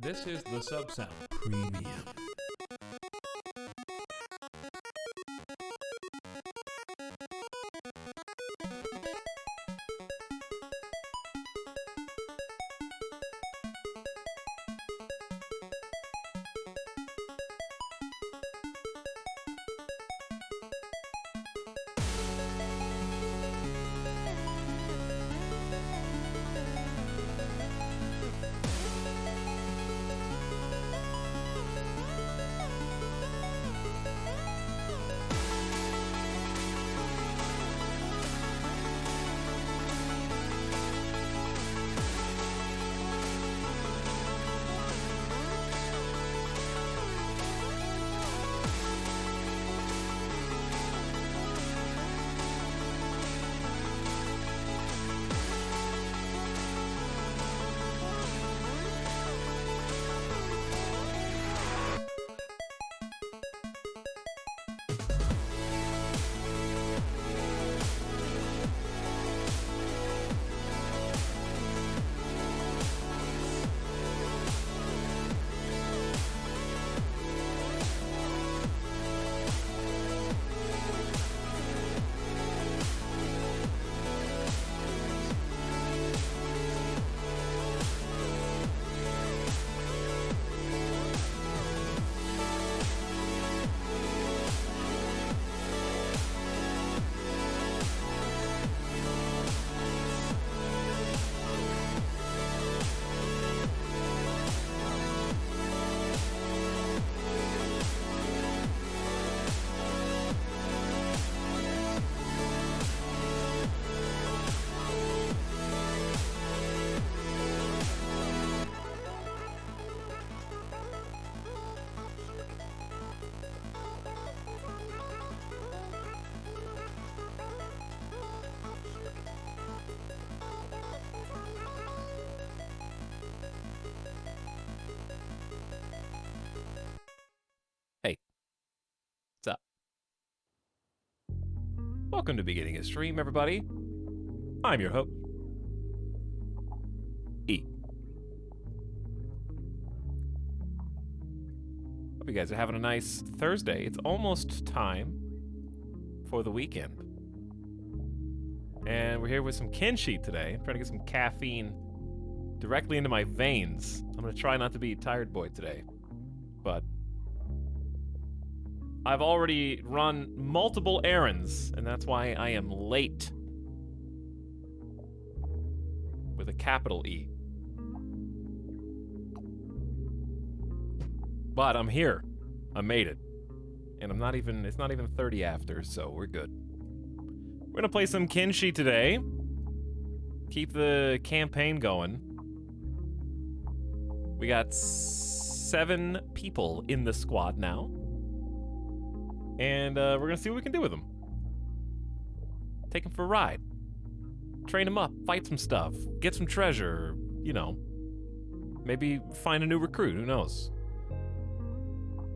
This is the Subsound Premium. What's up? Welcome to Beginning a Stream, everybody. I'm your host, E. Hope you guys are having a nice Thursday. It's almost time for the weekend. And we're here with some Kenshi today. I'm trying to get some caffeine directly into my veins. I'm going to try not to be a tired boy today. But I've already run multiple errands, and that's why I am late. With a capital E. But I'm here. I made it. And it's not even 30 after, so we're good. We're gonna play some Kenshi today. Keep the campaign going. We got 7 people in the squad now. And we're gonna see what we can do with them. Take them for a ride. Train them up, fight some stuff, get some treasure, you know. Maybe find a new recruit, who knows.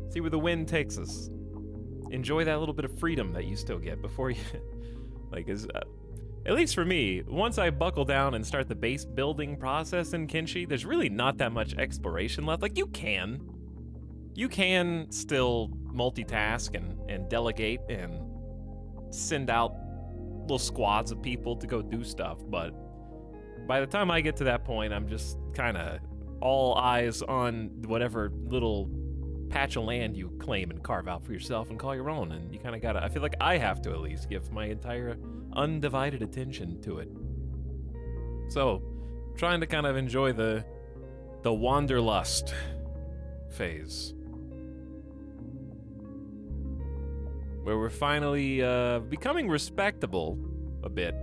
See where the wind takes us. Enjoy that little bit of freedom that you still get before you... at least for me, once I buckle down and start the base building process in Kenshi, there's really not that much exploration left. Like, you can still multitask and delegate and send out little squads of people to go do stuff, but by the time I get to that point, I'm just kind of all eyes on whatever little patch of land you claim and carve out for yourself and call your own, and you kind of gotta, I feel like I have to at least give my entire undivided attention to it. So, trying to kind of enjoy the wanderlust phase. Where we're finally becoming respectable a bit.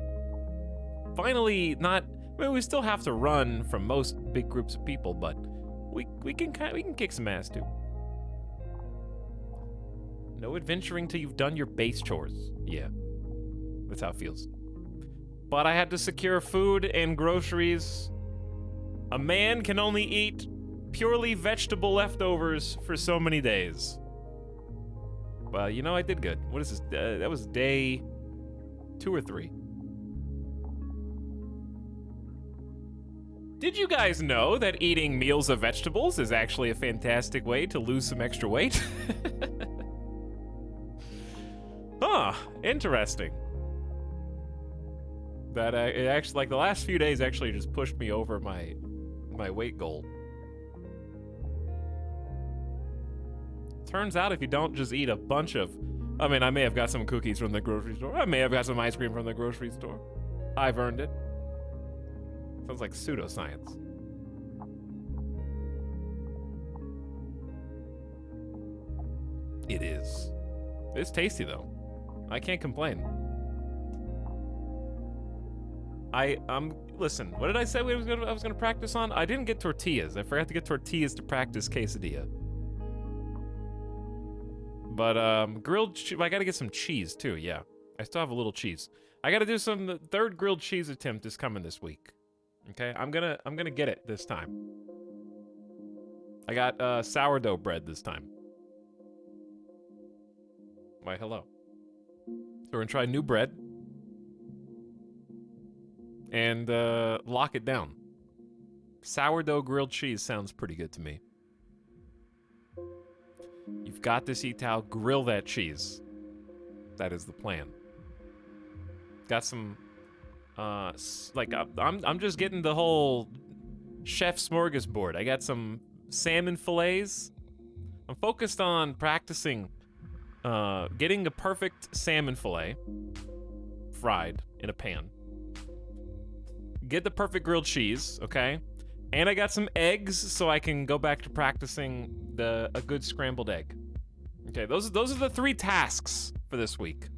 Finally, not. I mean, we still have to run from most big groups of people, but we can kick some ass too. No adventuring till you've done your base chores. Yeah, that's how it feels. But I had to secure food and groceries. A man can only eat purely vegetable leftovers for so many days. Well, you know, I did good. What is this? That was day 2 or 3. Did you guys know that eating meals of vegetables is actually a fantastic way to lose some extra weight? Huh, interesting. That it actually, like, the last few days actually just pushed me over my weight goal. Turns out if you don't just eat a bunch of, I mean, I may have got some cookies from the grocery store. I may have got some ice cream from the grocery store. I've earned it. Sounds like pseudoscience. It is. It's tasty though. I can't complain. Listen, what did I say I was gonna practice on? I didn't get tortillas. I forgot to get tortillas to practice quesadilla. But grilled I gotta get some cheese too, yeah. I still have a little cheese. I gotta do the third grilled cheese attempt is coming this week. Okay, I'm gonna get it this time. I got sourdough bread this time. Why, hello. So we're gonna try new bread. And lock it down. Sourdough grilled cheese sounds pretty good to me. You've got this, Etal. Grill that cheese. That is the plan. Got some, like, I'm just getting the whole chef smorgasbord. I got some salmon fillets. I'm focused on practicing, getting a perfect salmon fillet fried in a pan. Get the perfect grilled cheese, okay? And I got some eggs so I can go back to practicing a good scrambled egg. Okay, those are the 3 tasks for this week.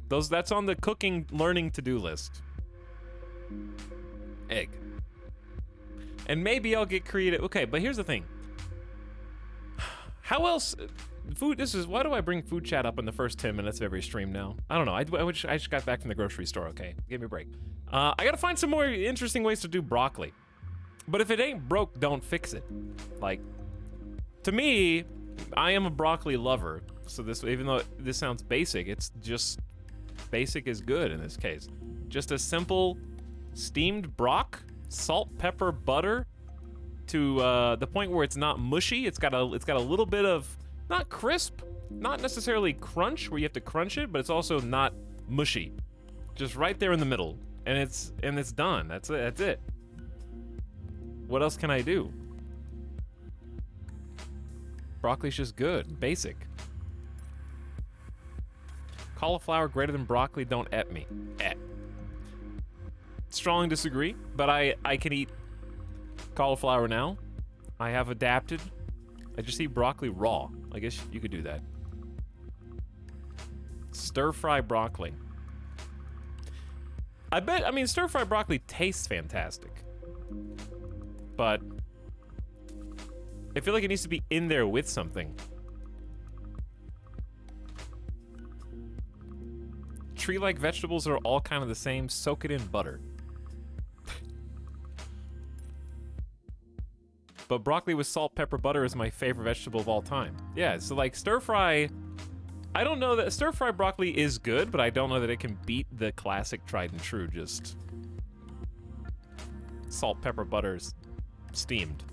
That's on the cooking learning to-do list. Egg. And maybe I'll get creative. Okay, but here's the thing. How else why do I bring food chat up in the first 10 minutes of every stream now? I don't know. I just got back from the grocery store, okay? Give me a break. I gotta find some more interesting ways to do broccoli. But if it ain't broke, don't fix it. Like, to me, I am a broccoli lover. So even though this sounds basic, it's just basic is good in this case. Just a simple steamed brock, salt, pepper, butter, to the point where it's not mushy. It's got a little bit of, not crisp, not necessarily crunch where you have to crunch it, but it's also not mushy. Just right there in the middle. And it's done. That's it. What else can I do? Broccoli's just good. Basic. Cauliflower greater than broccoli, don't at me. Strong disagree, but I can eat cauliflower now. I have adapted. I just eat broccoli raw. I guess you could do that. Stir-fry broccoli. I mean, stir-fry broccoli tastes fantastic. But I feel like it needs to be in there with something. Tree-like vegetables are all kind of the same. Soak it in butter. But broccoli with salt, pepper, butter is my favorite vegetable of all time. Yeah, so like stir-fry... I don't know that stir-fry broccoli is good, but I don't know that it can beat the classic tried and true, just salt, pepper, butters, steamed.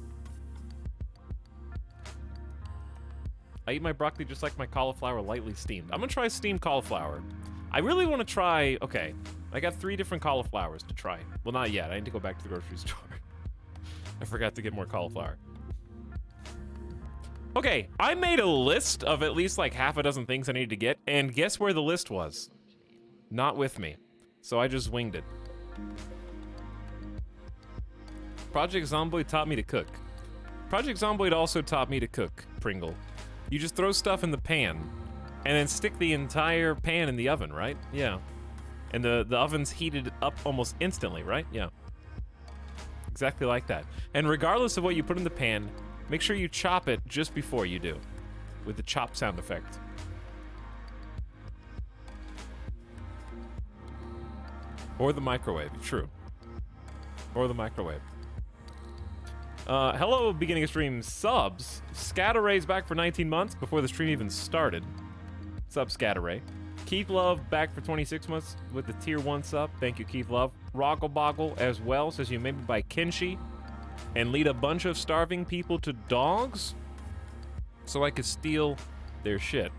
I eat my broccoli just like my cauliflower, lightly steamed. I'm gonna try steamed cauliflower. I really want to try, okay, I got 3 different cauliflowers to try. Well, not yet, I need to go back to the grocery store. I forgot to get more cauliflower. Okay, I made a list of at least like half a dozen things I needed to get, and guess where the list was? Not with me. So I just winged it. Project Zomboid taught me to cook. Project Zomboid also taught me to cook, Pringle. You just throw stuff in the pan, and then stick the entire pan in the oven, right? Yeah. And the oven's heated up almost instantly, right? Yeah. Exactly like that. And regardless of what you put in the pan, make sure you chop it just before you do, with the chop sound effect. Or the microwave, true. Or the microwave. Hello, beginning of stream subs. Scatteray's back for 19 months before the stream even started. What's up, Scatteray? Keith Love back for 26 months with the tier 1 sub. Thank you, Keith Love. Roggleboggle as well says you made me by Kenshi and lead a bunch of starving people to dogs so I could steal their shit.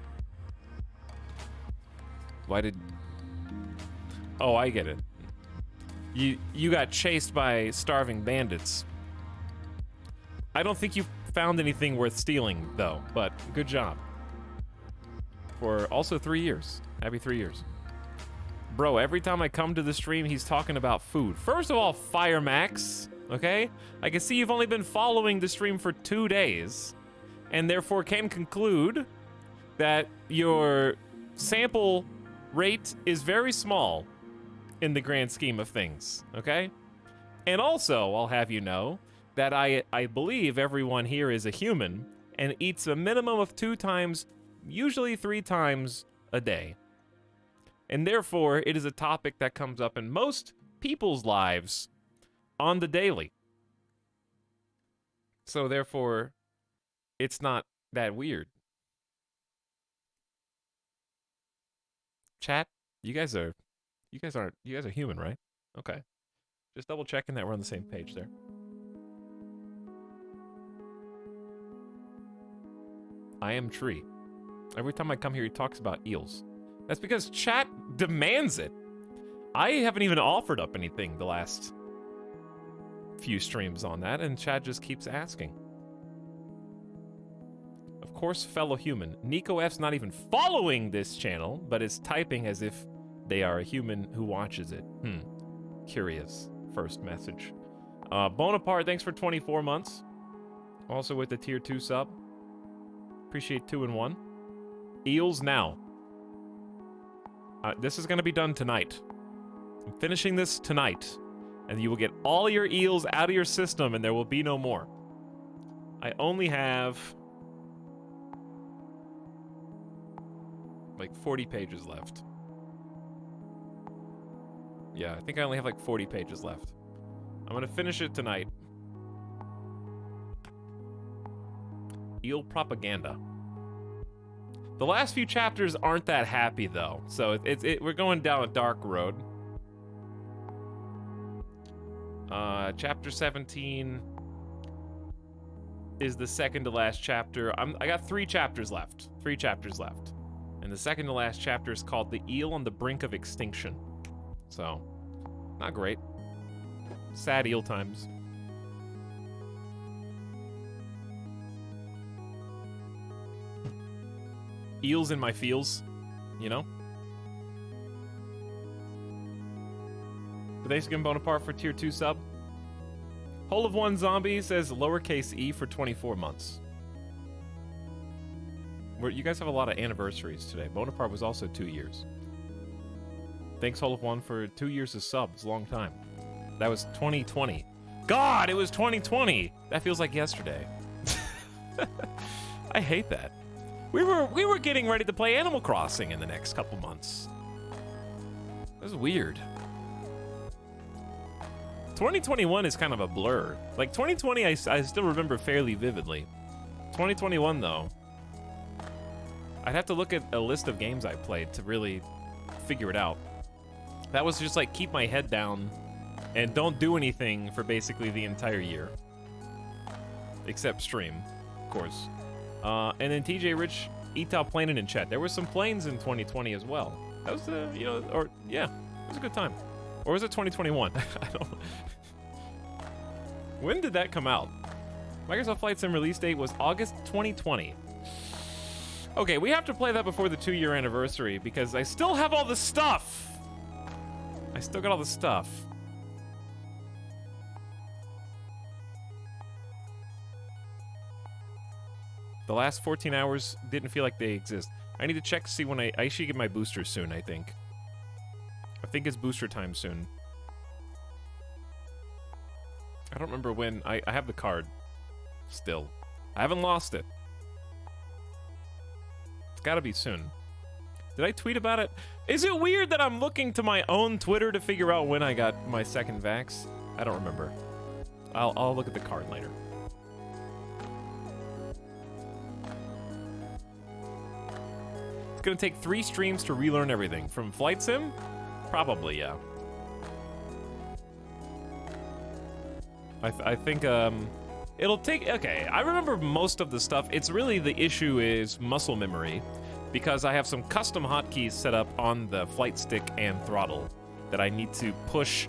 Why did... Oh, I get it. You got chased by starving bandits. I don't think you found anything worth stealing, though, but good job. For also 3 years. Happy 3 years. Bro, every time I come to the stream, he's talking about food. First of all, Firemax, okay? I can see you've only been following the stream for 2 days, and therefore can conclude that your sample rate is very small in the grand scheme of things, okay? And also, I'll have you know that I believe everyone here is a human and eats a minimum of 2 times, usually 3 times a day. And therefore, it is a topic that comes up in most people's lives on the daily. So therefore, it's not that weird. Chat, you guys are human, right? Okay. Just double checking that we're on the same page there. I am Tree. Every time I come here, he talks about eels. That's because chat demands it. I haven't even offered up anything the last few streams on that, and chat just keeps asking. Of course, fellow human. Nico F's not even following this channel, but is typing as if they are a human who watches it. Curious. First message. Bonaparte, thanks for 24 months. Also with the tier 2 sub. Appreciate 2 and 1. Eels now. This is going to be done tonight. I'm finishing this tonight. And you will get all your eels out of your system and there will be no more. I only have like 40 pages left. Yeah, I think I only have like 40 pages left. I'm gonna finish it tonight. Eel propaganda. The last few chapters aren't that happy though, so we're going down a dark road. Chapter 17 is the second to last chapter. I got 3 chapters left. 3 chapters left. And the second to last chapter is called The Eel on the Brink of Extinction. So, not great. Sad eel times. Eels in my feels, you know? But thanks again, Bonaparte, for tier 2 sub. Whole of One Zombie says lowercase e for 24 months. You guys have a lot of anniversaries today. Bonaparte was also 2 years. Thanks, Whole of One, for 2 years of subs. Long time. That was 2020. God, it was 2020! That feels like yesterday. I hate that. We were getting ready to play Animal Crossing in the next couple months. That was weird. 2021 is kind of a blur. Like 2020, I still remember fairly vividly. 2021 though, I'd have to look at a list of games I played to really figure it out. That was just like keep my head down and don't do anything for basically the entire year. Except stream, of course. And then TJ Rich, Etal Planet in chat. There were some planes in 2020 as well. That was the, yeah, it was a good time. Or was it 2021? I don't. When did that come out? Microsoft Flight Sim release date was August 2020. Okay, we have to play that before the 2-year anniversary because I still have all the stuff. I still got all the stuff. The last 14 hours didn't feel like they exist. I need to check to see when I should get my booster soon, I think. I think it's booster time soon. I don't remember when. I have the card. Still. I haven't lost it. It's gotta be soon. Did I tweet about it? Is it weird that I'm looking to my own Twitter to figure out when I got my second vax? I don't remember. I'll look at the card later. gonna take 3 streams to relearn everything. From Flight Sim? Probably, yeah. I think, it'll take, okay, I remember most of the stuff. It's really, the issue is muscle memory, because I have some custom hotkeys set up on the flight stick and throttle that I need to push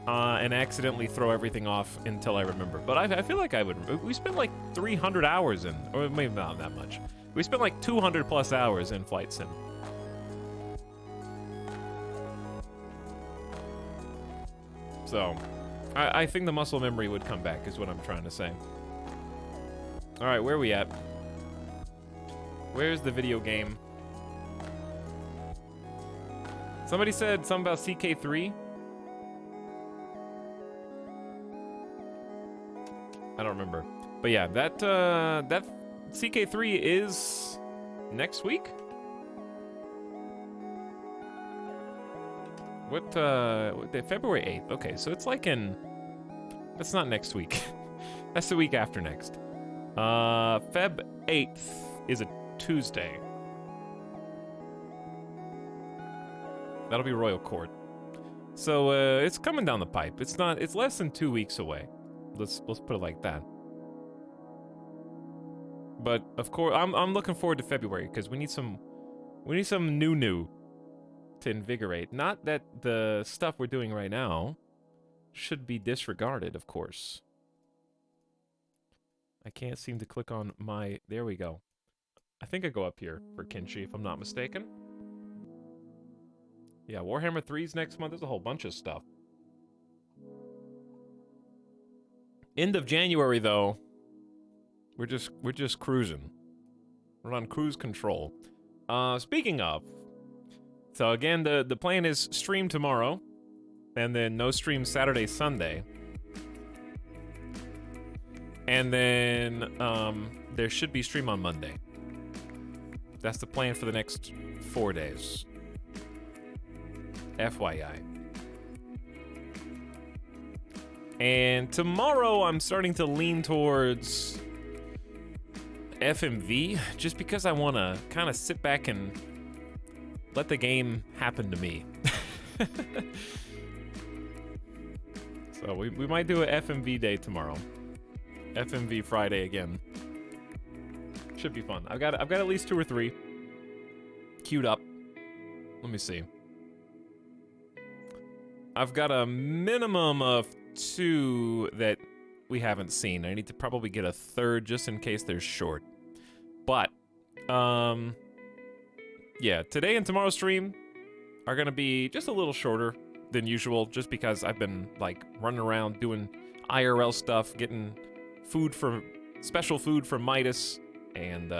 and accidentally throw everything off until I remember. But I feel like I would, we spent like 300 hours in, or maybe not that much. We spent like 200 plus hours in Flight Sim. So, I think the muscle memory would come back, is what I'm trying to say. All right, where are we at? Where's the video game? Somebody said something about CK3. I don't remember. But yeah, that CK3 is next week? What February 8th. Okay, so it's like in, that's not next week. That's the week after next. Feb 8th is a Tuesday. That'll be Royal Court. So it's coming down the pipe. It's less than 2 weeks away. Let's put it like that. But of course, I'm looking forward to February because we need some new to invigorate. Not that the stuff we're doing right now should be disregarded, of course. I can't seem to click on my, there we go. I think I go up here for Kenshi, if I'm not mistaken. Yeah, Warhammer 3's next month. There's a whole bunch of stuff. End of January, though, we're just cruising. We're on cruise control. Speaking of, so again, the plan is stream tomorrow, and then no stream Saturday, Sunday. And then there should be stream on Monday. That's the plan for the next 4 days. FYI. And tomorrow I'm starting to lean towards FMV, just because I want to kind of sit back and let the game happen to me. So we might do an FMV day tomorrow. FMV Friday again. Should be fun. I've got at least 2 or 3 queued up. Let me see. I've got a minimum of 2 that we haven't seen. I need to probably get a 3rd just in case they're short. But yeah, today and tomorrow's stream are gonna be just a little shorter than usual, just because I've been like running around doing IRL stuff, getting special food from Midas and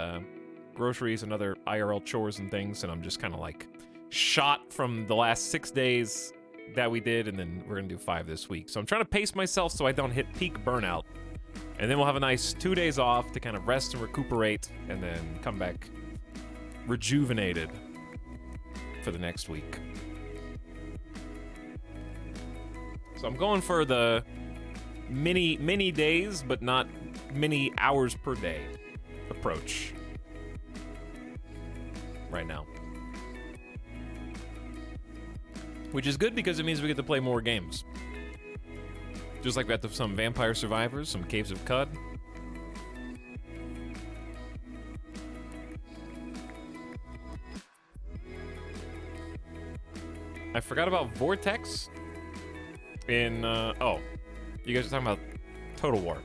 groceries and other IRL chores and things, and I'm just kind of like shot from the last 6 days that we did, and then we're gonna do 5 this week. So I'm trying to pace myself so I don't hit peak burnout. And then we'll have a nice 2 days off to kind of rest and recuperate, and then come back rejuvenated for the next week. So I'm going for the many days, but not many hours per day approach right now. Which is good because it means we get to play more games. Just like we got some Vampire Survivors, some Caves of Cud. I forgot about Vortex in, oh, you guys are talking about Total War.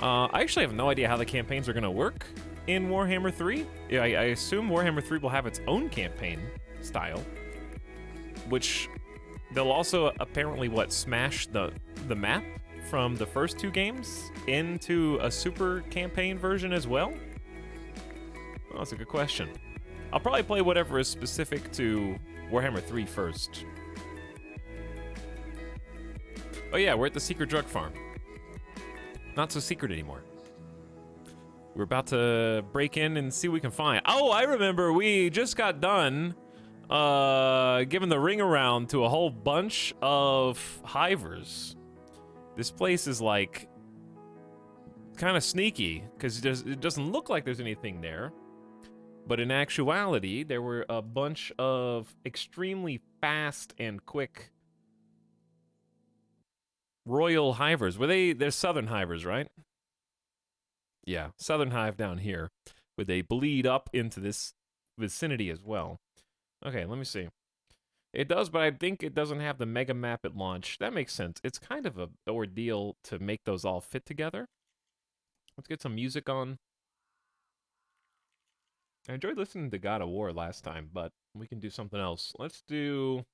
I actually have no idea how the campaigns are gonna work in Warhammer 3. Yeah, I assume Warhammer 3 will have its own campaign style, which they'll also apparently, smash the map from the first 2 games into a super campaign version as well? Well, that's a good question. I'll probably play whatever is specific to Warhammer 3 first. Oh yeah, we're at the secret drug farm. Not so secret anymore. We're about to break in and see what we can find. Oh, I remember, we just got done giving the ring around to a whole bunch of hivers. This place is like kind of sneaky because it doesn't look like there's anything there, But in actuality, there were a bunch of extremely fast and quick royal hivers. They're southern hivers, right? Yeah, southern hive down here. But they bleed up into this vicinity as well. Okay, let me see. It does, but I think it doesn't have the mega map at launch. That makes sense. It's kind of an ordeal to make those all fit together. Let's get some music on. I enjoyed listening to God of War last time, but we can do something else. Let's do...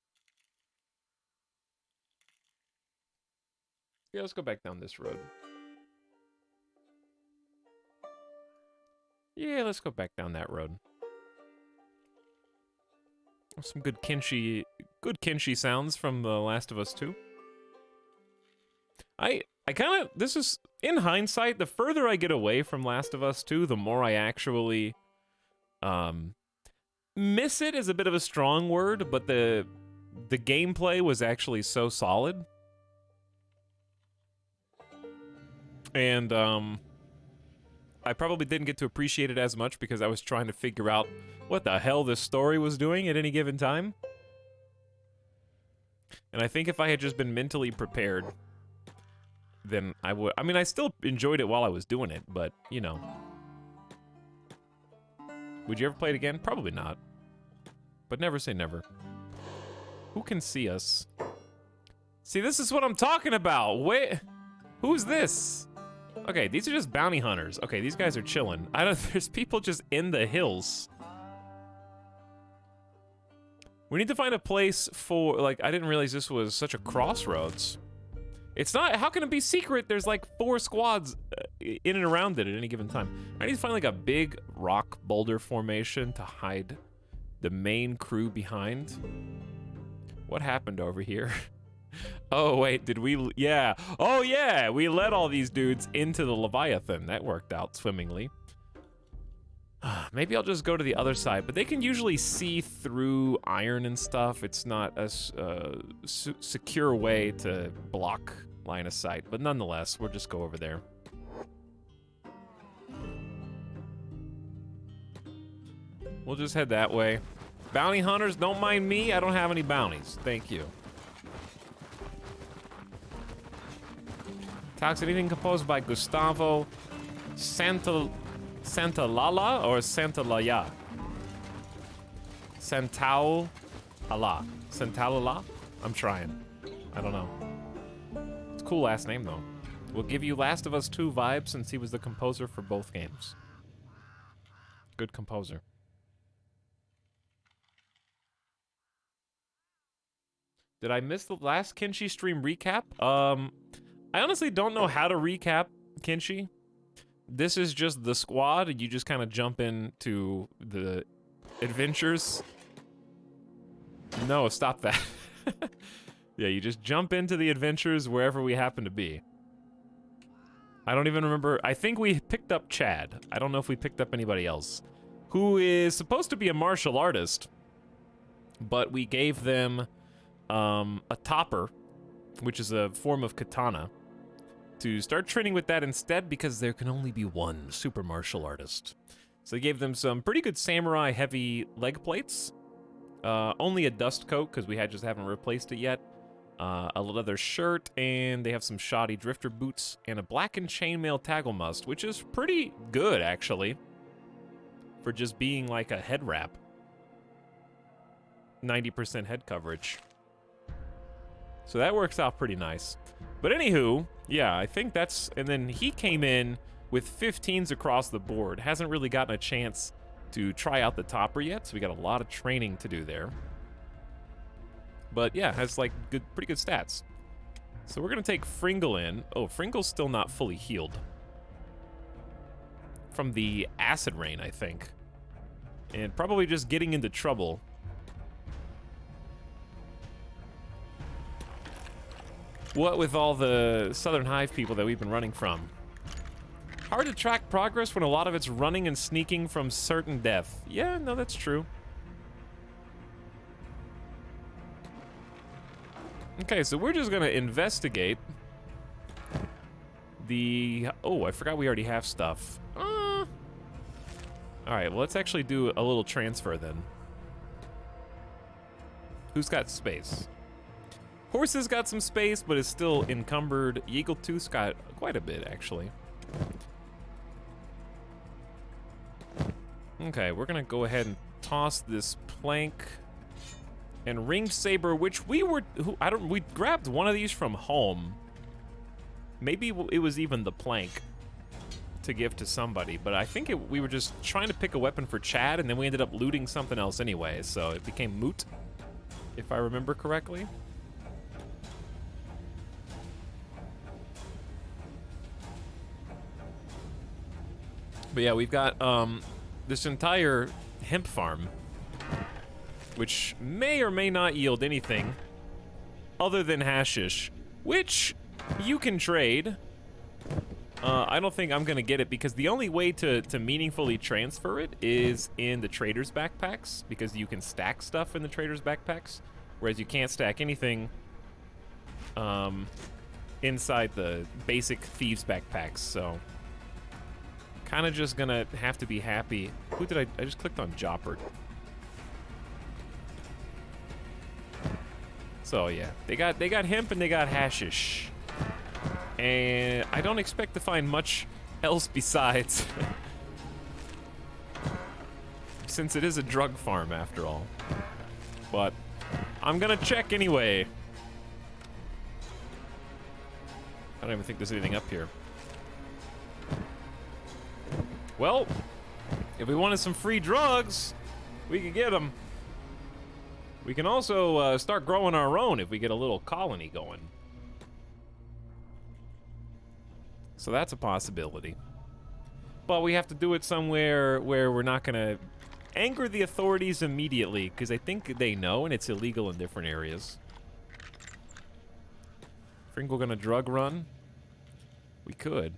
Yeah, let's go back down this road. Yeah, let's go back down that road. Some good Kenshi sounds from The Last of Us 2. I kind of, this is, in hindsight, the further I get away from Last of Us 2, the more I actually, miss it is a bit of a strong word, but the gameplay was actually so solid. And, I probably didn't get to appreciate it as much because I was trying to figure out what the hell this story was doing at any given time. And I think if I had just been mentally prepared, then I would... I mean, I still enjoyed it while I was doing it, but, you know. Would you ever play it again? Probably not. But never say never. Who can see us? See, this is what I'm talking about. Wait, who's this? Okay, these are just bounty hunters. Okay, these guys are chilling. There's people just in the hills. We need to find a place for, like, I didn't realize this was such a crossroads. It's not, how can it be secret? There's like 4 squads in and around it at any given time. I need to find like a big rock boulder formation to hide the main crew behind. What happened over here? Oh, wait, did we, yeah. Oh, yeah, we let all these dudes into the Leviathan. That worked out swimmingly. Maybe I'll just go to the other side, but they can usually see through iron and stuff. It's not a secure way to block line of sight, but nonetheless, we'll just go over there. We'll just head that way. Bounty hunters, don't mind me. I don't have any bounties. Thank you. Talks anything composed by Gustavo Santalala or Santalaya? Santalala? I'm trying. I don't know. It's a cool last name, though. We'll give you Last of Us 2 vibes since he was the composer for both games. Good composer. Did I miss the last Kenshi stream recap? I honestly don't know how to recap Kenshi. This is just the squad. You just kind of jump into the adventures. No, stop that. Yeah, you just jump into the adventures wherever we happen to be. I don't even remember. I think we picked up Chad. I don't know if we picked up anybody else. Who is supposed to be a martial artist. But we gave them a topper, which is a form of katana, to start training with that instead because there can only be one super martial artist. So they gave them some pretty good samurai heavy leg plates. Only a dust coat because we just haven't replaced it yet. A leather shirt, and they have some shoddy drifter boots, and a blackened chainmail tagelmust, which is pretty good, actually, for just being like a head wrap. 90% head coverage. So that works out pretty nice. But anywho, yeah, I think that's... And then he came in with 15s across the board. Hasn't really gotten a chance to try out the topper yet, so we got a lot of training to do there. But yeah, has like pretty good stats. So we're gonna take Fringle in. Oh, Fringle's still not fully healed. From the acid rain, I think. And probably just getting into trouble. What with all the Southern Hive people that we've been running from? Hard to track progress when a lot of it's running and sneaking from certain death. Yeah, no, that's true. Okay, so we're just gonna investigate the... Oh, I forgot we already have stuff. All right, well, let's actually do a little transfer then. Who's got space? Horse's got some space, but is still encumbered. Yeagletooth's got quite a bit, actually. Okay, we're gonna go ahead and toss this plank and ringed saber, which we grabbed one of these from home. Maybe it was even the plank to give to somebody, but I think we were just trying to pick a weapon for Chad, and then we ended up looting something else anyway, so it became moot, if I remember correctly. But yeah, we've got this entire hemp farm, which may or may not yield anything other than hashish, which you can trade. I don't think I'm gonna get it because the only way to meaningfully transfer it is in the trader's backpacks, because you can stack stuff in the trader's backpacks, whereas you can't stack anything inside the basic thieves backpacks. So kind of just gonna have to be happy. Who did I just clicked on Jopper. So yeah, they got hemp and they got hashish. And I don't expect to find much else besides, since it is a drug farm after all. But I'm gonna check anyway. I don't even think there's anything up here. Well, if we wanted some free drugs, we could get them. We can also start growing our own if we get a little colony going. So that's a possibility. But we have to do it somewhere where we're not gonna anger the authorities immediately, because I think they know and it's illegal in different areas. Think we're gonna drug run? We could.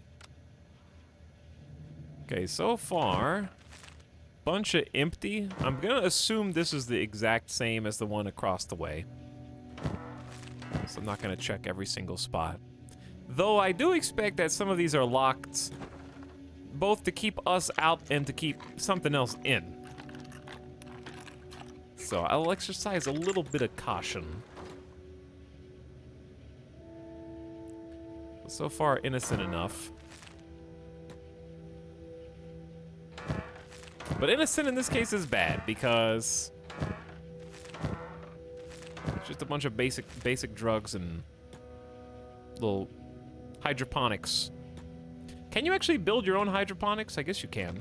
Okay, so far, bunch of empty. I'm gonna assume this is the exact same as the one across the way. So I'm not gonna check every single spot. Though I do expect that some of these are locked, both to keep us out and to keep something else in. So I'll exercise a little bit of caution. So far, innocent enough. But innocent in this case is bad, because it's just a bunch of basic drugs and little hydroponics. Can you actually build your own hydroponics? I guess you can.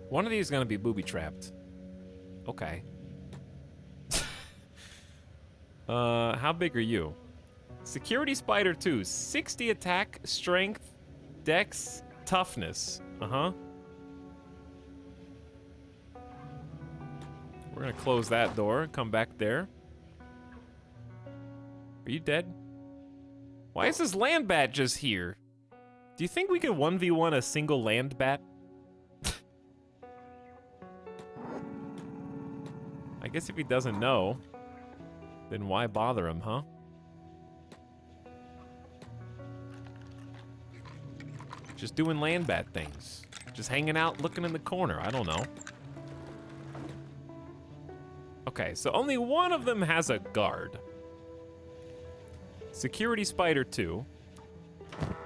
One of these is gonna be booby-trapped. Okay. How big are you? Security Spider 2, 60 attack, strength, dex, toughness. Uh-huh. We're gonna close that door and come back there. Are you dead? Why is this land bat just here? Do you think we could 1v1 a single land bat? I guess if he doesn't know, then why bother him, huh? Just doing land bat things. Just hanging out, looking in the corner. I don't know. Okay, so only one of them has a guard. Security Spider 2.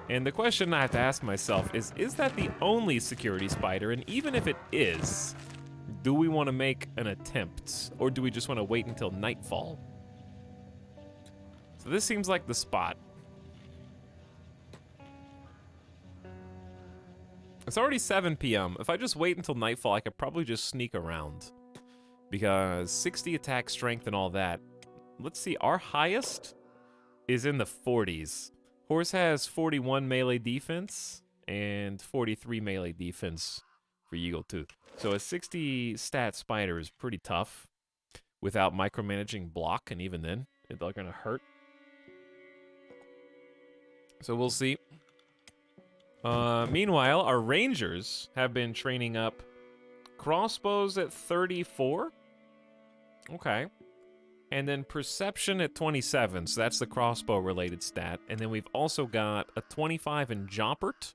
And the question I have to ask myself is that the only security spider? And even if it is, do we want to make an attempt? Or do we just want to wait until nightfall? So this seems like the spot. It's already 7 p.m. If I just wait until nightfall, I could probably just sneak around. Because 60 attack strength and all that. Let's see, our highest is in the 40s. Horse has 41 melee defense and 43 melee defense for Yeagletooth. So a 60 stat spider is pretty tough without micromanaging block, and even then, they're gonna hurt. So we'll see. Meanwhile, our rangers have been training up crossbows at 34. Okay. And then perception at 27, so that's the crossbow related stat. And then we've also got a 25 in Joppert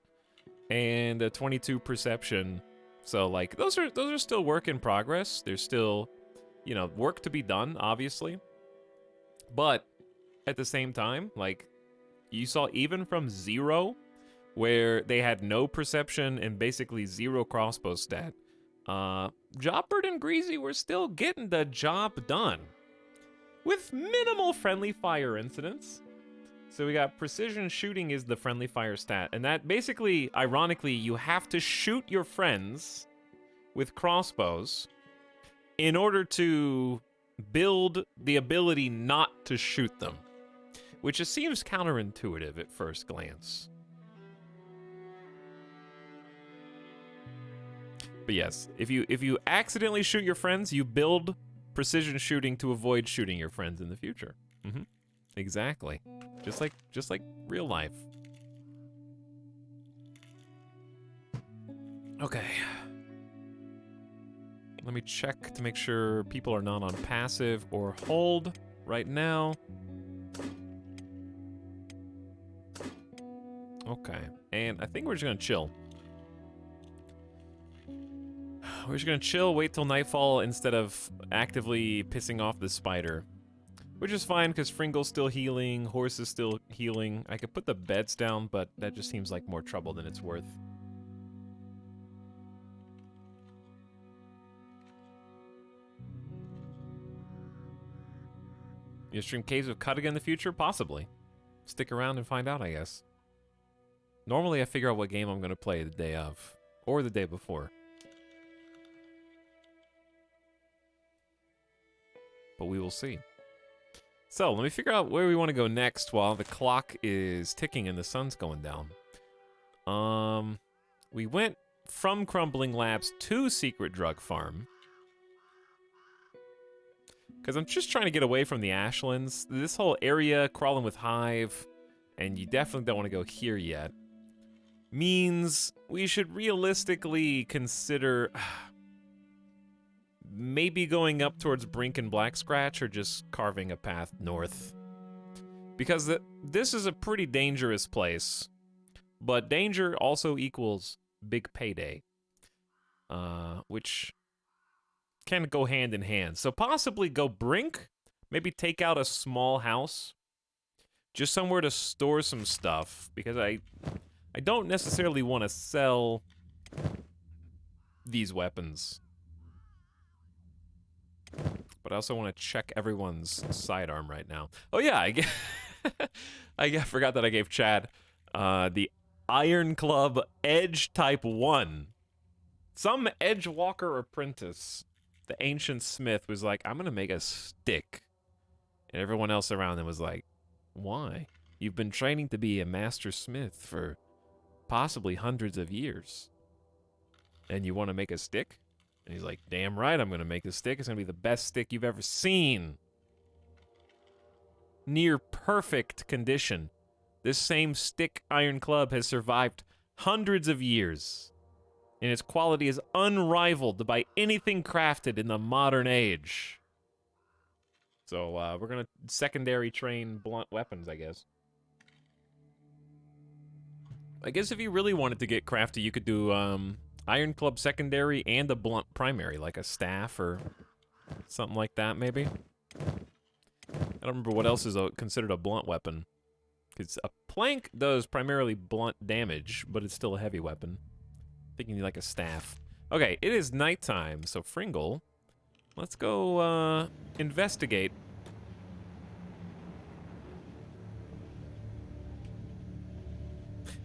and a 22 perception. So like those are still work in progress. There's still, you know, work to be done, obviously. But at the same time, like you saw even from 0, where they had no perception and basically 0 crossbow stat, Joppert and Greasy were still getting the job done with minimal friendly fire incidents. So we got precision shooting is the friendly fire stat, and that basically, ironically, you have to shoot your friends with crossbows in order to build the ability not to shoot them, which just seems counterintuitive at first glance. But yes, if you accidentally shoot your friends, you build precision shooting to avoid shooting your friends in the future. Exactly. Just like real life. Okay. Let me check to make sure people are not on passive or hold right now. Okay. And I think we're just gonna chill. We're just gonna chill, wait till nightfall instead of actively pissing off the spider. Which is fine, because Fringle's still healing, Horse is still healing. I could put the beds down, but that just seems like more trouble than it's worth. You stream Caves of Cuttiga in the future? Possibly. Stick around and find out, I guess. Normally I figure out what game I'm gonna play the day of, or the day before. But we will see. So, let me figure out where we want to go next while the clock is ticking and the sun's going down. We went from Crumbling Labs to Secret Drug Farm. Because I'm just trying to get away from the Ashlands. This whole area, crawling with Hive, and you definitely don't want to go here yet, means we should realistically consider maybe going up towards Brink and Black Scratch or just carving a path north. Because this is a pretty dangerous place, but danger also equals big payday, which can go hand in hand. So possibly go Brink, maybe take out a small house, just somewhere to store some stuff, because I don't necessarily want to sell these weapons. But I also want to check everyone's sidearm right now. Oh yeah, I forgot that I gave Chad the Iron Club Edge Type 1. Some Edgewalker apprentice, the ancient smith, was like, I'm gonna make a stick. And everyone else around him was like, why? You've been training to be a master smith for possibly hundreds of years. And you want to make a stick? And he's like, damn right, I'm going to make this stick. It's going to be the best stick you've ever seen. Near perfect condition. This same stick Iron Club has survived hundreds of years. And its quality is unrivaled by anything crafted in the modern age. So, we're going to secondary train blunt weapons, I guess. I guess if you really wanted to get crafty, you could do, Iron Club secondary and a blunt primary, like a staff or something like that, maybe. I don't remember what else is considered a blunt weapon. Because a plank does primarily blunt damage, but it's still a heavy weapon. I think you need like a staff. Okay, it is nighttime, so Fringle, let's go investigate.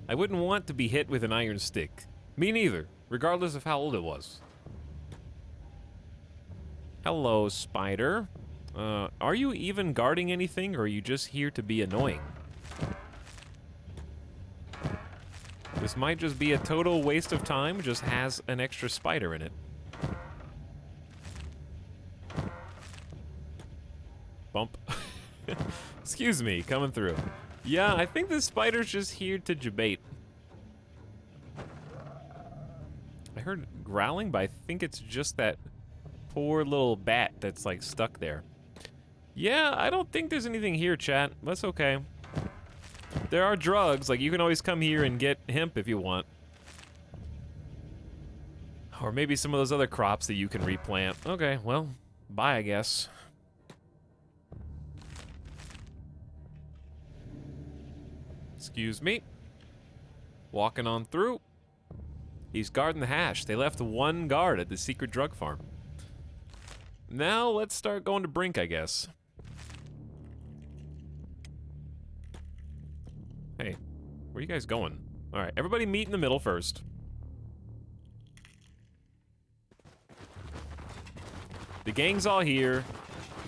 I wouldn't want to be hit with an iron stick. Me neither. Regardless of how old it was. Hello, spider. Are you even guarding anything, or are you just here to be annoying? This might just be a total waste of time, just has an extra spider in it. Bump. Excuse me, coming through. Yeah, I think this spider's just here to debate. I heard growling, but I think it's just that poor little bat that's like stuck there. Yeah, I don't think there's anything here, chat. That's okay. There are drugs. Like, you can always come here and get hemp if you want. Or maybe some of those other crops that you can replant. Okay, well, bye, I guess. Excuse me. Walking on through. He's guarding the hash. They left one guard at the secret drug farm. Now let's start going to Brink, I guess. Hey, where are you guys going? All right, everybody meet in the middle first. The gang's all here,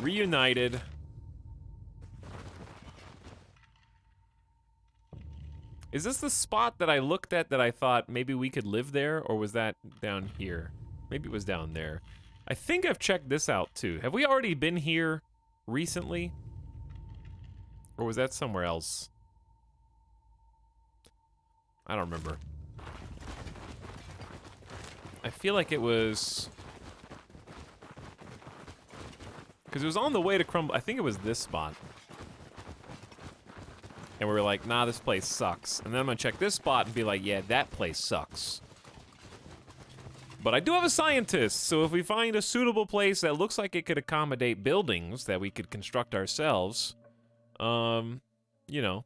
reunited. Is this the spot that I looked at that I thought maybe we could live there, or was that down here? Maybe it was down there. I think I've checked this out too. Have we already been here recently? Or was that somewhere else? I don't remember. I feel like it was... because it was on the way to Crumble. I think it was this spot. And we were like, nah, this place sucks. And then I'm gonna check this spot and be like, yeah, that place sucks. But I do have a scientist, so if we find a suitable place that looks like it could accommodate buildings that we could construct ourselves, you know,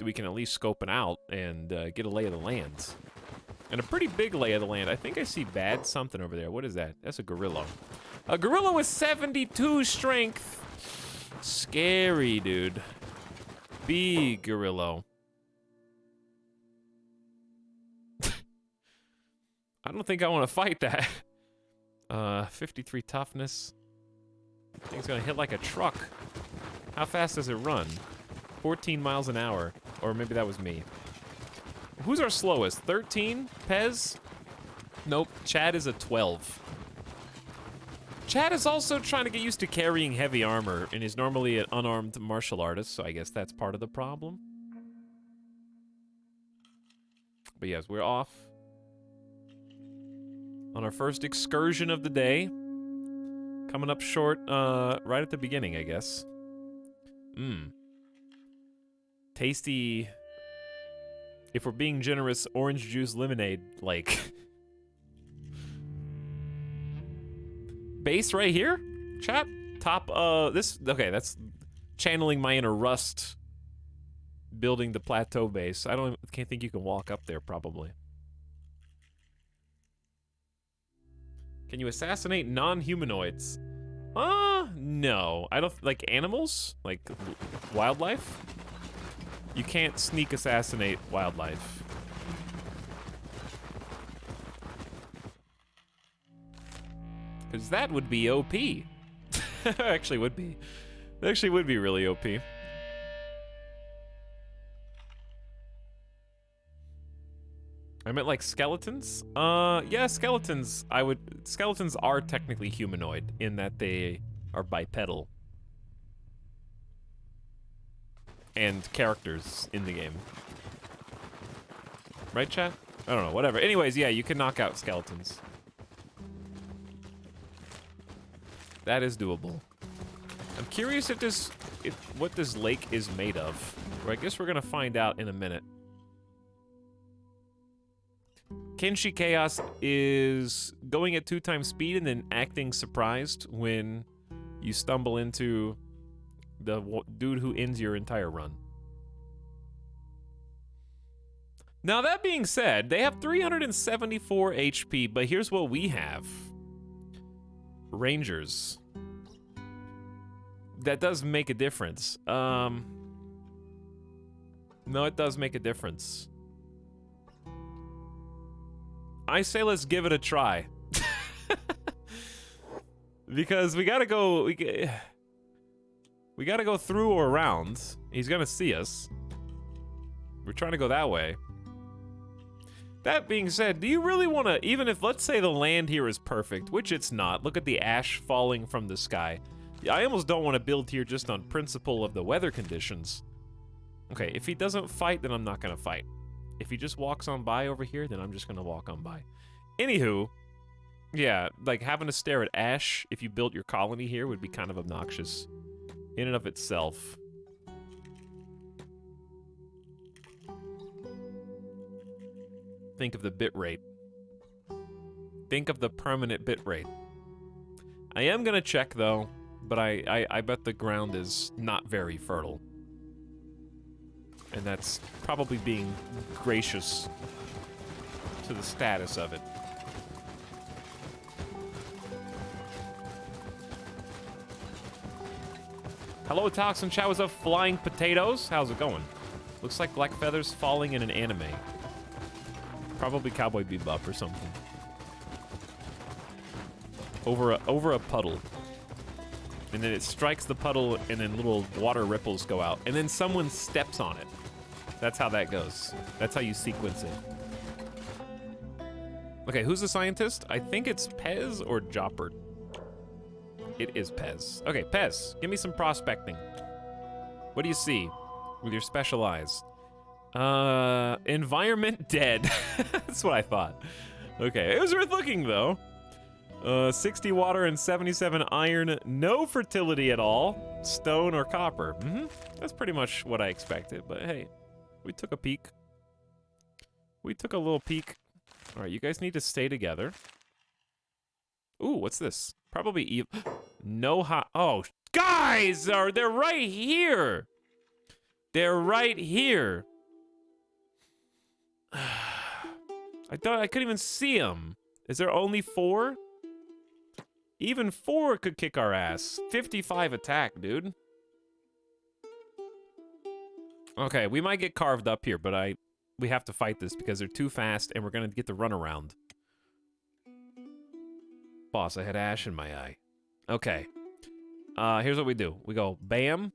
we can at least scope it out and get a lay of the land. And a pretty big lay of the land. I think I see bad something over there. What is that? That's a gorilla. A gorilla with 72 strength. Scary, dude. Big gorilla. I don't think I want to fight that. 53 toughness. Thing's gonna hit like a truck. How fast does it run? 14 miles an hour. Or maybe that was me. Who's our slowest? 13? Pez? Nope. Chad is a 12. Chad is also trying to get used to carrying heavy armor and is normally an unarmed martial artist, so I guess that's part of the problem. But yes, we're off on our first excursion of the day. Coming up short, right at the beginning, I guess. Tasty, if we're being generous, orange juice lemonade, like... Base right here? Chat? Top, this... okay, that's channeling my inner Rust building the plateau base. Can't think you can walk up there, probably. Can you assassinate non-humanoids? No. I don't... like animals? Like wildlife? You can't sneak assassinate wildlife. Because that would be OP. Actually would be. It actually would be really OP. I meant like skeletons? Yeah, skeletons. Skeletons are technically humanoid in that they are bipedal. And characters in the game. Right, chat? I don't know, whatever. Anyways, yeah, you can knock out skeletons. That is doable. I'm curious what this lake is made of. Or I guess we're gonna find out in a minute. Kenshi Chaos is going at 2 times speed and then acting surprised when you stumble into the dude who ends your entire run. Now that being said, they have 374 HP, but here's what we have. Rangers. That does make a difference. No, it does make a difference. I say let's give it a try. Because we gotta go... We gotta go through or around. He's gonna see us. We're trying to go that way. That being said, do you really want to, even if, let's say the land here is perfect, which it's not, look at the ash falling from the sky. I almost don't want to build here just on principle of the weather conditions. Okay, if he doesn't fight, then I'm not going to fight. If he just walks on by over here, then I'm just going to walk on by. Anywho, Yeah, like having to stare at Ash if you built your colony here would be kind of obnoxious in and of itself. Think of the bit rate. Think of the permanent bit rate. I am gonna check though, but I bet the ground is not very fertile. And that's probably being gracious to the status of it. Hello, Etalyx and Chat. What's up, Flying Potatoes? How's it going? Looks like black feathers falling in an anime. Probably Cowboy Bebop or something. Over a puddle. And then it strikes the puddle and then little water ripples go out. And then someone steps on it. That's how that goes. That's how you sequence it. Okay, who's the scientist? I think it's Pez or Joppert. It is Pez. Okay, Pez, give me some prospecting. What do you see with your special eyes? Environment dead. That's what I thought. Okay, it was worth looking though. 60 water and 77 iron. No fertility at all. Stone or copper. That's pretty much what I expected, but hey, we took a peek. We took a little peek. All right, you guys need to stay together. Ooh, what's this? Probably no hot. Oh, guys, they're right here. They're right here. I couldn't even see them. Is there only 4? Even 4 could kick our ass. 55 attack, dude. Okay, we might get carved up here, but we have to fight this because they're too fast and we're gonna get the runaround. Boss, I had ash in my eye. Okay. Here's what we do. We go bam.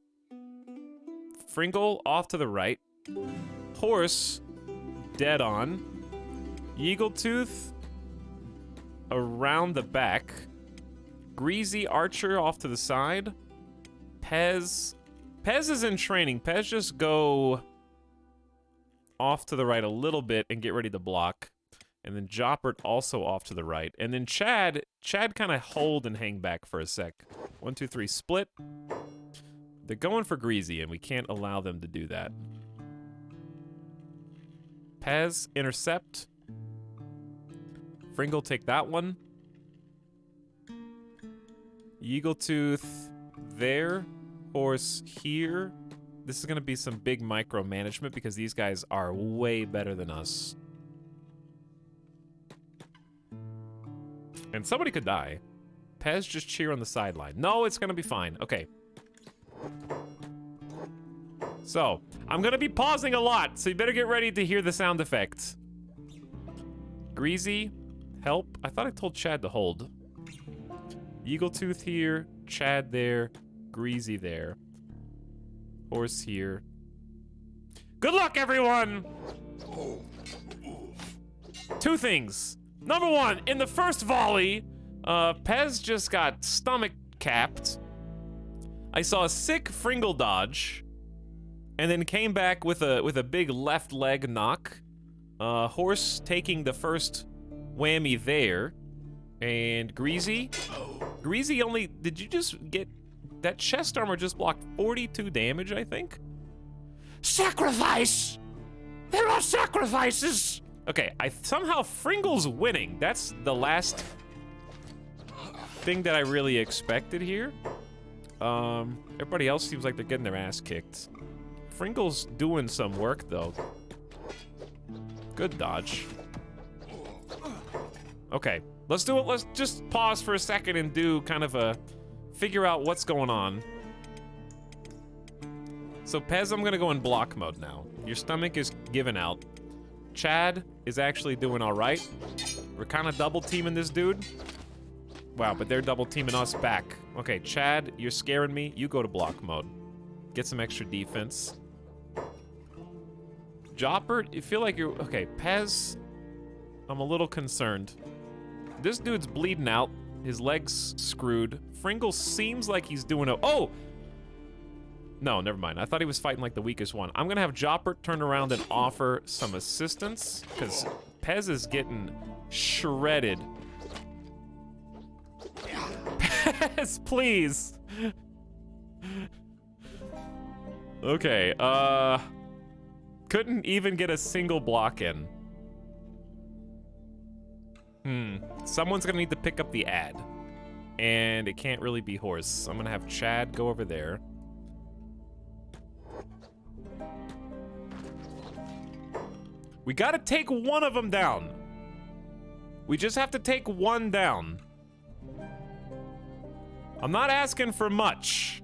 Fringle off to the right. Horse dead on. Yeagletooth around the back. Greasy Archer off to the side. Pez is in training. Pez just go off to the right a little bit and get ready to block. And then Joppert also off to the right. And then Chad kind of hold and hang back for a sec. 1, 2, 3, split. They're going for Greasy, and we can't allow them to do that. Pez, intercept. Fringle, take that one. Yeagletooth there. Horse here. This is going to be some big micromanagement because these guys are way better than us. And somebody could die. Pez, just cheer on the sideline. No, it's gonna be fine. Okay. So, I'm gonna be pausing a lot, so you better get ready to hear the sound effects. Greasy, help. I thought I told Chad to hold. Yeagletooth here, Chad there, Greasy there. Horse here. Good luck, everyone! 2 things. Number 1, in the first volley, Pez just got stomach capped. I saw a sick Fringle dodge, and then came back with a big left leg knock. Horse taking the first whammy there, and Greasy only, did you just get, that chest armor just blocked 42 damage, I think? Sacrifice! There are sacrifices! Okay, somehow Fringle's winning. That's the last thing that I really expected here. Everybody else seems like they're getting their ass kicked. Fringle's doing some work, though. Good dodge. Okay, let's do it. Let's just pause for a second and do kind of a figure out what's going on. So, Pez, I'm gonna go in block mode now. Your stomach is giving out. Chad is actually doing all right. We're kind of double teaming this dude. Wow, but they're double teaming us back. Okay, Chad, you're scaring me. You go to block mode. Get some extra defense. Joppert, you feel like you're... Okay, Pez, I'm a little concerned. This dude's bleeding out. His leg's screwed. Fringle seems like he's doing a... Oh! No, never mind. I thought he was fighting like the weakest one. I'm gonna have Joppert turn around and offer some assistance, because Pez is getting shredded Yes, please. Okay, couldn't even get a single block in. Someone's gonna need to pick up the ad. And it can't really be horse. I'm gonna have Chad go over there. We gotta take one of them down. We just have to take one down. I'm not asking for much.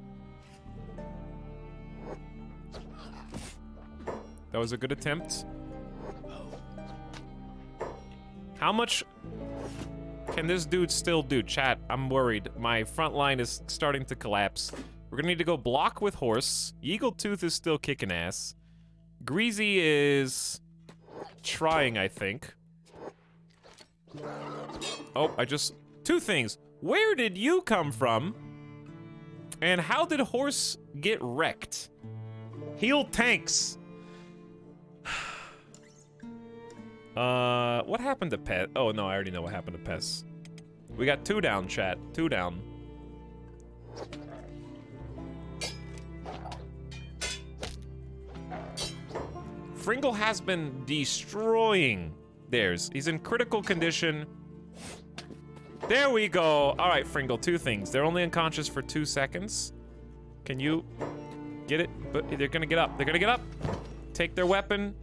That was a good attempt. How much can this dude still do? Chat, I'm worried. My front line is starting to collapse. We're gonna need to go block with horse. Eagle Tooth is still kicking ass. Greasy is trying, I think. Oh, two things. Where did you come from? And how did horse get wrecked? Heal tanks. What happened to Pet? Oh, no, I already know what happened to Pest. We got 2 down, chat. 2 down. Fringle has been destroying theirs. He's in critical condition. There we go. All right, Fringle, 2 things. They're only unconscious for 2 seconds. Can you get it? But they're gonna get up. They're gonna get up. Take their weapon.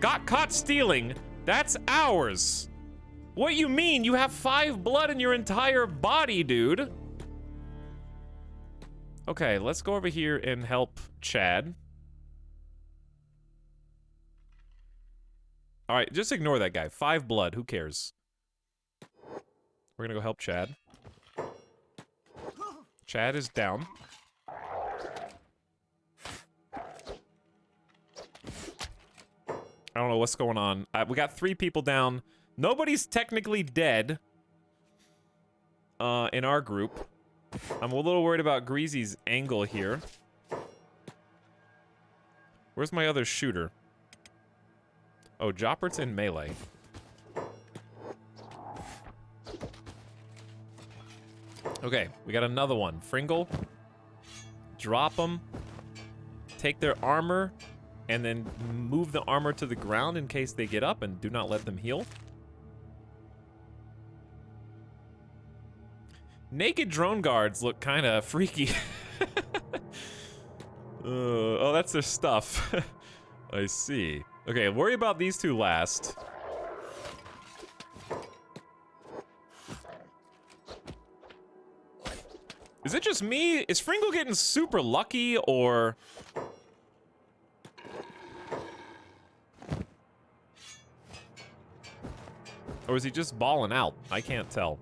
Got caught stealing. That's ours. What you mean? You have 5 blood in your entire body, dude. Okay, let's go over here and help Chad. All right, just ignore that guy. 5 blood, who cares? We're gonna go help Chad. Chad is down. I don't know what's going on. We got 3 people down. Nobody's technically dead in our group. I'm a little worried about Greasy's angle here. Where's my other shooter? Oh, Joppert's in melee. Okay, we got another one. Fringle. Drop them. Take their armor. And then move the armor to the ground in case they get up and do not let them heal. Naked drone guards look kind of freaky. Oh, that's their stuff. I see. Okay, worry about these 2 last. Is it just me? Is Fringle getting super lucky, or... Or is he just balling out? I can't tell.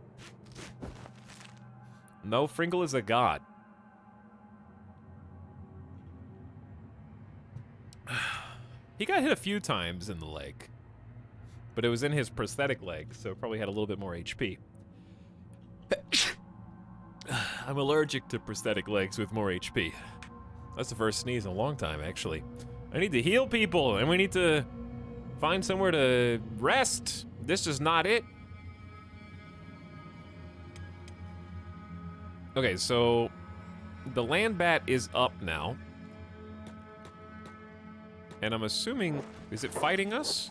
No, Fringle is a god. He got hit a few times in the leg. But it was in his prosthetic leg, so probably had a little bit more HP. I'm allergic to prosthetic legs with more HP. That's the first sneeze in a long time, actually. I need to heal people, and we need to find somewhere to rest. This is not it. Okay, so the land bat is up now. And I'm assuming, is it fighting us?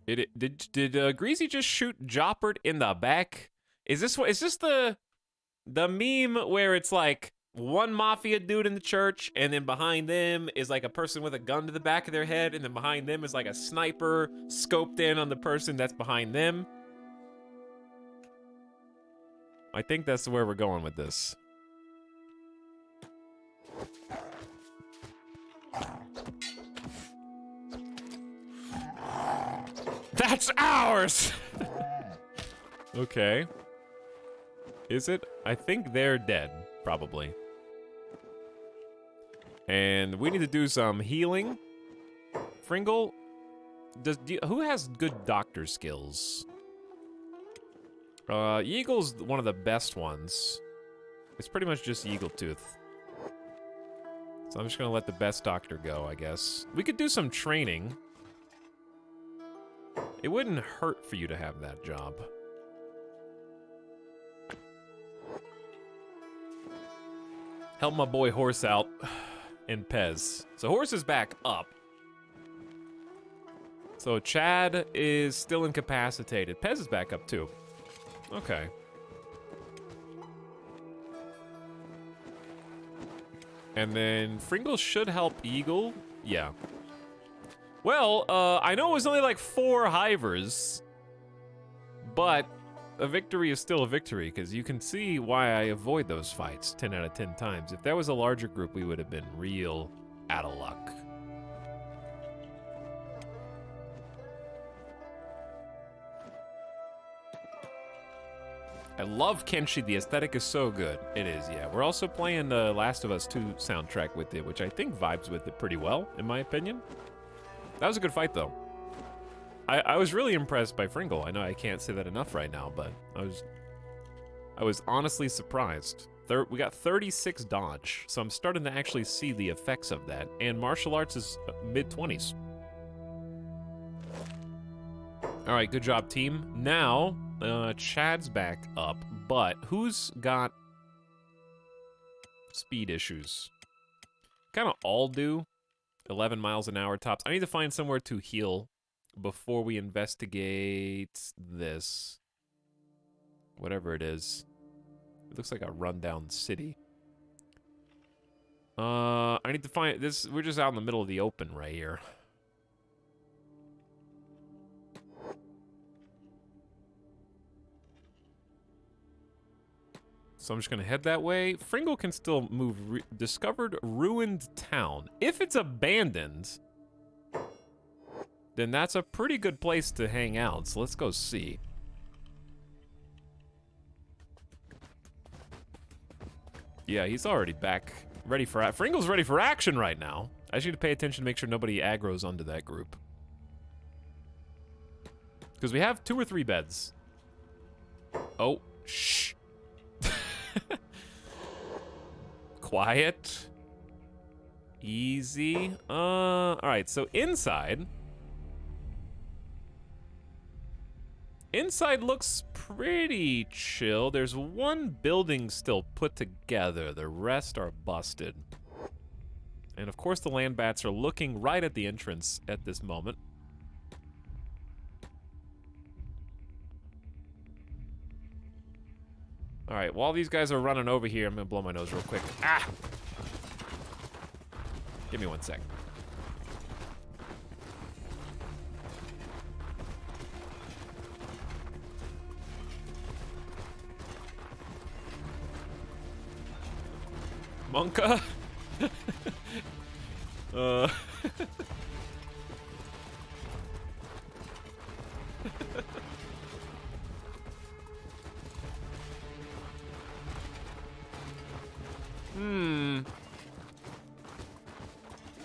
Did Greasy just shoot Joppert in the back? Is this the meme where it's like one mafia dude in the church, and then behind them is like a person with a gun to the back of their head, and then behind them is like a sniper scoped in on the person that's behind them? I think that's where we're going with this. That's ours! Okay. Is it? I think they're dead, probably. And we need to do some healing. Fringle, who has good doctor skills? Eagle's one of the best ones. It's pretty much just Eagle Tooth. So I'm just gonna let the best doctor go, I guess. We could do some training. It wouldn't hurt for you to have that job. Help my boy Horse out in Pez. So Horse is back up. So Chad is still incapacitated. Pez is back up too. Okay. And then Fringle should help Eagle. Yeah. Well, I know it was only like 4 hivers, but a victory is still a victory, because you can see why I avoid those fights 10 out of 10 times. If that was a larger group, we would have been real out of luck. I love Kenshi. The aesthetic is so good. It is, yeah. We're also playing the Last of Us 2 soundtrack with it, which I think vibes with it pretty well, in my opinion. That was a good fight, though. I was really impressed by Fringle. I know I can't say that enough right now, but I was honestly surprised. We got 36 dodge, so I'm starting to actually see the effects of that. And martial arts is mid-20s. All right, good job, team. Now, Chad's back up, but who's got speed issues? Kind of all do. 11 miles an hour tops. I need to find somewhere to heal before we investigate this. Whatever it is. It looks like a rundown city. I need to find this. We're just out in the middle of the open right here. So I'm just gonna head that way. Fringle can still move. Discovered ruined town. If it's abandoned, then that's a pretty good place to hang out. So let's go see. Yeah, he's already back. Ready for... Fringle's ready for action right now. I just need to pay attention to make sure nobody aggroes onto that group. Because we have 2 or 3 beds. Oh, shh. Quiet. Easy. Alright, so inside. Inside looks pretty chill. There's 1 building still put together. The rest are busted. And of course the land bats are looking right at the entrance at this moment. All right, while these guys are running over here, I'm gonna blow my nose real quick. Ah! Give me 1 sec. Monka?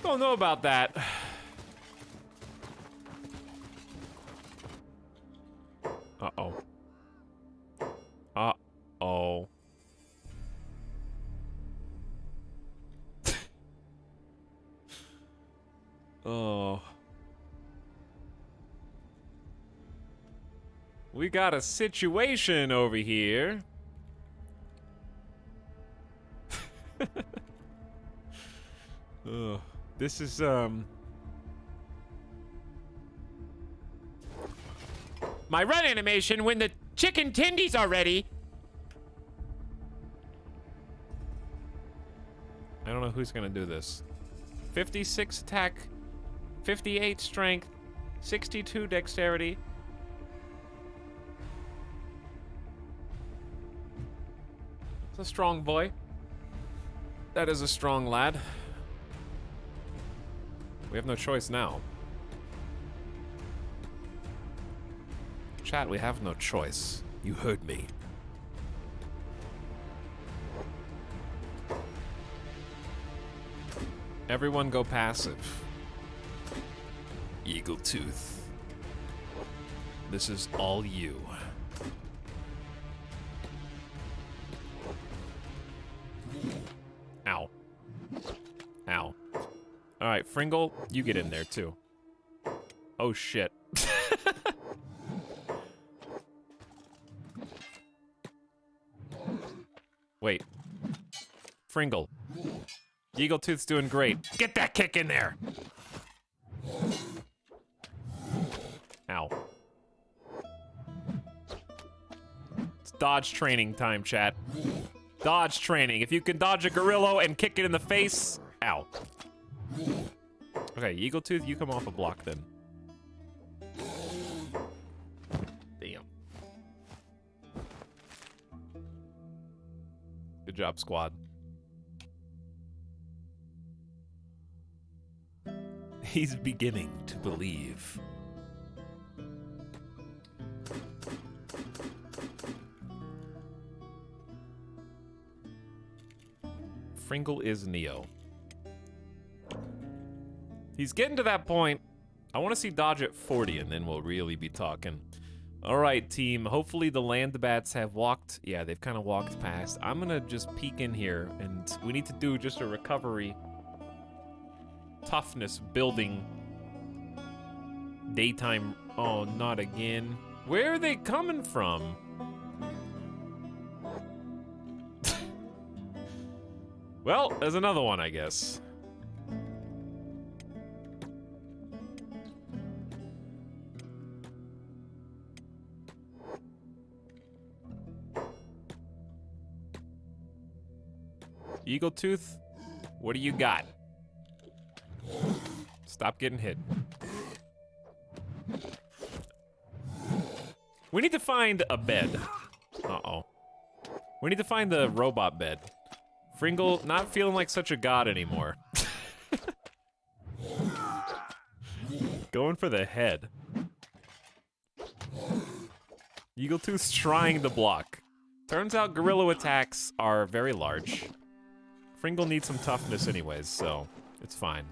Don't know about that. Uh-oh. Uh-oh. Oh. We got a situation over here. Ugh. This is, my run animation when the chicken tendies are ready. I don't know who's gonna do this. 56 attack, 58 strength, 62 dexterity. It's a strong boy. That is a strong lad. We have no choice now. Chat, we have no choice. You heard me. Everyone go passive. Eagle Tooth. This is all you. Ow. Ow. All right, Fringle, you get in there too. Oh shit. Wait. Fringle. Eagletooth's doing great. Get that kick in there! Ow. It's dodge training time, chat. Dodge training. If you can dodge a gorilla and kick it in the face, ow. Okay, Eagletooth, you come off a block then. Damn. Good job, squad. He's beginning to believe. Fringle is Neo. He's getting to that point. I want to see dodge at 40, and then we'll really be talking. All right, team. Hopefully the land bats have walked. Yeah, they've kind of walked past. I'm going to just peek in here, and we need to do just a recovery. Toughness building. Daytime. Oh, not again. Where are they coming from? Well, there's another one, I guess. Eagletooth, what do you got? Stop getting hit. We need to find a bed. Uh-oh. We need to find the robot bed. Fringle, not feeling like such a god anymore. Going for the head. Eagletooth's trying to block. Turns out gorilla attacks are very large. Fringle needs some toughness anyways, so it's fine.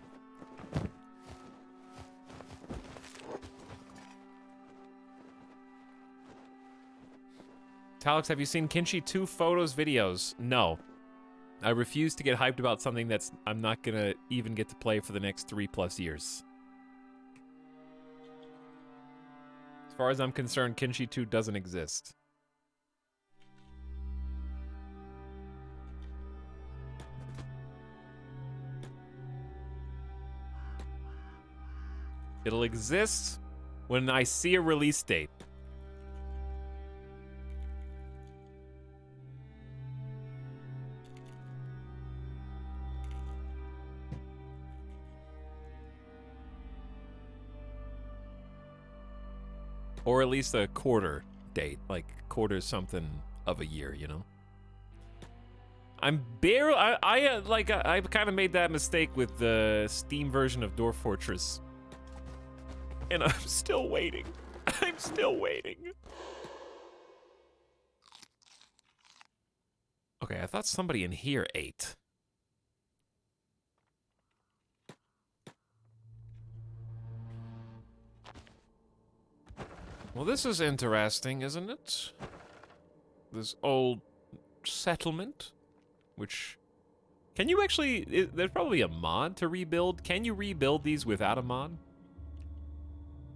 Etalyx, have you seen Kenshi 2 photos, videos? No. I refuse to get hyped about something I'm not gonna even get to play for the next 3+ years. As far as I'm concerned, Kenshi 2 doesn't exist. It'll exist when I see a release date. Or at least a quarter date, like quarter something of a year, you know? I'm barely, I kind of made that mistake with the Steam version of Dwarf Fortress. And I'm still waiting. I'm still waiting. Okay, I thought somebody in here ate. Well, this is interesting, isn't it? This old settlement, which... Can you actually... There's probably a mod to rebuild. Can you rebuild these without a mod?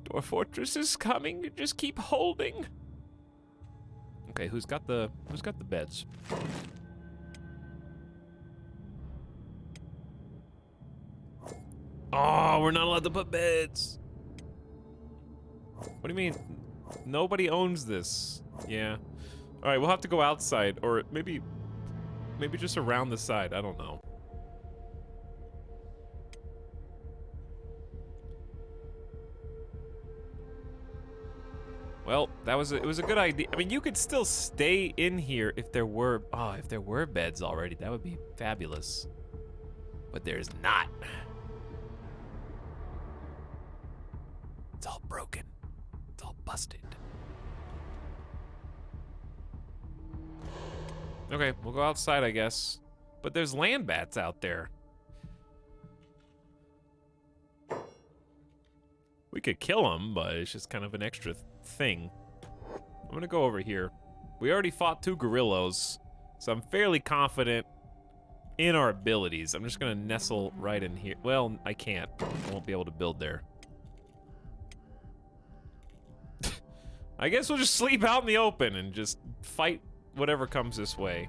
Dwarf Fortress is coming. Just keep holding. Okay, who's got the beds? Oh, we're not allowed to put beds. What do you mean? Nobody owns this. Yeah. All right, we'll have to go outside, or maybe just around the side. I don't know. Well, it was a good idea. I mean, you could still stay in here if there were beds already. That would be fabulous. But there's not. It's all broken. It's all busted. Okay, we'll go outside, I guess. But there's land bats out there. We could kill them, but it's just kind of an extra thing. I'm gonna go over here. We already fought 2 gorillas, so I'm fairly confident in our abilities. I'm just gonna nestle right in here. Well, I can't. I won't be able to build there. I guess we'll just sleep out in the open and just fight whatever comes this way.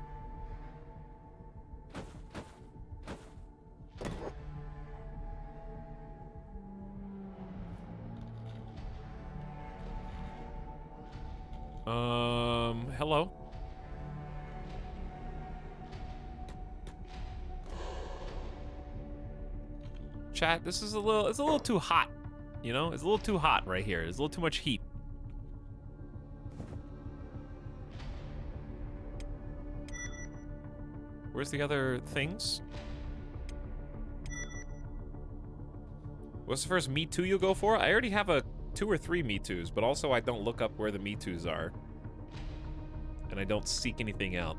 Hello. Chat, this is it's a little too hot. You know, it's a little too hot right here. There's a little too much heat. Where's the other things? What's the first Me Too you'll go for? I already have 2 or 3 Me Toos, but also I don't look up where the Me Toos are. And I don't seek anything out.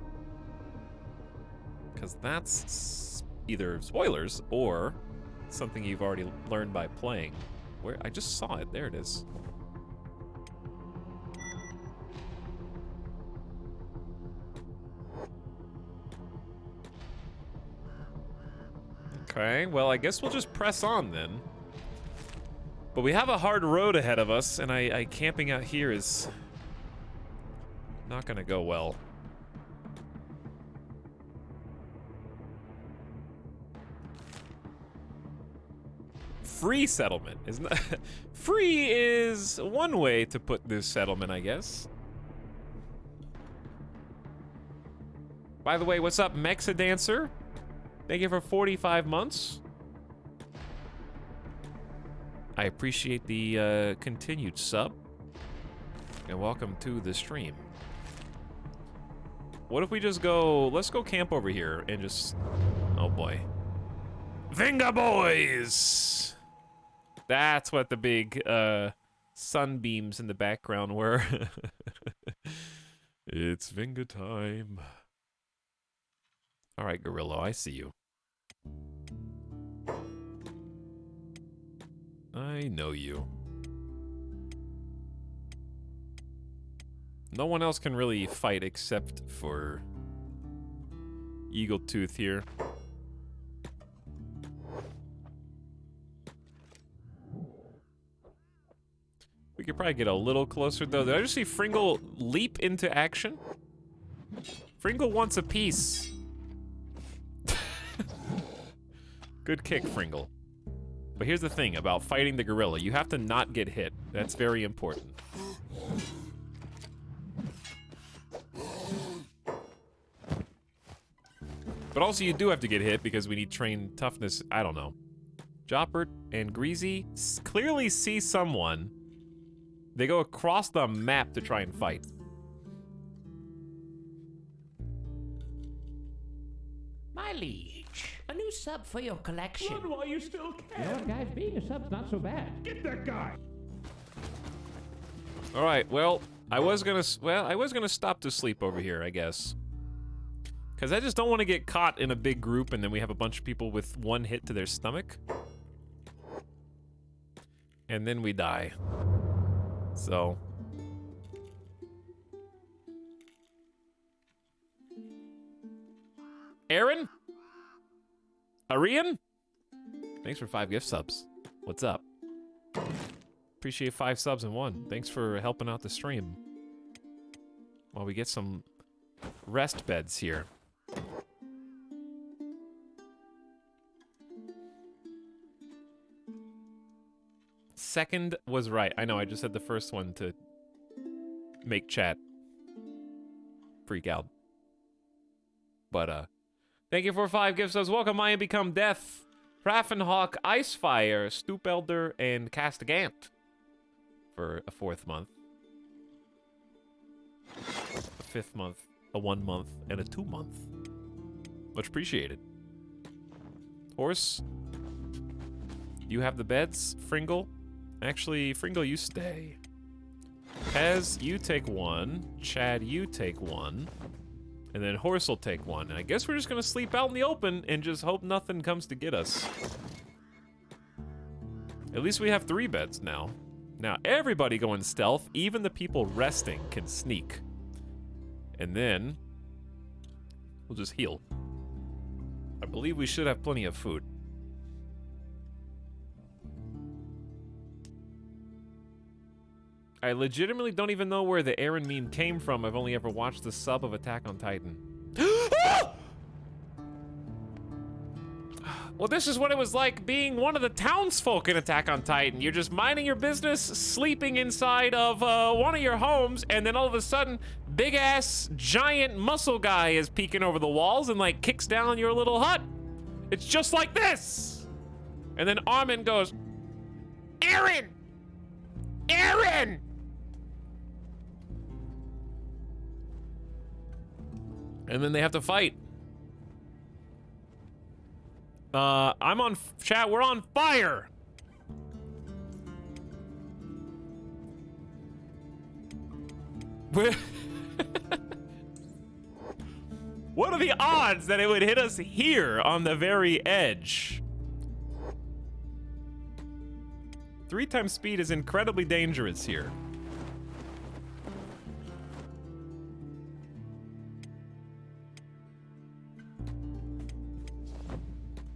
Because that's either spoilers or something you've already learned by playing. Where I just saw it. There it is. Okay, well, I guess we'll just press on then. But we have a hard road ahead of us, and I camping out here is not gonna go well. Free settlement is not free is one way to put this settlement, I guess. By the way, what's up, Mexa Dancer? Thank you for 45 months. I appreciate the continued sub. And welcome to the stream. What if we just go, let's go camp over here and just, oh boy. Venga boys! That's what the big sunbeams in the background were. It's Venga time. All right, Gorillo, I see you. I know you. No one else can really fight except for Eagle Tooth here. We could probably get a little closer though. Did I just see Fringle leap into action? Fringle wants a piece. Good kick, Fringle. But here's the thing about fighting the gorilla. You have to not get hit. That's very important. But also you do have to get hit because we need trained toughness. I don't know. Joppert and Greasy clearly see someone. They go across the map to try and fight. My liege, a new sub for your collection. Run while you still can. You know what, guys? Being a sub's not so bad. Get that guy. All right. Well, I was gonna stop to sleep over here, I guess. Because I just don't want to get caught in a big group and then we have a bunch of people with one hit to their stomach. And then we die. So. Aaron? Arian? Thanks for 5 gift subs. What's up? Appreciate 5 subs in 1. Thanks for helping out the stream. While we get some rest beds here. Second was right. I know, I just said the first one to make chat freak out. But, thank you for 5 gifts. Welcome, I Become Death, Raffenhawk, Icefire, Stoop Elder, and Castigant for a 4th month. A 5th month, a 1 month, and a 2 month. Much appreciated. Horse, you have the beds. Fringle. Actually, Fringle, you stay. Pez, you take 1. Chad, you take 1. And then Horse will take 1. And I guess we're just gonna sleep out in the open and just hope nothing comes to get us. At least we have 3 beds now. Now everybody going stealth, even the people resting can sneak. And then we'll just heal. I believe we should have plenty of food. I legitimately don't even know where the Aaron meme came from. I've only ever watched the sub of Attack on Titan. Well, this is what it was like being one of the townsfolk in Attack on Titan. You're just minding your business, sleeping inside of one of your homes, and then all of a sudden, big-ass, giant muscle guy is peeking over the walls and, like, kicks down your little hut. It's just like this. And then Armin goes, Eren! Eren! And then they have to fight. I'm on chat. We're on fire. What are the odds that it would hit us here on the very edge? 3 times speed is incredibly dangerous here.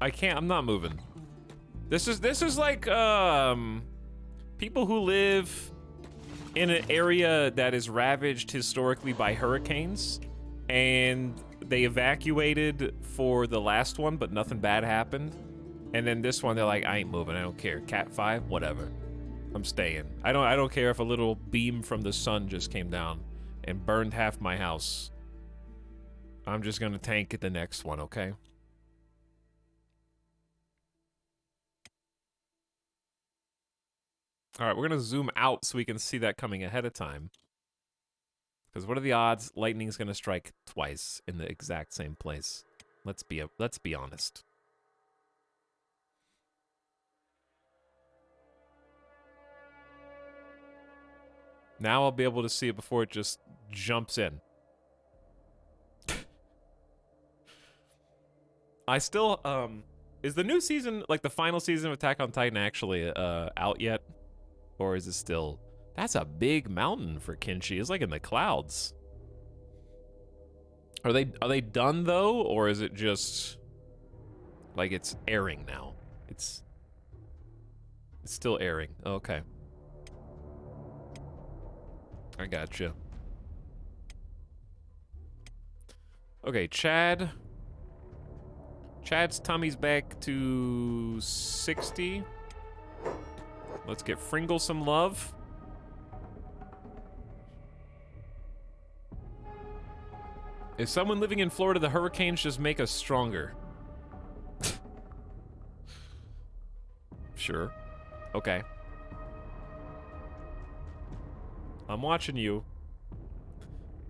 I can't, I'm not moving. This is like, people who live in an area that is ravaged historically by hurricanes, and they evacuated for the last one, but nothing bad happened. And then this one, they're like, I ain't moving, I don't care. Cat 5, whatever. I'm staying. I don't care if a little beam from the sun just came down and burned half my house. I'm just gonna tank at the next one, okay? All right, we're gonna zoom out so we can see that coming ahead of time. Because what are the odds lightning's gonna strike twice in the exact same place? Let's be honest. Now I'll be able to see it before it just jumps in. I still is the new season, like the final season of Attack on Titan, actually out yet? Or is it still... That's a big mountain for Kenshi. It's like in the clouds. Are they done though, or is it just like it's airing now? It's still airing. Okay. I gotcha. Okay, Chad's tummy's back to 60. Let's get Fringle some love. Is someone living in Florida, the hurricanes just make us stronger? Sure. Okay. I'm watching you.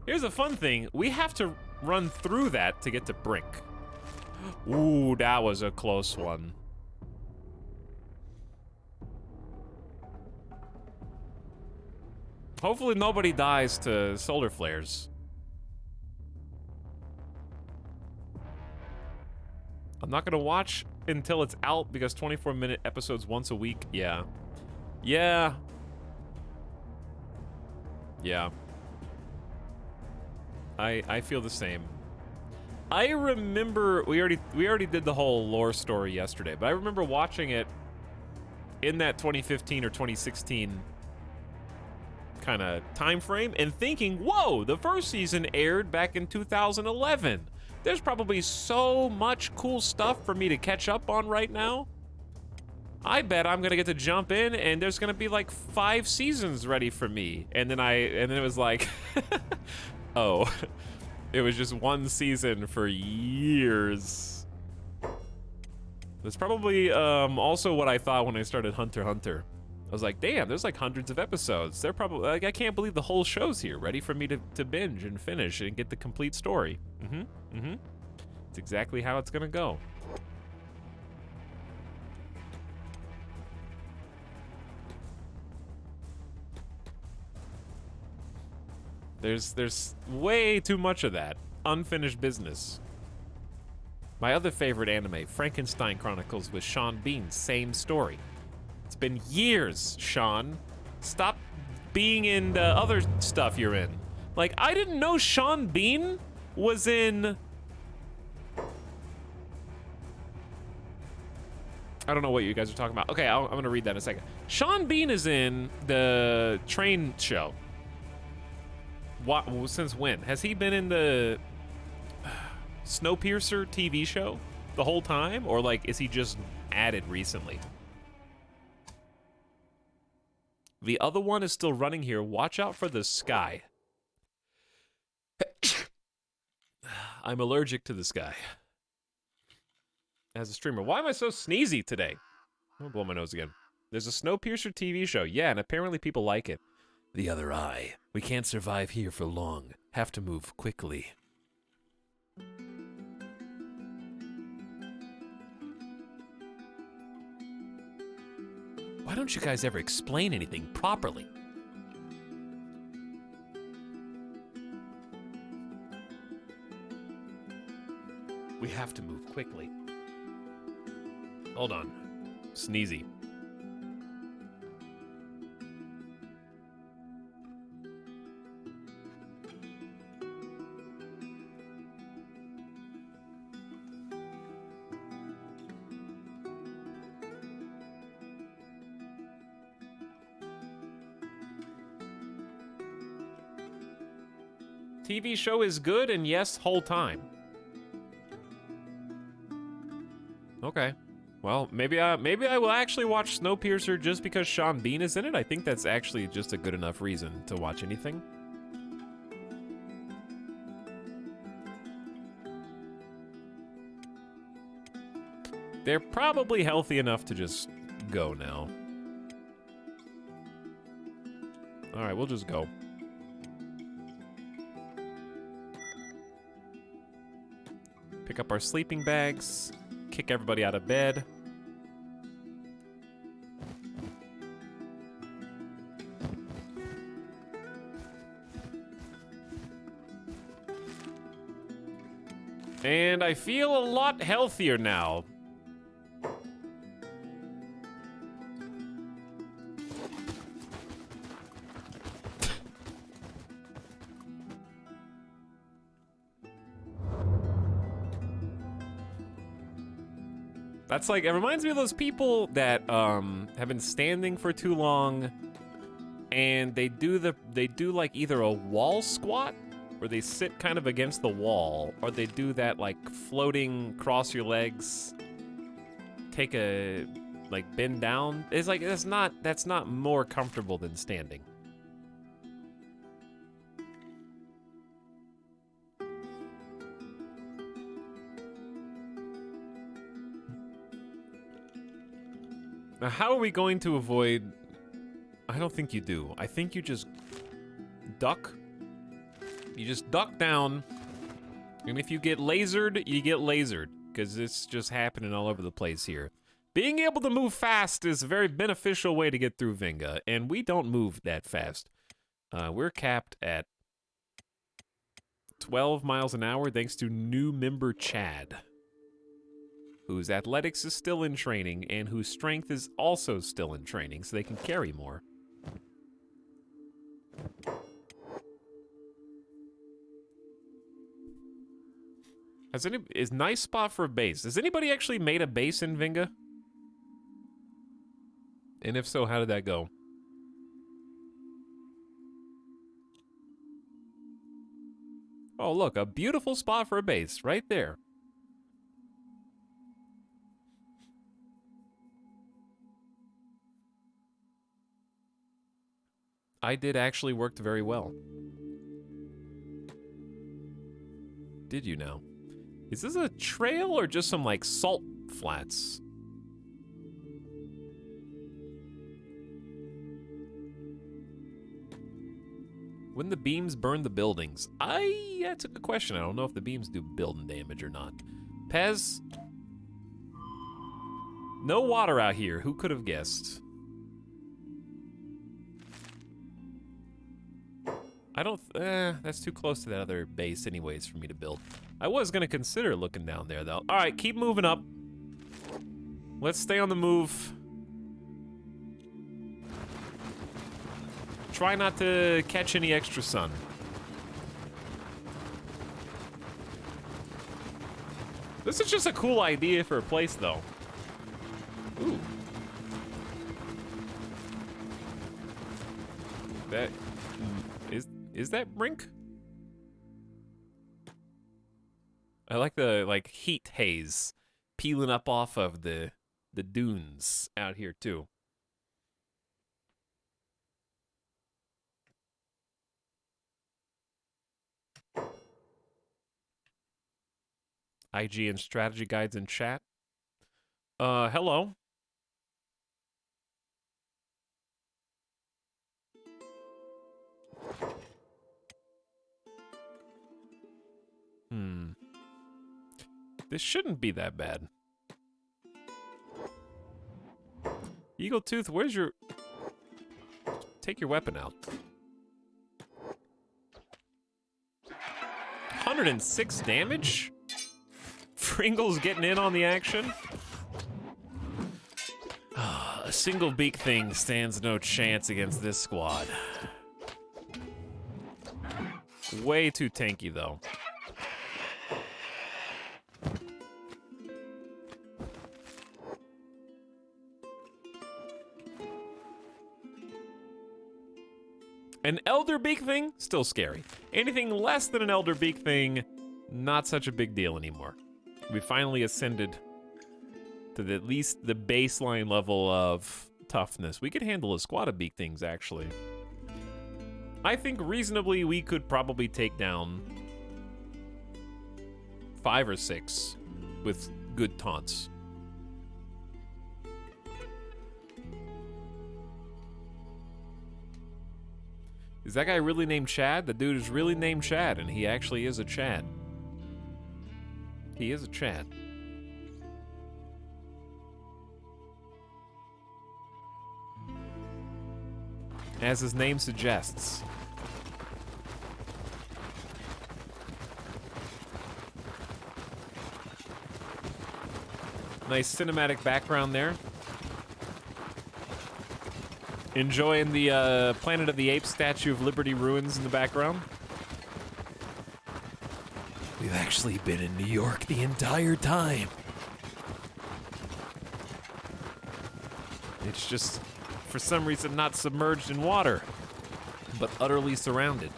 Here's a fun thing. We have to run through that to get to Brink. Ooh, that was a close one. Hopefully nobody dies to solar flares. I'm not gonna watch until it's out because 24-minute episodes once a week. Yeah. Yeah. Yeah. I feel the same. I remember we already did the whole lore story yesterday, but I remember watching it in that 2015 or 2016 kind of time frame and thinking, whoa, the first season aired back in 2011. There's probably so much cool stuff for me to catch up on right now. I bet I'm gonna get to jump in and there's gonna be like 5 seasons ready for me. And then it was like, oh, it was just 1 season for years. That's probably also what I thought when I started Hunter x Hunter. I was like, damn, there's like hundreds of episodes. They're probably like, I can't believe the whole show's here, ready for me to binge and finish and get the complete story. It's exactly how it's gonna go. There's way too much of that unfinished business. My other favorite anime, Frankenstein Chronicles with Sean Bean, same story. It's been years, Sean. Stop being in the other stuff you're in. Like, I didn't know Sean Bean was in... I don't know what you guys are talking about. Okay, I'm gonna read that in a second. Sean Bean is in the train show. What, since when? Has he been in the Snowpiercer TV show? the whole time? Or, like, is he just added recently? The other one is still running here. Watch out for the sky. I'm allergic to the sky. As a streamer. Why am I so sneezy today? I'm gonna blow my nose again. There's a Snowpiercer TV show. Yeah, and apparently people like it. The other eye. We can't survive here for long. Have to move quickly. Why don't you guys ever explain anything properly? We have to move quickly. Hold on. Sneezy. TV show is good, and yes, whole time. Okay. Well, maybe I will actually watch Snowpiercer just because Sean Bean is in it. I think that's actually just a good enough reason to watch anything. They're probably healthy enough to just go now. All right, we'll just go. Pick up our sleeping bags. Kick everybody out of bed. And I feel a lot healthier now. That's like, it reminds me of those people that have been standing for too long, and they do like either a wall squat, where they sit kind of against the wall, or they do that like floating, cross your legs, take a like bend down. It's like that's not more comfortable than standing. Now, how are we going to avoid... I don't think you do. I think you just duck. You just duck down. And if you get lasered, you get lasered. Because it's just happening all over the place here. Being able to move fast is a very beneficial way to get through Vinga. And we don't move that fast. We're capped at 12 miles an hour thanks to new member Chad, whose athletics is still in training and whose strength is also still in training, so they can carry more. Is nice spot for a base. Has anybody actually made a base in Vinga? And if so, how did that go? Oh, look, a beautiful spot for a base right there. I did actually worked very well. Did you now? Is this a trail or just some like salt flats? When the beams burn the buildings? That's a good question. I don't know if the beams do building damage or not. Pez? No water out here. Who could have guessed? I don't, that's too close to that other base anyways for me to build. I was gonna consider looking down there though. All right, keep moving up. Let's stay on the move. Try not to catch any extra sun. This is just a cool idea for a place though. Ooh. That, is that Brink? I like the, heat haze. peeling up off of the dunes out here too. IG and strategy guides in chat. Hello. This shouldn't be that bad. Eagle Tooth, where's your... Take your weapon out. 106 damage? Fringle's getting in on the action? A single beak thing stands no chance against this squad. Way too tanky, though. An Elder Beak thing? Still scary. Anything less than an Elder Beak thing, not such a big deal anymore. We finally ascended to at least the baseline level of toughness. We could handle a squad of beak things, actually. I think reasonably we could probably take down 5 or 6 with good taunts. Is that guy really named Chad? The dude is really named Chad, and he actually is a Chad. He is a Chad. As his name suggests. Nice cinematic background there. Enjoying the Planet of the Apes Statue of Liberty ruins in the background. We've actually been in New York the entire time. It's just, for some reason, not submerged in water, but utterly surrounded.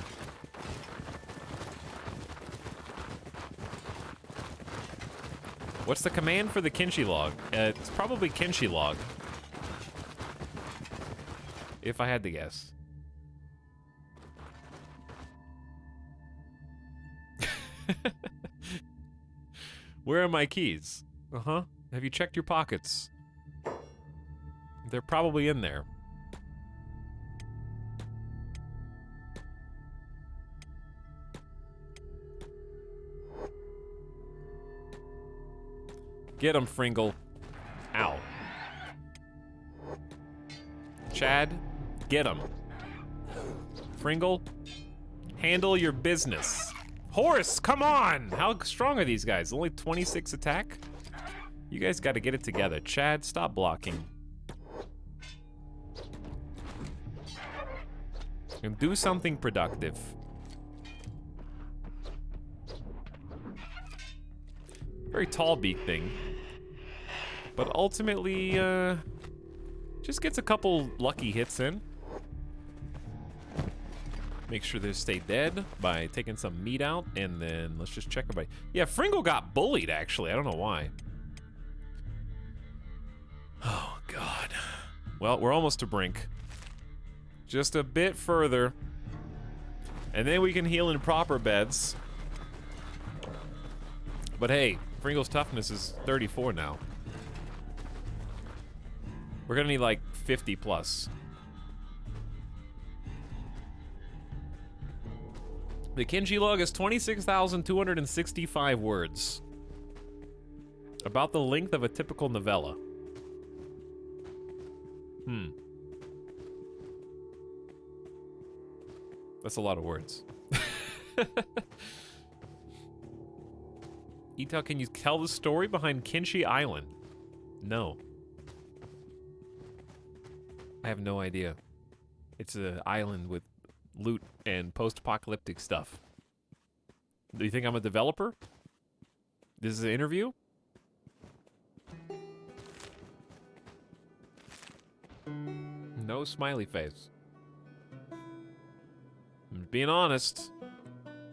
What's the command for the Kenshi log? It's probably Kenshi log. If I had to guess. Where are my keys? Uh-huh. Have you checked your pockets? They're probably in there. Get him, Fringle. Ow. Chad, get him. Fringle, handle your business. Horse, come on! How strong are these guys? Only 26 attack? You guys gotta get it together. Chad, stop blocking. And do something productive. Very tall beak thing. But ultimately, just gets a couple lucky hits in. Make sure they stay dead by taking some meat out, and then let's just check everybody. Yeah, Fringle got bullied, actually. I don't know why. Oh, God. Well, we're almost to Brink. Just a bit further. And then we can heal in proper beds. But hey, Fringle's toughness is 34 now. We're gonna need like 50 plus. The Kenshi log is 26,265 words. About the length of a typical novella. That's a lot of words. Etal, can you tell the story behind Kenshi Island? No. I have no idea. It's an island with loot and post-apocalyptic stuff. Do you think I'm a developer? This is an interview? No smiley face. I'm being honest.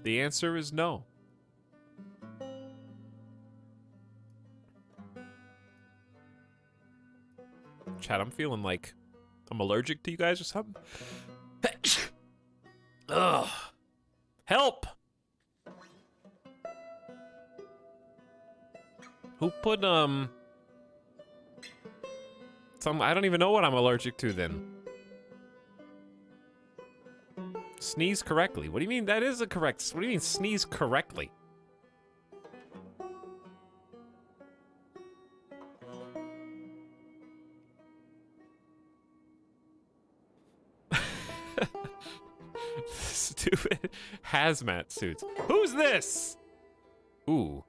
The answer is no. Chat, I'm feeling like I'm allergic to you guys or something. Ugh. Help! Who put, some, I don't even know what I'm allergic to then. Sneeze correctly. What do you mean that is a correct, what do you mean sneeze correctly? Stupid hazmat suits. Who's this? Ooh.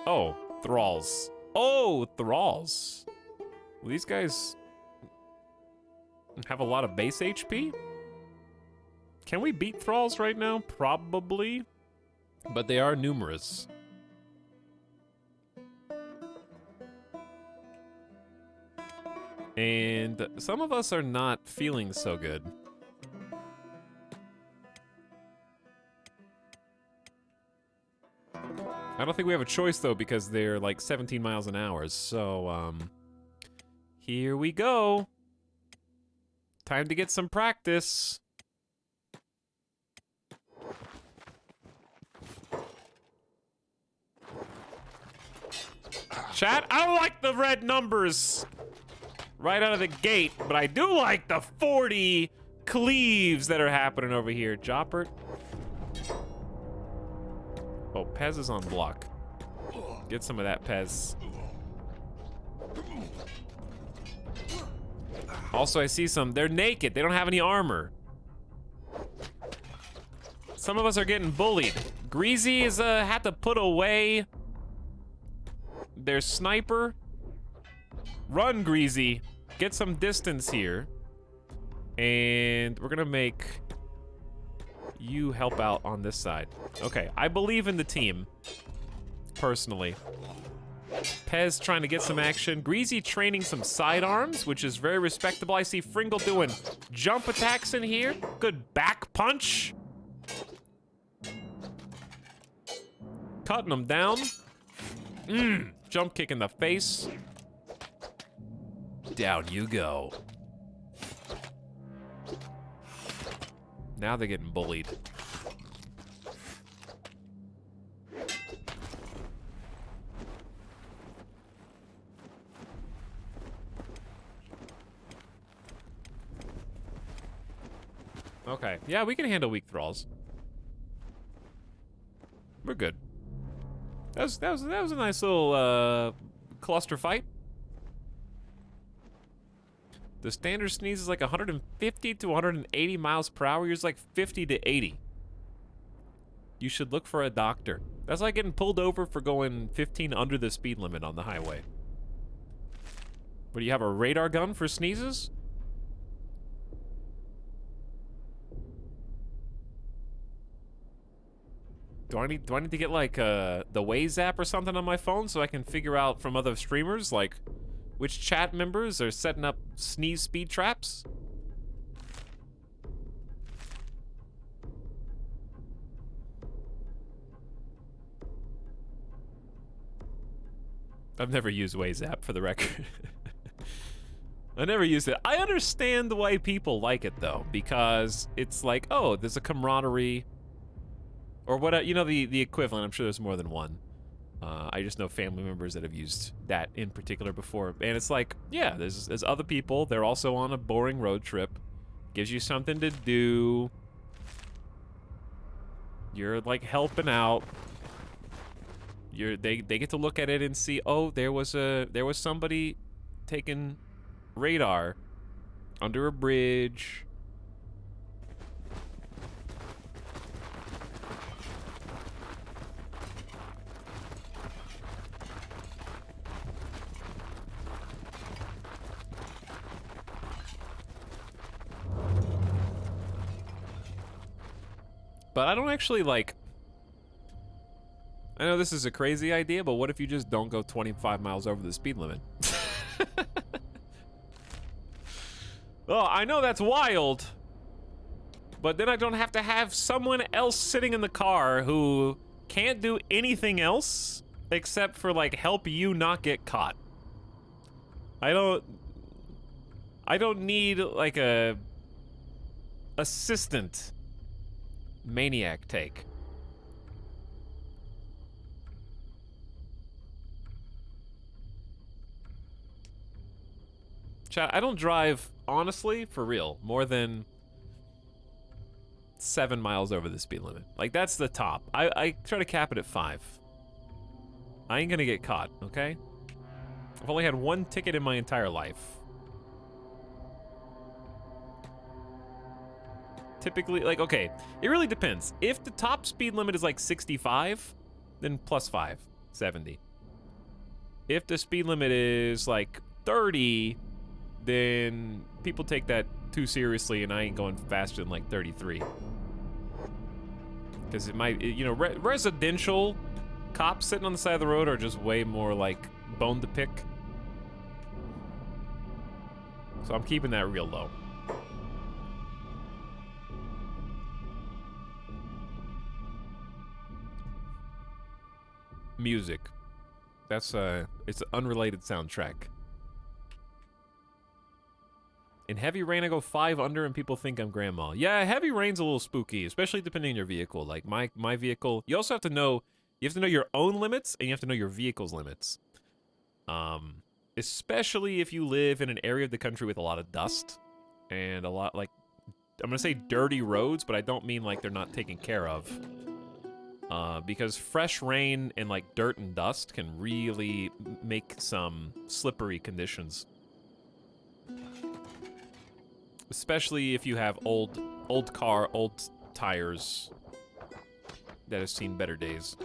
Oh, thralls. Oh, thralls. Well, these guys have a lot of base HP? Can we beat thralls right now? Probably. But they are numerous. And some of us are not feeling so good. I don't think we have a choice, though, because they're like 17 miles an hour. So, here we go. Time to get some practice. Chat, I don't like the red numbers right out of the gate, but I do like the 40 cleaves that are happening over here. Joppert. Oh, Pez is on block. Get some of that, Pez. Also, I see some. They're naked. They don't have any armor. Some of us are getting bullied. Greasy is had to put away their sniper. Run, Greasy. Get some distance here. And we're gonna make you help out on this side. Okay, I believe in the team, personally. Pez trying to get some action. Greasy training some sidearms, which is very respectable. I see Fringle doing jump attacks in here. Good back punch. Cutting them down. Jump kick in the face. Down you go. Now they're getting bullied. Okay, yeah, we can handle weak thralls. We're good. That was a nice little cluster fight. The standard sneeze is like 150 to 180 miles per hour. Yours like 50 to 80. You should look for a doctor. That's like getting pulled over for going 15 under the speed limit on the highway. But do you have a radar gun for sneezes? Do I need to get like the Waze app or something on my phone so I can figure out from other streamers like which chat members are setting up sneeze speed traps? I've never used Waze app, for the record. I never used it. I understand why people like it though, because it's like, oh, there's a camaraderie. Or what, you know, the equivalent. I'm sure there's more than one. I just know family members that have used that in particular before. And it's like, yeah, there's other people. They're also on a boring road trip. Gives you something to do. You're like helping out. They get to look at it and see, oh, there was somebody taking radar under a bridge. But I don't actually like... I know this is a crazy idea, but what if you just don't go 25 miles over the speed limit? Oh, I know that's wild. But then I don't have to have someone else sitting in the car who can't do anything else except for, like, help you not get caught. I don't... I don't need like a assistant maniac take. Chat, I don't drive, honestly, for real, more than 7 miles over the speed limit. Like, that's the top. I try to cap it at 5. I ain't gonna get caught, okay? I've only had 1 ticket in my entire life. Typically, like, okay, it really depends. If the top speed limit is like 65, then plus 5, 70. If the speed limit is like 30, then people take that too seriously, and I ain't going faster than like 33. Because it might, you know, residential cops sitting on the side of the road are just way more like bone to pick. So I'm keeping that real low. Music. That's it's an unrelated soundtrack. In heavy rain, I go 5 under and people think I'm grandma. Yeah, heavy rain's a little spooky, especially depending on your vehicle. Like my vehicle, you also have to know, your own limits and you have to know your vehicle's limits. Especially if you live in an area of the country with a lot of dust and a lot, like, I'm gonna say dirty roads, but I don't mean like they're not taken care of. Because fresh rain and like dirt and dust can really make some slippery conditions. Especially if you have old tires that have seen better days.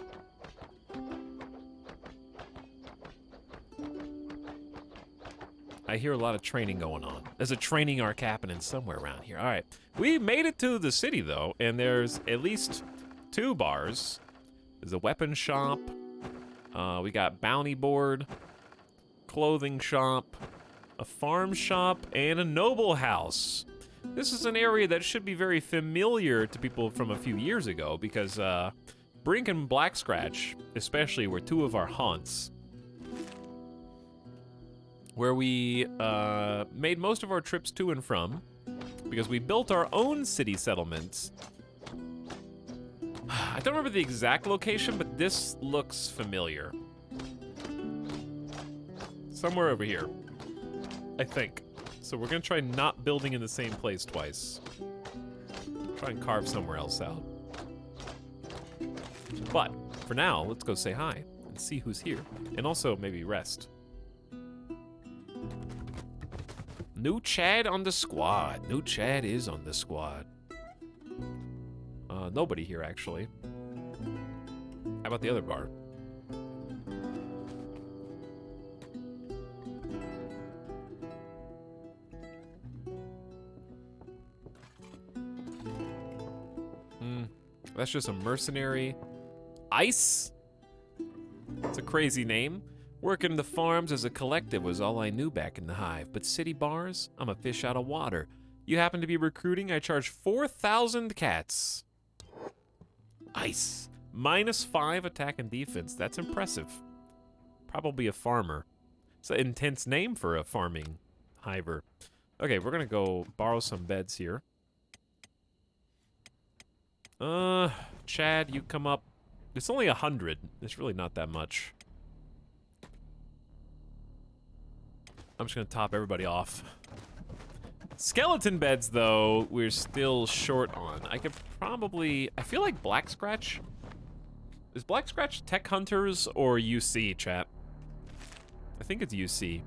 I hear a lot of training going on. There's a training arc happening somewhere around here. All right, we made it to the city though, and there's at least 2 bars. There's a weapon shop. We got bounty board, clothing shop, a farm shop, and a noble house. This is an area that should be very familiar to people from a few years ago because Brink and Black Scratch, especially, were 2 of our haunts. Where we made most of our trips to and from because we built our own city settlements. I don't remember the exact location, but this looks familiar. Somewhere over here, I think. So we're gonna try not building in the same place twice. Try and carve somewhere else out. But for now, let's go say hi and see who's here. And also maybe rest. New Chad on the squad. New Chad is on the squad. Nobody here, actually. How about the other bar? That's just a mercenary. Ice? It's a crazy name. Working the farms as a collective was all I knew back in the hive, but city bars? I'm a fish out of water. You happen to be recruiting? I charge 4,000 cats. Ice. -5 attack and defense. That's impressive. Probably a farmer. It's an intense name for a farming hiver. Okay, we're gonna go borrow some beds here. Chad, you come up. It's only 100. It's really not that much. I'm just gonna top everybody off. Skeleton beds, though, we're still short on. I could probably... I feel like Black Scratch... Is Black Scratch Tech Hunters or UC, chat? I think it's UC.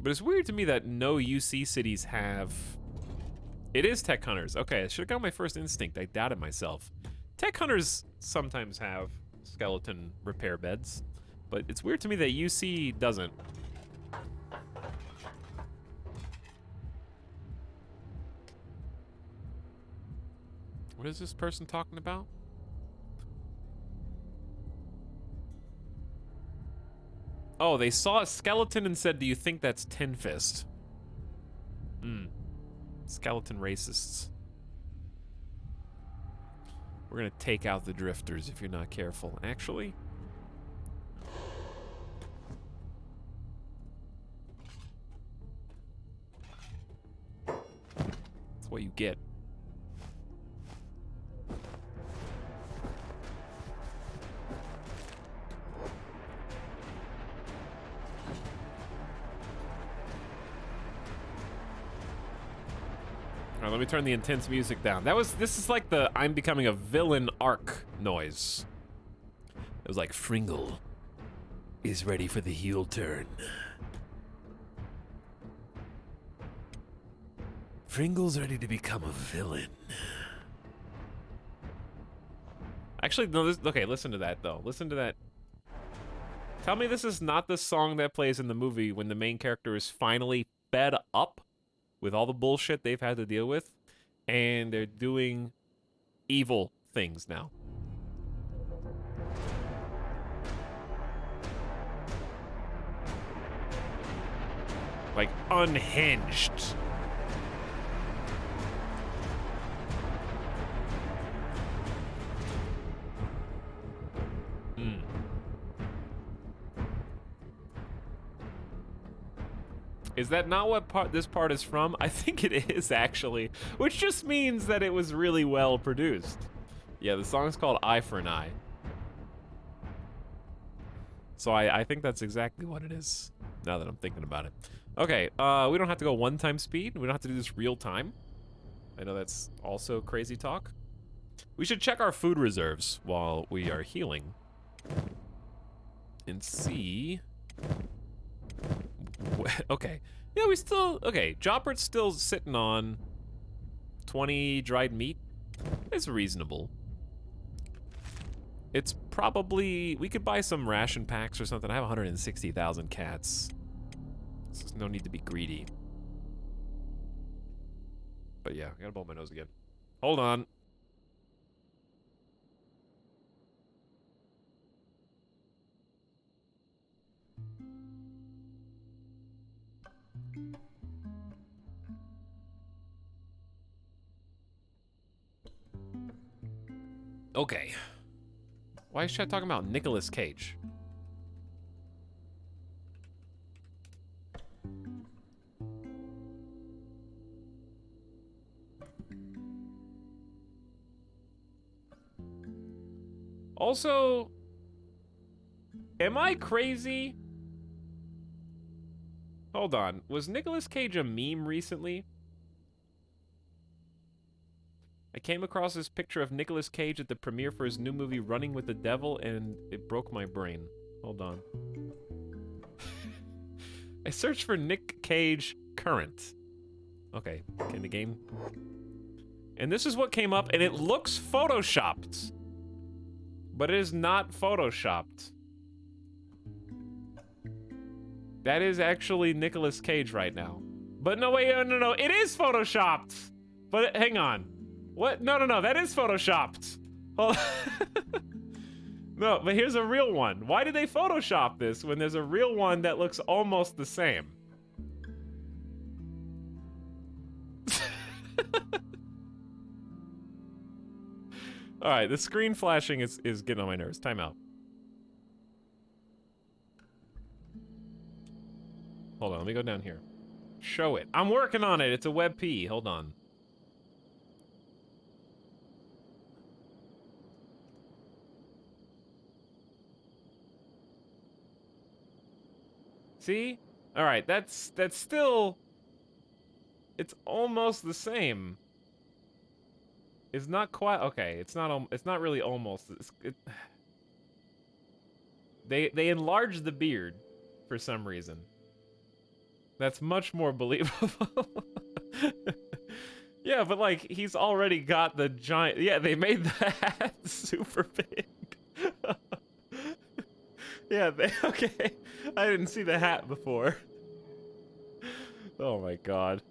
But it's weird to me that no UC cities have... It is Tech Hunters. Okay, I should have got my first instinct. I doubted myself. Tech Hunters sometimes have skeleton repair beds. But it's weird to me that UC doesn't. What is this person talking about? Oh, they saw a skeleton and said, do you think that's Tin Fist? Skeleton racists. We're gonna take out the drifters if you're not careful. Actually, what you get. Alright, let me turn the intense music down. This is like the I'm becoming a villain arc noise. It was like, Fringle is ready for the heel turn. Fringle's ready to become a villain. Actually, no, okay, listen to that, though. Listen to that. Tell me this is not the song that plays in the movie when the main character is finally fed up with all the bullshit they've had to deal with, and they're doing evil things now. Like, unhinged. Is that not what this part is from? I think it is, actually. Which just means that it was really well produced. Yeah, the song's called Eye for an Eye. So I think that's exactly what it is, now that I'm thinking about it. Okay, we don't have to go one-time speed. We don't have to do this real time. I know that's also crazy talk. We should check our food reserves while we are healing. And see... Okay. Yeah, we still... Okay, Joppert's still sitting on 20 dried meat. It's reasonable. It's probably... We could buy some ration packs or something. I have 160,000 cats. So there's no need to be greedy. But yeah, I gotta blow my nose again. Hold on. Okay. Why is Chad talking about Nicolas Cage? Also, am I crazy? Hold on. Was Nicolas Cage a meme recently? I came across this picture of Nicolas Cage at the premiere for his new movie Running with the Devil, and it broke my brain. Hold on. I searched for Nick Cage current. Okay, in the game. And this is what came up, and it looks photoshopped. But it is not photoshopped. That is actually Nicolas Cage right now. But no, wait, no, it is photoshopped! But hang on. What? No, that is photoshopped. Hold on. No, but here's a real one. Why did they Photoshop this when there's a real one that looks almost the same? Alright, the screen flashing is getting on my nerves. Time out. Hold on, let me go down here. Show it. I'm working on it. It's a WebP. Hold on. See? Alright, that's still... It's almost the same. It's not quite... Okay, it's not really almost... They enlarged the beard for some reason. That's much more believable. Yeah, but like, he's already got the giant... Yeah, they made the hat super big. Yeah, okay. I didn't see the hat before. Oh my god.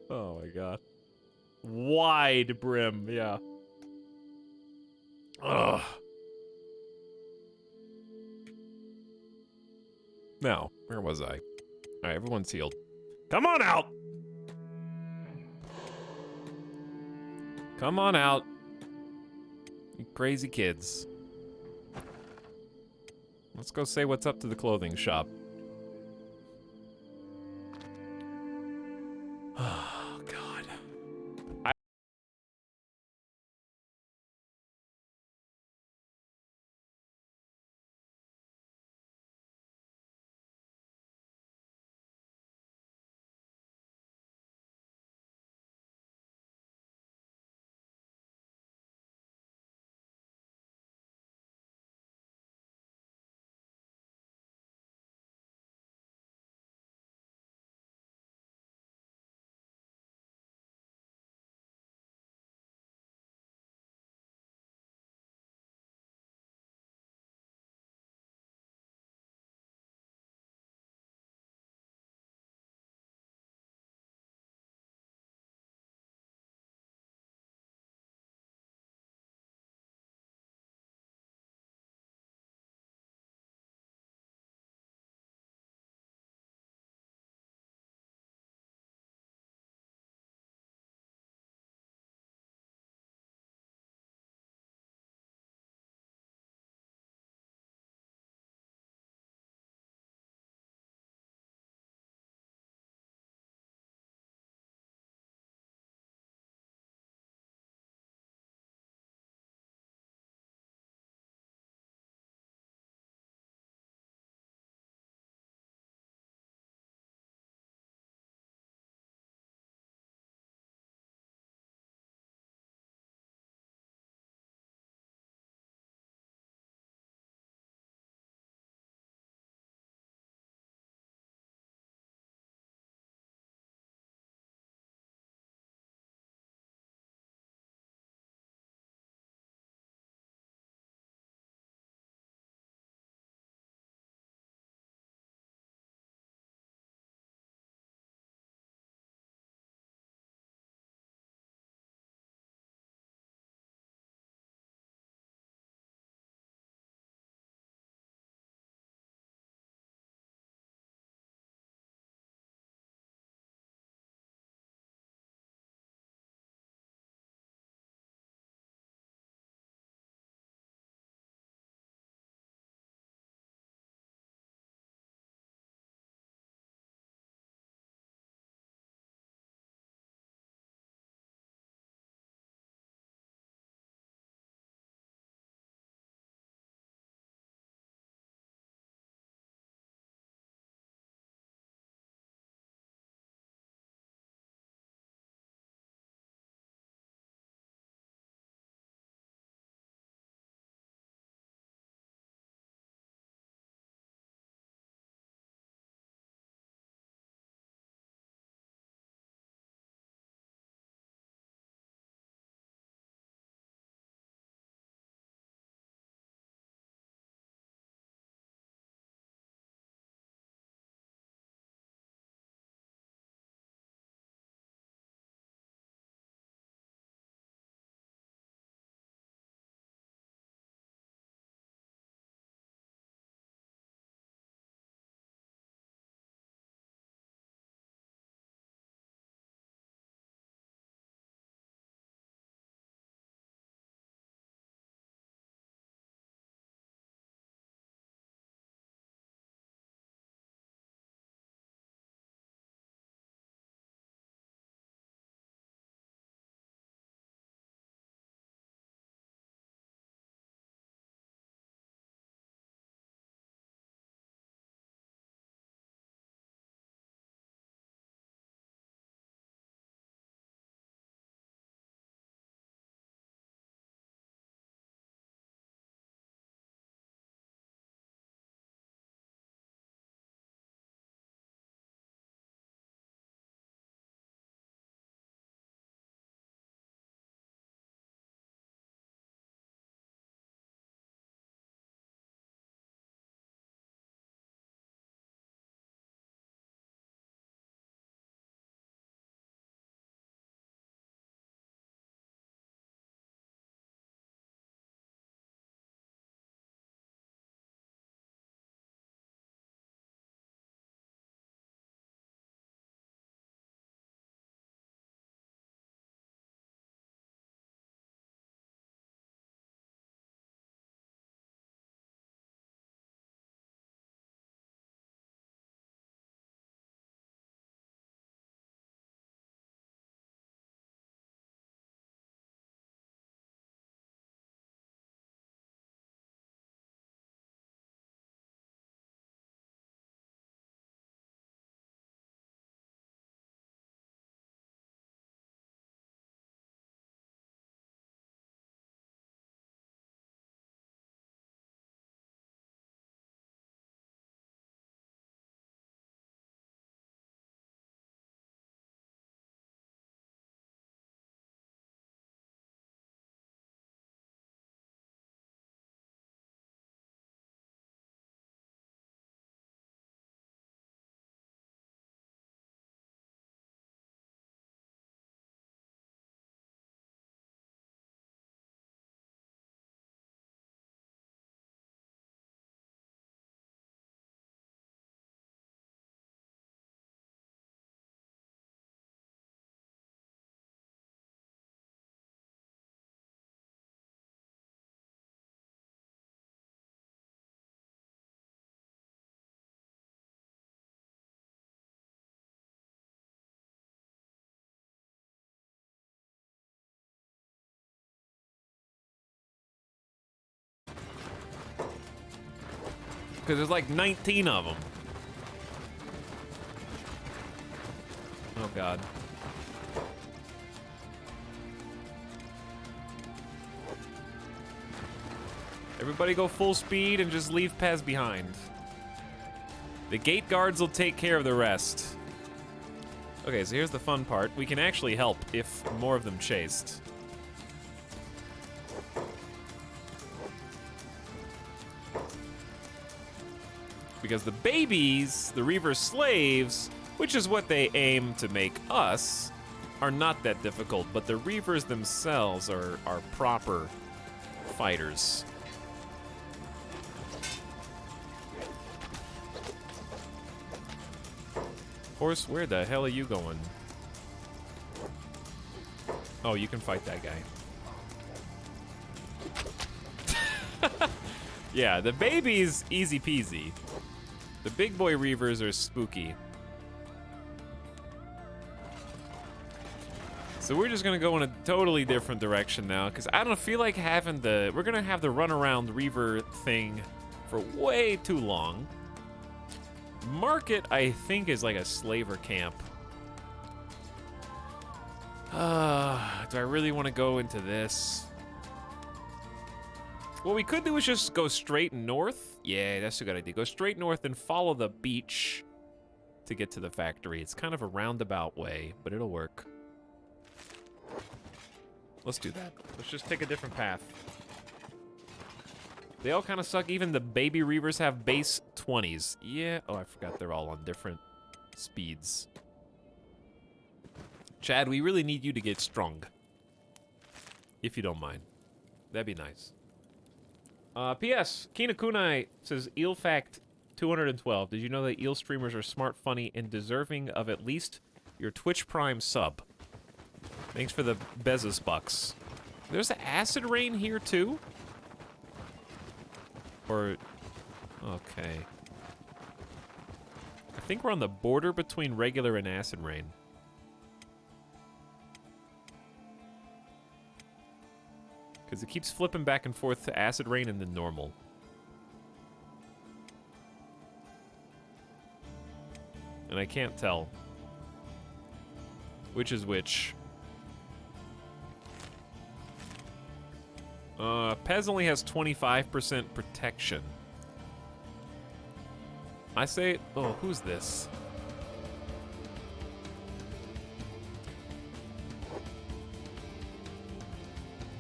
Oh my god. Wide brim, yeah. Ugh. Now, where was I? Alright, everyone's healed. Come on out! Come on out. You crazy kids. Let's go say what's up to the clothing shop. Because there's like 19 of them. Oh, God. Everybody go full speed and just leave Pez behind. The gate guards will take care of the rest. Okay, so here's the fun part. We can actually help if more of them chased. Because the babies, the Reaver's slaves, which is what they aim to make us, are not that difficult, but the Reavers themselves are proper fighters. Horse, where the hell are you going? Oh, you can fight that guy. Yeah, the babies, easy peasy. The big boy Reavers are spooky. So we're just gonna go in a totally different direction now, because I don't feel like having the... We're gonna have the runaround Reaver thing for way too long. Market, I think, is like a slaver camp. Do I really want to go into this? What we could do is just go straight north. Yeah, that's a good idea. Go straight north and follow the beach to get to the factory. It's kind of a roundabout way, but it'll work. Let's do that. Let's just take a different path. They all kind of suck. Even the baby Reavers have base 20s. Yeah. Oh, I forgot they're all on different speeds. Chad, we really need you to get strong. If you don't mind. That'd be nice. P.S. Kina Kunai says, Eel Fact 212. Did you know that eel streamers are smart, funny, and deserving of at least your Twitch Prime sub? Thanks for the Bezos bucks. There's an acid rain here, too? Or... Okay. I think we're on the border between regular and acid rain. Because it keeps flipping back and forth to acid rain and then normal. And I can't tell which is which. Pez only has 25% protection. I say... Oh, who's this?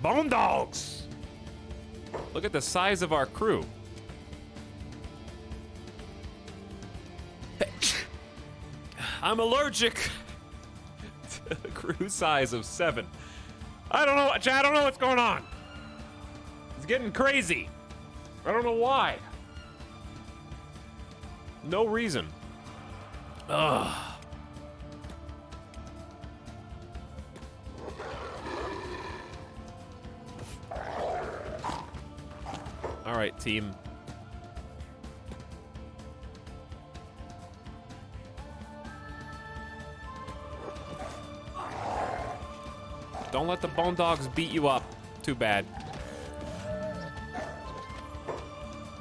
Bone dogs! Look at the size of our crew. I'm allergic to the crew size of 7. I don't know, Chad, I don't know what's going on. It's getting crazy. I don't know why. No reason. Ugh. All right, team. Don't let the bone dogs beat you up. Too bad.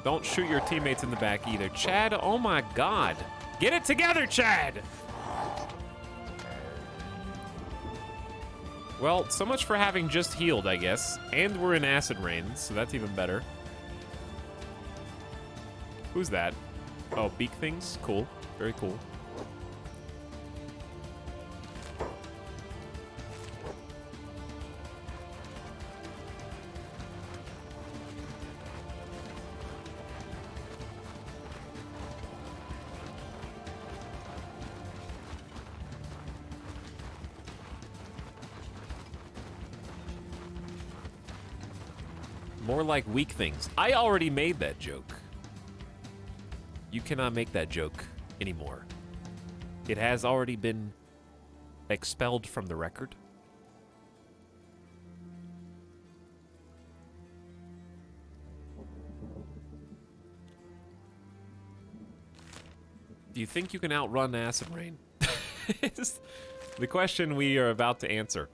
Don't shoot your teammates in the back either. Chad, oh my God. Get it together, Chad! Well, so much for having just healed, I guess. And we're in acid rain, so that's even better. Who's that? Oh, beak things? Cool. Very cool. More like weak things. I already made that joke. You cannot make that joke anymore. It has already been expelled from the record. Do you think you can outrun acid rain? It's the question we are about to answer.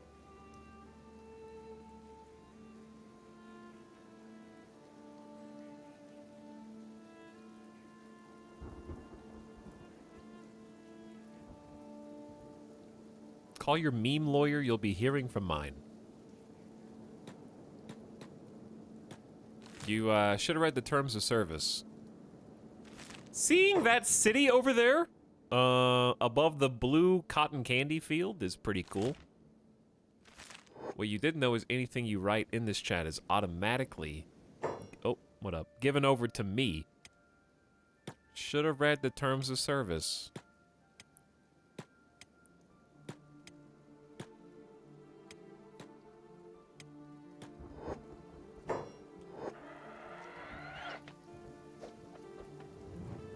Call your meme lawyer, you'll be hearing from mine. You should have read the terms of service. Seeing that city over there, above the blue cotton candy field is pretty cool. What you didn't know is anything you write in this chat is automatically, oh, what up, given over to me. Should have read the terms of service.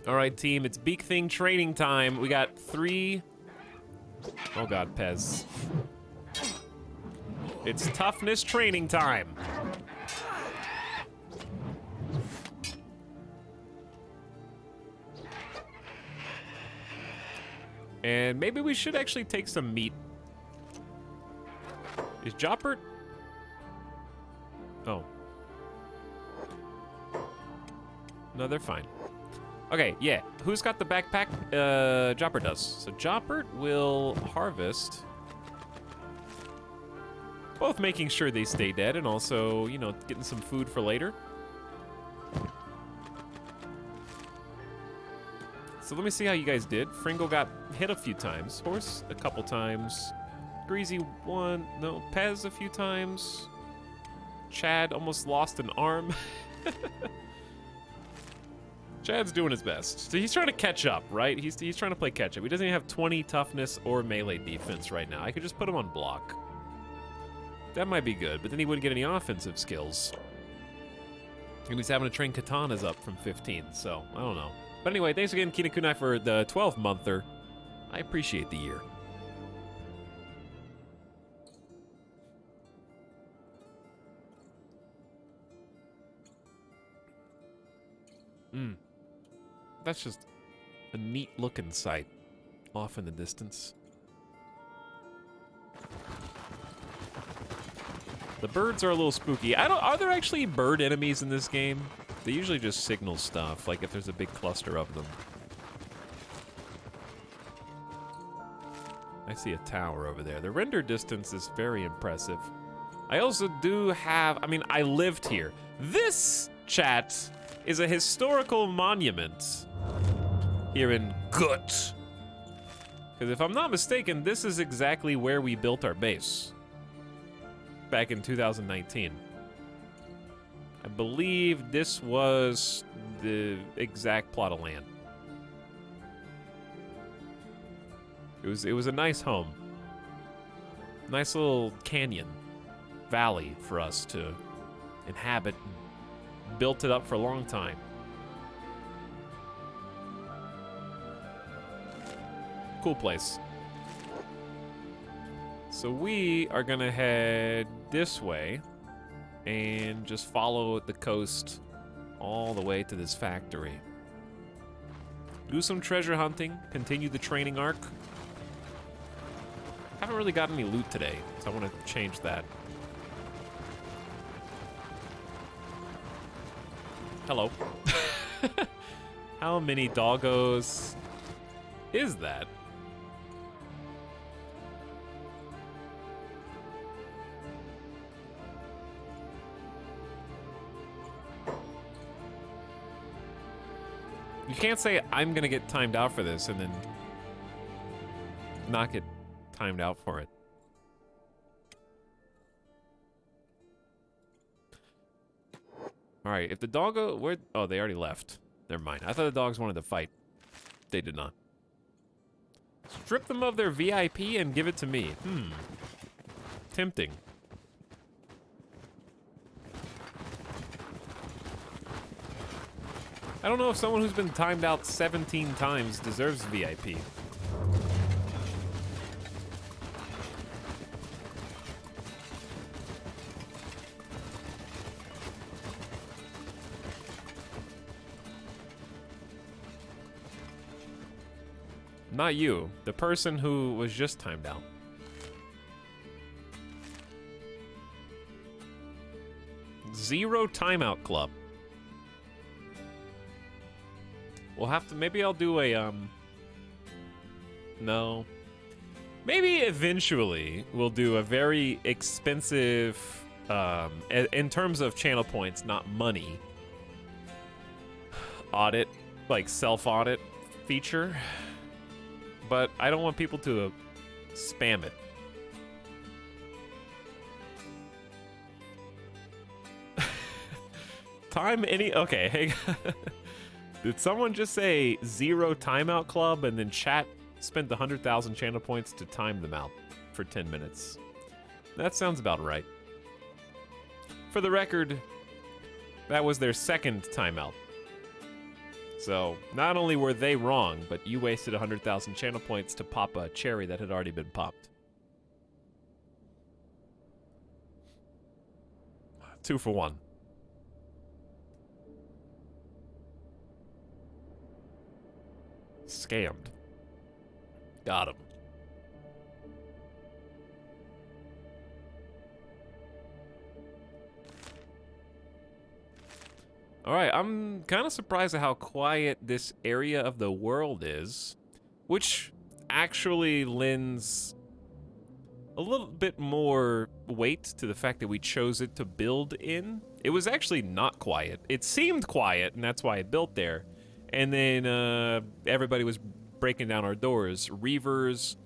All right, team, it's Beak Thing training time. We got 3. Oh God, Pez. It's toughness training time. And maybe we should actually take some meat. Is Joppert? Oh. No, they're fine. Okay, yeah. Who's got the backpack? Joppert does. So Joppert will harvest. Both making sure they stay dead and also, you know, getting some food for later. So let me see how you guys did. Fringle got hit a few times. Horse a couple times. Greasy one. No, Pez a few times. Chad almost lost an arm. Chad's doing his best. So he's trying to catch up, right? He's trying to play catch up. He doesn't even have 20 toughness or melee defense right now. I could just put him on block. That might be good, but then he wouldn't get any offensive skills. And he's having to train katanas up from 15, so I don't know. But anyway, thanks again, Kina Kunai, for the 12-monther. I appreciate the year. That's just a neat-looking sight off in the distance. The birds are a little spooky. Are there actually bird enemies in this game? They usually just signal stuff, like if there's a big cluster of them. I see a tower over there. The render distance is very impressive. I also do have, I lived here. This, chat, is a historical monument here in Gut. Because if I'm not mistaken, this is exactly where we built our base back in 2019. I believe this was the exact plot of land. It was a nice home. Nice little canyon valley for us to inhabit. Built it up for a long time. Cool place. So we are gonna head this way and just follow the coast all the way to this factory. Do some treasure hunting, continue the training arc. Haven't really gotten any loot today, so I want to change that. Hello. How many doggos is that? You can't say I'm gonna get timed out for this and then not get timed out for it. All right, if the doggo, where? Oh, they already left. Never mind. I thought the dogs wanted to fight. They did not. Strip them of their VIP and give it to me. Tempting. I don't know if someone who's been timed out 17 times deserves VIP. Not you, the person who was just timed out. Zero timeout club. We'll have to, maybe I'll do a, no. Maybe eventually we'll do a very expensive, in terms of channel points, not money, audit, like self-audit feature. But I don't want people to spam it. Time any... Okay, hey. Did someone just say 0 timeout club and then chat spent the 100,000 channel points to time them out for 10 minutes? That sounds about right. For the record, that was their second timeout. So, not only were they wrong, but you wasted 100,000 channel points to pop a cherry that had already been popped. 2 for 1. Scammed. Got him. Alright, I'm kind of surprised at how quiet this area of the world is, which actually lends a little bit more weight to the fact that we chose it to build in. It was actually not quiet. It seemed quiet, and that's why I built there. And then everybody was breaking down our doors. Reavers,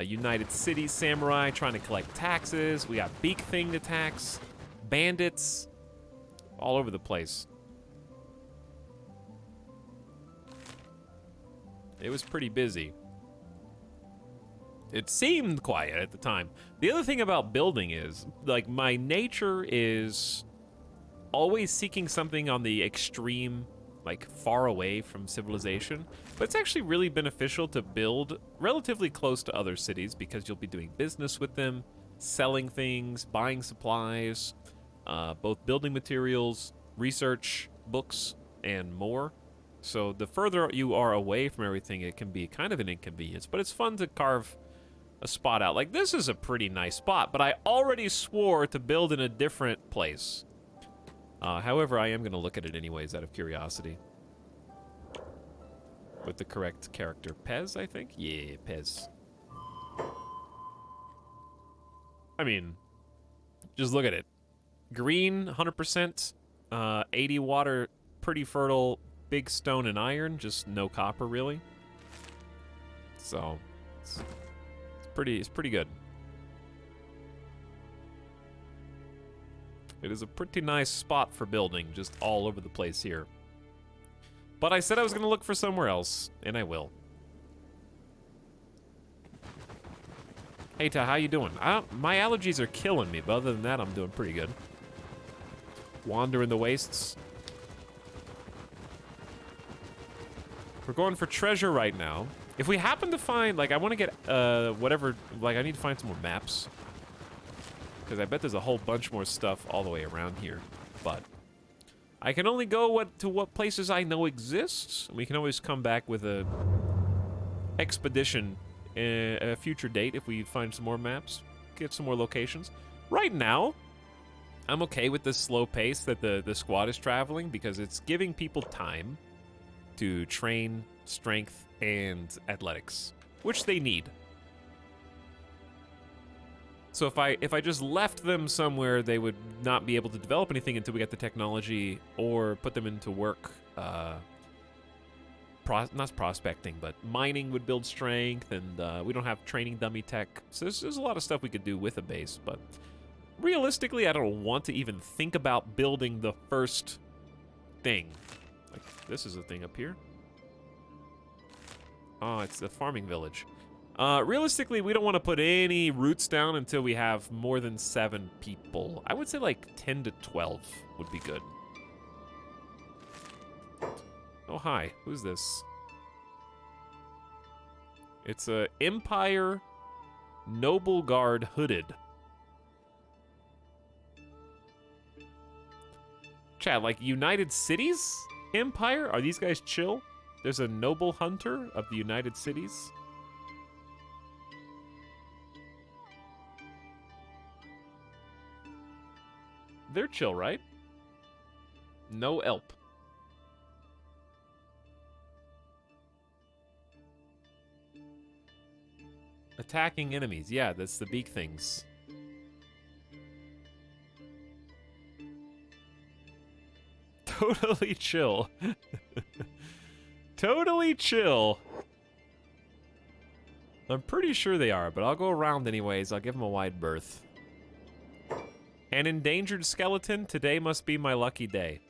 United City Samurai trying to collect taxes. We got Beak Thing to tax. Bandits. All over the place. It was pretty busy. It seemed quiet at the time. The other thing about building is, like, my nature is always seeking something on the extreme, like, far away from civilization. But it's actually really beneficial to build relatively close to other cities because you'll be doing business with them, selling things, buying supplies, both building materials, research, books, and more. So the further you are away from everything, it can be kind of an inconvenience, but it's fun to carve a spot out. Like, this is a pretty nice spot, but I already swore to build in a different place. However, I am going to look at it anyways out of curiosity. With the correct character. Pez, I think? Yeah, Pez. I mean, just look at it. Green, 100%. 80 water, pretty fertile. Big stone and iron, just no copper, really. So, it's pretty good. It is a pretty nice spot for building, just all over the place here. But I said I was going to look for somewhere else, and I will. Hey, Ta, how you doing? My allergies are killing me, but other than that, I'm doing pretty good. Wander in the wastes. We're going for treasure right now. If we happen to find, like, I want to get, whatever, like, I need to find some more maps. Because I bet there's a whole bunch more stuff all the way around here. But I can only go to what places I know exist. We can always come back with a expedition a future date if we find some more maps, get some more locations. Right now, I'm okay with the slow pace that the squad is traveling because it's giving people time to train strength and athletics, which they need. So if I just left them somewhere, they would not be able to develop anything until we get the technology or put them into work. Not prospecting, but mining would build strength, and we don't have training dummy tech. So there's a lot of stuff we could do with a base, but realistically, I don't want to even think about building the first thing. Like, this is a thing up here. Oh, it's the farming village. Realistically, we don't want to put any roots down until we have more than 7 people. I would say like 10 to 12 would be good. Oh, hi. Who's this? It's a Empire Noble Guard Hooded. Chat, like United Cities Empire? Are these guys chill? There's a Noble Hunter of the United Cities. They're chill, right? No elp. Attacking enemies. Yeah, that's the beak things. Totally chill. Totally chill. I'm pretty sure they are, but I'll go around anyways. I'll give them a wide berth. An endangered skeleton? Today must be my lucky day.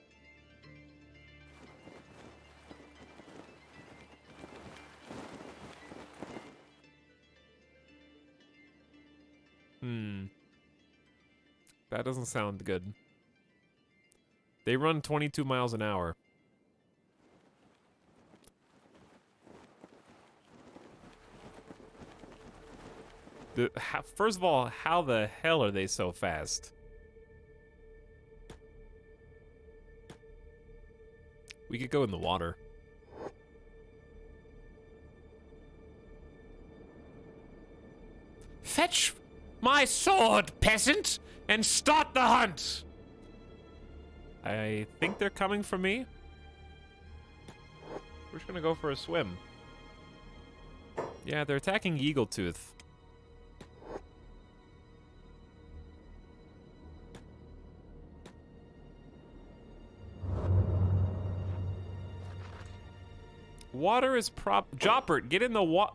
That doesn't sound good. They run 22 miles an hour. First of all, how the hell are they so fast? We could go in the water. Fetch my sword, peasant, and start the hunt! I think they're coming for me. We're just gonna go for a swim. Yeah, they're attacking Eagletooth. Water is Joppert, get in the water.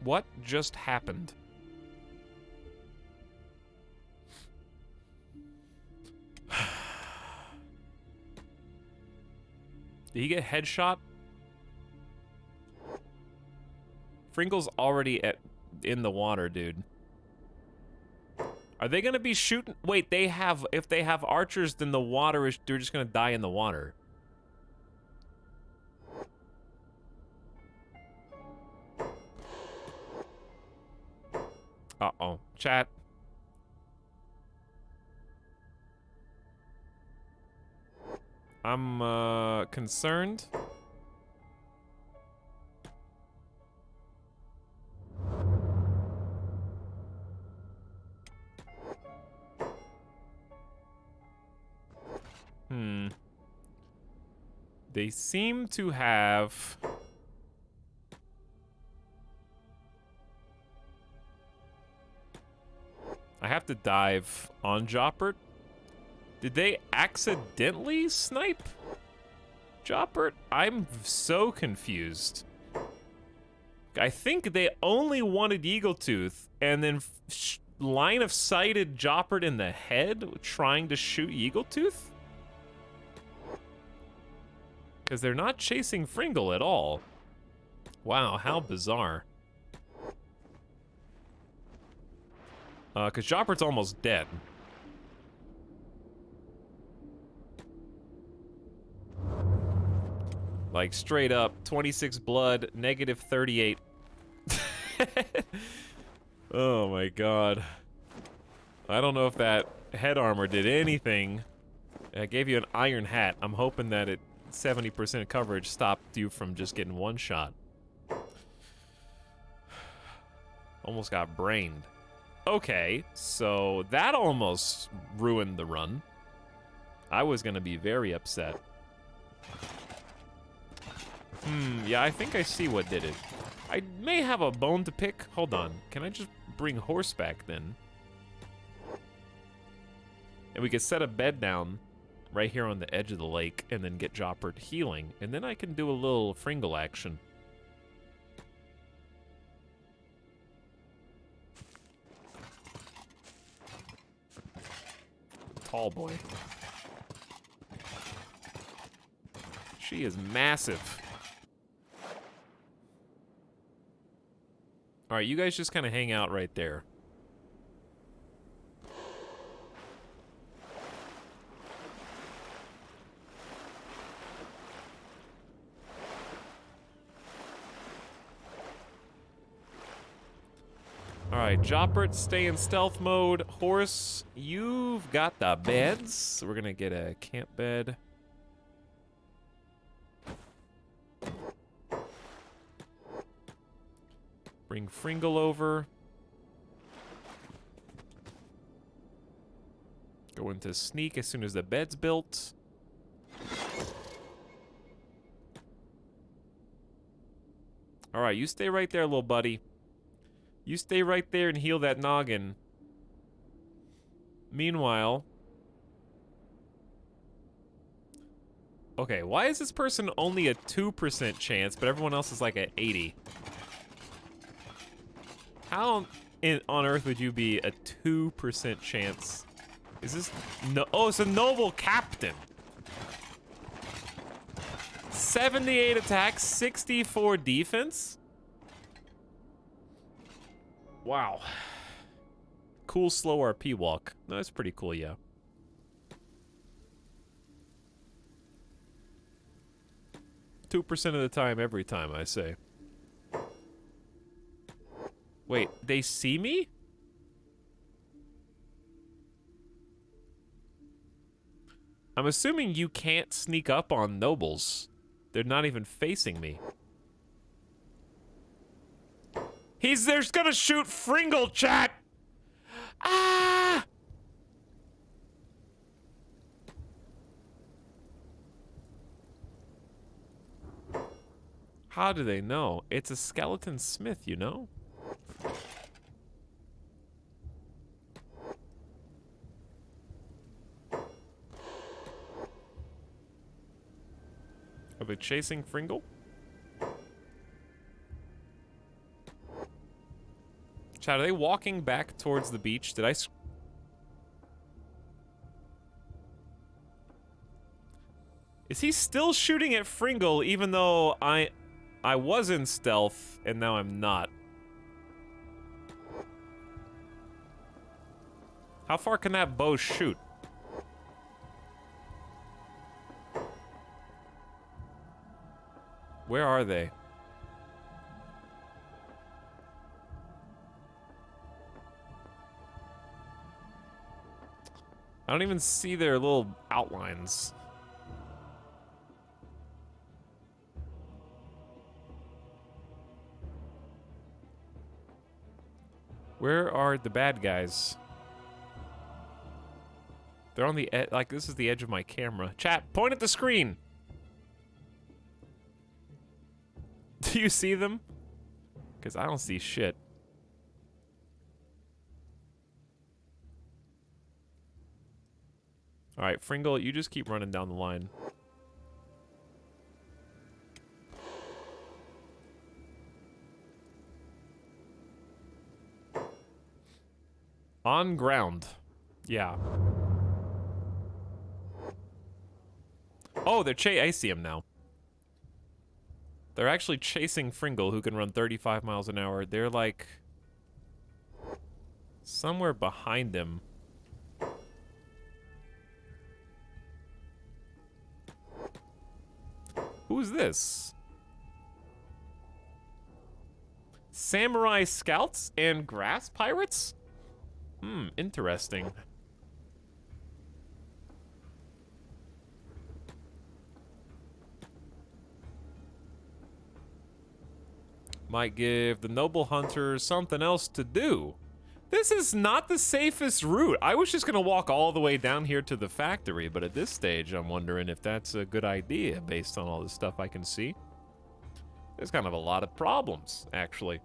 What just happened? Did he get headshot? Fringle's already in the water, dude. Are they gonna be shooting? Wait, if they have archers, then the water is, they're just gonna die in the water. Uh-oh. Chat. I'm, concerned. They seem to have... I have to dive on Joppert. Did they accidentally snipe Joppert? I'm so confused. I think they only wanted Eagletooth and then line of sighted Joppert in the head trying to shoot Eagletooth? Because they're not chasing Fringle at all. Wow, how bizarre. Because Joppert's almost dead. Like, straight up, 26 blood, negative 38. Oh my god. I don't know if that head armor did anything. I gave you an iron hat. I'm hoping that 70% coverage stopped you from just getting one shot. Almost got brained. Okay, so that almost ruined the run. I was gonna be very upset. Yeah, I think I see what did it. I may have a bone to pick. Hold on. Can I just bring horseback then? And we could set a bed down right here on the edge of the lake and then get Joppert healing. And then I can do a little Fringle action. Tall boy. She is massive. All right, you guys just kind of hang out right there. All right, Joppert, stay in stealth mode. Horse, you've got the beds. So we're gonna get a camp bed. Bring Fringle over. Go into sneak as soon as the bed's built. Alright, you stay right there, little buddy. You stay right there and heal that noggin. Meanwhile... Okay, why is this person only a 2% chance, but everyone else is like at 80? How on earth would you be a 2% chance? Is this... No, oh, it's a noble captain. 78 attack, 64 defense? Wow. Cool slow RP walk. No, that's pretty cool, yeah. %2 of the time, every time, I say. Wait, they see me? I'm assuming you can't sneak up on nobles. They're not even facing me. They're gonna shoot Fringle, chat! Ah! How do they know? It's a skeleton smith, you know? Are they chasing Fringle? Chad, are they walking back towards the beach? Did I... Is he still shooting at Fringle even though I was in stealth and now I'm not? How far can that bow shoot? Where are they? I don't even see their little outlines. Where are the bad guys? They're on the edge, like this is the edge of my camera. Chat, point at the screen. Do you see them? Because I don't see shit. Alright, Fringle, you just keep running down the line. On ground. Yeah. Oh, I see him now. They're actually chasing Fringle, who can run 35 miles an hour. They're like... somewhere behind him. Who's this? Samurai Scouts and Grass Pirates? Hmm, interesting. Might give the noble hunter something else to do. This is not the safest route. I was just gonna walk all the way down here to the factory, but at this stage, I'm wondering if that's a good idea based on all the stuff I can see. There's kind of a lot of problems, actually.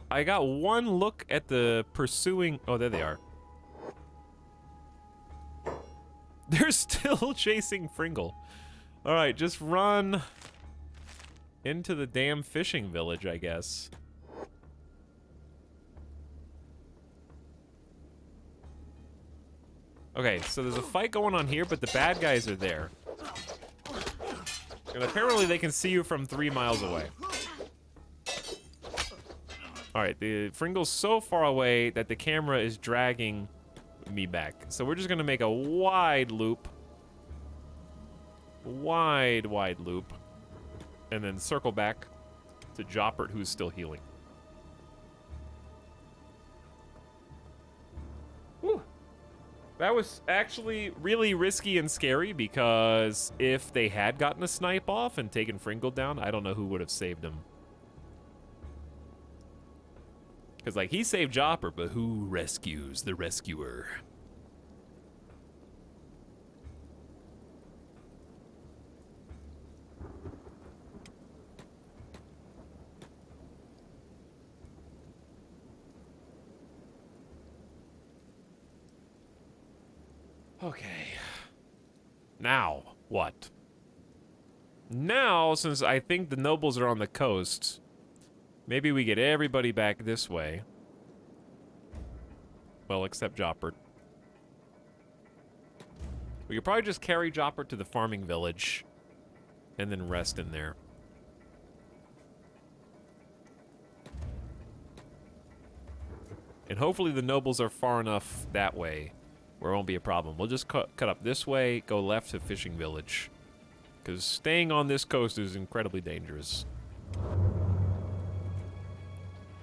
I got one look at the pursuing, oh, there they are. They're still chasing Fringle. All right, just run into the damn fishing village, I guess. Okay, so there's a fight going on here, but the bad guys are there. And apparently they can see you from 3 miles away. All right, the Fringle's so far away that the camera is dragging me back. So we're just gonna make a wide loop. Wide loop. And then circle back to Joppert, who's still healing. Whew. That was actually really risky and scary because if they had gotten a snipe off and taken Fringle down, I don't know who would have saved him. Because, like, he saved Jopper, but who rescues the rescuer? Okay. Now, what? Now, since I think the nobles are on the coast, maybe we get everybody back this way. Well, except Jopper. We could probably just carry Jopper to the farming village and then rest in there. And hopefully the nobles are far enough that way where it won't be a problem. We'll just cut up this way, go left to fishing village. Because staying on this coast is incredibly dangerous.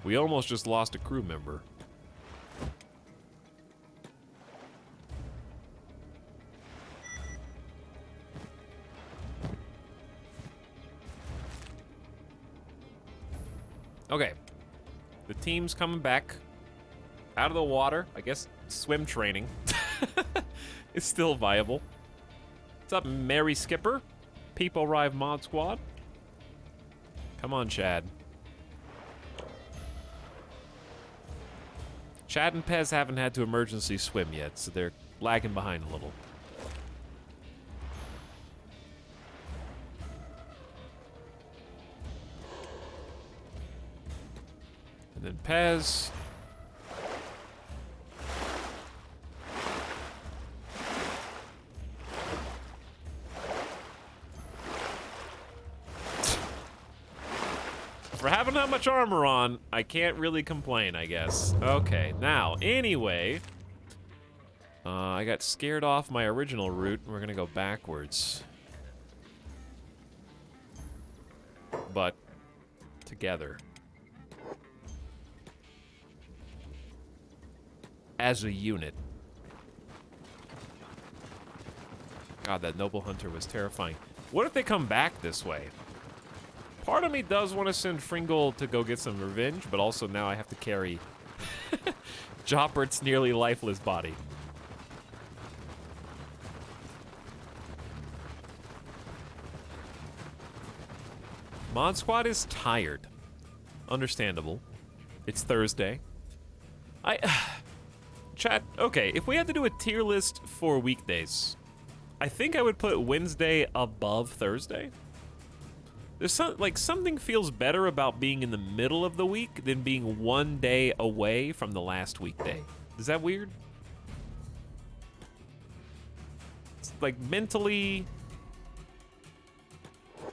We almost just lost a crew member. Okay. The team's coming back out of the water. I guess swim training is still viable. What's up, Mary Skipper? People arrive mod squad. Come on, Chad. Chad and Pez haven't had to emergency swim yet, so they're lagging behind a little. And then Pez. For having that much armor on, I can't really complain, I guess. Okay, now, anyway. I got scared off my original route. We're gonna go backwards. But, together. As a unit. God, that noble hunter was terrifying. What if they come back this way? Part of me does want to send Fringle to go get some revenge, but also now I have to carry Joppert's nearly lifeless body. Mod Squad is tired. Understandable. It's Thursday. Chat, okay, if we had to do a tier list for weekdays, I think I would put Wednesday above Thursday. There's something feels better about being in the middle of the week than being one day away from the last weekday. Is that weird? It's like mentally,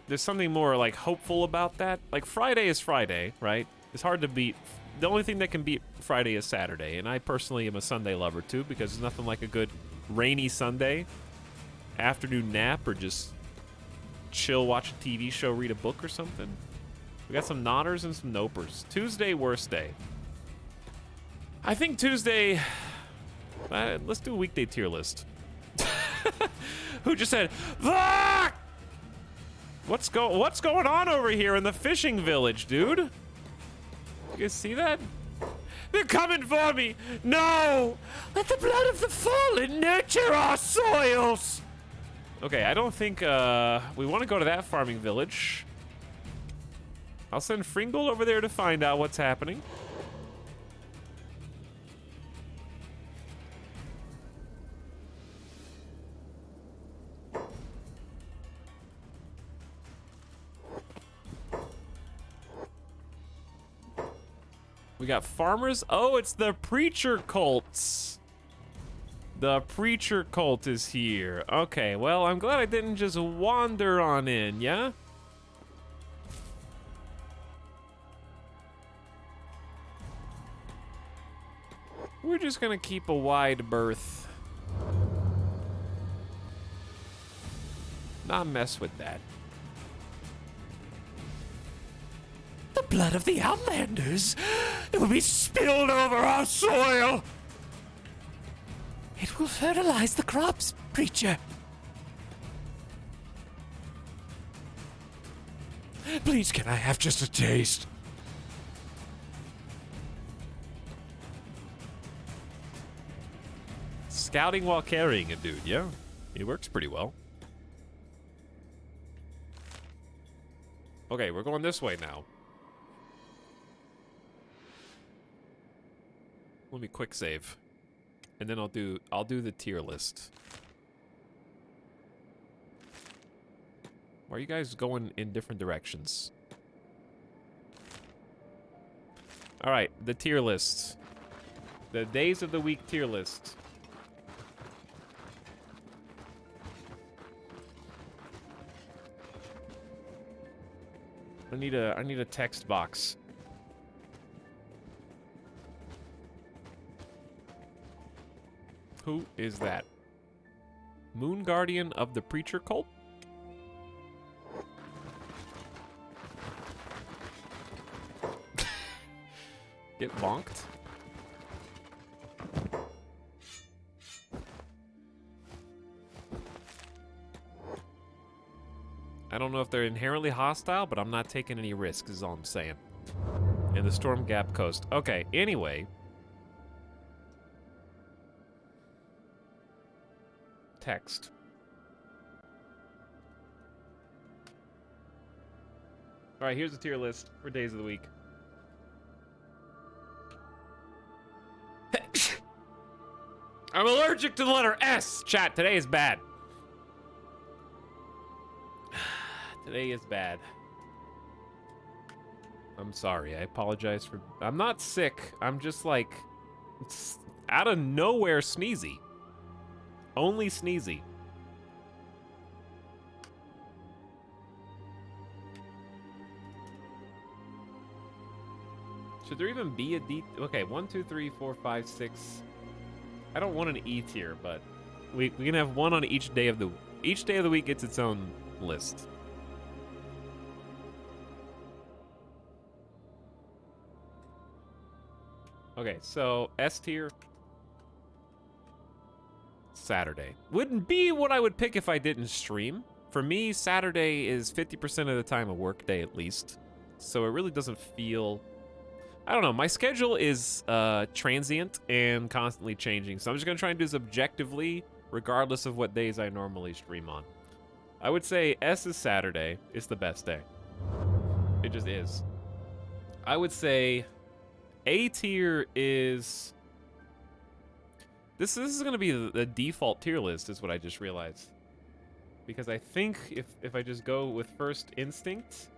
there's something more like hopeful about that. Like Friday is Friday, right? It's hard to beat. The only thing that can beat Friday is Saturday, and I personally am a Sunday lover too, because there's nothing like a good rainy Sunday afternoon nap or just chill, watch a TV show, read a book or something. We got some nodders and some nopers. Tuesday, worst day. I think Tuesday, let's do a weekday tier list. Who just said, "Fuck!" What's going on over here in the fishing village, dude? You guys see that? They're coming for me! No! Let the blood of the fallen nurture our soils! Okay, I don't think we want to go to that farming village. I'll send Fringle over there to find out what's happening. We got farmers. Oh, it's the preacher cults. The preacher cult is here. Okay, well, I'm glad I didn't just wander on in, yeah? We're just gonna keep a wide berth. Not mess with that. The blood of the Outlanders! It will be spilled over our soil! It will fertilize the crops, preacher. Please, can I have just a taste? Scouting while carrying a dude, yeah? It works pretty well. Okay, we're going this way now. Let me quick save. and then I'll do the tier list. Why are you guys going in different directions? All right, the tier list. The days of the week tier list. I need a text box. Who is that? Moon Guardian of the Preacher Cult? Get bonked? I don't know if they're inherently hostile, but I'm not taking any risks, is all I'm saying. In the Storm Gap Coast. Okay, anyway. Text. All right, here's the tier list for days of the week. I'm allergic to the letter S. Chat, today is bad. Today is bad. I'm sorry. I apologize for... I'm not sick. I'm just like... It's out of nowhere sneezy. Only sneezy. Should there even be a D... Okay, 1, 2, 3, 4, 5, 6... I don't want an E tier, but we can have one on each day of the... Each day of the week gets its own list. Okay, so S tier... Saturday. Wouldn't be what I would pick if I didn't stream. For me, Saturday is 50% of the time a work day at least. So it really doesn't feel... I don't know, my schedule is transient and constantly changing, so I'm just gonna try and do this objectively, regardless of what days I normally stream on. I would say S is Saturday. It's the best day. It just is. I would say A tier is... This is gonna be the default tier list, is what I just realized. Because I think if I just go with First Instinct...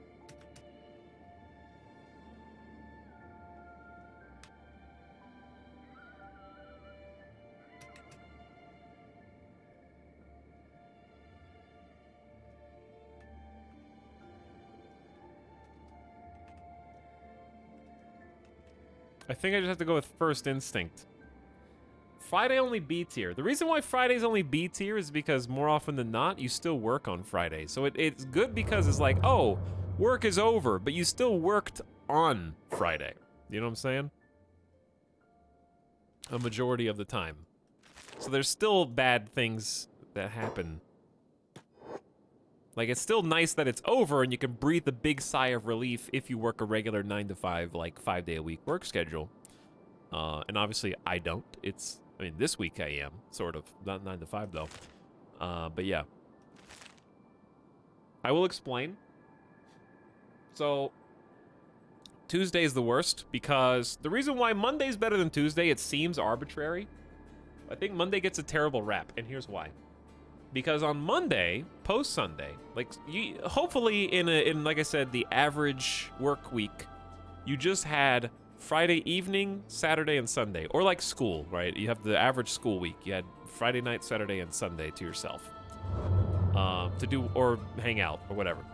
I think I just have to go with First Instinct. Friday only B tier. The reason why Friday's only B tier is because more often than not, you still work on Friday. So it's good because it's like, oh, work is over, but you still worked on Friday. You know what I'm saying? A majority of the time. So there's still bad things that happen. Like, it's still nice that it's over and you can breathe a big sigh of relief if you work a regular 9 to 5, like 5-day-a-week work schedule. And obviously I don't. I mean, this week I am, sort of. Not 9 to 5, though. But yeah. I will explain. So, Tuesday's the worst because the reason why Monday's better than Tuesday, it seems arbitrary. I think Monday gets a terrible rap, and here's why. Because on Monday, post-Sunday, like, hopefully in, like I said, the average work week, you just had Friday evening, Saturday, and Sunday. Or like school, right? You have the average school week. You had Friday night, Saturday, and Sunday to yourself. To do, or hang out, or whatever.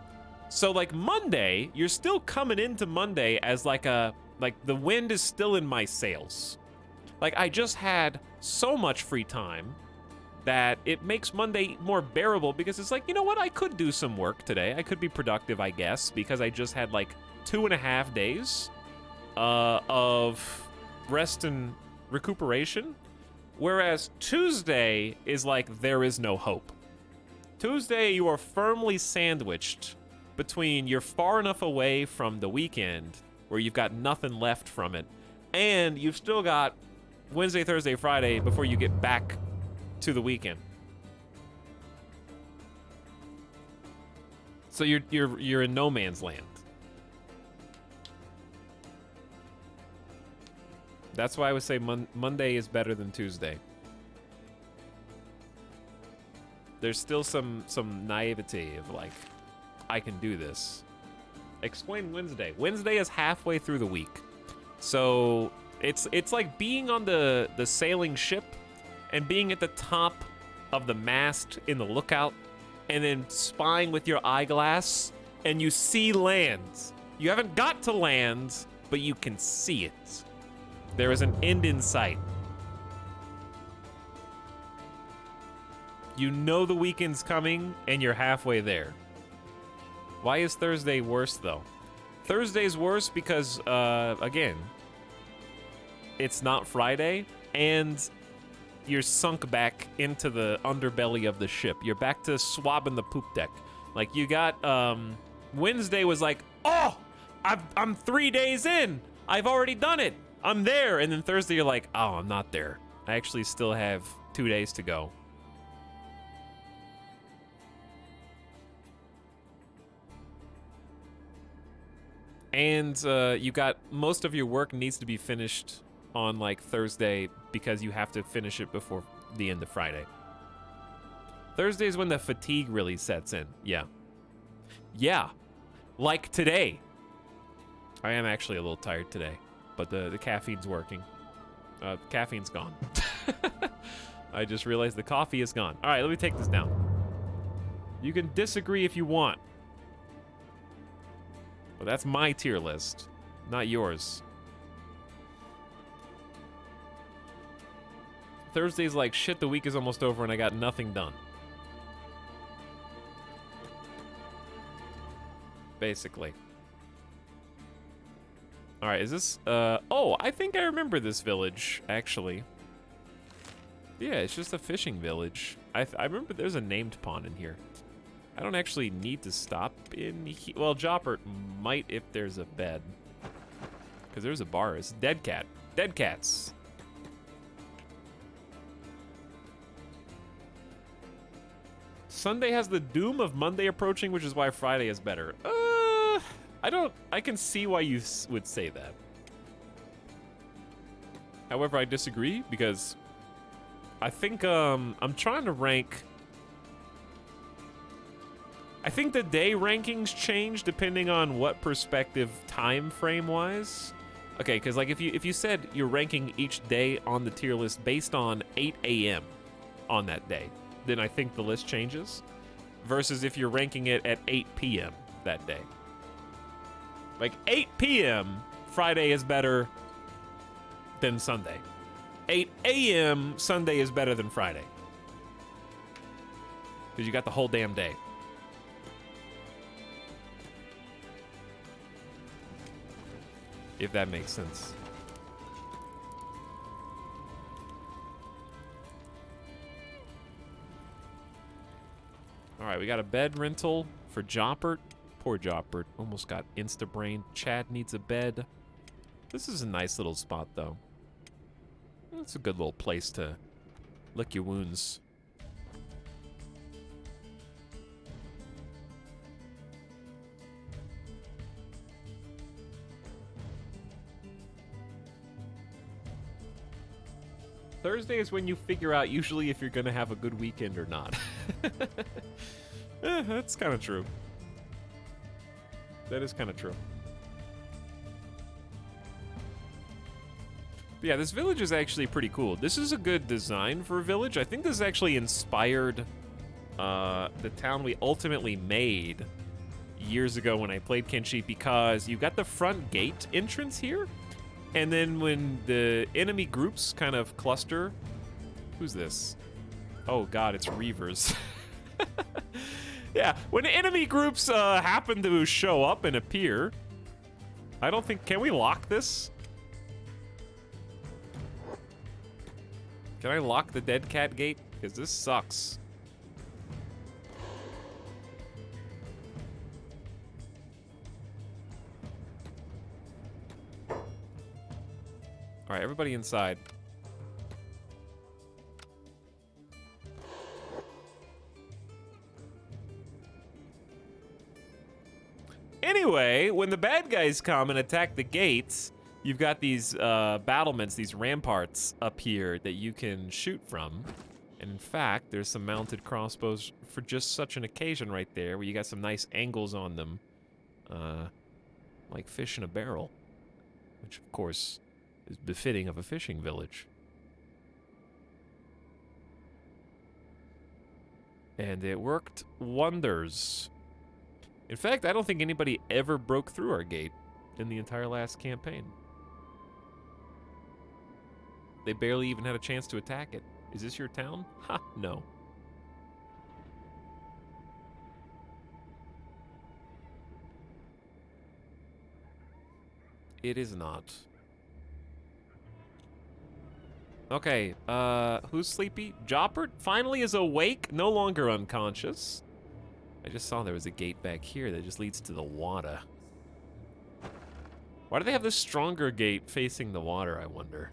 So, like, Monday, you're still coming into Monday as like the wind is still in my sails. Like, I just had so much free time that it makes Monday more bearable because it's like, you know what, I could do some work today. I could be productive, I guess, because I just had like 2.5 days of rest and recuperation. Whereas Tuesday is like, there is no hope. Tuesday, you are firmly sandwiched between you're far enough away from the weekend where you've got nothing left from it, and you've still got Wednesday, Thursday, Friday before you get back to the weekend. So you're in no man's land. That's why I would say Monday is better than Tuesday. There's still some naivety of like, I can do this. Explain Wednesday. Wednesday is halfway through the week. So it's like being on the sailing ship and being at the top of the mast in the lookout and then spying with your eyeglass and you see land. You haven't got to land, but you can see it. There is an end in sight. You know the weekend's coming, and you're halfway there. Why is Thursday worse, though? Thursday's worse because, again, it's not Friday, and you're sunk back into the underbelly of the ship. You're back to swabbing the poop deck. Like, you got, Wednesday was like, oh, I'm 3 days in. I've already done it. I'm there. And then Thursday, you're like, oh, I'm not there. I actually still have 2 days to go. And you got most of your work needs to be finished on like Thursday because you have to finish it before the end of Friday. Thursday is when the fatigue really sets in. Yeah. Yeah. Like today. I am actually a little tired today, but the caffeine's working. Caffeine's gone. I just realized the coffee is gone. All right, let me take this down. You can disagree if you want. But that's my tier list, not yours. Thursday's like, shit, the week is almost over and I got nothing done. Basically. All right, is this, oh, I think I remember this village, actually. Yeah, it's just a fishing village. I remember there's a named pond in here. I don't actually need to stop in here. Well, Jopper might if there's a bed. Because there's a bar. It's dead cat. Dead cats. Sunday has the doom of Monday approaching, which is why Friday is better. I can see why you would say that. However, I disagree because I think I'm trying to rank. I think the day rankings change depending on what perspective time frame wise. Okay, because like if you said you're ranking each day on the tier list based on 8 a.m. on that day, then I think the list changes. Versus if you're ranking it at 8 p.m. that day. Like 8 p.m. Friday is better than Sunday. 8 a.m. Sunday is better than Friday. Because you got the whole damn day. If that makes sense. All right, we got a bed rental for Joppert. Poor Joppert. Almost got insta-brain. Chad needs a bed. This is a nice little spot, though. It's a good little place to lick your wounds. Thursday is when you figure out usually if you're gonna have a good weekend or not. That's kind of true. That is kind of true. But yeah, this village is actually pretty cool. This is a good design for a village. I think this actually inspired the town we ultimately made years ago when I played Kenshi, because you got the front gate entrance here. And then when the enemy groups kind of cluster... Who's this? Oh god, it's Reavers. Yeah, when enemy groups happen to show up and appear... I don't think... Can we lock this? Can I lock the dead cat gate? Because this sucks. All right, everybody inside. Anyway, when the bad guys come and attack the gates, you've got these battlements, these ramparts up here that you can shoot from. And in fact, there's some mounted crossbows for just such an occasion right there, where you got some nice angles on them. Like fish in a barrel. Which, of course, is befitting of a fishing village. And it worked wonders. In fact, I don't think anybody ever broke through our gate in the entire last campaign. They barely even had a chance to attack it. Is this your town? Ha, no. It is not. Okay, who's sleepy? Joppert finally is awake, no longer unconscious. I just saw there was a gate back here that just leads to the water. Why do they have this stronger gate facing the water, I wonder?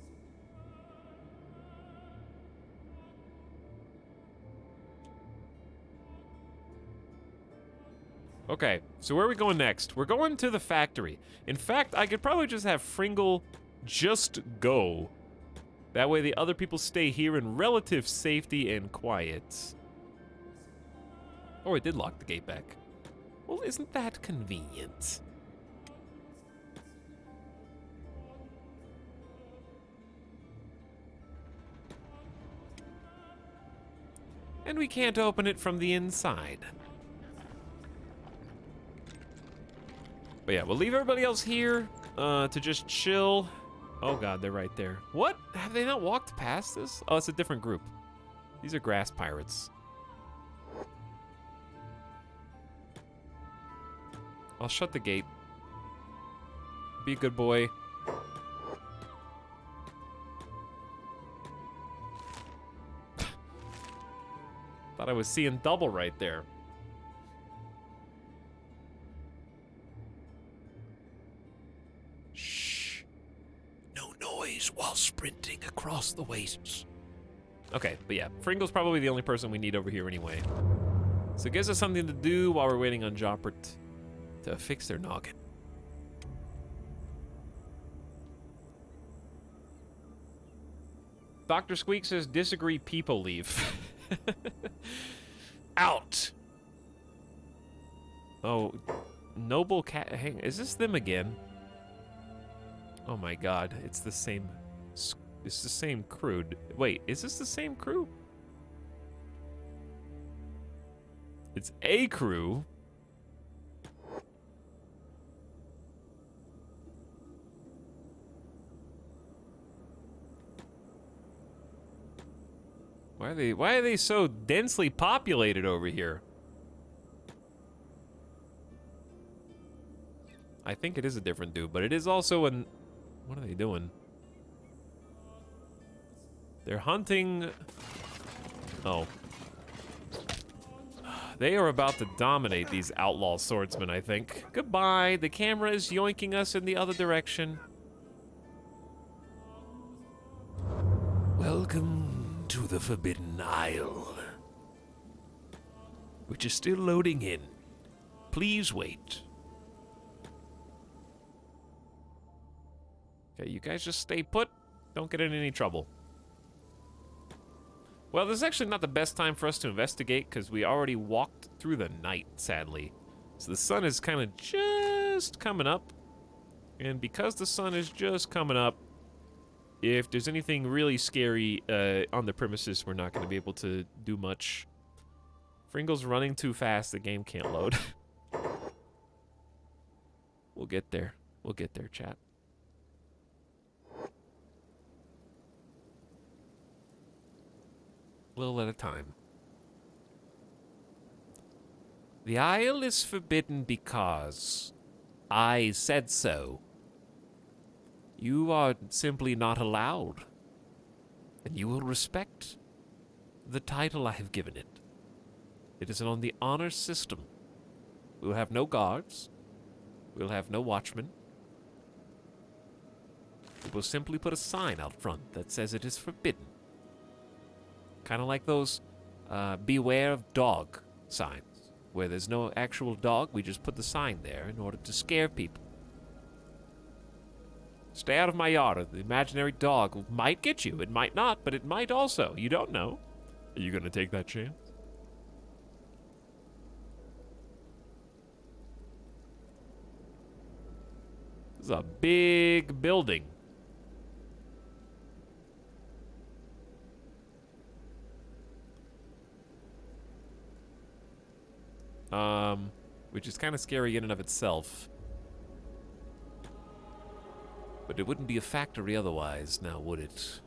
Okay, so where are we going next? We're going to the factory. In fact, I could probably just have Fringle just go. That way the other people stay here in relative safety and quiet. Oh, it did lock the gate back. Well, isn't that convenient? And we can't open it from the inside. But yeah, we'll leave everybody else here to just chill. Oh god, they're right there. What? Have they not walked past this? Oh, it's a different group. These are grass pirates. I'll shut the gate. Be a good boy. Thought I was seeing double right there. While sprinting across the wastes. Okay, but yeah, Fringle's probably the only person we need over here anyway. So it gives us something to do while we're waiting on Joppert to fix their noggin. Dr. Squeak says, disagree, people leave. Out. Oh, Noble Cat, hang, is this them again? Oh my god, it's the same crew. Wait, is this the same crew? It's a crew. Why are they so densely populated over here? I think it is a different dude, but it is also an... What are they doing? They're hunting... Oh. They are about to dominate these outlaw swordsmen, I think. Goodbye. The camera is yoinking us in the other direction. Welcome to the Forbidden Isle, which is still loading in. Please wait. Okay, you guys just stay put. Don't get in any trouble. Well, this is actually not the best time for us to investigate because we already walked through the night, sadly. So the sun is kind of just coming up. And because the sun is just coming up, if there's anything really scary on the premises, we're not going to be able to do much. Fringle's running too fast. The game can't load. We'll get there. We'll get there, chat. Little at a time. The Isle is forbidden because I said so. You are simply not allowed, and you will respect the title I have given it. It is on the honor system. We will have no guards. We will have no watchmen. We will simply put a sign out front that says it is forbidden. Kind of like those beware of dog signs, where there's no actual dog, we just put the sign there in order to scare people. Stay out of my yard, or the imaginary dog might get you. It might not, but it might also. You don't know. Are you gonna take that chance? This is a big building. Which is kind of scary in and of itself. But it wouldn't be a factory otherwise, now would it?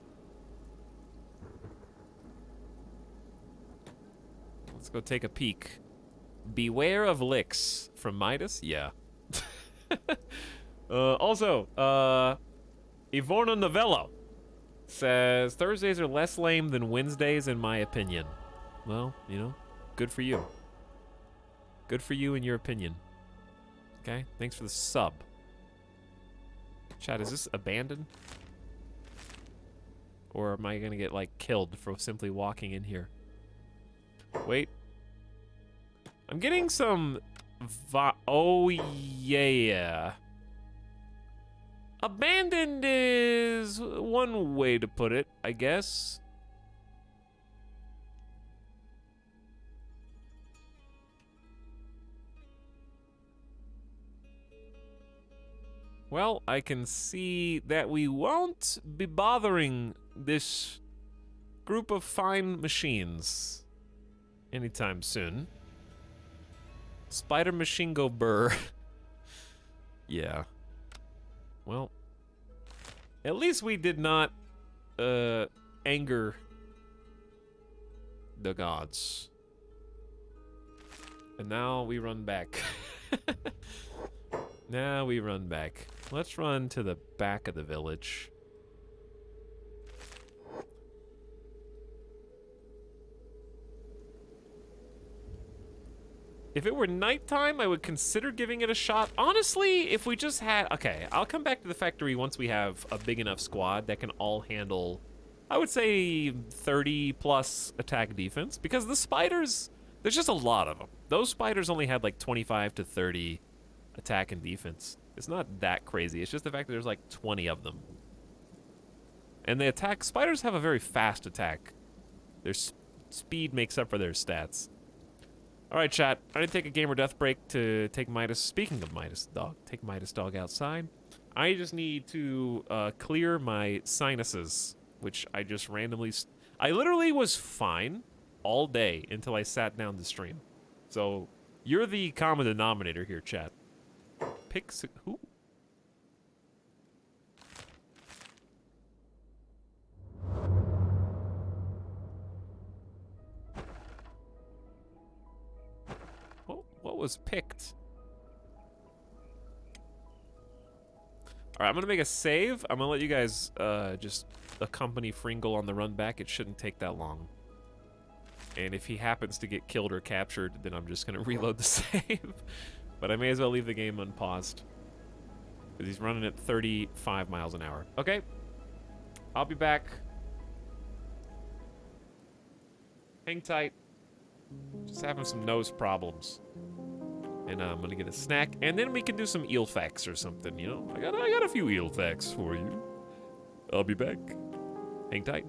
Let's go take a peek. Beware of licks from Midas? Yeah. Also, Ivorna Novello says, Thursdays are less lame than Wednesdays in my opinion. Well, you know, good for you. Good for you in your opinion. Okay, thanks for the sub. Chat, is this abandoned? Or am I gonna get, like, killed for simply walking in here? Wait. I'm getting some oh, yeah. Abandoned is one way to put it, I guess. Well, I can see that we won't be bothering this group of fine machines anytime soon. Spider machine go burr. Yeah. Well, at least we did not anger the gods. And now we run back. Now we run back. Let's run to the back of the village. If it were nighttime, I would consider giving it a shot. Honestly, if we just had... Okay, I'll come back to the factory once we have a big enough squad that can all handle, I would say, 30-plus attack defense. Because the spiders, there's just a lot of them. Those spiders only had like 25 to 30 attack and defense. It's not that crazy. It's just the fact that there's like 20 of them. And they attack... Spiders have a very fast attack. Their speed makes up for their stats. Alright, chat. I didn't take a gamer death break to take Midas. Speaking of Midas dog, take Midas dog outside. I just need to clear my sinuses, which I just randomly... I literally was fine all day until I sat down to stream. So, you're the common denominator here, chat. Who? What was picked? Alright, I'm gonna make a save. I'm gonna let you guys just accompany Fringle on the run back. It shouldn't take that long. And if he happens to get killed or captured, then I'm just gonna reload the save. But I may as well leave the game unpaused. Because he's running at 35 miles an hour. Okay. I'll be back. Hang tight. Just having some nose problems. And I'm gonna get a snack, and then we can do some eel facts or something, you know? I got a few eel facts for you. I'll be back. Hang tight.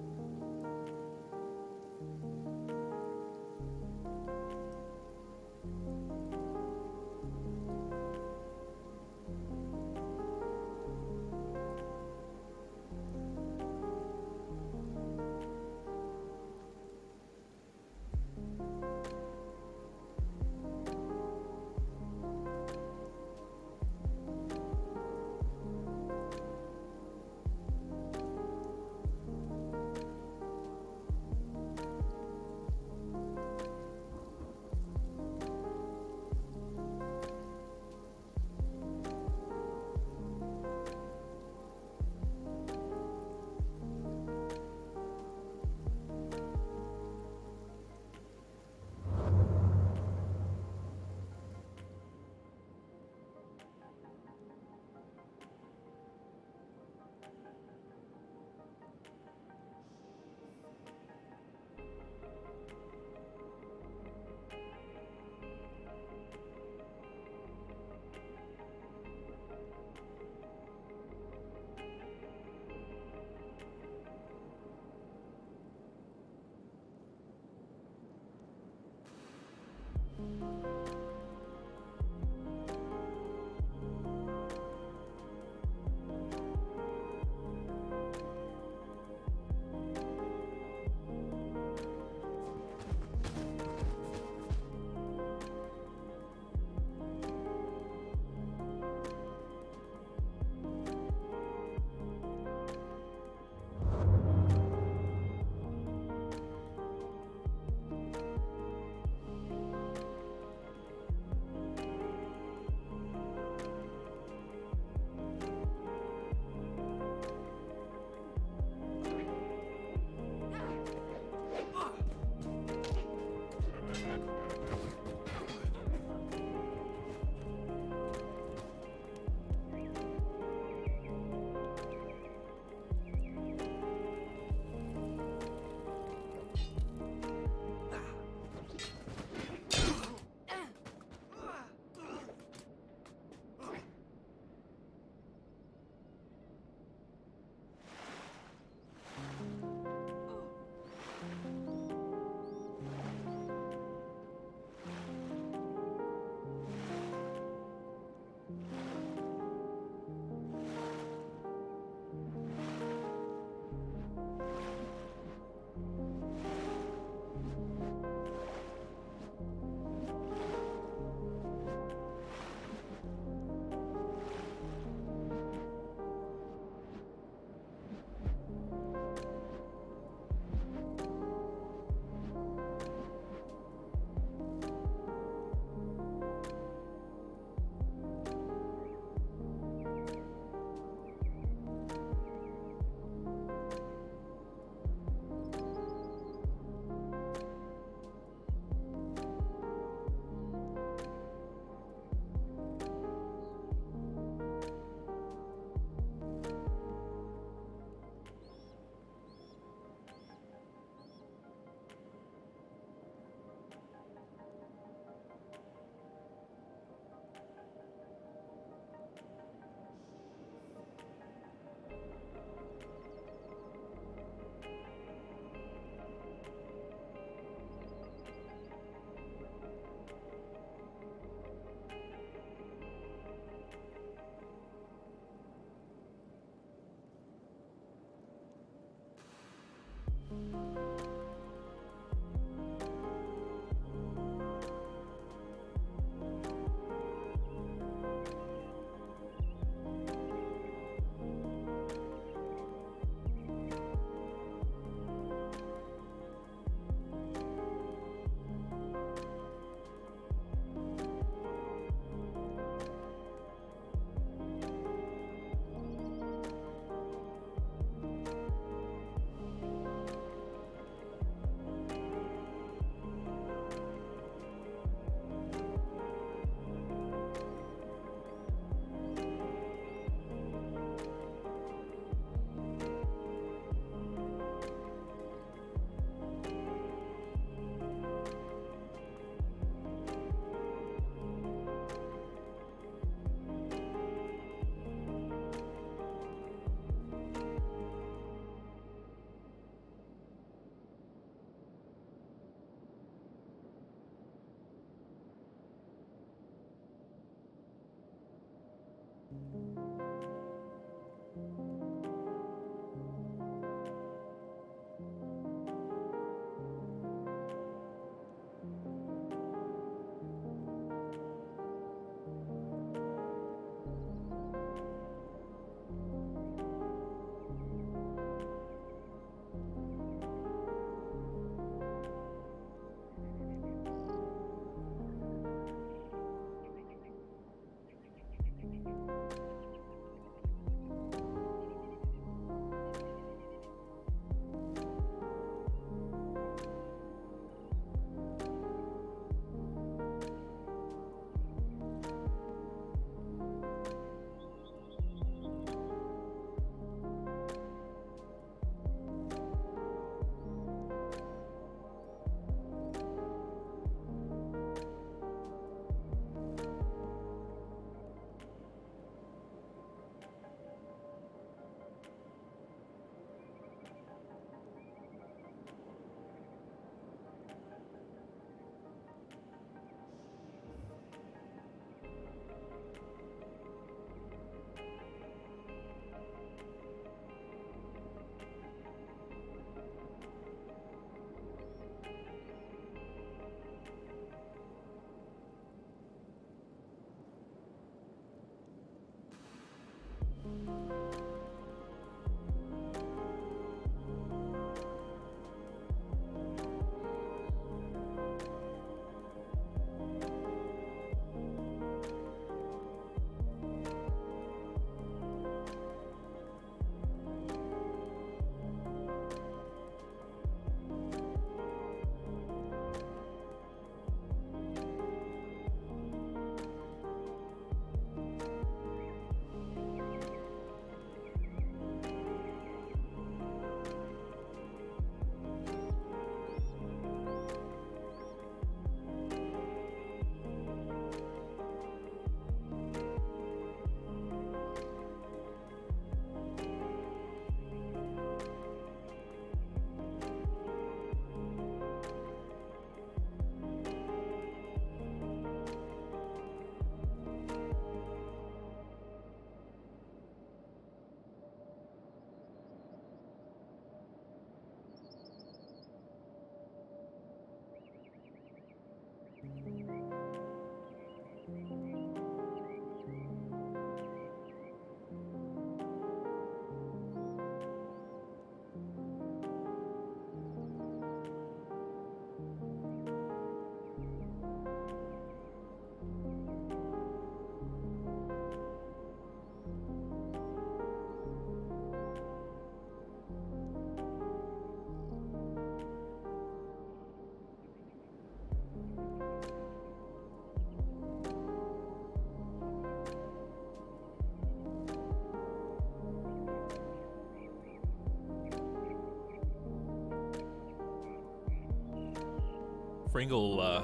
Pringle,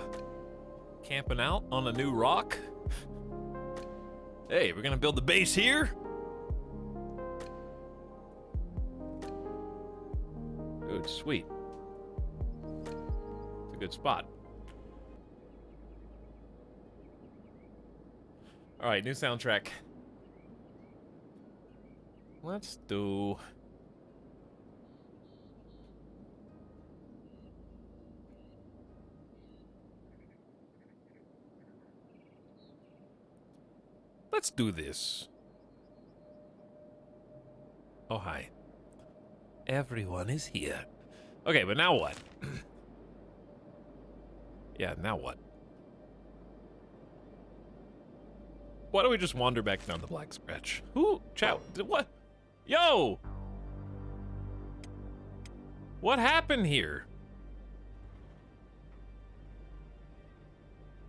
camping out on a new rock. Hey, we're gonna build the base here? Dude, sweet. It's a good spot. Alright, new soundtrack. Let's do... Let's do this. Oh, hi. Everyone is here. Okay, but now what? Yeah, now what? Why don't we just wander back down the Black Scratch? Who? Chow? What? Yo! What happened here?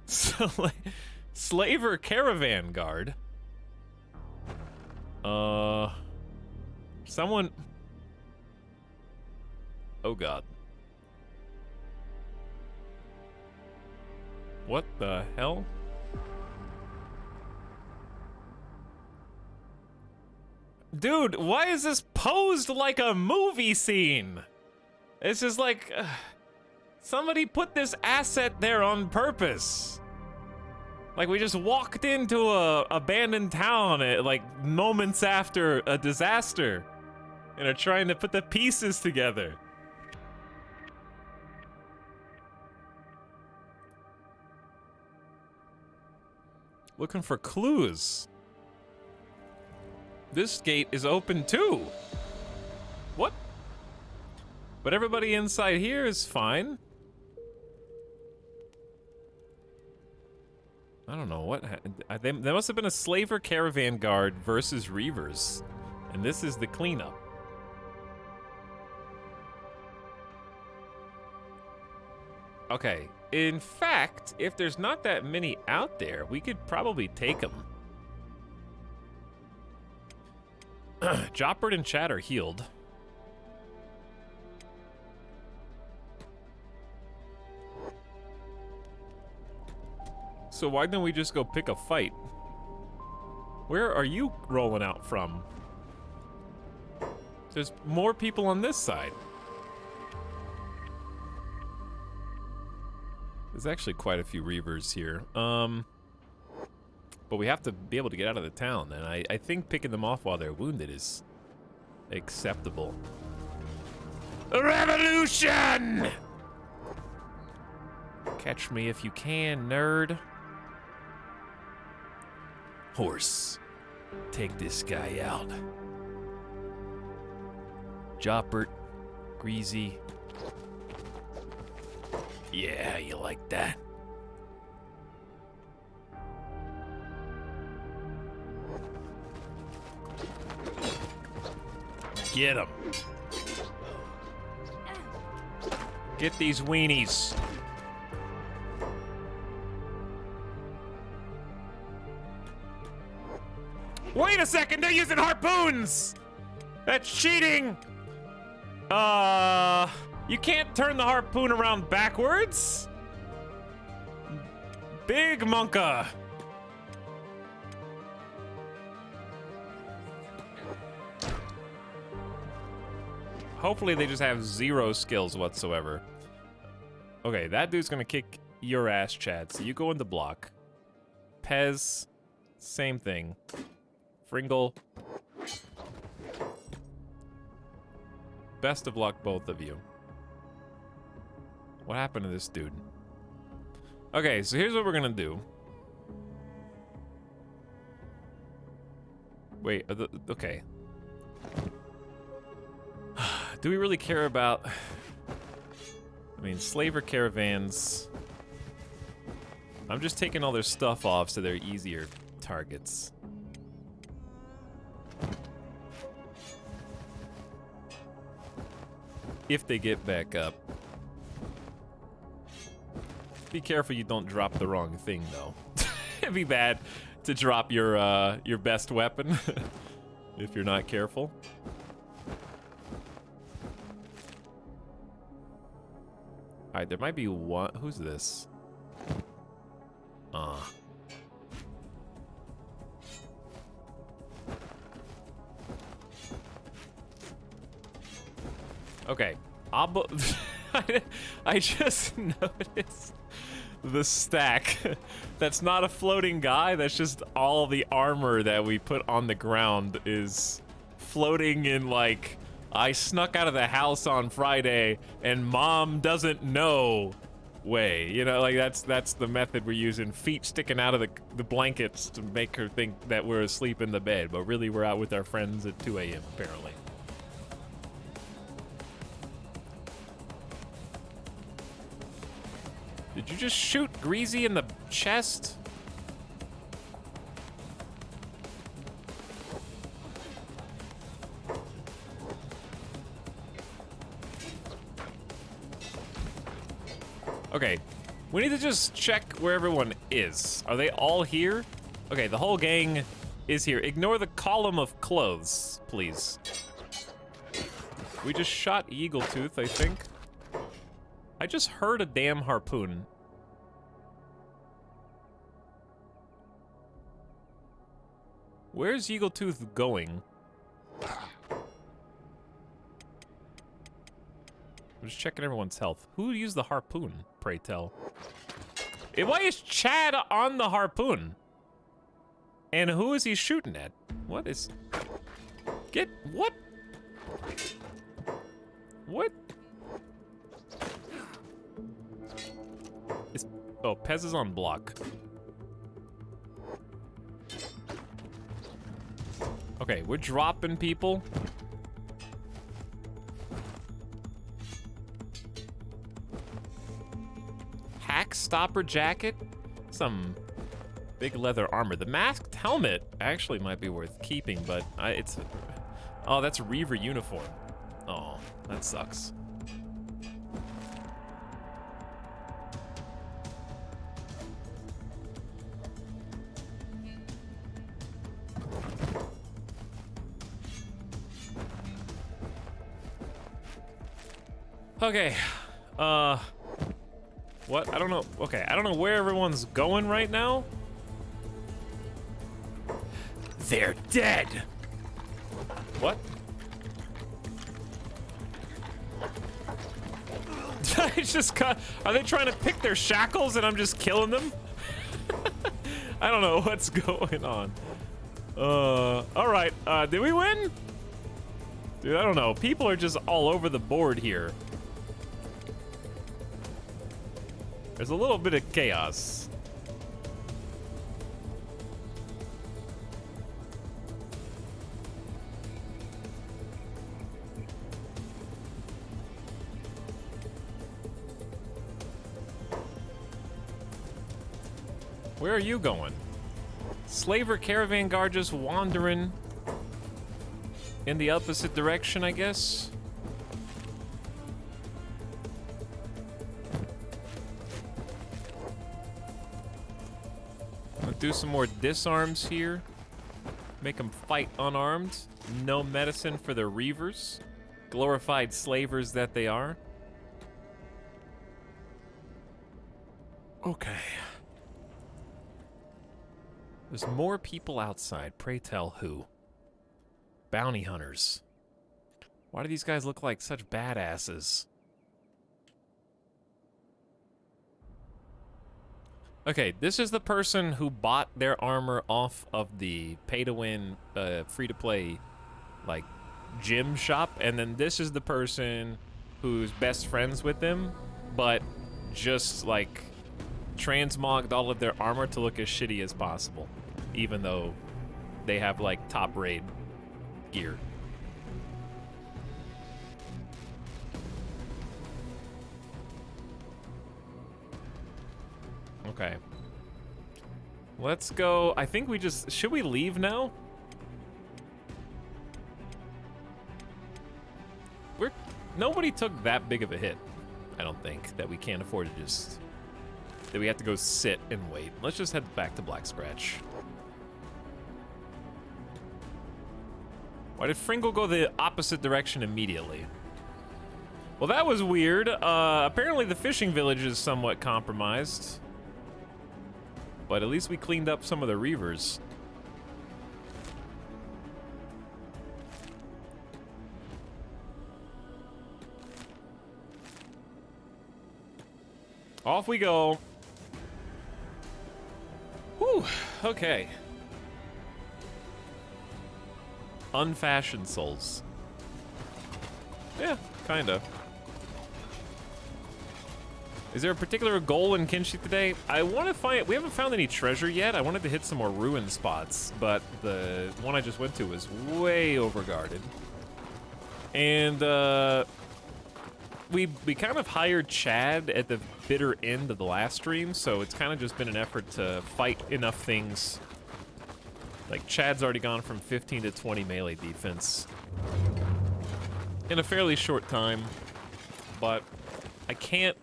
So, like... Slaver Caravan Guard. Someone... Oh god. What the hell? Dude, why is this posed like a movie scene? It's just like... somebody put this asset there on purpose. Like, we just walked into a abandoned town at, like, moments after a disaster. And are trying to put the pieces together. Looking for clues. This gate is open too. What? But everybody inside here is fine. I don't know what. There must have been a Slaver Caravan Guard versus Reavers, and this is the cleanup. Okay. In fact, if there's not that many out there, we could probably take them. Joppert and Chat are healed. So why don't we just go pick a fight? Where are you rolling out from? There's more people on this side. There's actually quite a few Reavers here. But we have to be able to get out of the town, and I think picking them off while they're wounded is acceptable. Revolution! Catch me if you can, nerd. Horse, take this guy out. Joppert, Greasy. Yeah, you like that? Get him. Get these weenies. Wait a second, they're using harpoons! That's cheating! You can't turn the harpoon around backwards? Big Monka! Hopefully they just have zero skills whatsoever. Okay, that dude's gonna kick your ass, Chad, so you go in the block. Pez, same thing. Fringle. Best of luck, both of you. What happened to this dude? Okay, so here's what we're gonna do. Wait, okay. Do we really care about... I mean, slaver caravans... I'm just taking all their stuff off so they're easier targets. If they get back up. Be careful you don't drop the wrong thing, though. It'd be bad to drop your best weapon if you're not careful. Alright, there might be one. Who's this? Okay. I just noticed the stack. That's not a floating guy. That's just all the armor that we put on the ground is floating in, like, I snuck out of the house on Friday and mom doesn't know way. You know, like that's the method we're using. Feet sticking out of the blankets to make her think that we're asleep in the bed, but really we're out with our friends at 2 a.m. apparently. Did you just shoot Greasy in the chest? Okay, we need to just check where everyone is. Are they all here? Okay, the whole gang is here. Ignore the column of clothes, please. We just shot Eagletooth, I think. I just heard a damn harpoon. Where's Eagletooth going? I'm just checking everyone's health. Who used the harpoon, pray tell? Why is Chad on the harpoon? And who is he shooting at? What is... What? What? Oh, Pez is on block. Okay, we're dropping people. Hack stopper jacket? Some big leather armor. The masked helmet actually might be worth keeping, but it's... Oh, that's Reaver uniform. Oh, that sucks. Okay, what? I don't know. Okay, I don't know where everyone's going right now. They're dead. What? I just got... Are they trying to pick their shackles and I'm just killing them? I don't know what's going on. All right, did we win? Dude, I don't know. People are just all over the board here. There's a little bit of chaos. Where are you going? Slaver caravan guard just wandering in the opposite direction, I guess. Do some more disarms here. Make them fight unarmed. No medicine for the Reavers. Glorified slavers that they are. Okay. There's more people outside. Pray tell who? Bounty hunters. Why do these guys look like such badasses? Okay, this is the person who bought their armor off of the pay-to-win, free-to-play, like, gym shop, and then this is the person who's best friends with them, but just, like, transmogged all of their armor to look as shitty as possible, even though they have, like, top-raid gear. Okay. Let's go. I think we just... Should we leave now? Nobody took that big of a hit, I don't think, that we can't afford to just... That we have to go sit and wait. Let's just head back to Black Scratch. Why did Fringle go the opposite direction immediately? Well, that was weird. Apparently the fishing village is somewhat compromised. But at least we cleaned up some of the reavers. Off we go. Whew, okay. Unfashioned souls. Yeah, kinda. Is there a particular goal in Kenshi today? I want to find... We haven't found any treasure yet. I wanted to hit some more ruin spots, but the one I just went to was way overguarded. And, we kind of hired Chad at the bitter end of the last stream, so it's kind of just been an effort to fight enough things. Like, Chad's already gone from 15 to 20 melee defense in a fairly short time, but I can't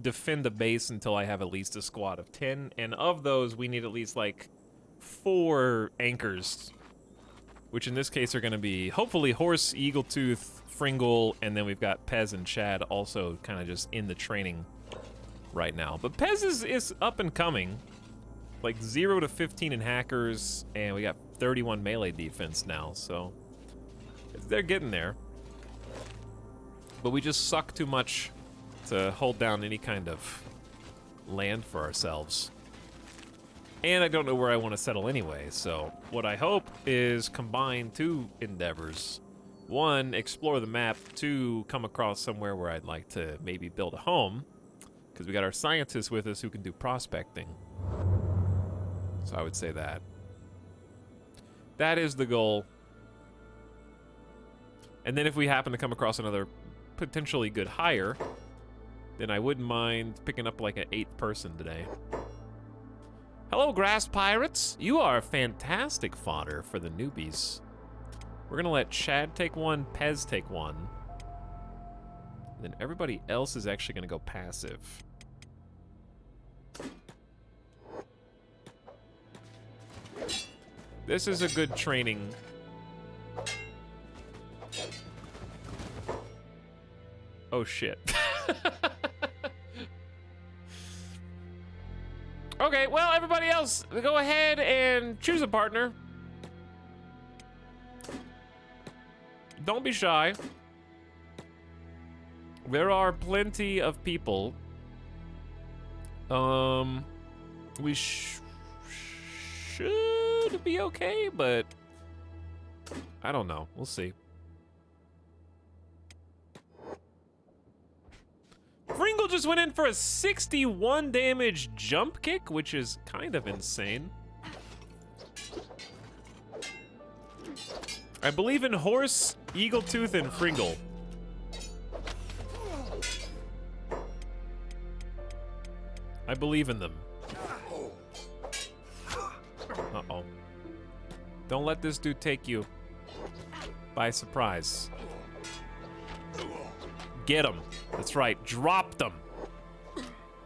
defend the base until I have at least a squad of 10, and of those, we need at least, like, 4 anchors, which in this case are going to be, hopefully, Horse, Eagletooth, Fringle, and then we've got Pez and Chad also kind of just in the training right now. But Pez is up and coming, like 0 to 15 in hackers, and we got 31 melee defense now, so they're getting there. But we just suck too much to hold down any kind of land for ourselves. And I don't know where I want to settle anyway, so what I hope is combine 2 endeavors. 1, explore the map. 2, come across somewhere where I'd like to maybe build a home, because we got our scientists with us who can do prospecting. So I would say that. That is the goal. And then if we happen to come across another potentially good hire, then I wouldn't mind picking up like an 8th person today. Hello, Grass Pirates. You are fantastic fodder for the newbies. We're gonna let Chad take 1, Pez take 1. Then everybody else is actually gonna go passive. This is a good training. Oh shit. Okay, well, everybody else, go ahead and choose a partner. Don't be shy. There are plenty of people. We should be okay, but I don't know. We'll see. Pringle just went in for a 61 damage jump kick, which is kind of insane. I believe in Horse, Eagletooth, and Fringle. I believe in them. Uh-oh. Don't let this dude take you by surprise. Get him. That's right, drop them.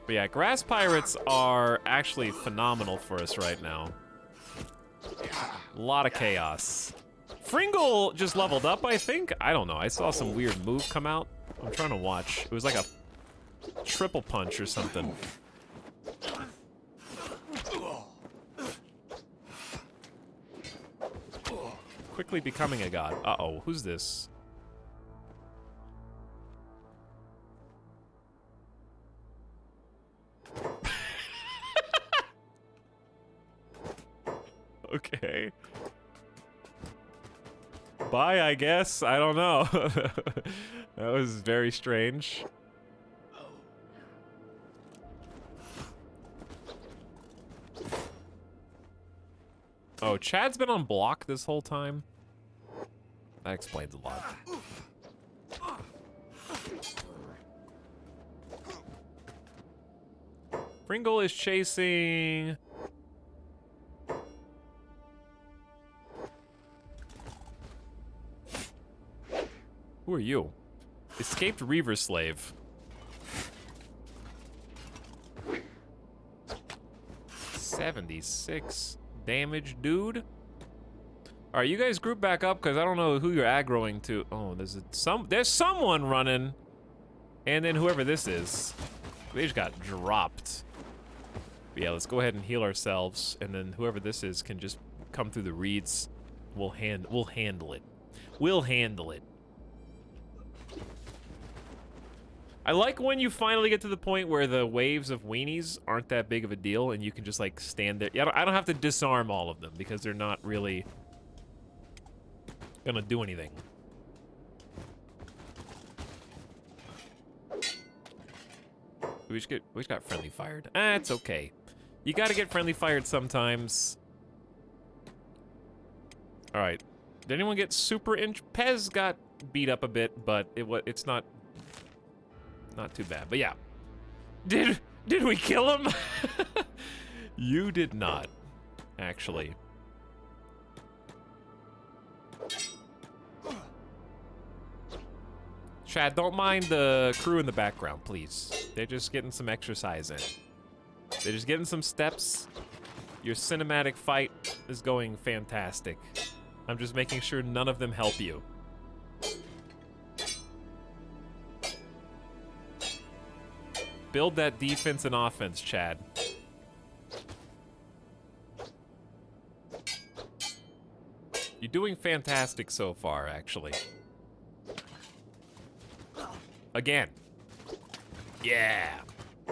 But yeah, Grass Pirates are actually phenomenal for us right now. A lot of chaos. Fringle just leveled up, I think. I don't know. I saw some weird move come out. I'm trying to watch. It was like a triple punch or something. Quickly becoming a god. Uh-oh, who's this? Okay. Bye, I guess. I don't know. That was very strange. Oh, Chad's been on block this whole time? That explains a lot. Pringle is chasing... Who are you? Escaped Reaver Slave. 76 damage, dude. All right, you guys group back up because I don't know who you're aggroing to. Oh, there's someone running. And then whoever this is, they just got dropped. But yeah, let's go ahead and heal ourselves, and then whoever this is can just come through the reeds. We'll handle it. We'll handle it. I like when you finally get to the point where the waves of weenies aren't that big of a deal, and you can just like stand there. Yeah, I don't have to disarm all of them because they're not really gonna do anything. We just got friendly fired. Ah, it's okay. You gotta get friendly fired sometimes. All right. Did anyone get super Pez got beat up a bit, but it's not too bad. But yeah. Did we kill him? You did not, actually. Chad, don't mind the crew in the background, please. They're just getting some exercise in. They're just getting some steps. Your cinematic fight is going fantastic. I'm just making sure none of them help you. Build that defense and offense, Chad. You're doing fantastic so far, actually. Again. Yeah.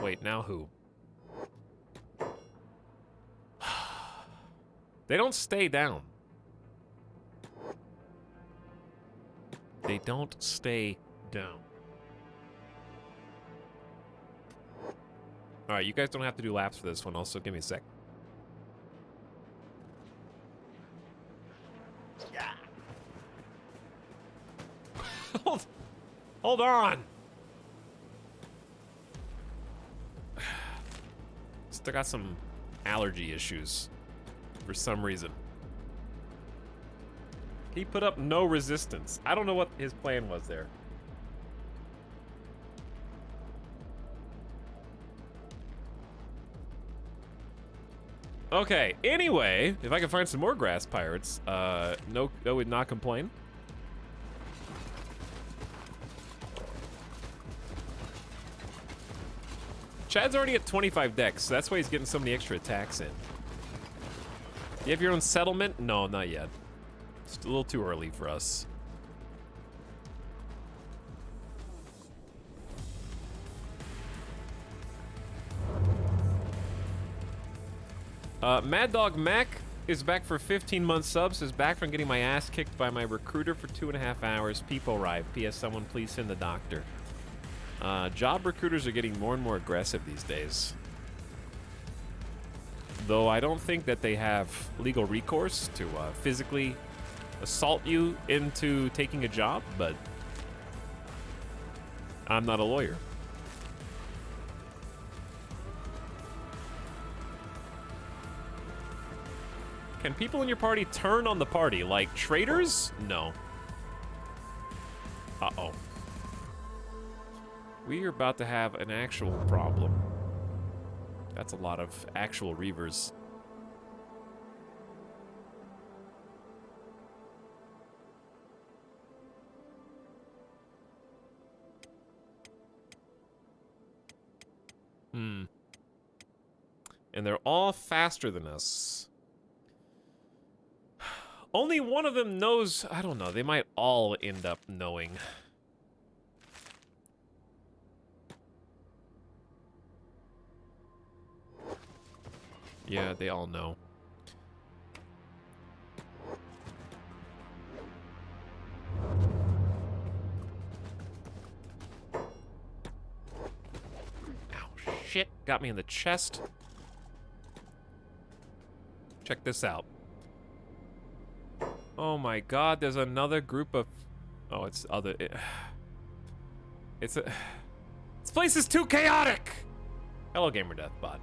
Wait, now who? They don't stay down. They don't stay down. All right, you guys don't have to do laps for this one. Also, give me a sec. Yeah. Hold on. Still got some allergy issues for some reason. He put up no resistance. I don't know what his plan was there. Okay, anyway, if I can find some more grass pirates, no, I would not complain. Chad's already at 25 decks, so that's why he's getting so many extra attacks in. You have your own settlement? No, not yet. It's a little too early for us. Mad Dog Mac is back for 15-month subs. Is back from getting my ass kicked by my recruiter for 2.5 hours. People arrive. P.S. Someone please send the doctor. Job recruiters are getting more and more aggressive these days. Though I don't think that they have legal recourse to physically assault you into taking a job, but I'm not a lawyer. Can people in your party turn on the party like traitors? No. Uh-oh. We are about to have an actual problem. That's a lot of actual reavers. And they're all faster than us. Only one of them knows. I don't know. They might all end up knowing. Yeah, they all know. Ow, shit. Got me in the chest. Check this out. Oh my god, there's another group of... Oh, it's other... It's a... This place is too chaotic! Hello, GamerDeathBot.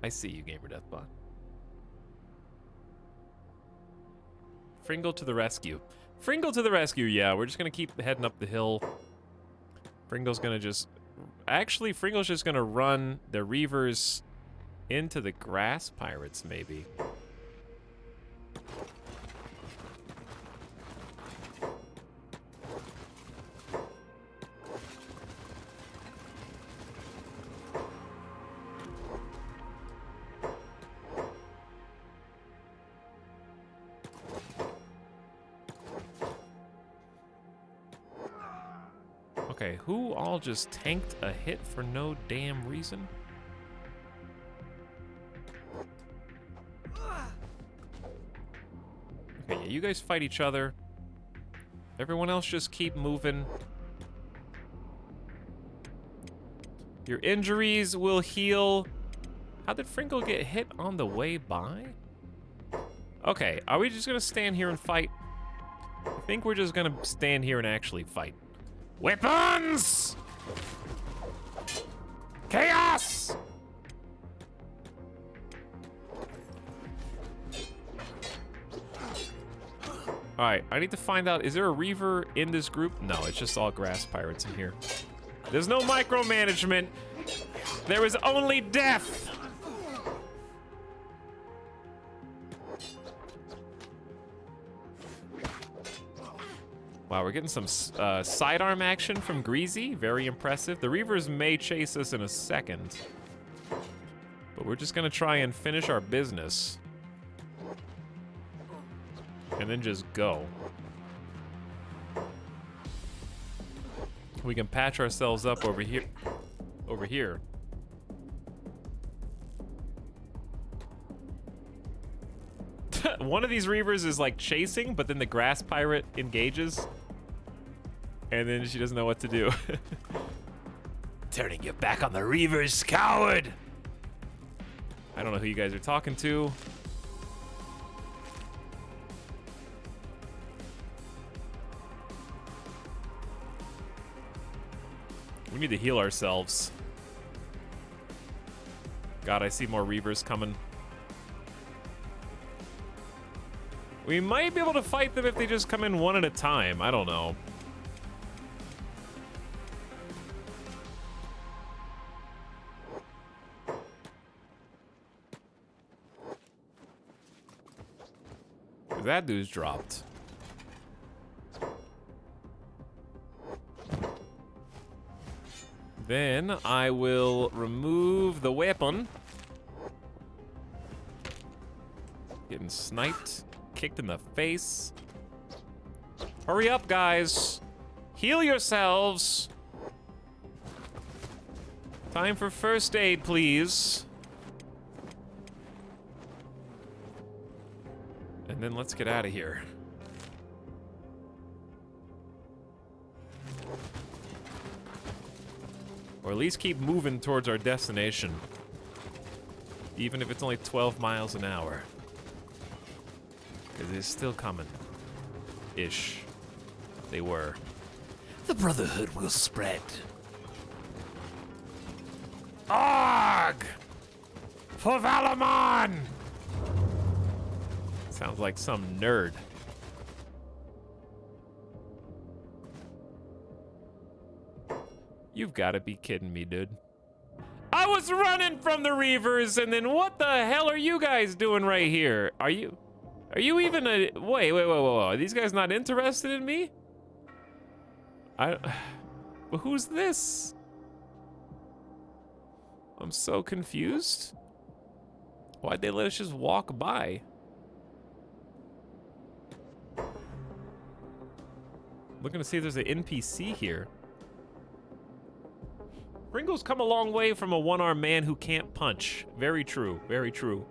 I see you, GamerDeathBot. Fringle to the rescue. Fringle to the rescue, yeah. We're just gonna keep heading up the hill. Fringle's gonna just... Actually, Fringle's just gonna run the Reavers Into the grass pirates, maybe. Okay, who all just tanked a hit for no damn reason? Okay, yeah, you guys fight each other. Everyone else just keep moving. Your injuries will heal. How did Frinkle get hit on the way by? Okay, are we just gonna stand here and fight? I think we're just gonna stand here and actually fight. Weapons! Chaos! Alright, I need to find out, is there a Reaver in this group? No, it's just all grass pirates in here. There's no micromanagement. There is only death. Wow, we're getting some sidearm action from Greasy. Very impressive. The Reavers may chase us in a second. But we're just gonna try and finish our business. And then just go. We can patch ourselves up over here. Over here. One of these Reavers is like chasing, but then the grass pirate engages. And then she doesn't know what to do. Turning your back on the Reavers, coward! I don't know who you guys are talking to. We need to heal ourselves. God, I see more Reavers coming. We might be able to fight them if they just come in one at a time. I don't know. That dude's dropped. Then I will remove the weapon. Getting sniped, kicked in the face. Hurry up, guys. Heal yourselves. Time for first aid, please. And then let's get out of here. Or at least keep moving towards our destination. Even if it's only 12 miles an hour. Because it's still coming. Ish. They were. The Brotherhood will spread. Arg! For Valamon! Sounds like some nerd. You've got to be kidding me, dude. I was running from the Reavers, and then what the hell are you guys doing right here? Are you even a... Wait. Are these guys not interested in me? But who's this? I'm so confused. Why'd they let us just walk by? Looking to see if there's an NPC here. Ringo's come a long way from a one-armed man who can't punch. Very true, very true.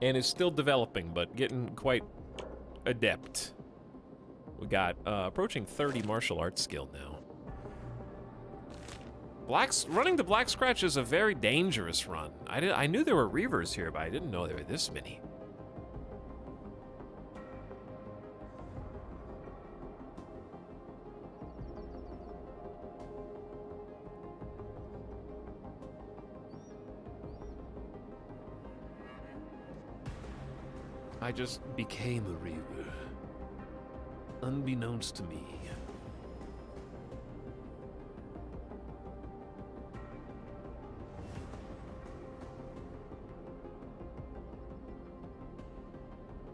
And is still developing, but getting quite adept. We got approaching 30 martial arts skill now. Running the Black Scratch is a very dangerous run. I knew there were Reavers here, but I didn't know there were this many. I just became a Reaver, unbeknownst to me.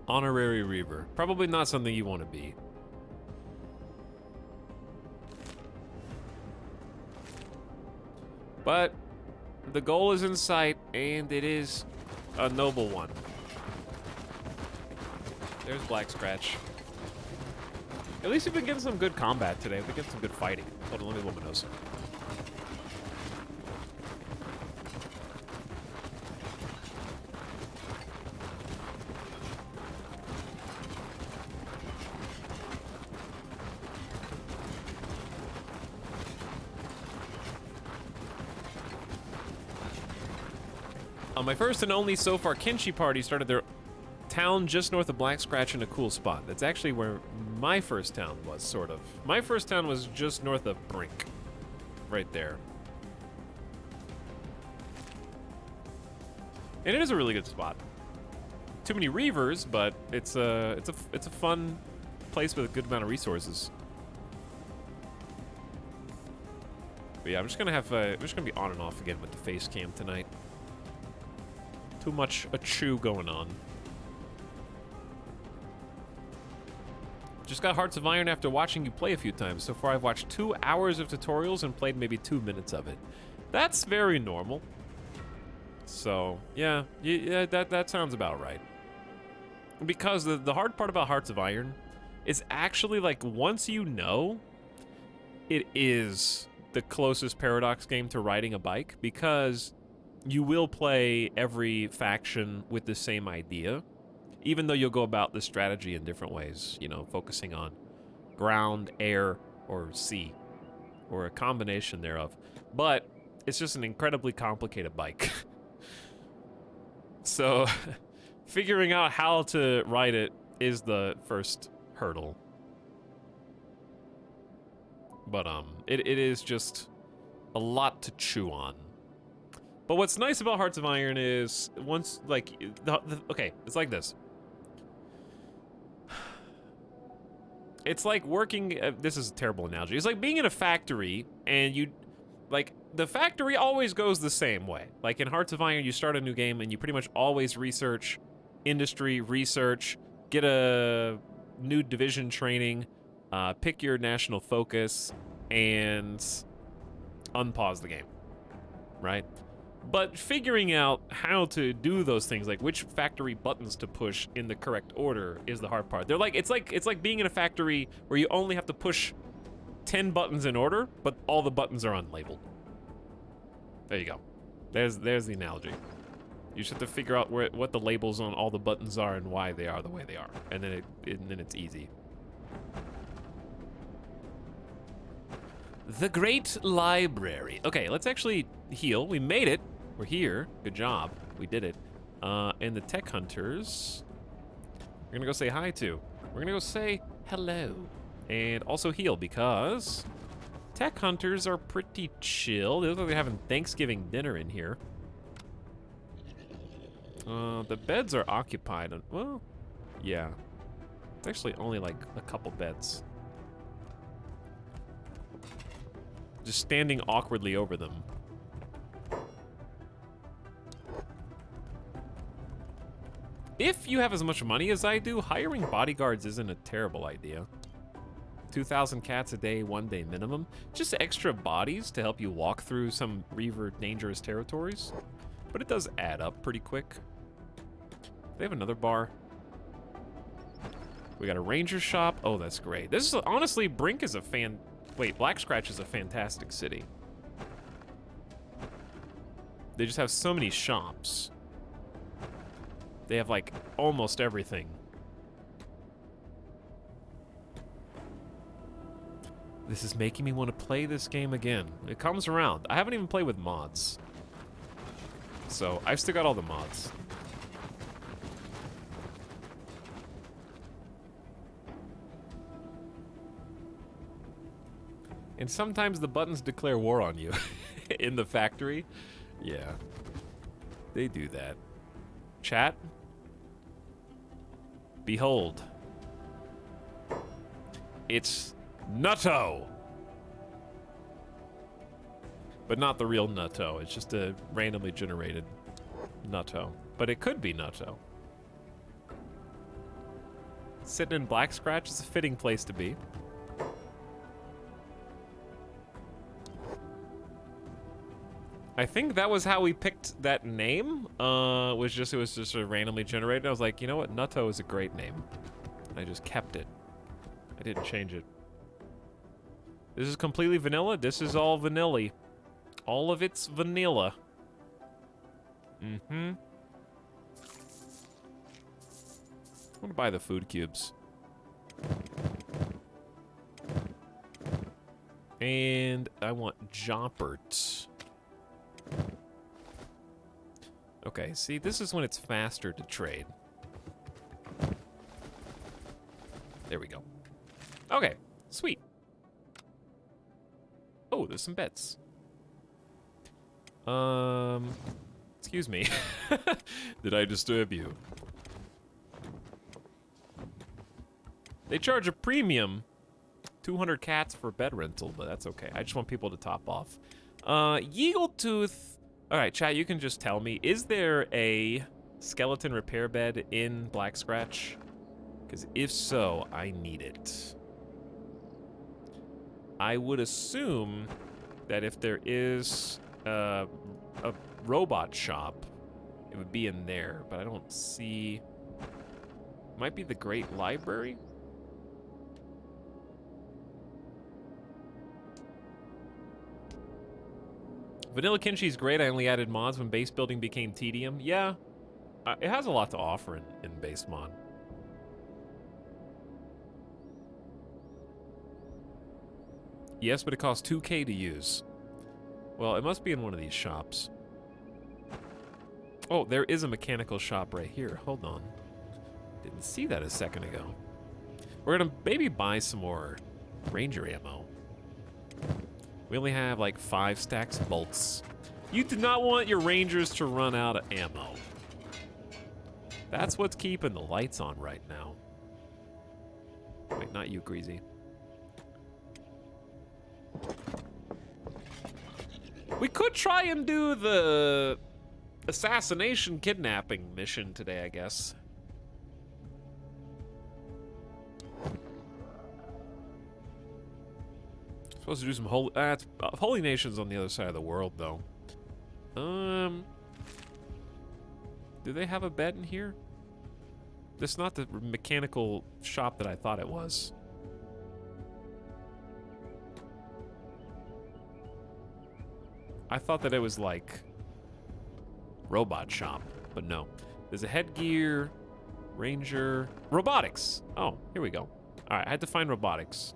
Honorary Reaver. Probably not something you want to be. But the goal is in sight, and it is a noble one. There's Black Scratch. At least we've been getting some good combat today. We've been getting some good fighting. Hold on, let me blow my nose. My first and only so far Kenshi party started their town just north of Black Scratch in a cool spot. That's actually where my first town was, sort of. My first town was just north of Brink. Right there. And it is a really good spot. Too many Reavers, but it's a fun place with a good amount of resources. But yeah, I'm just gonna be on and off again with the face cam tonight. Too much a chew going on. Just got Hearts of Iron after watching you play a few times. So far I've watched 2 hours of tutorials and played maybe 2 minutes of it. That's very normal. So yeah, that sounds about right. Because the hard part about Hearts of Iron is actually, like, once you know, it is the closest Paradox game to riding a bike, because you will play every faction with the same idea, even though you'll go about the strategy in different ways, you know, focusing on ground, air, or sea, or a combination thereof. But it's just an incredibly complicated bike. So figuring out how to ride it is the first hurdle. But it is just a lot to chew on. But what's nice about Hearts of Iron is once, like, okay, it's like this. It's like working, this is a terrible analogy. It's like being in a factory and you, like, the factory always goes the same way. Like in Hearts of Iron, you start a new game and you pretty much always research industry, research, get a new division training, pick your national focus, and unpause the game, right? But figuring out how to do those things, like which factory buttons to push in the correct order, is the hard part. They're like, it's like being in a factory where you only have to push 10 buttons in order, but all the buttons are unlabeled. There you go. There's the analogy. You just have to figure out what the labels on all the buttons are and why they are the way they are, and then it's easy. The Great Library. Okay, let's actually heal. We made it. We're here. Good job. We did it. And the tech hunters, we're gonna go say hi to. We're gonna go say hello. And also heal, because tech hunters are pretty chill. They look like they're having Thanksgiving dinner in here. The beds are occupied. Well, yeah. It's actually only like a couple beds. Just standing awkwardly over them. If you have as much money as I do, hiring bodyguards isn't a terrible idea. 2,000 cats a day, 1 day minimum. Just extra bodies to help you walk through some Reaver dangerous territories. But it does add up pretty quick. They have another bar. We got a ranger shop. Oh, that's great. This is, honestly, Brink is a Black Scratch is a fantastic city. They just have so many shops. They have, like, almost everything. This is making me want to play this game again. It comes around. I haven't even played with mods. So, I've still got all the mods. And sometimes the buttons declare war on you in the factory. Yeah, they do that. Chat. Behold. It's Nutto. But not the real Nutto. It's just a randomly generated Nutto. But it could be Nutto. Sitting in Black Scratch is a fitting place to be. I think that was how we picked that name. It was just sort of randomly generated. I was like, you know what? Nutto is a great name. I just kept it. I didn't change it. This is completely vanilla. This is all vanilla. All of it's vanilla. Mm-hmm. I want to buy the food cubes. And I want Jompert. Okay, see, this is when it's faster to trade. There we go. Okay, sweet. Oh, there's some bets. Excuse me. Did I disturb you? They charge a premium. 200 cats for bed rental, but that's okay. I just want people to top off. Yeagletooth. All right, chat, you can just tell me, is there a skeleton repair bed in Black Scratch? Because if so, I need it. I would assume that if there is a robot shop, it would be in there, but I don't see... Might be the Great Library? Vanilla Kenshi's great. I only added mods when base building became tedium. Yeah, it has a lot to offer in base mod. Yes, but it costs 2K to use. Well, it must be in one of these shops. Oh, there is a mechanical shop right here. Hold on. Didn't see that a second ago. We're gonna maybe buy some more Ranger ammo. We only have like 5 stacks of bolts. You do not want your Rangers to run out of ammo. That's what's keeping the lights on right now. Wait, not you, Greasy. We could try and do the assassination kidnapping mission today, I guess. Supposed to do some holy... Holy Nation's on the other side of the world, though. Do they have a bed in here? This is not the mechanical shop that I thought it was. I thought that it was like robot shop, but no. There's a headgear, Ranger, robotics. Oh, here we go. All right, I had to find robotics.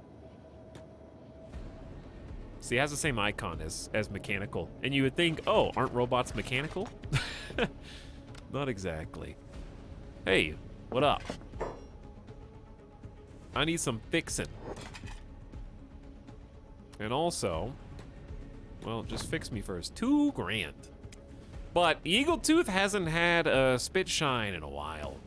See, it has the same icon as mechanical. And you would think, oh, aren't robots mechanical? Not exactly. Hey, what up? I need some fixing. And also, well, just fix me first. 2 grand. But Yeagletooth hasn't had a spit shine in a while.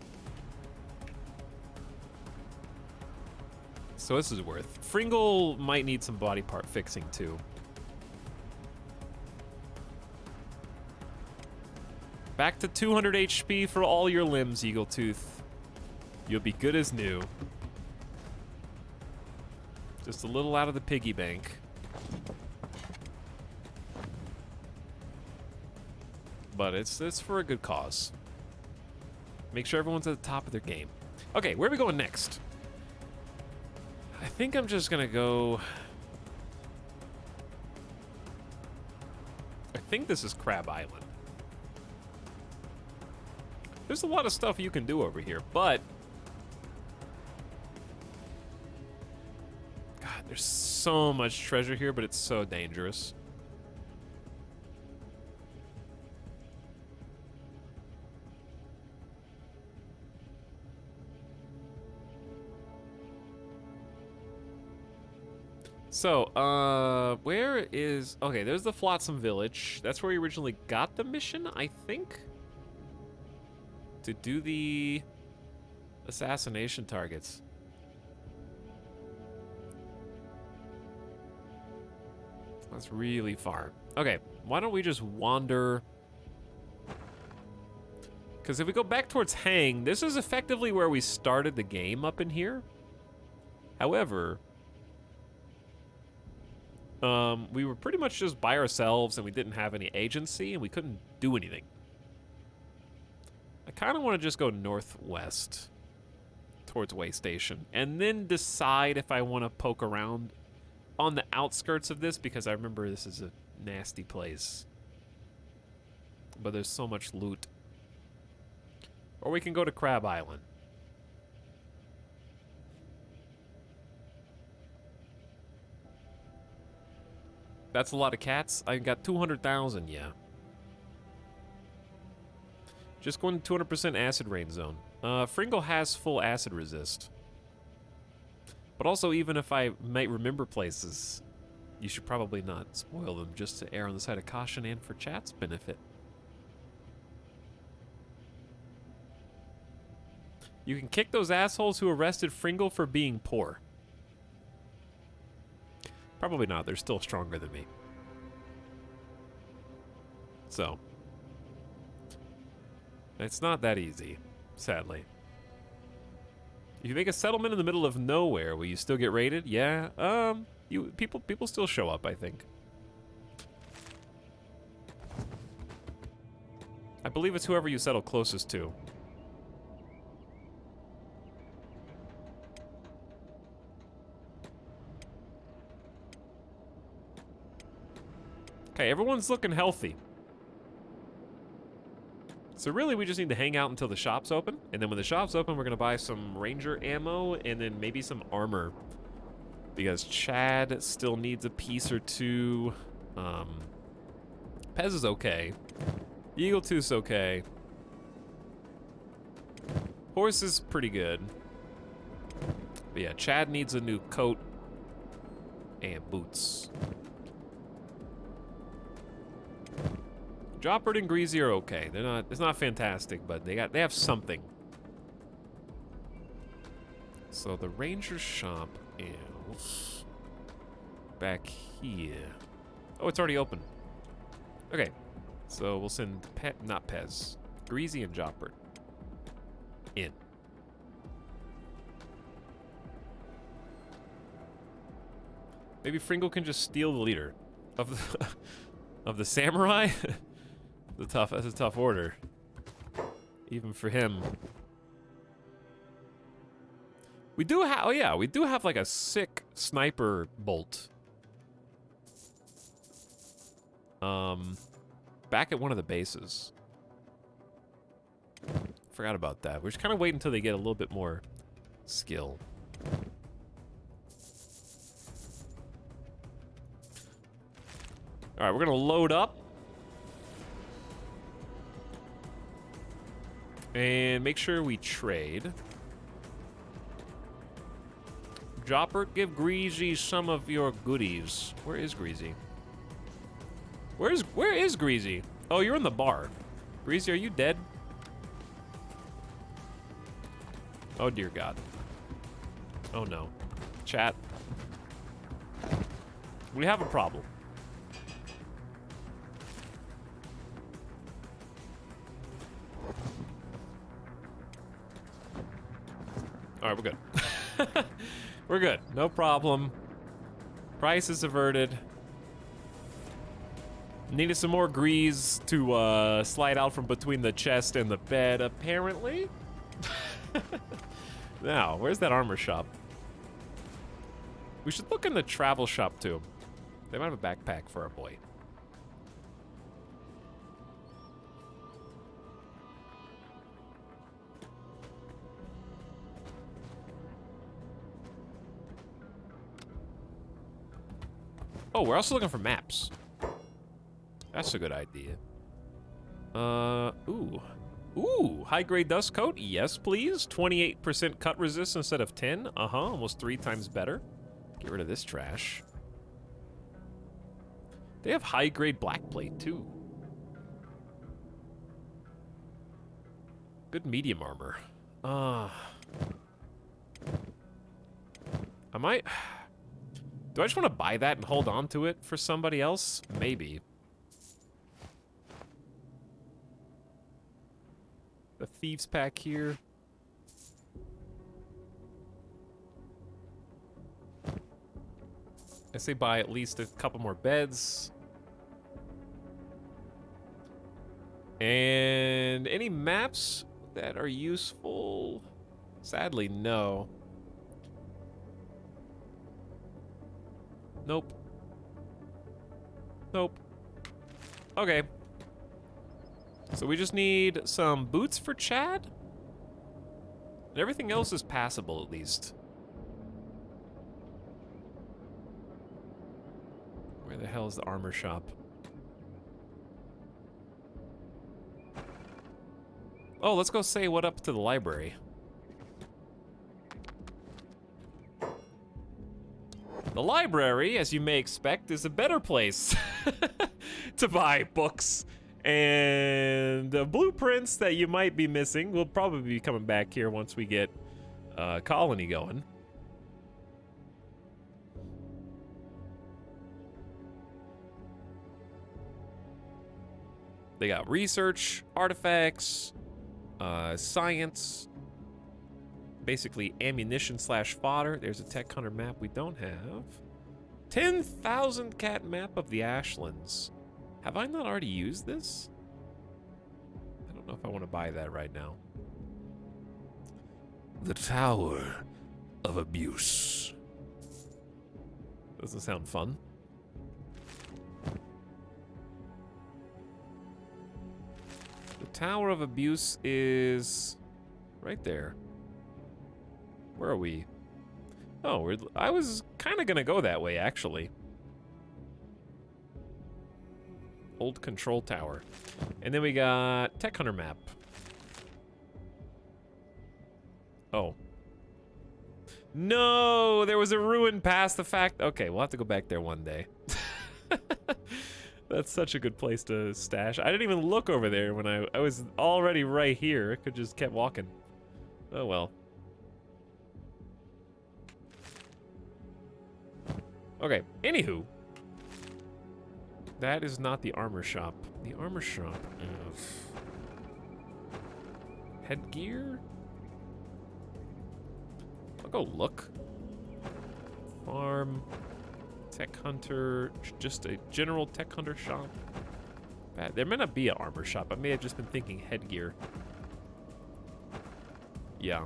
So this is worth. Fringle might need some body part fixing too. Back to 200 HP for all your limbs, Yeagletooth. You'll be good as new. Just a little out of the piggy bank. But it's for a good cause. Make sure everyone's at the top of their game. Okay, where are we going next? I think I'm just gonna go... I think this is Crab Island. There's a lot of stuff you can do over here, but... God, there's so much treasure here, but it's so dangerous. So, where is... Okay, there's the Flotsam Village. That's where we originally got the mission, I think? To do the assassination targets. That's really far. Okay, why don't we just wander Because if we go back towards Hang, this is effectively where we started the game up in here. However, we were pretty much just by ourselves and we didn't have any agency and we couldn't do anything. I kind of want to just go northwest towards Way Station and then decide if I want to poke around on the outskirts of this, because I remember this is a nasty place. But there's so much loot. Or we can go to Crab Island. That's a lot of cats. I got 200,000, yeah. Just going to 200% acid rain zone. Fringle has full acid resist. But also, even if I might remember places, you should probably not spoil them, just to err on the side of caution and for chat's benefit. You can kick those assholes who arrested Fringle for being poor. Probably not. They're still stronger than me. So. It's not that easy, sadly. If you make a settlement in the middle of nowhere, will you still get raided? Yeah. People still show up, I think. I believe it's whoever you settle closest to. Okay, everyone's looking healthy. So really, we just need to hang out until the shop's open. And then when the shop's open, we're going to buy some ranger ammo and then maybe some armor. Because Chad still needs a piece or two. Pez is okay. Eagle Tooth's okay. Horse is pretty good. But yeah, Chad needs a new coat and boots. Dropper and Greasy are okay. They're not. It's not fantastic, but they have something. So the ranger shop is back here. Oh, it's already open. Okay, so we'll send not Pez, Greasy and Jopper in. Maybe Fringle can just steal the leader of the of the samurai. That's a tough order, even for him. We do have, oh yeah, we do have like a sick sniper bolt. Back at one of the bases. Forgot about that. We're just kind of waiting until they get a little bit more skill. All right, we're gonna load up. And make sure we trade. Jopper, give Greasy some of your goodies. Where is Greasy? Where is Greasy? Oh, you're in the bar. Greasy, are you dead? Oh, dear God. Oh, no. Chat. We have a problem. All right, we're good. We're good. No problem. Price is averted. Needed some more grease to slide out from between the chest and the bed, apparently. Now, where's that armor shop? We should look in the travel shop, too. They might have a backpack for our boy. Oh, we're also looking for maps. That's a good idea. Ooh, high-grade dust coat? Yes, please. 28% cut resist instead of 10. Almost 3 times better. Get rid of this trash. They have high-grade black plate, too. Good medium armor. I might... Do I just want to buy that and hold on to it for somebody else? Maybe. The thieves pack here. I say buy at least a couple more beds. And any maps that are useful? Sadly, no. Nope. Nope. Okay. So we just need some boots for Chad. And everything else is passable, at least. Where the hell is the armor shop? Oh, let's go say what up to the library. The library, as you may expect, is a better place to buy books and blueprints that you might be missing. We'll probably be coming back here once we get Colony going. They got research, artifacts, science, basically ammunition / fodder. There's a tech hunter map we don't have. 10,000 cat map of the Ashlands. Have I not already used this? I don't know if I want to buy that right now. The Tower of Abuse. Doesn't sound fun. The Tower of Abuse is right there. Where are we? Oh, I was kind of gonna go that way, actually. Old control tower. And then we got Tech Hunter map. Oh. No, there was a ruin past the fact. Okay, we'll have to go back there one day. That's such a good place to stash. I didn't even look over there when I was already right here. I could just kept walking. Oh well. Okay, anywho. That is not the armor shop. The armor shop is... headgear? I'll go look. Farm. Tech hunter. Just a general tech hunter shop. Bad. There may not be an armor shop. I may have just been thinking headgear. Yeah.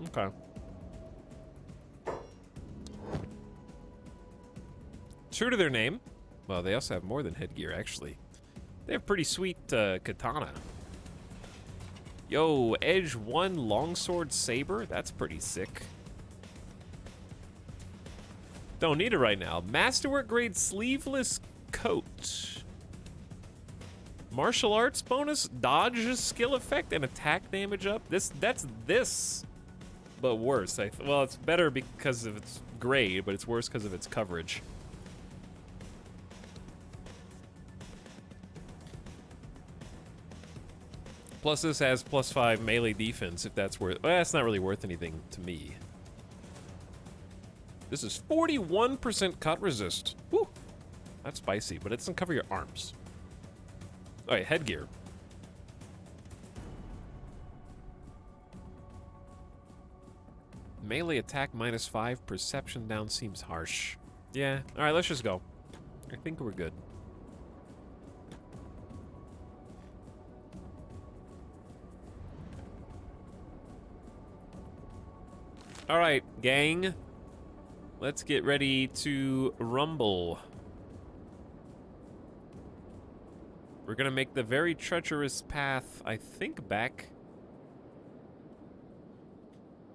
Okay. True to their name. Well, they also have more than headgear, actually. They have pretty sweet katana. Yo, Edge 1 longsword saber. That's pretty sick. Don't need it right now. Masterwork grade sleeveless coat. Martial arts bonus, dodge skill effect, and attack damage up. That's this, but worse. Well, it's better because of its grade, but it's worse because of its coverage. Plus, this has +5 melee defense, if that's worth... Well, that's not really worth anything to me. This is 41% cut resist. Woo! That's spicy, but it doesn't cover your arms. Alright, headgear. Melee attack -5, perception down seems harsh. Yeah, alright, let's just go. I think we're good. All right, gang. Let's get ready to rumble. We're gonna make the very treacherous path, I think, back.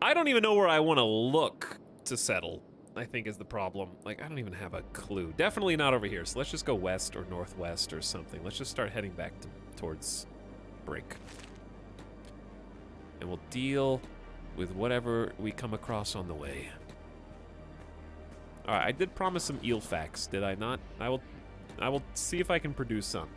I don't even know where I want to look to settle, I think is the problem. Like, I don't even have a clue. Definitely not over here, so let's just go west or northwest or something. Let's just start heading back towards Break. And we'll deal with whatever we come across on the way. All right, I did promise some eel facts, did I not? I will see if I can produce some.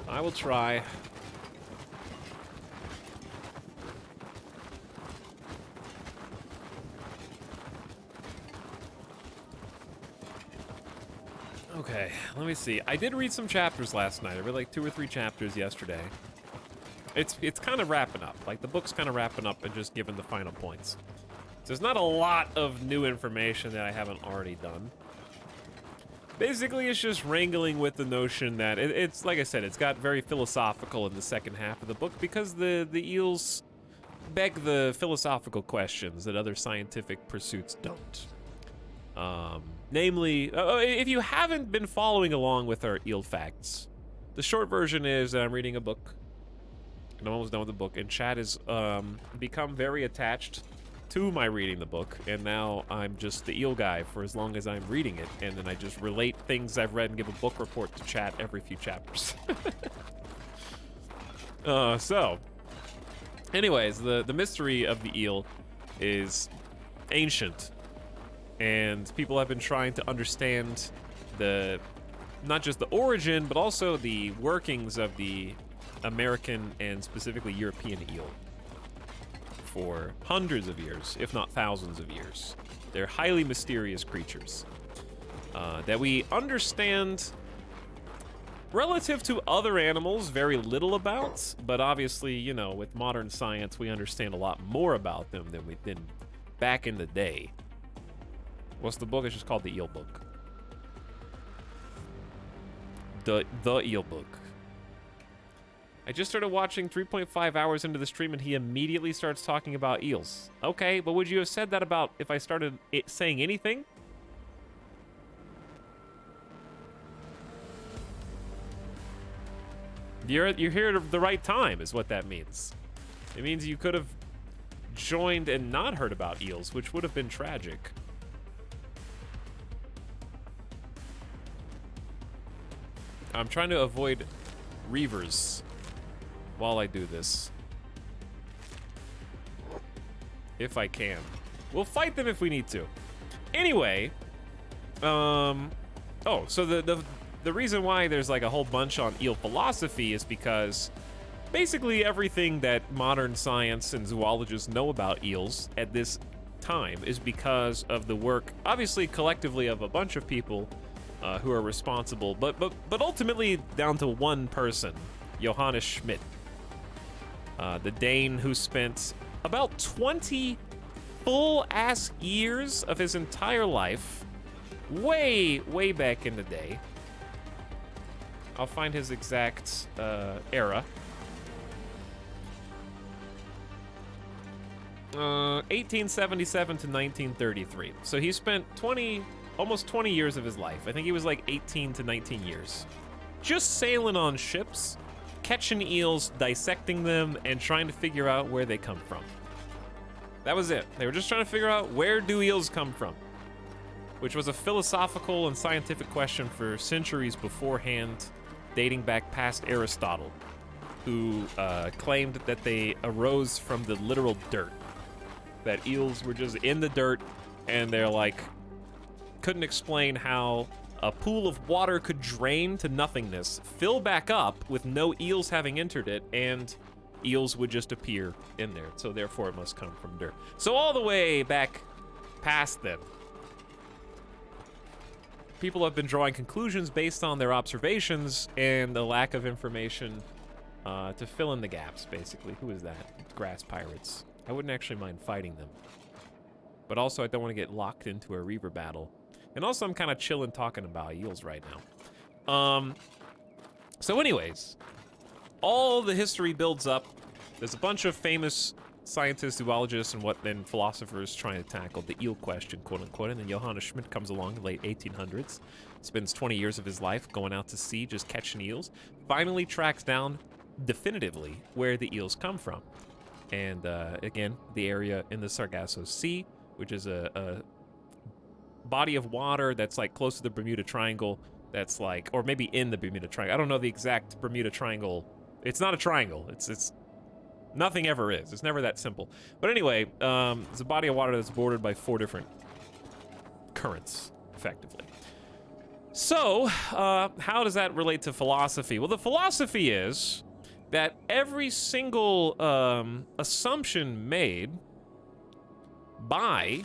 I will try. Okay, let me see. I did read some chapters last night. I read like 2 or 3 chapters yesterday. It's kind of wrapping up. Like, the book's kind of wrapping up and just giving the final points. So there's not a lot of new information that I haven't already done. Basically, it's just wrangling with the notion that it's like I said, it's got very philosophical in the second half of the book because the eels beg the philosophical questions that other scientific pursuits don't. Namely, if you haven't been following along with our eel facts, the short version is that I'm reading a book, and I'm almost done with the book, and Chad has become very attached to my reading the book, and now I'm just the eel guy for as long as I'm reading it, and then I just relate things I've read and give a book report to Chad every few chapters. So, anyways, the mystery of the eel is ancient, and people have been trying to understand not just the origin, but also the workings of the American and specifically European eel for hundreds of years, if not thousands of years. They're highly mysterious creatures that we understand relative to other animals very little about, but obviously, you know, with modern science, we understand a lot more about them than we did back in the day. What's the book? It's just called The Eel Book. The Eel Book. I just started watching 3.5 hours into the stream and he immediately starts talking about eels. Okay, but would you have said that about if I started saying anything? You're here at the right time is what that means. It means you could have joined and not heard about eels, which would have been tragic. I'm trying to avoid reavers while I do this. If I can. We'll fight them if we need to. Anyway, so the reason why there's like a whole bunch on eel philosophy is because basically everything that modern science and zoologists know about eels at this time is because of the work, obviously collectively, of a bunch of people who are responsible, but ultimately down to one person, Johannes Schmidt, the Dane who spent about 20 full-ass years of his entire life, way back in the day. I'll find his exact era. 1877 to 1933. So he spent almost 20 years of his life. I think he was like 18 to 19 years. Just sailing on ships, catching eels, dissecting them, and trying to figure out where they come from. That was it. They were just trying to figure out where do eels come from, which was a philosophical and scientific question for centuries beforehand, dating back past Aristotle, who claimed that they arose from the literal dirt. That eels were just in the dirt, and they're like, couldn't explain how a pool of water could drain to nothingness, fill back up with no eels having entered it, and eels would just appear in there. So therefore it must come from dirt. So all the way back past then, people have been drawing conclusions based on their observations and the lack of information to fill in the gaps, basically. Who is that? Grass pirates. I wouldn't actually mind fighting them. But also, I don't want to get locked into a reaver battle. And also, I'm kind of chilling talking about eels right now. So anyways, all the history builds up. There's a bunch of famous scientists, zoologists, and what then philosophers trying to tackle the eel question, quote unquote. And then Johannes Schmidt comes along in the late 1800s, spends 20 years of his life going out to sea, just catching eels, finally tracks down definitively where the eels come from. And again, the area in the Sargasso Sea, which is a body of water that's like close to the Bermuda Triangle, that's like, or maybe in the Bermuda Triangle. I don't know the exact Bermuda Triangle. It's not a triangle. It's nothing ever is. It's never that simple. But anyway, it's a body of water that's bordered by 4 different currents, effectively. So, how does that relate to philosophy? Well, the philosophy is that every single assumption made by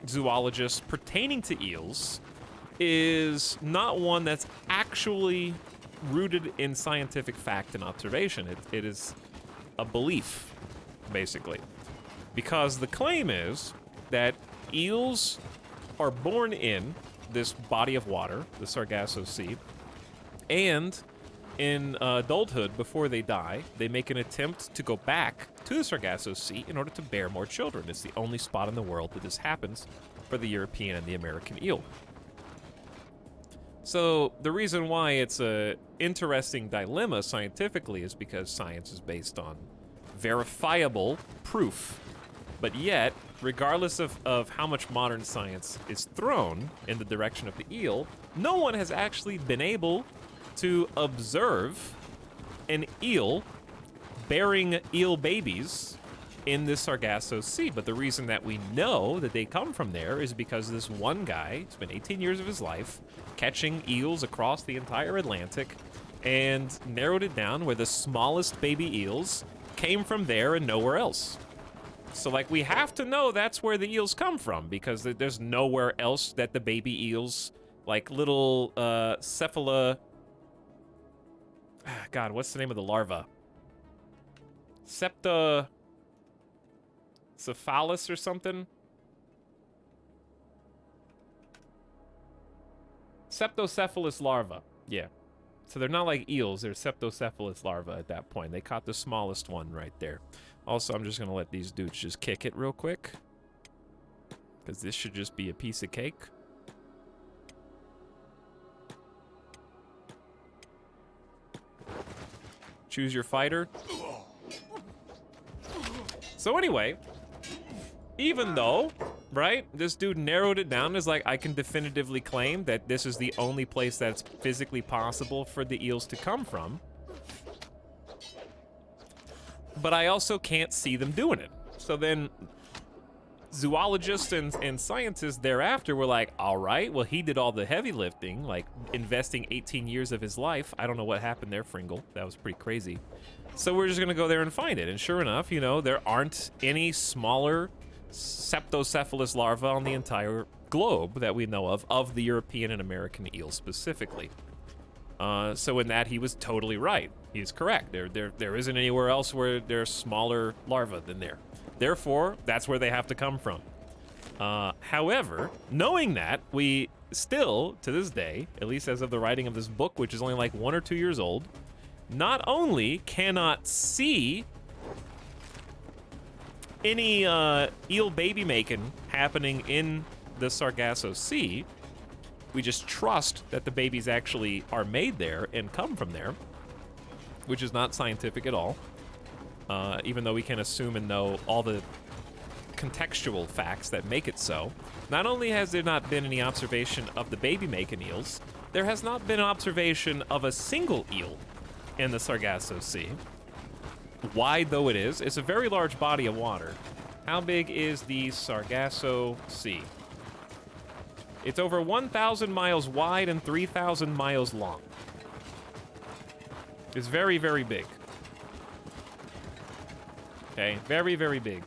zoologists pertaining to eels is not one that's actually rooted in scientific fact and observation. It is a belief, basically. Because the claim is that eels are born in this body of water, the Sargasso Sea, and in adulthood, before they die, they make an attempt to go back to the Sargasso Sea in order to bear more children. It's the only spot in the world that this happens for the European and the American eel. So the reason why it's a interesting dilemma scientifically is because science is based on verifiable proof. But yet, regardless of how much modern science is thrown in the direction of the eel, no one has actually been able to observe an eel bearing eel babies in the Sargasso Sea. But the reason that we know that they come from there is because this one guy spent 18 years of his life catching eels across the entire Atlantic and narrowed it down where the smallest baby eels came from there and nowhere else. So, like, we have to know that's where the eels come from because there's nowhere else that the baby eels, like little God, what's the name of the larva? Septocephalus or something? Septocephalus larva. Yeah. So they're not like eels, they're septocephalus larvae at that point. They caught the smallest one right there. Also, I'm just gonna let these dudes just kick it real quick, because this should just be a piece of cake. Choose your fighter. So anyway, even though, right, this dude narrowed it down as like, I can definitively claim that this is the only place that's physically possible for the eels to come from, but I also can't see them doing it. So then zoologists and scientists thereafter were like, all right, well, he did all the heavy lifting, like investing 18 years of his life. I don't know what happened there, Fringle. That was pretty crazy. So we're just gonna go there and find it. And sure enough, you know, there aren't any smaller septocephalus larvae on the entire globe that we know of the European and American eel specifically. So in that, he was totally right. He's correct. There isn't anywhere else where there's smaller larvae than there. Therefore, that's where they have to come from. However, knowing that, we still, to this day, at least as of the writing of this book, which is only like 1 or 2 years old, not only cannot see any eel baby making happening in the Sargasso Sea, we just trust that the babies actually are made there and come from there, which is not scientific at all, even though we can assume and know all the contextual facts that make it so. Not only has there not been any observation of the baby-making eels, there has not been observation of a single eel in the Sargasso Sea. Wide though it is, it's a very large body of water. How big is the Sargasso Sea? It's over 1,000 miles wide and 3,000 miles long. It's very, very big. Okay, very, very big.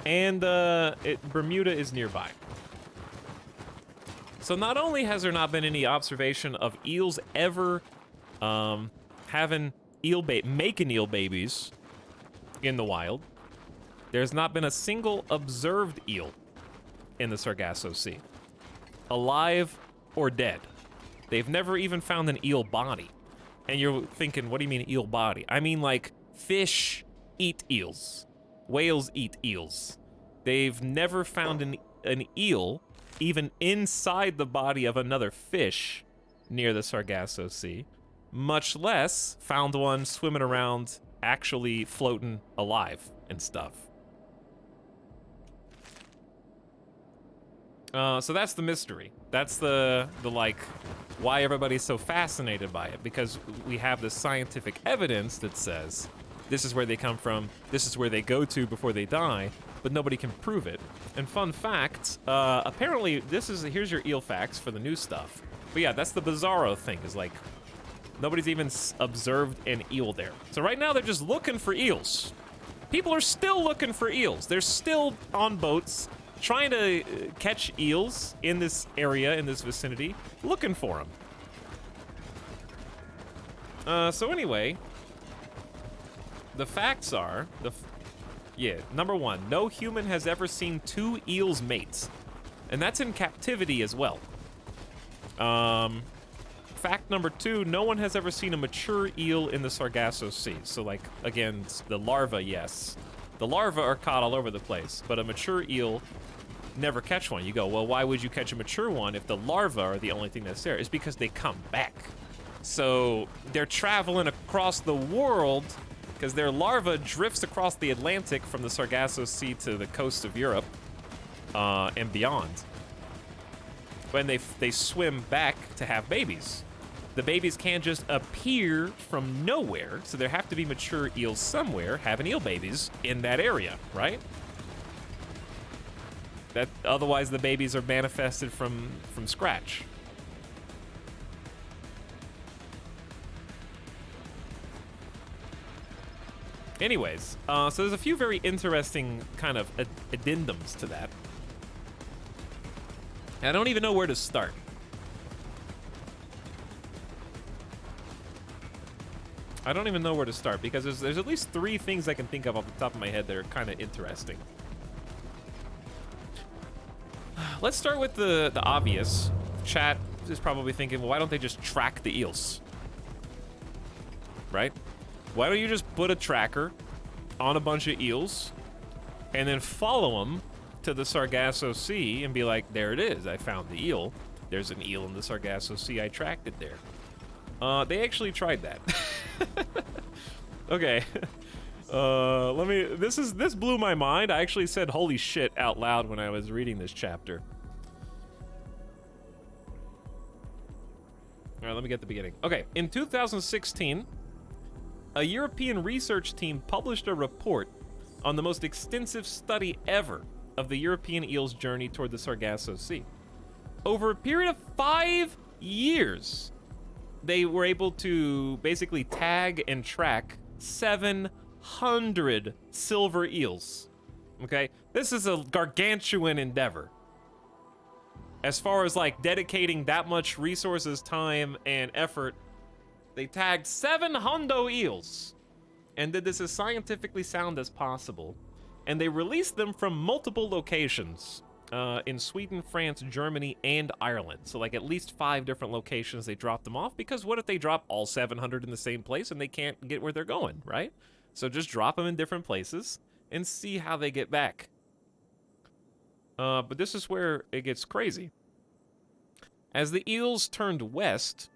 And Bermuda is nearby. So not only has there not been any observation of eels ever making eel babies in the wild, there's not been a single observed eel in the Sargasso Sea, alive or dead. They've never even found an eel body. And you're thinking, what do you mean eel body? I mean, like, fish eat eels. Whales eat eels. They've never found an eel even inside the body of another fish near the Sargasso Sea, much less found one swimming around actually floating alive and stuff. So that's the mystery. That's the like, why everybody's so fascinated by it, because we have this scientific evidence that says this is where they come from, this is where they go to before they die, but nobody can prove it. And fun fact, apparently here's your eel facts for the new stuff. But yeah, that's the bizarro thing, is like, nobody's even observed an eel there. So right now they're just looking for eels. People are still looking for eels. They're still on boats trying to catch eels in this area, in this vicinity, looking for them. So anyway, the facts are, number one, no human has ever seen 2 eels mates. And that's in captivity as well. Fact number 2, no one has ever seen a mature eel in the Sargasso Sea. So like, again, the larvae, yes. The larvae are caught all over the place, but a mature eel, never catch one. You go, well, why would you catch a mature one if the larvae are the only thing that's there? It's because they come back. So they're traveling across the world because their larva drifts across the Atlantic from the Sargasso Sea to the coast of Europe and beyond. When they swim back to have babies. The babies can't just appear from nowhere, so there have to be mature eels somewhere having eel babies in that area, right? Otherwise the babies are manifested from scratch. Anyways, so there's a few very interesting kind of addendums to that. And I don't even know where to start. I don't even know where to start because there's at least 3 things I can think of off the top of my head that are kind of interesting. Let's start with the obvious. Chat is probably thinking, well, why don't they just track the eels? Right? Why don't you just put a tracker on a bunch of eels and then follow them to the Sargasso Sea and be like, there it is, I found the eel. There's an eel in the Sargasso Sea, I tracked it there. They actually tried that. Okay. This blew my mind. I actually said holy shit out loud when I was reading this chapter. All right, let me get the beginning. Okay, in 2016, a European research team published a report on the most extensive study ever of the European eel's journey toward the Sargasso Sea. Over a period of 5 years, they were able to basically tag and track 700 silver eels. Okay? This is a gargantuan endeavor. As far as like dedicating that much resources, time, and effort, they tagged 700 eels and did this as scientifically sound as possible. And they released them from multiple locations in Sweden, France, Germany, and Ireland. So like at least 5 different locations they dropped them off, because what if they drop all 700 in the same place and they can't get where they're going, right? So just drop them in different places and see how they get back. But this is where it gets crazy. As the eels turned west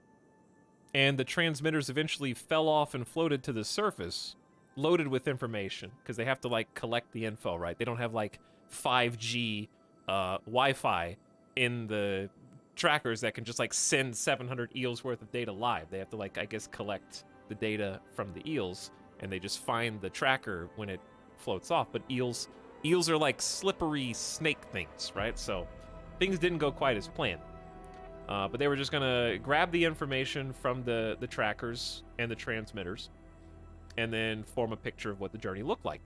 and the transmitters eventually fell off and floated to the surface, loaded with information, because they have to like collect the info, right? They don't have like 5G Wi-Fi in the trackers that can just like send 700 eels worth of data live. They have to like, I guess, collect the data from the eels, and they just find the tracker when it floats off. But eels are like slippery snake things, right? So things didn't go quite as planned. But they were just gonna grab the information from the trackers and the transmitters and then form a picture of what the journey looked like.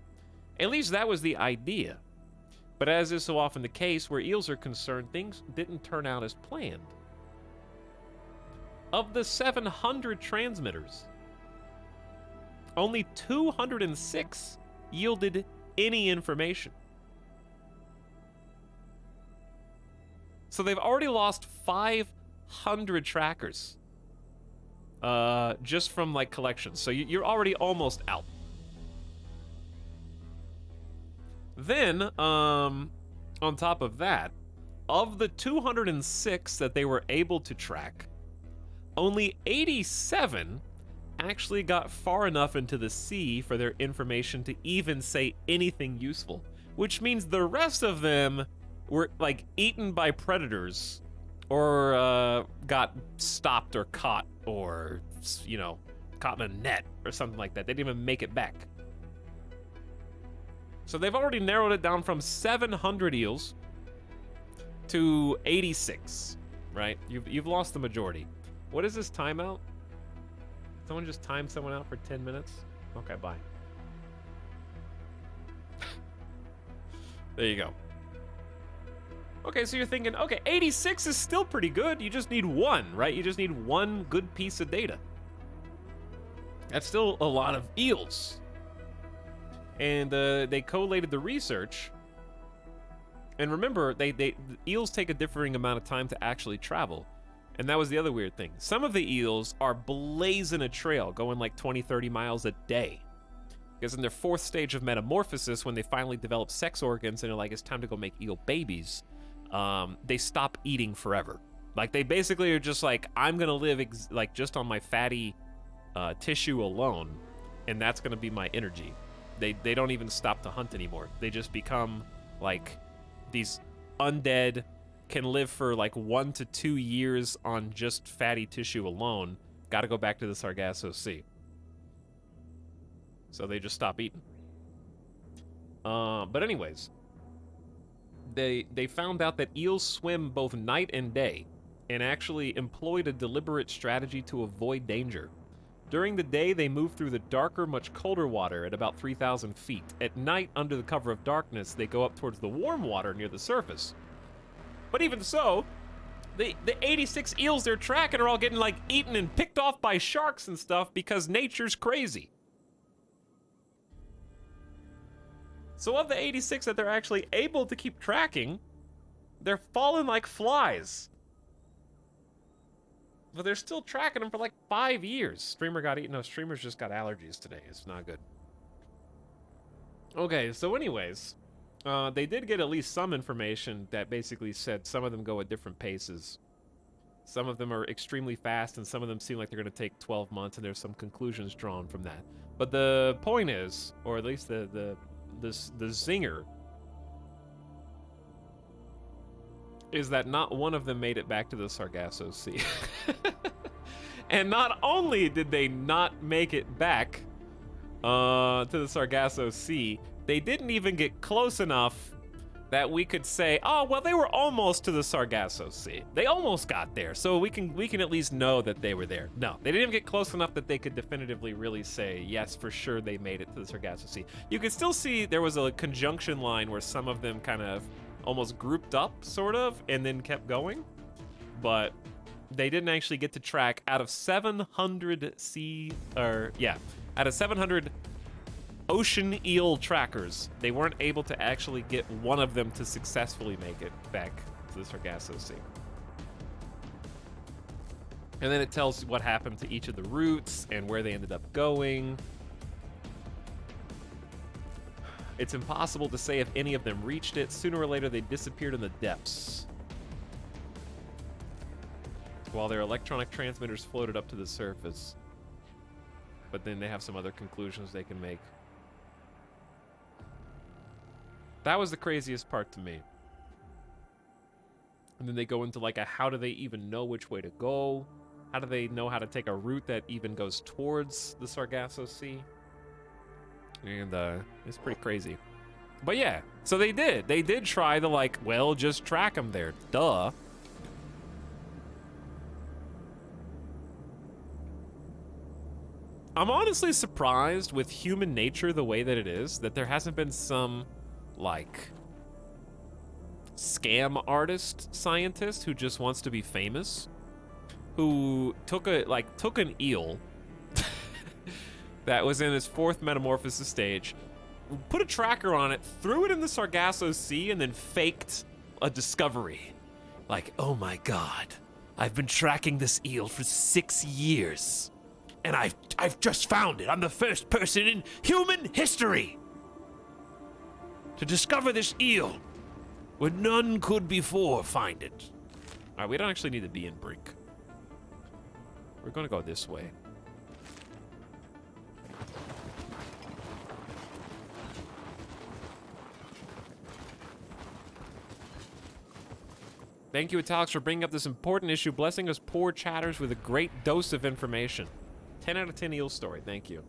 At least that was the idea. But as is so often the case where eels are concerned, things didn't turn out as planned. Of the 700 transmitters, only 206 yielded any information. So they've already lost 500 trackers just from like collections. So you're already almost out. Then, on top of that, of the 206 that they were able to track, only 87 actually got far enough into the sea for their information to even say anything useful, which means the rest of them were like eaten by predators or got stopped or caught or, you know, caught in a net or something like that. They didn't even make it back. So they've already narrowed it down from 700 eels to 86, right? You've lost the majority. What is this timeout? Someone just timed someone out for 10 minutes? Okay, bye. There you go. Okay, so you're thinking, okay, 86 is still pretty good. You just need one, right? You just need one good piece of data. That's still a lot of eels. And they collated the research. And remember, the eels take a differing amount of time to actually travel. And that was the other weird thing. Some of the eels are blazing a trail, going like 20, 30 miles a day. Because in their fourth stage of metamorphosis, when they finally develop sex organs and they're like, it's time to go make eel babies, they stop eating forever. Like, they basically are just like, I'm gonna live like just on my fatty tissue alone, and that's gonna be my energy. They don't even stop to hunt anymore. They just become like these undead, can live for like 1 to 2 years on just fatty tissue alone. Gotta go back to the Sargasso Sea. So they just stop eating. But anyways, they found out that eels swim both night and day, and actually employed a deliberate strategy to avoid danger. During the day, they move through the darker, much colder water at about 3,000 feet. At night, under the cover of darkness, they go up towards the warm water near the surface. But even so, the 86 eels they're tracking are all getting like eaten and picked off by sharks and stuff because nature's crazy. So of the 86 that they're actually able to keep tracking, they're falling like flies. But they're still tracking them for like 5 years. Streamer got eaten. No, Streamer's just got allergies today. It's not good. Okay, so anyways, they did get at least some information that basically said some of them go at different paces. Some of them are extremely fast, and some of them seem like they're going to take 12 months, and there's some conclusions drawn from that. But the point is, or at least the zinger, is that not one of them made it back to the Sargasso Sea. And not only did they not make it back to the Sargasso Sea, they didn't even get close enough that we could say, oh, well, they were almost to the Sargasso Sea. They almost got there, so we can at least know that they were there. No, they didn't even get close enough that they could definitively really say, yes, for sure they made it to the Sargasso Sea. You could still see there was a conjunction line where some of them kind of almost grouped up, sort of, and then kept going. But they didn't actually get to track out of 700 out of 700 ocean eel trackers, they weren't able to actually get one of them to successfully make it back to the Sargasso Sea. And then it tells what happened to each of the routes and where they ended up going. It's impossible to say if any of them reached it. Sooner or later, they disappeared in the depths, while their electronic transmitters floated up to the surface. But then they have some other conclusions they can make. That was the craziest part to me. And then they go into like a, how do they even know which way to go? How do they know how to take a route that even goes towards the Sargasso Sea? And it's pretty crazy. But yeah, so they did try to like, well, just track them there, duh. I'm honestly surprised with human nature the way that it is, that there hasn't been some like scam artist scientist who just wants to be famous, who took an eel that was in its fourth metamorphosis stage, put a tracker on it, threw it in the Sargasso Sea, and then faked a discovery. Like, oh my god, I've been tracking this eel for 6 years, and I've just found it. I'm the first person in human history to discover this eel when none could before find it. All right, we don't actually need to be in Brink. We're gonna go this way. Thank you, Etalyx, for bringing up this important issue, blessing us poor chatters with a great dose of information. 10 out of 10 eel story, thank you.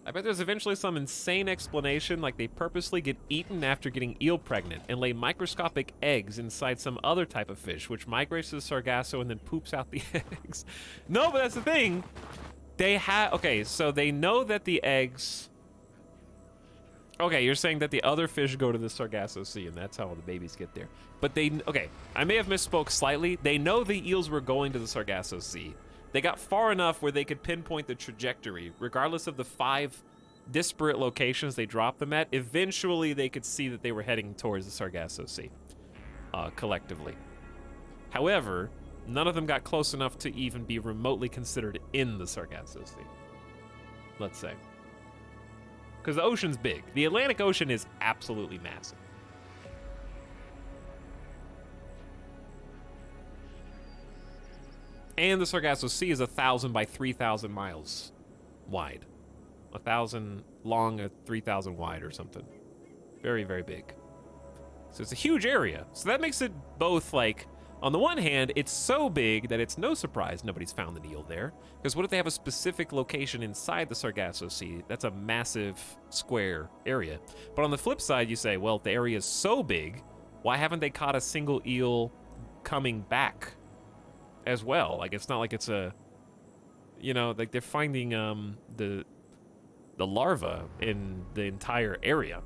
I bet there's eventually some insane explanation, like they purposely get eaten after getting eel pregnant and lay microscopic eggs inside some other type of fish, which migrates to the Sargasso and then poops out the eggs. No, but that's the thing. They have, okay, so they know that the eggs Okay, you're saying that the other fish go to the Sargasso Sea, and that's how the babies get there. But okay, I may have misspoke slightly. They know the eels were going to the Sargasso Sea. They got far enough where they could pinpoint the trajectory, regardless of the 5 disparate locations they dropped them at. Eventually, they could see that they were heading towards the Sargasso Sea, collectively. However, none of them got close enough to even be remotely considered in the Sargasso Sea, let's say. Because the ocean's big. The Atlantic Ocean is absolutely massive. And the Sargasso Sea is 1,000 by 3,000 miles wide. 1,000 long, 3,000 wide or something. Very, very big. So it's a huge area. So that makes it both like, on the one hand, it's so big that it's no surprise nobody's found an eel there. Because what if they have a specific location inside the Sargasso Sea? That's a massive square area. But on the flip side, you say, well, if the area is so big, why haven't they caught a single eel coming back as well? Like, it's not like it's a, you know, like they're finding the larva in the entire area.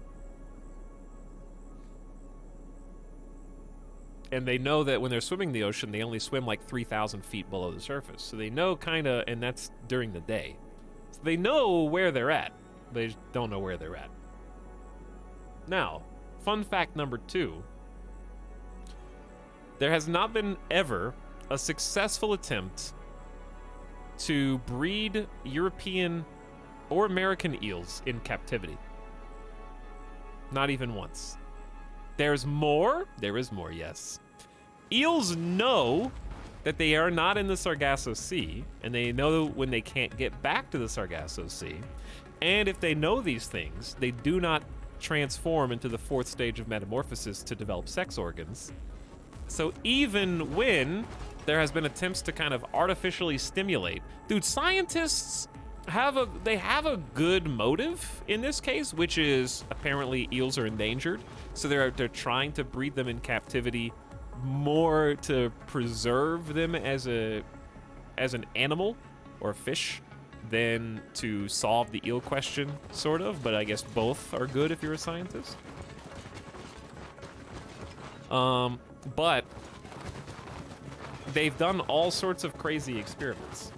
And they know that when they're swimming the ocean, they only swim like 3,000 feet below the surface. So they know kind of, and that's during the day. So they know where they're at. They just don't know where they're at. Now, fun fact number 2. There has not been ever a successful attempt to breed European or American eels in captivity. Not even once. There's more? There is more, yes. Eels know that they are not in the Sargasso Sea, and they know when they can't get back to the Sargasso Sea. And if they know these things, they do not transform into the 4th stage of metamorphosis to develop sex organs. So even when there has been attempts to kind of artificially stimulate, dude, scientists have a good motive in this case, which is apparently eels are endangered. So they're trying to breed them in captivity more to preserve them as an animal or a fish than to solve the eel question, sort of. But I guess both are good if you're a scientist. But they've done all sorts of crazy experiments.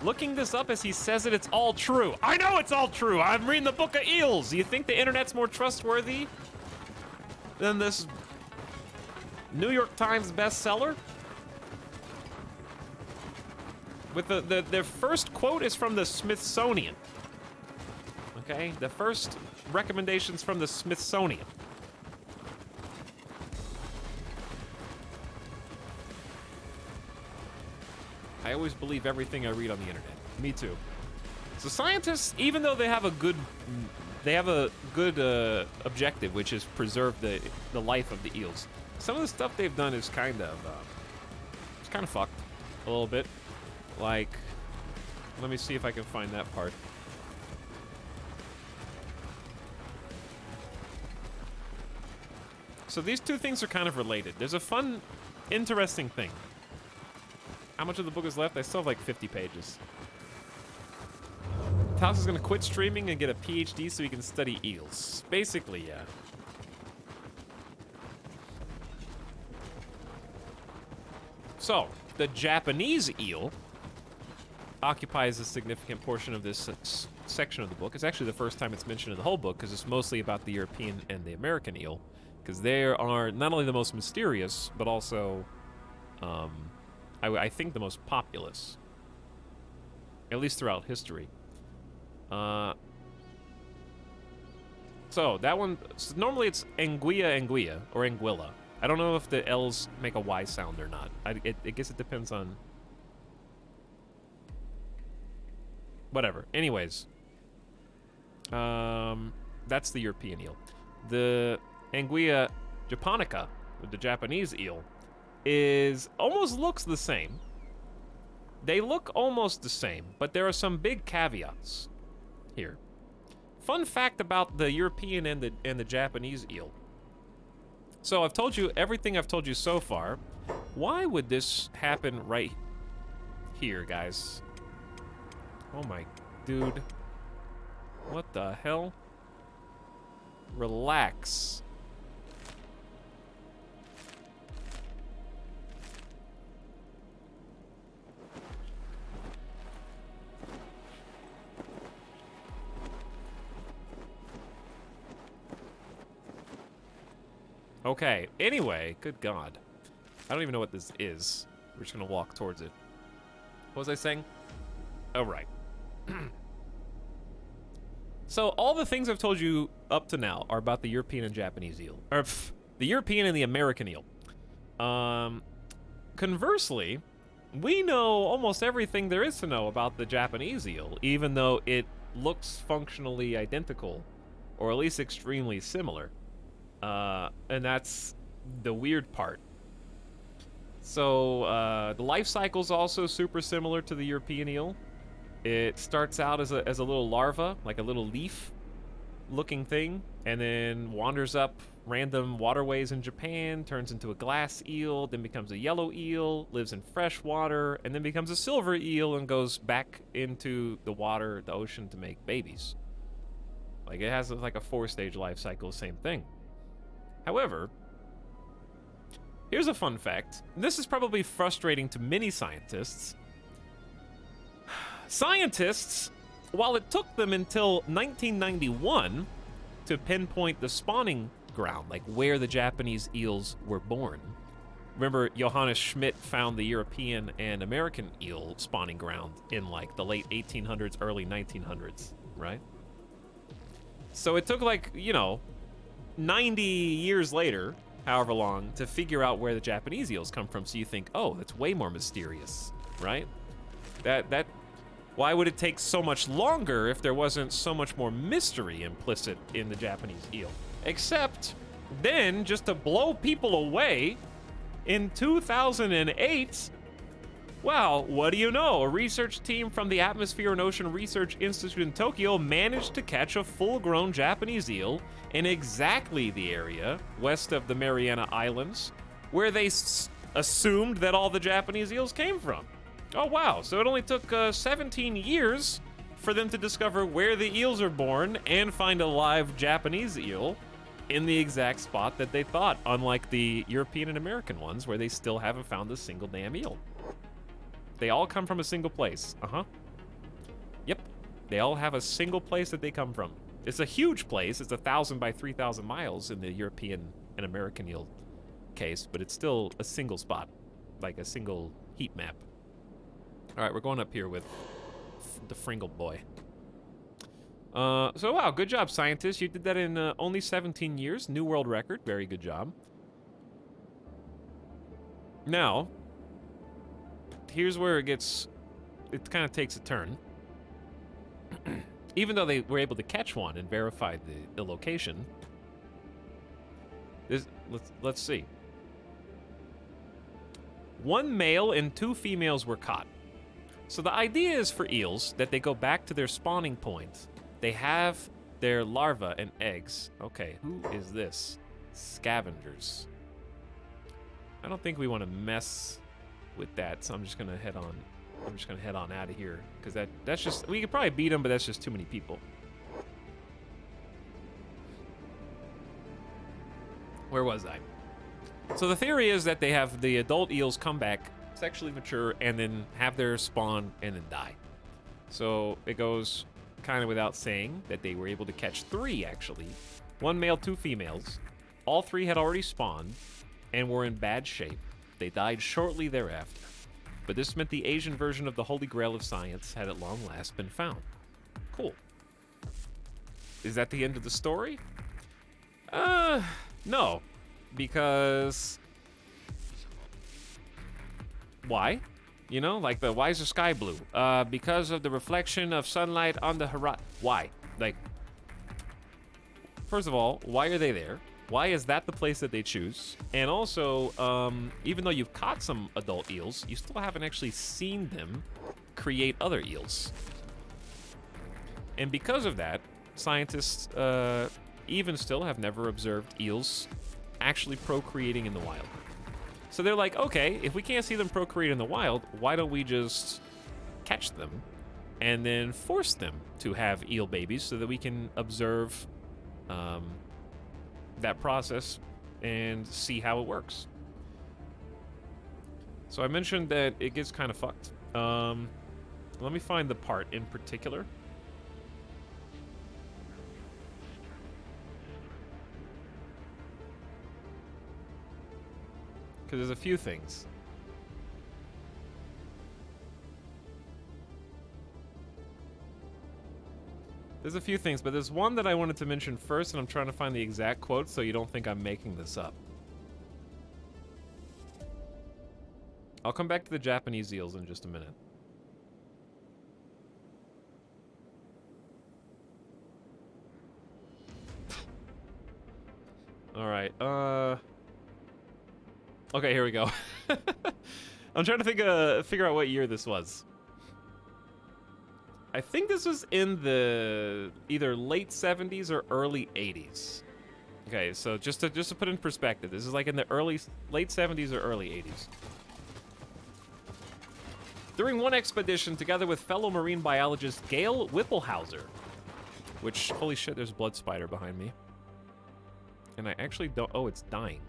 Looking this up as he says it, it's all true. I know it's all true. I'm reading the book of eels. Do you think the internet's more trustworthy than this New York Times bestseller? With their first quote is from the Smithsonian. Okay, the first recommendations from the Smithsonian. I always believe everything I read on the internet. Me too. So scientists, even though they have a good objective, which is preserve the life of the eels, some of the stuff they've done is kind of fucked a little bit. Like, let me see if I can find that part. So these two things are kind of related. There's a fun, interesting thing. How much of the book is left? I still have like 50 pages. Etalyx is gonna quit streaming and get a PhD so he can study eels. Basically, yeah. So, the Japanese eel occupies a significant portion of this section of the book. It's actually the first time it's mentioned in the whole book because it's mostly about the European and the American eel, because they are not only the most mysterious, but also I think the most populous, at least throughout history. So that one, so normally it's Anguilla or Anguilla. I don't know if the L's make a Y sound or not. I guess it depends on whatever. Anyways, that's the European eel. The Anguilla japonica, the Japanese eel, almost looks the same. They look almost the same, but there are some big caveats here. Fun fact about the European and the Japanese eel. So I've told you everything I've told you so far. Why would this happen right here, guys? Oh my dude. What the hell? Relax. Okay, anyway, good God. I don't even know what this is. We're just gonna walk towards it. What was I saying? Oh, right. So all the things I've told you up to now are about the European and Japanese eel. Or, the European and the American eel. Conversely, we know almost everything there is to know about the Japanese eel, even though it looks functionally identical, or at least extremely similar. And that's the weird part. So, the life cycle is also super similar to the European eel. It starts out as a little larva, like a little leaf-looking thing, and then wanders up random waterways in Japan, turns into a glass eel, then becomes a yellow eel, lives in fresh water, and then becomes a silver eel and goes back into the water, the ocean, to make babies. Like, it has like a 4-stage life cycle, same thing. However, here's a fun fact. This is probably frustrating to many scientists. Scientists, while it took them until 1991 to pinpoint the spawning ground, like where the Japanese eels were born. Remember, Johannes Schmidt found the European and American eel spawning ground in like the late 1800s, early 1900s, right? So it took like, 90 years later, however long, to figure out where the Japanese eels come from. So you think, oh, that's way more mysterious, right? Why would it take so much longer if there wasn't so much more mystery implicit in the Japanese eel? Except then, just to blow people away, in 2008, well, what do you know? A research team from the Atmosphere and Ocean Research Institute in Tokyo managed to catch a full-grown Japanese eel in exactly the area west of the Mariana Islands where they assumed that all the Japanese eels came from. Oh, wow. So it only took 17 years for them to discover where the eels are born and find a live Japanese eel in the exact spot that they thought, unlike the European and American ones where they still haven't found a single damn eel. They all come from a single place. Yep. They all have a single place that they come from. It's a huge place. It's 1,000 by 3,000 miles in the European and American eel case, but it's still a single spot, like a single heat map. All right, we're going up here with the Fringle boy. So wow, good job, scientists. You did that in only 17 years. New world record. Very good job. Now, here's where it kind of takes a turn. Even though they were able to catch one and verify the location, let's see. 1 male and 2 females were caught. So the idea is for eels that they go back to their spawning point. They have their larvae and eggs. Okay, who is this? Scavengers. I don't think we want to mess with that, so I'm just gonna head on. I'm just gonna head on out of here because that's just, we could probably beat them, but that's just too many people. Where was I? So the theory is that they have the adult eels come back, sexually mature, and then have their spawn and then die. So it goes kind of without saying that they were able to catch 3 actually. 1 male, 2 females. All 3 had already spawned and were in bad shape. They died shortly thereafter. But this meant the Asian version of the Holy Grail of science had at long last been found. Cool. Is that the end of the story? No. Because... why? You know, like why is the sky blue? Because of the reflection of sunlight on the horizon. Why? Like, first of all, why are they there? Why is that the place that they choose? And also, even though you've caught some adult eels, you still haven't actually seen them create other eels. And because of that, scientists even still have never observed eels actually procreating in the wild. So they're like, okay, if we can't see them procreate in the wild, why don't we just catch them and then force them to have eel babies so that we can observe that process and see how it works. So I mentioned that it gets kind of fucked. Let me find the part in particular. Because there's a few things. There's a few things, but there's one that I wanted to mention first, and I'm trying to find the exact quote so you don't think I'm making this up. I'll come back to the Japanese eels in just a minute. Alright, okay, here we go. I'm trying to figure out what year this was. I think this was in the either late 70s or early 80s. Okay, so just to put in perspective, this is like in the late 70s or early 80s. During one expedition, together with fellow marine biologist Gail Whipplehauser, which, holy shit, there's a blood spider behind me. And I actually don't, oh, it's dying.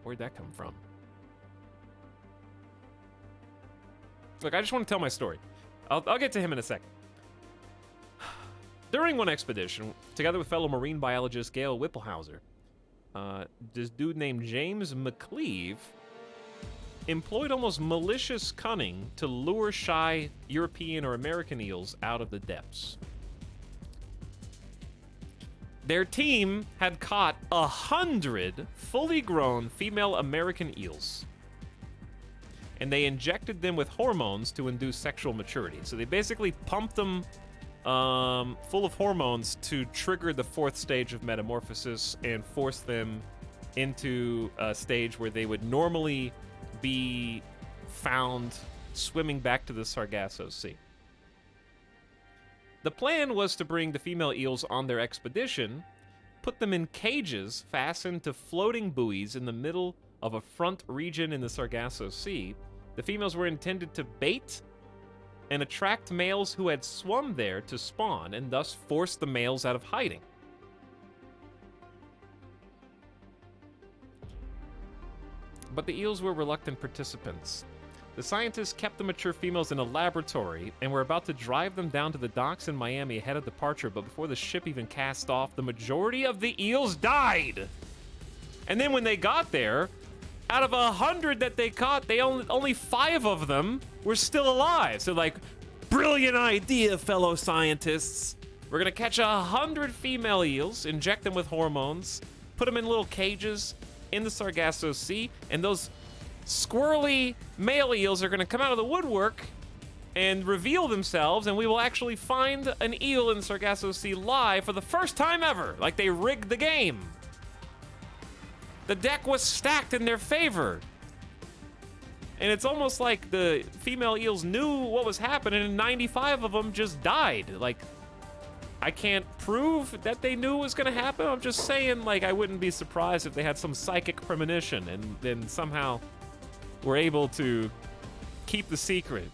Where'd that come from? Look, I just want to tell my story. I'll get to him in a second. During one expedition, together with fellow marine biologist Gail Whipplehauser, this dude named James McCleve employed almost malicious cunning to lure shy European or American eels out of the depths. Their team had caught 100 fully grown female American eels, and they injected them with hormones to induce sexual maturity. So they basically pumped them full of hormones to trigger the 4th stage of metamorphosis and force them into a stage where they would normally be found swimming back to the Sargasso Sea. The plan was to bring the female eels on their expedition, put them in cages fastened to floating buoys in the middle of a front region in the Sargasso Sea. The females were intended to bait and attract males who had swum there to spawn, and thus force the males out of hiding. But the eels were reluctant participants. The scientists kept the mature females in a laboratory and were about to drive them down to the docks in Miami ahead of departure, but before the ship even cast off, the majority of the eels died. And then when they got there, out of 100 that they caught, they only 5 of them were still alive. So like, brilliant idea, fellow scientists. We're gonna catch 100 female eels, inject them with hormones, put them in little cages in the Sargasso Sea, and those squirrely male eels are gonna come out of the woodwork and reveal themselves, and we will actually find an eel in the Sargasso Sea live for the first time ever. Like, they rigged the game. The deck was stacked in their favor. And it's almost like the female eels knew what was happening, and 95 of them just died. Like, I can't prove that they knew it was gonna happen. I'm just saying, like, I wouldn't be surprised if they had some psychic premonition and then somehow were able to keep the secret.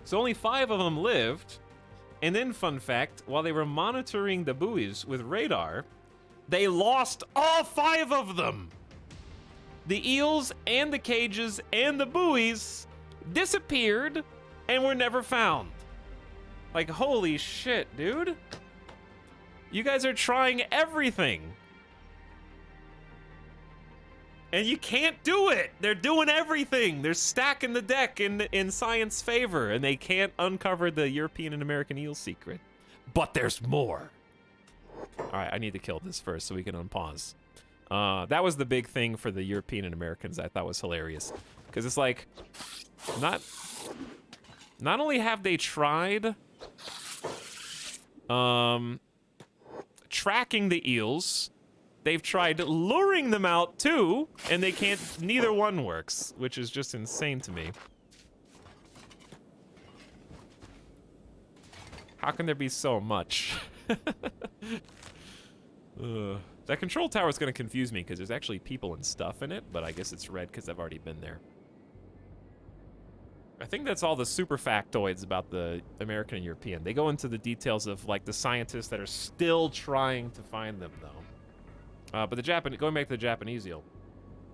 So only 5 of them lived. And then, fun fact, while they were monitoring the buoys with radar, they lost all 5 of them. The eels and the cages and the buoys disappeared and were never found. Like, holy shit, dude. You guys are trying everything. And you can't do it. They're doing everything. They're stacking the deck in science favor, and they can't uncover the European and American eel secret. But there's more. All right, I need to kill this first so we can unpause. That was the big thing for the European and Americans I thought was hilarious. Because it's like, not only have they tried tracking the eels, they've tried luring them out too, and they can't, neither one works, which is just insane to me. How can there be so much? That control tower is going to confuse me because there's actually people and stuff in it, but I guess it's red because I've already been there. I think that's all the super factoids about the American and European. They go into the details of like the scientists that are still trying to find them, though. But the going back to the Japanese eel,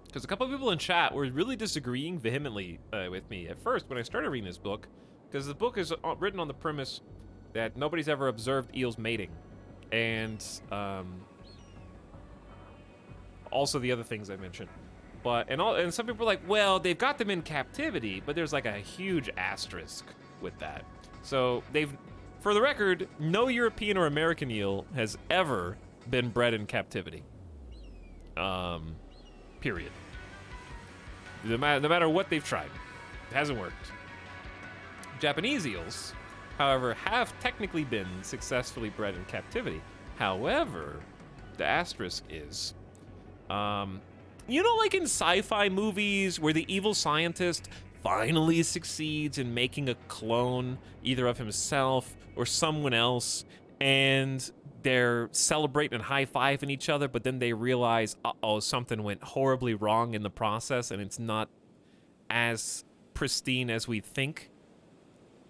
because a couple of people in chat were really disagreeing vehemently with me at first when I started reading this book, because the book is written on the premise that nobody's ever observed eels mating, and also the other things I mentioned. And some people are like, well, they've got them in captivity, but there's like a huge asterisk with that. So for the record, no European or American eel has ever been bred in captivity. Period. No matter what they've tried, it hasn't worked. Japanese eels, however, have technically been successfully bred in captivity. However, the asterisk is, you know, like in sci-fi movies where the evil scientist finally succeeds in making a clone either of himself or someone else, and they're celebrating and high-fiving each other, but then they realize, uh-oh, something went horribly wrong in the process, and it's not as pristine as we think,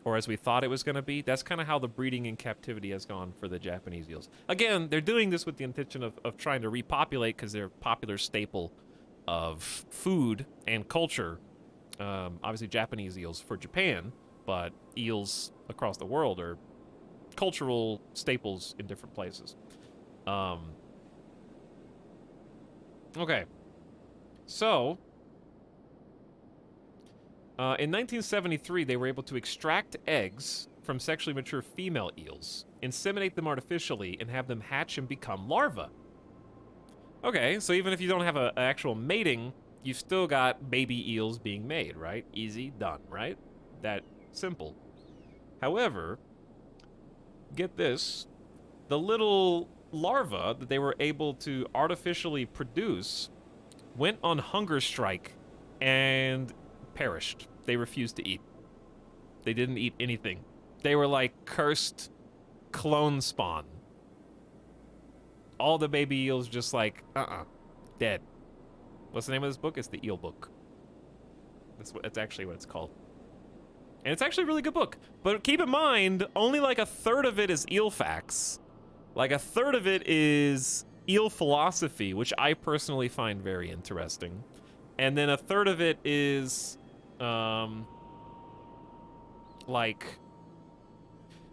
or as we thought it was going to be. That's kind of how the breeding in captivity has gone for the Japanese eels. Again, they're doing this with the intention of trying to repopulate, because they're a popular staple of food and culture. Obviously Japanese eels for Japan, but eels across the world are cultural staples in different places. Okay. So, in 1973, they were able to extract eggs from sexually mature female eels, inseminate them artificially, and have them hatch and become larvae. Okay, so even if you don't have an actual mating, you've still got baby eels being made, right? Easy, done, right? That simple. However, get this, the little larva that they were able to artificially produce went on hunger strike and perished. They refused to eat. They didn't eat anything. They were like cursed clone spawn. All the baby eels just like, dead. What's the name of this book? It's the Eel Book. That's actually what it's called. And it's actually a really good book. But keep in mind, only like a third of it is eel facts. Like a third of it is eel philosophy, which I personally find very interesting. And then a third of it is, like,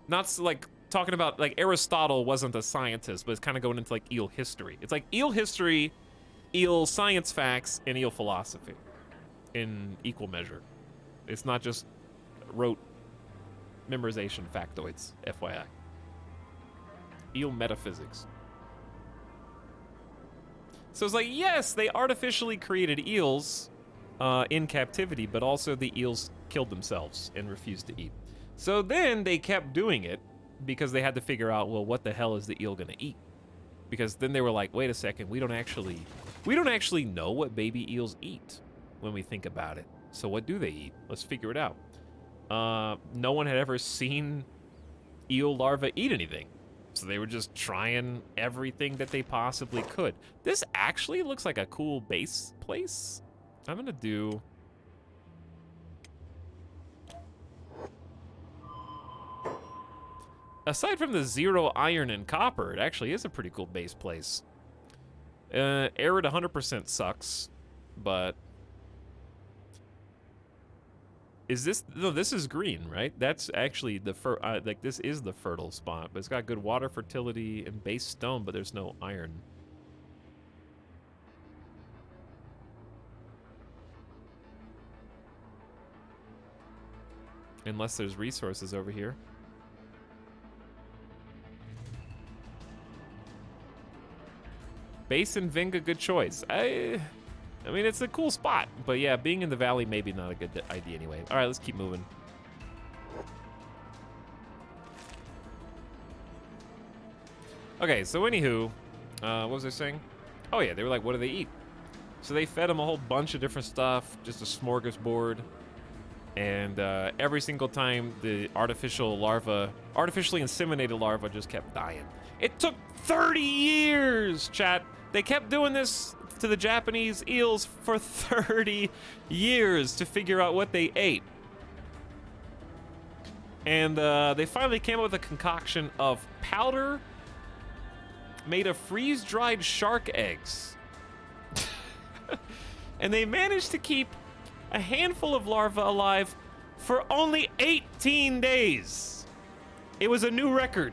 not like talking about, like, Aristotle wasn't a scientist, but it's kind of going into like eel history. It's like eel history, eel science facts, and eel philosophy in equal measure. It's not just rote memorization factoids, FYI. Eel metaphysics. So it's like, yes, they artificially created eels in captivity, but also the eels killed themselves and refused to eat. So then they kept doing it because they had to figure out, well, what the hell is the eel gonna eat? Because then they were like, wait a second, we don't actually know what baby eels eat when we think about it. So what do they eat? Let's figure it out. No one had ever seen eel larvae eat anything. So they were just trying everything that they possibly could. This actually looks like a cool base place. I'm gonna do... Aside from the 0 iron and copper, it actually is a pretty cool base place. Arid 100% sucks, but... Is this... No, this is green, right? That's actually the... like, this is the fertile spot, but it's got good water fertility and base stone, but there's no iron. Unless there's resources over here. Base and Vinga, good choice. I mean, it's a cool spot, but yeah, being in the valley maybe not a good idea anyway. All right, let's keep moving. Okay, so anywho, what was I saying? Oh yeah, they were like, what do they eat? So they fed them a whole bunch of different stuff, just a smorgasbord. And every single time the artificially inseminated larva just kept dying. It took 30 years, chat. They kept doing this to the Japanese eels for 30 years to figure out what they ate. And they finally came up with a concoction of powder made of freeze-dried shark eggs. And they managed to keep a handful of larvae alive for only 18 days. It was a new record.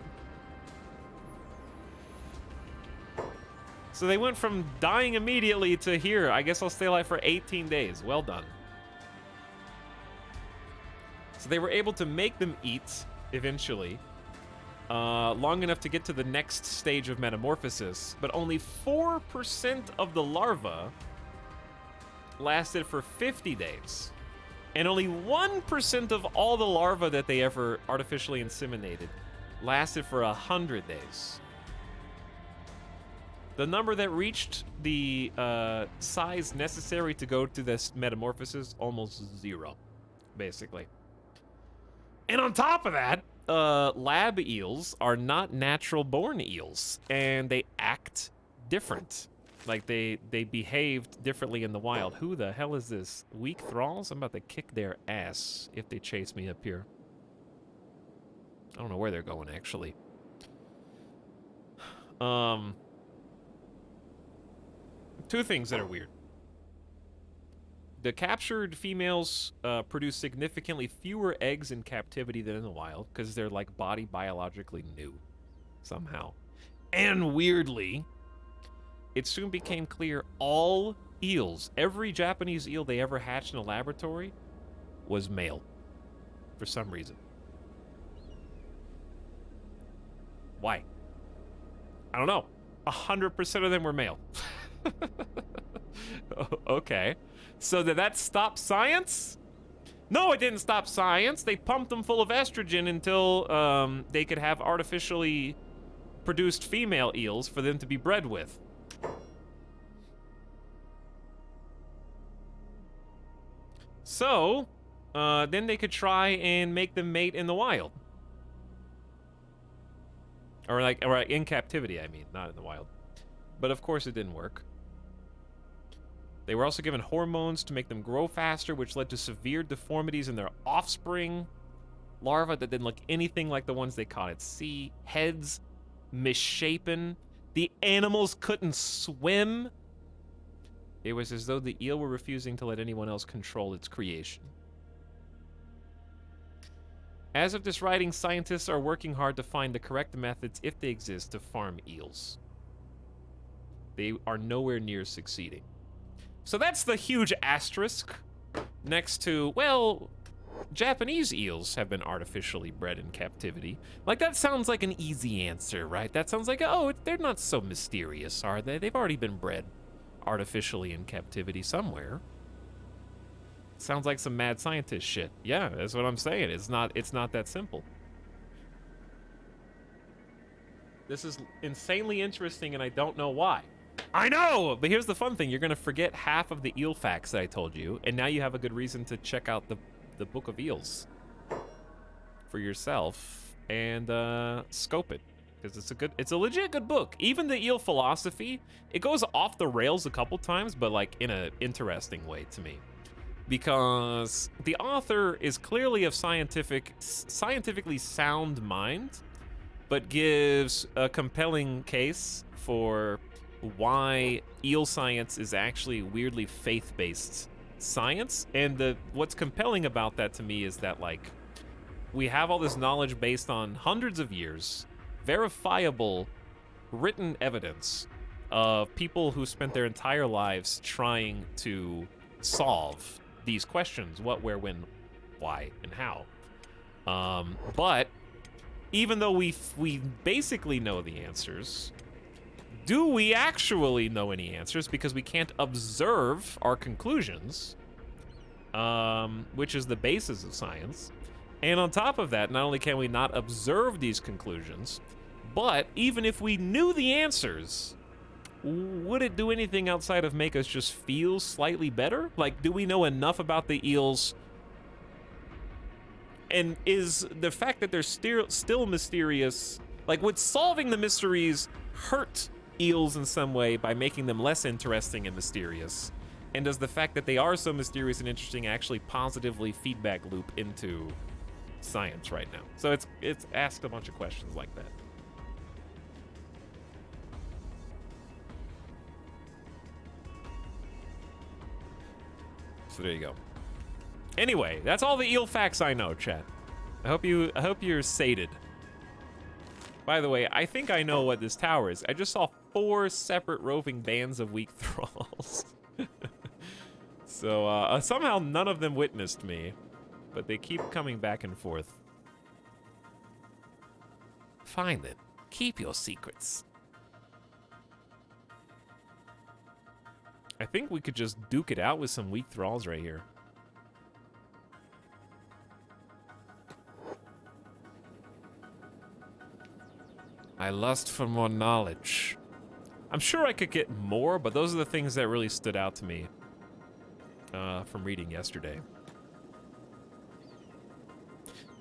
So they went from dying immediately to here. I guess I'll stay alive for 18 days. Well done. So they were able to make them eat eventually, long enough to get to the next stage of metamorphosis, but only 4% of the larvae lasted for 50 days. And only 1% of all the larvae that they ever artificially inseminated lasted for 100 days. The number that reached the size necessary to go to this metamorphosis, almost 0, basically. And on top of that, lab eels are not natural-born eels, and they act different. Like, they behaved differently in the wild. Who the hell is this? Weak thralls? I'm about to kick their ass if they chase me up here. I don't know where they're going, actually. Two things that are weird. The captured females produce significantly fewer eggs in captivity than in the wild, because they're, like, body biologically new, somehow. And weirdly, it soon became clear all eels, every Japanese eel they ever hatched in a laboratory, was male, for some reason. Why? I don't know. 100% of them were male. Okay. So did that stop science? No, it didn't stop science. They pumped them full of estrogen until they could have artificially produced female eels for them to be bred with. So, then they could try and make them mate in the wild. Or in captivity, I mean, not in the wild. But of course it didn't work. They were also given hormones to make them grow faster, which led to severe deformities in their offspring. Larvae that didn't look anything like the ones they caught at sea. Heads misshapen. The animals couldn't swim. It was as though the eel were refusing to let anyone else control its creation. As of this writing, scientists are working hard to find the correct methods, if they exist, to farm eels. They are nowhere near succeeding. So that's the huge asterisk next to, well, Japanese eels have been artificially bred in captivity. Like, that sounds like an easy answer, right? That sounds like, oh, they're not so mysterious, are they? They've already been bred artificially in captivity somewhere. Sounds like some mad scientist shit. Yeah, that's what I'm saying. It's not that simple. This is insanely interesting, and I don't know why. I know! But here's the fun thing. You're going to forget half of the eel facts that I told you, and now you have a good reason to check out the Book of Eels for yourself and scope it, because it's a legit good book. Even the eel philosophy, it goes off the rails a couple times, but like in an interesting way to me, because the author is clearly of scientifically sound mind, but gives a compelling case for why eel science is actually weirdly faith-based science. And what's compelling about that to me is that, like, we have all this knowledge based on hundreds of years, verifiable written evidence of people who spent their entire lives trying to solve these questions: what, where, when, why, and how. But even though we basically know the answers, do we actually know any answers? Because we can't observe our conclusions, which is the basis of science. And on top of that, not only can we not observe these conclusions, but even if we knew the answers, would it do anything outside of make us just feel slightly better? Like, do we know enough about the eels? And is the fact that they're still mysterious, like, would solving the mysteries hurt eels in some way by making them less interesting and mysterious? And does the fact that they are so mysterious and interesting actually positively feedback loop into science right now. So it's asked a bunch of questions like that. So there you go. Anyway, that's all the eel facts I know, chat. I hope you're sated. By the way, I think I know what this tower is. I just saw 4 separate roving bands of weak thralls. So somehow none of them witnessed me, but they keep coming back and forth. Fine then, keep your secrets. I think we could just duke it out with some weak thralls right here. I lust for more knowledge. I'm sure I could get more, but those are the things that really stood out to me from reading yesterday.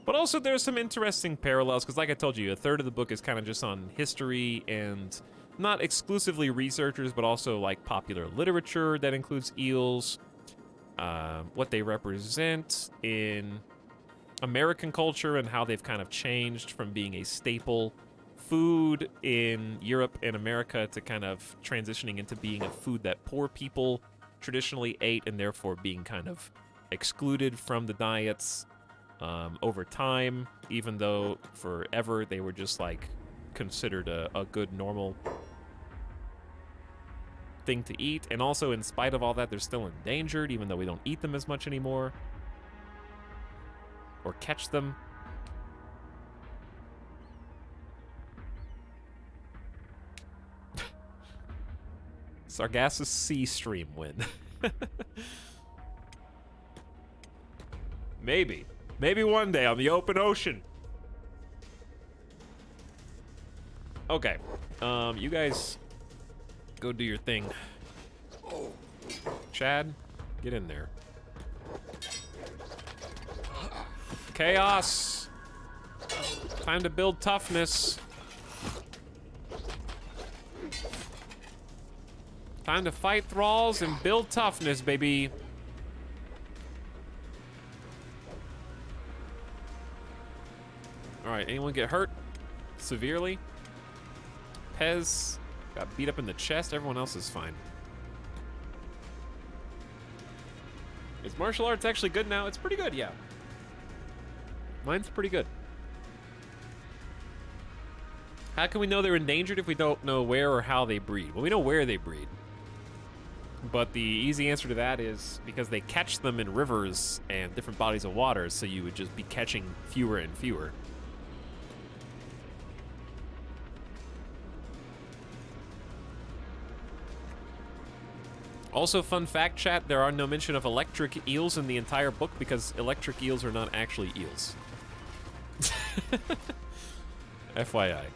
But also there's some interesting parallels, because like I told you, a third of the book is kind of just on history and not exclusively researchers, but also like popular literature that includes eels, what they represent in American culture and how they've kind of changed from being a staple food in Europe and America to kind of transitioning into being a food that poor people traditionally ate and therefore being kind of excluded from the diets over time, even though forever they were just like considered a good normal thing to eat. And also in spite of all that, they're still endangered even though we don't eat them as much anymore or catch them. Sargassus Sea Stream win. Maybe. Maybe one day on the open ocean. Okay. You guys go do your thing. Chad, get in there. Chaos. Time to build toughness. Time to fight thralls and build toughness, baby. All right, anyone get hurt severely? Pez got beat up in the chest. Everyone else is fine. Is martial arts actually good now? It's pretty good, yeah. Mine's pretty good. How can we know they're endangered if we don't know where or how they breed? Well, we know where they breed. But the easy answer to that is because they catch them in rivers and different bodies of water, so you would just be catching fewer and fewer. Also, fun fact, chat, there are no mention of electric eels in the entire book because electric eels are not actually eels. FYI.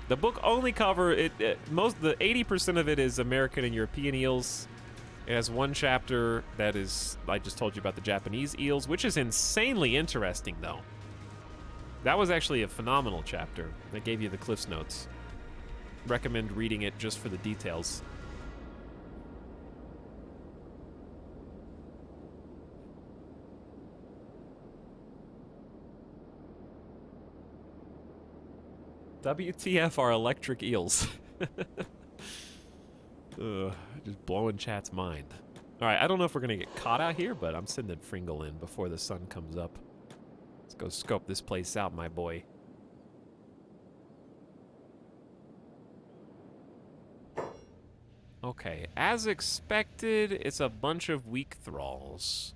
The book only the 80% of it is American and European eels. It has one chapter that is, I just told you about the Japanese eels, which is insanely interesting though. That was actually a phenomenal chapter. I gave you the Cliff's Notes. Recommend reading it just for the details. WTF are electric eels. Just blowing chat's mind. All right, I don't know if we're gonna get caught out here, but I'm sending Fringle in before the sun comes up. Let's go scope this place out, my boy. Okay, as expected, it's a bunch of weak thralls.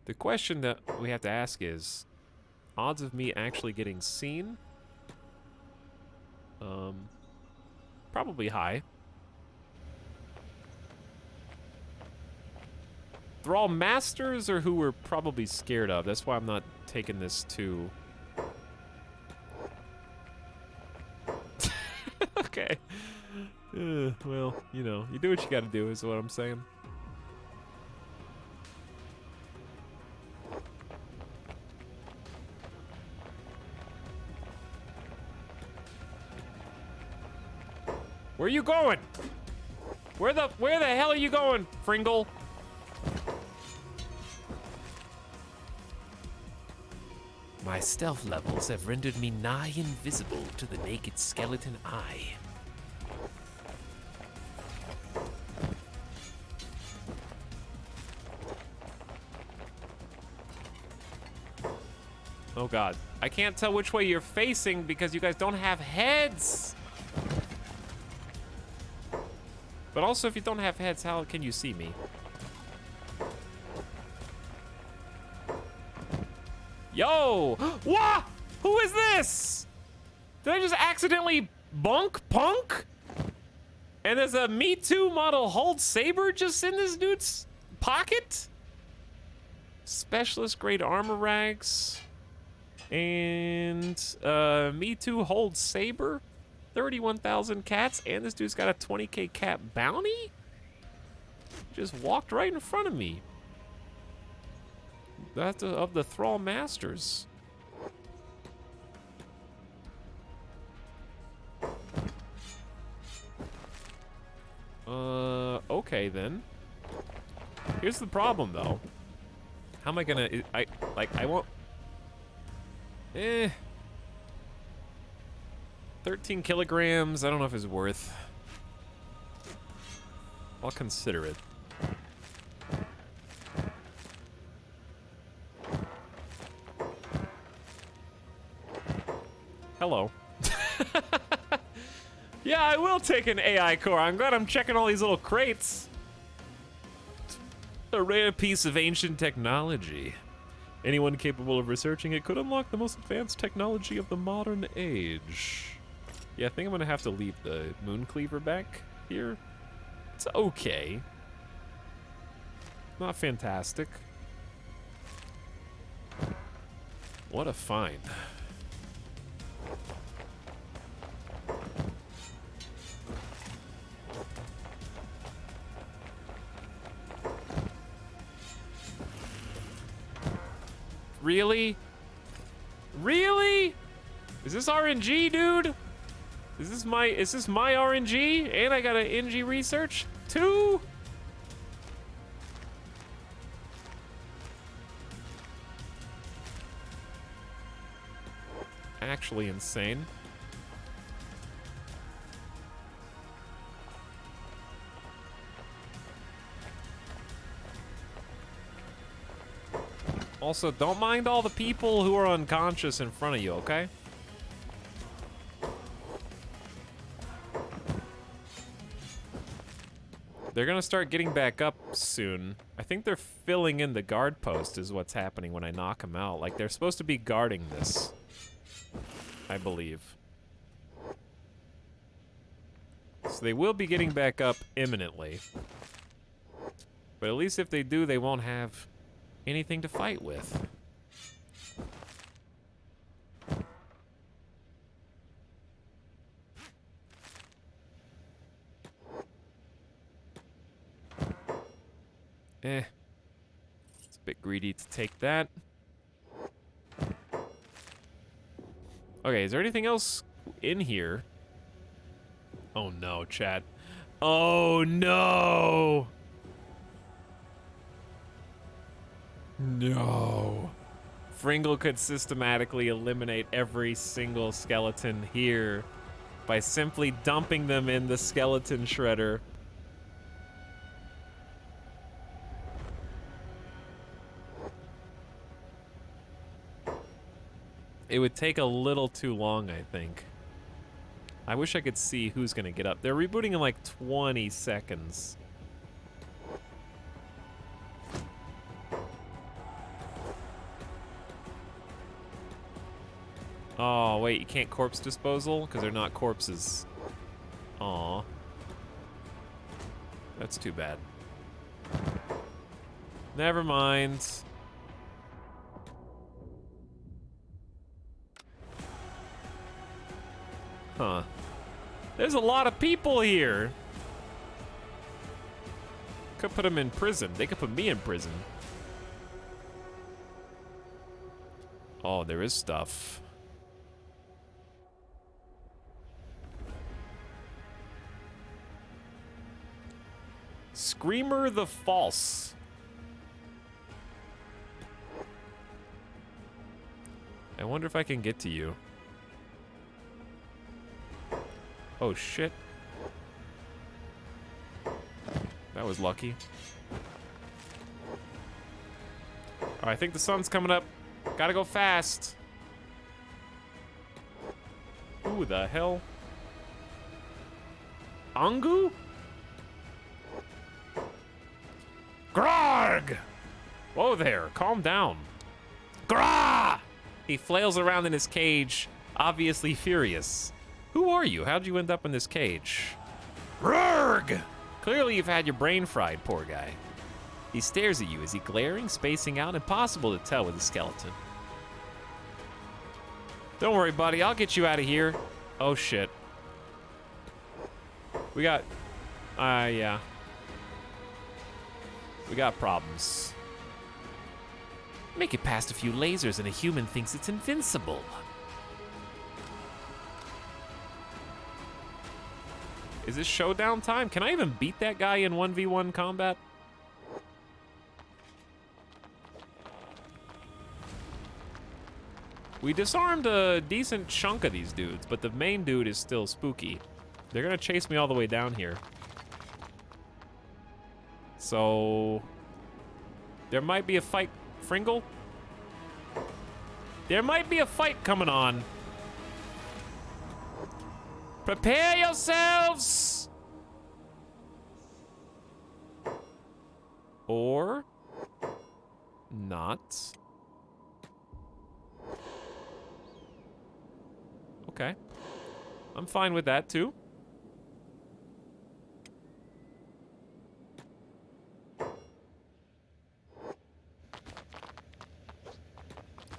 The question that we have to ask is, odds of me actually getting seen? Probably high. Thrall masters are who we're probably scared of. That's why I'm not taking this too. Okay. Well, you know, you do what you gotta do is what I'm saying. Where are you going? Where the hell are you going, Fringle? stealth levels have rendered me nigh invisible to the naked skeleton eye. Oh god. I can't tell which way you're facing because you guys don't have heads. But also, if you don't have heads, how can you see me? Yo! What? Who is this? Did I just accidentally bonk punk? And there's a Me Too model hold saber just in this dude's pocket? Specialist grade armor rags. And Me Too hold saber. 31,000 cats, and this dude's got a 20k cat bounty? Just walked right in front of me. That's of the Thrall Masters. Okay then. Here's the problem though. How am I gonna, I won't, 13 kilograms, I don't know if it's worth. I'll consider it. Hello. Yeah, I will take an AI core. I'm glad I'm checking all these little crates. A rare piece of ancient technology. Anyone capable of researching it could unlock the most advanced technology of the modern age. Yeah, I think I'm gonna have to leave the moon cleaver back here. It's okay. Not fantastic. What a find. Really? Really? Is this RNG, dude? Is this my RNG? And I got an NG research too? Actually insane. Also, don't mind all the people who are unconscious in front of you, okay? They're gonna start getting back up soon. I think they're filling in the guard post is what's happening when I knock them out. Like, they're supposed to be guarding this, I believe. So they will be getting back up imminently. But at least if they do, they won't have anything to fight with. It's a bit greedy to take that. Okay, is there anything else in here? Oh no, chat. Oh no! No. Fringle could systematically eliminate every single skeleton here by simply dumping them in the skeleton shredder. It would take a little too long, I think. I wish I could see who's gonna get up. They're rebooting in like 20 seconds. Oh, wait, you can't corpse disposal? Because they're not corpses. Aw. That's too bad. Never mind. Huh. There's a lot of people here. Could put them in prison. They could put me in prison. Oh, there is stuff. Screamer the False. I wonder if I can get to you. Oh, shit. That was lucky. All right, I think the sun's coming up. Gotta go fast. Who the hell? Angu? Grog! Whoa there, calm down. Grah! He flails around in his cage, obviously furious. Who are you? How'd you end up in this cage? Rurg! Clearly you've had your brain fried, poor guy. He stares at you. Is he glaring, spacing out? Impossible to tell with a skeleton. Don't worry, buddy. I'll get you out of here. Oh, shit. We got... yeah. We got problems. Make it past a few lasers and a human thinks it's invincible. Is this showdown time? Can I even beat that guy in 1v1 combat? We disarmed a decent chunk of these dudes, but the main dude is still spooky. They're gonna chase me all the way down here. So... there might be a fight. Fringle? There might be a fight coming on. Prepare yourselves! Or... not. Okay. I'm fine with that, too.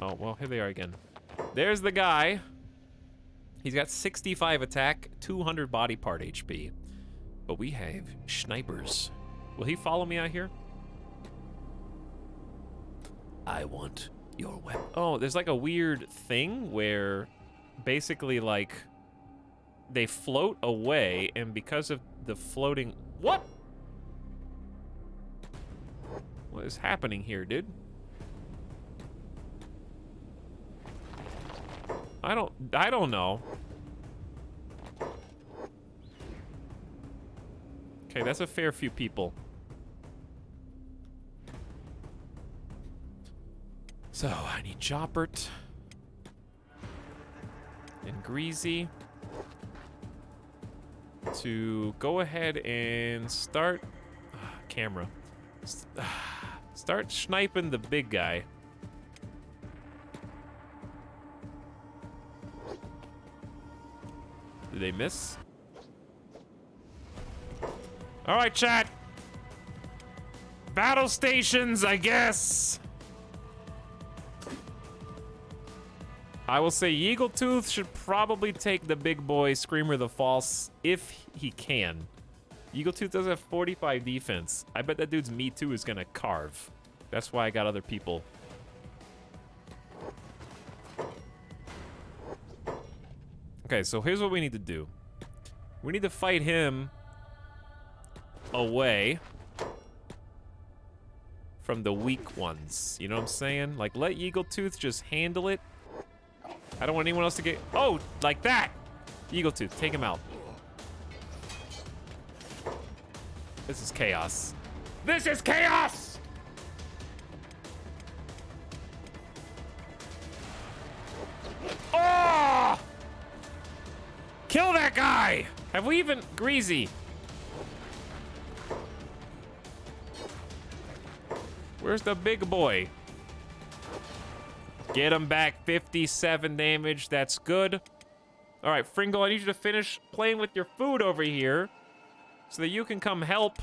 Oh, well, here they are again. There's the guy. He's got 65 attack, 200 body part HP. But we have snipers. Will he follow me out here? I want your weapon. Oh, there's like a weird thing where basically like they float away, and because of the floating... What? What is happening here, dude? I don't know. Okay, that's a fair few people. So, I need Joppert. And Greasy. To go ahead and start... camera. Start sniping the big guy. Did they miss? All right, chat. Battle stations, I guess. I will say Eagletooth should probably take the big boy Screamer the False if he can. Eagletooth does have 45 defense. I bet that dude's Me Too is gonna carve. That's why I got other people. Okay, so here's what we need to do. We need to fight him away from the weak ones. You know what I'm saying? Like, let Eagletooth just handle it. I don't want anyone else to get... Oh, like that! Eagletooth, take him out. This is chaos. This is chaos! Oh! Kill that guy! Have we even... Greasy. Where's the big boy? Get him back. 57 damage. That's good. All right, Fringle, I need you to finish playing with your food over here so that you can come help.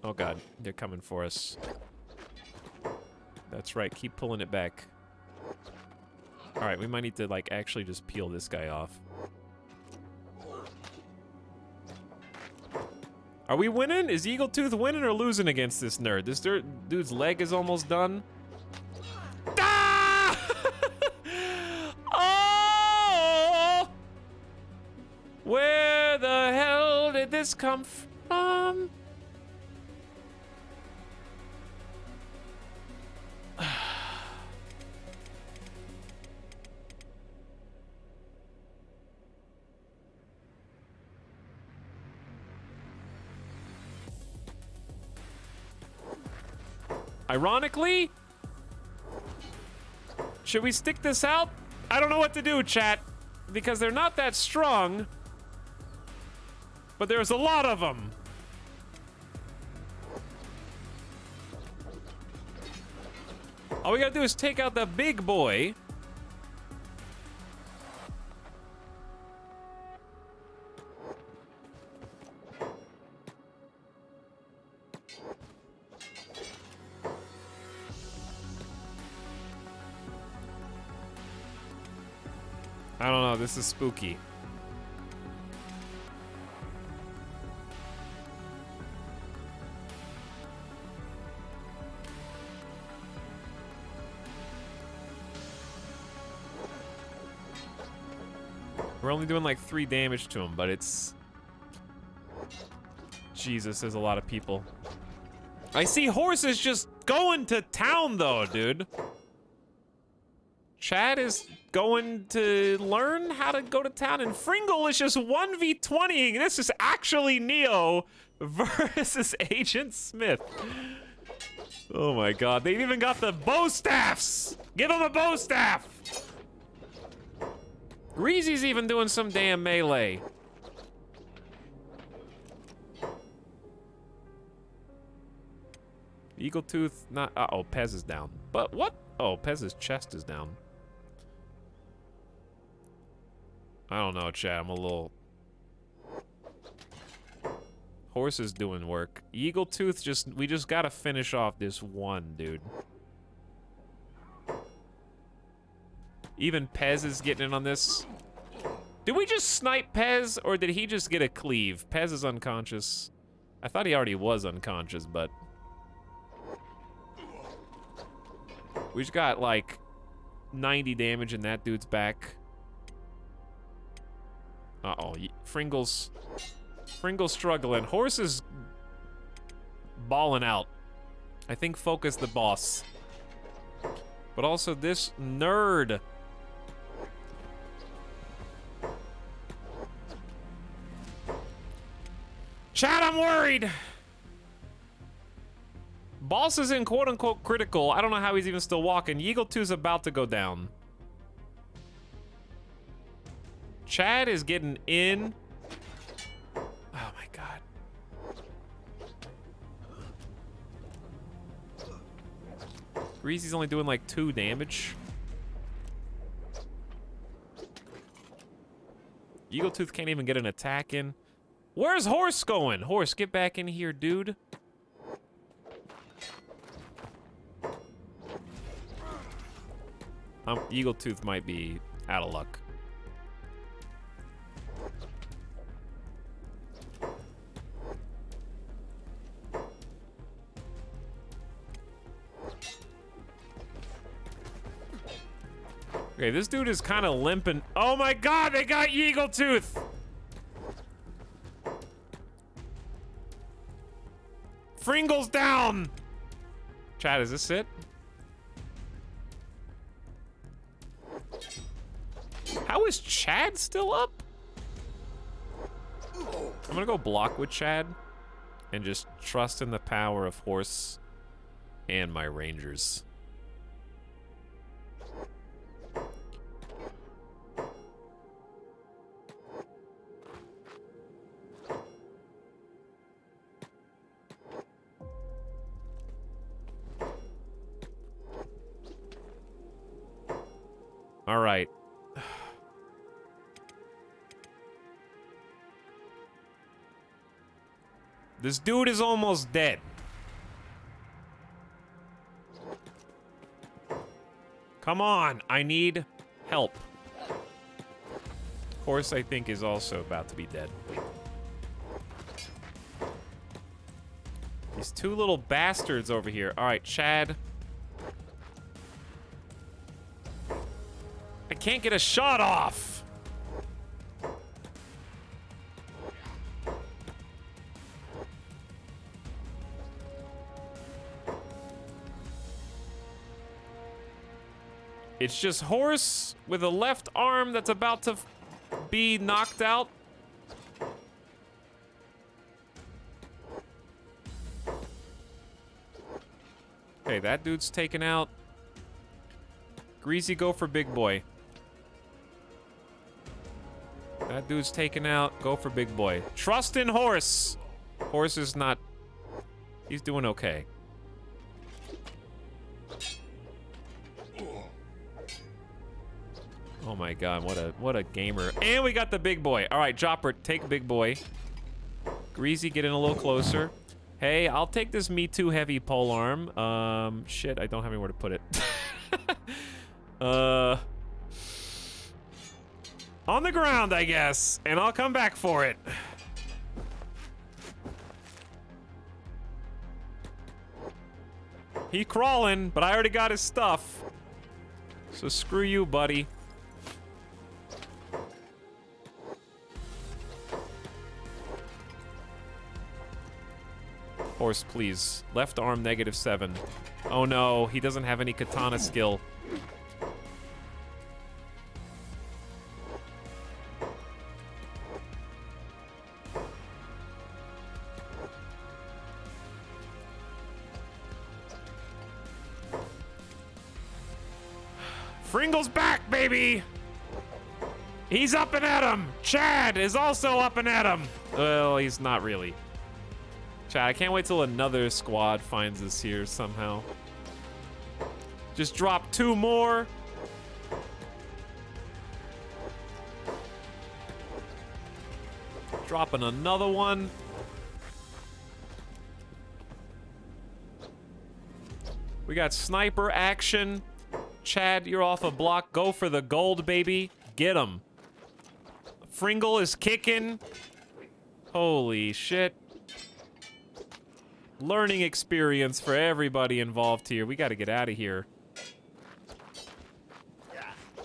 Oh, God. They're coming for us. That's right. Keep pulling it back. All right, we might need to, like, actually just peel this guy off. Are we winning? Is Eagletooth winning or losing against this nerd? This dude's leg is almost done. Ah! Oh! Where the hell did this come from? Ironically, should we stick this out? I don't know what to do, chat, because they're not that strong, but there's a lot of them. All we gotta do is take out the big boy. I don't know, this is spooky. We're only doing like 3 damage to him, but it's... Jesus, there's a lot of people. I see horses just going to town though, dude. Chad is going to learn how to go to town, and Fringle is just 1v20ing. This is actually Neo versus Agent Smith. Oh my god, they've even got the bow staffs! Give him a bow staff! Greasy's even doing some damn melee. Eagle Tooth, not, uh-oh, Pez is down. But what? Oh, Pez's chest is down. I don't know, chat. I'm a little... Horse is doing work. Eagle Tooth we just gotta finish off this one, dude. Even Pez is getting in on this. Did we just snipe Pez, or did he just get a cleave? Pez is unconscious. I thought he already was unconscious, but... We just got, like, 90 damage in that dude's back. Uh-oh, Fringle's struggling. Horse is balling out. I think Focus the boss. But also this nerd. Chat, I'm worried. Boss is in quote-unquote critical. I don't know how he's even still walking. Yeagle 2's about to go down. Chad is getting in. Oh my god. Greasy's only doing like 2 damage. Eagletooth can't even get an attack in. Where's Horse going? Horse, get back in here, dude. Eagletooth might be out of luck. Okay, this dude is kind of limping. Oh my god, they got Eagletooth! Fringle's down! Chad, is this it? How is Chad still up? I'm gonna go block with Chad and just trust in the power of Horse and my Rangers. All right. This dude is almost dead. Come on, I need help. Horse, I think, is also about to be dead. These 2 little bastards over here. All right, Chad. I can't get a shot off. It's just horse with a left arm that's about to be knocked out. Okay, that dude's taken out. Greasy, go for big boy. That dude's taken out. Go for big boy. Trust in horse. Horse is not... He's doing okay. Oh my god, what a gamer. And we got the big boy. All right, Chopper, take big boy. Greasy, get in a little closer. Hey, I'll take this Me Too heavy polearm. Shit, I don't have anywhere to put it. On the ground, I guess, and I'll come back for it. He crawling, but I already got his stuff. So screw you, buddy. Horse, please. Left arm, -7. Oh no, he doesn't have any katana skill. Fringle's back, baby! He's up and at him! Chad is also up and at him! Well, he's not really. Chad, I can't wait till another squad finds us here somehow. Just drop 2 more. Dropping another one. We got sniper action. Chad, you're off a block. Go for the gold, baby. Get him. Fringle is kicking. Holy shit. Learning experience for everybody involved here. We gotta get out of here.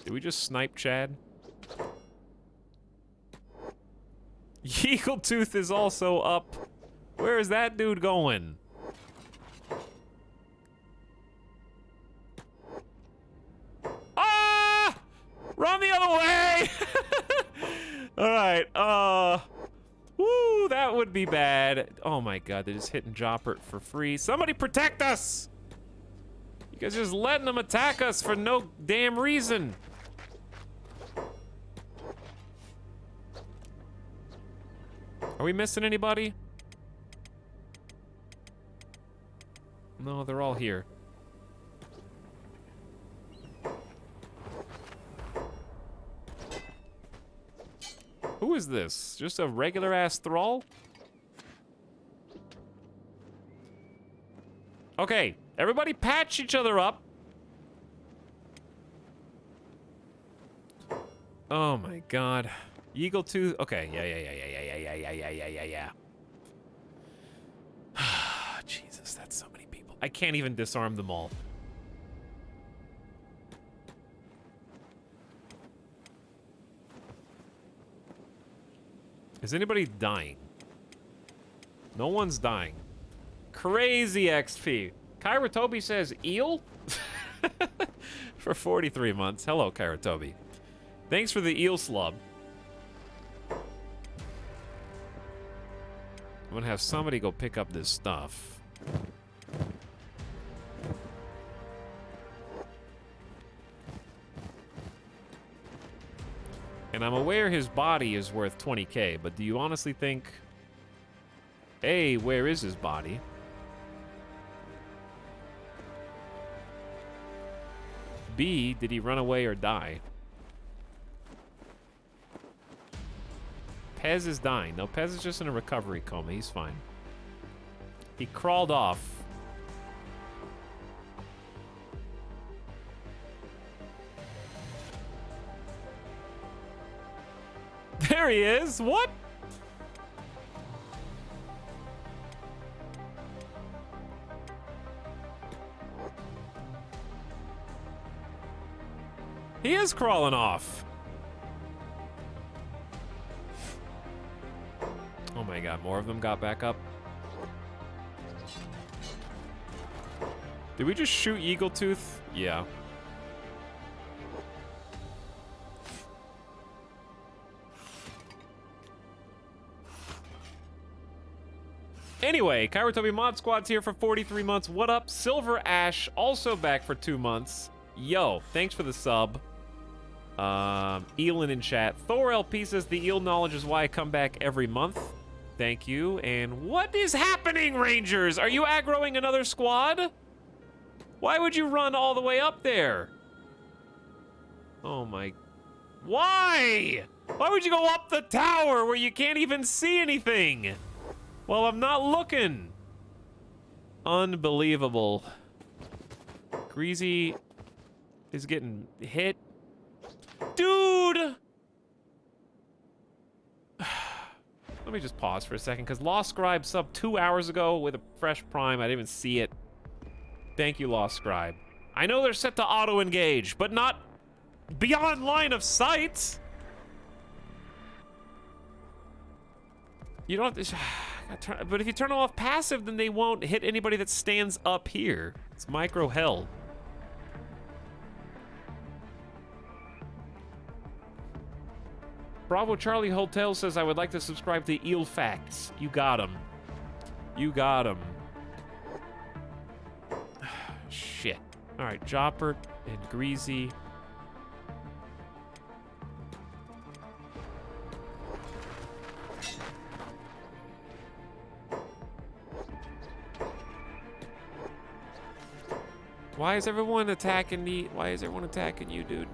Did we just snipe Chad? Eagletooth is also up. Where is that dude going? Ah! Run the other way! Alright, woo, that would be bad. Oh my god, they're just hitting Joppert for free. Somebody protect us! You guys are just letting them attack us for no damn reason. Are we missing anybody? No, they're all here. Who is this? Just a regular ass thrall? Okay, everybody patch each other up. Oh my god. Eagletooth. Okay, yeah. Jesus, that's so many people. I can't even disarm them all. Is anybody dying? No one's dying. Crazy XP. Kyra Toby says eel? For 43 months. Hello, Kyra Toby. Thanks for the eel slub. I'm gonna have somebody go pick up this stuff. And I'm aware his body is worth 20k, but do you honestly think... A, where is his body? B, did he run away or die? Pez is dying. No, Pez is just in a recovery coma. He's fine. He crawled off. There he is. What? He is crawling off. Oh my god, more of them got back up. Did we just shoot Eagletooth? Yeah. Anyway, Kairotobi Mod Squad's here for 43 months. What up? Silver Ash, also back for 2 months. Yo, thanks for the sub. Elin in chat. Thor LP says the eel knowledge is why I come back every month. Thank you. And what is happening, Rangers? Are you aggroing another squad? Why would you run all the way up there? Oh my... Why? Why would you go up the tower where you can't even see anything? Well, I'm not looking. Unbelievable. Greasy is getting hit. Dude! Let me just pause for a second, because Lost Scribe subbed 2 hours ago with a fresh prime. I didn't even see it. Thank you, Lost Scribe. I know they're set to auto-engage, but not beyond line of sight. You don't have to... But if you turn them off passive, then they won't hit anybody that stands up here. It's micro hell. Bravo Charlie Hotel says, I would like to subscribe to Eel Facts. You got him. You got him. Shit. All right, Jopper and Greasy. Why is everyone attacking me? Why is everyone attacking you, dude?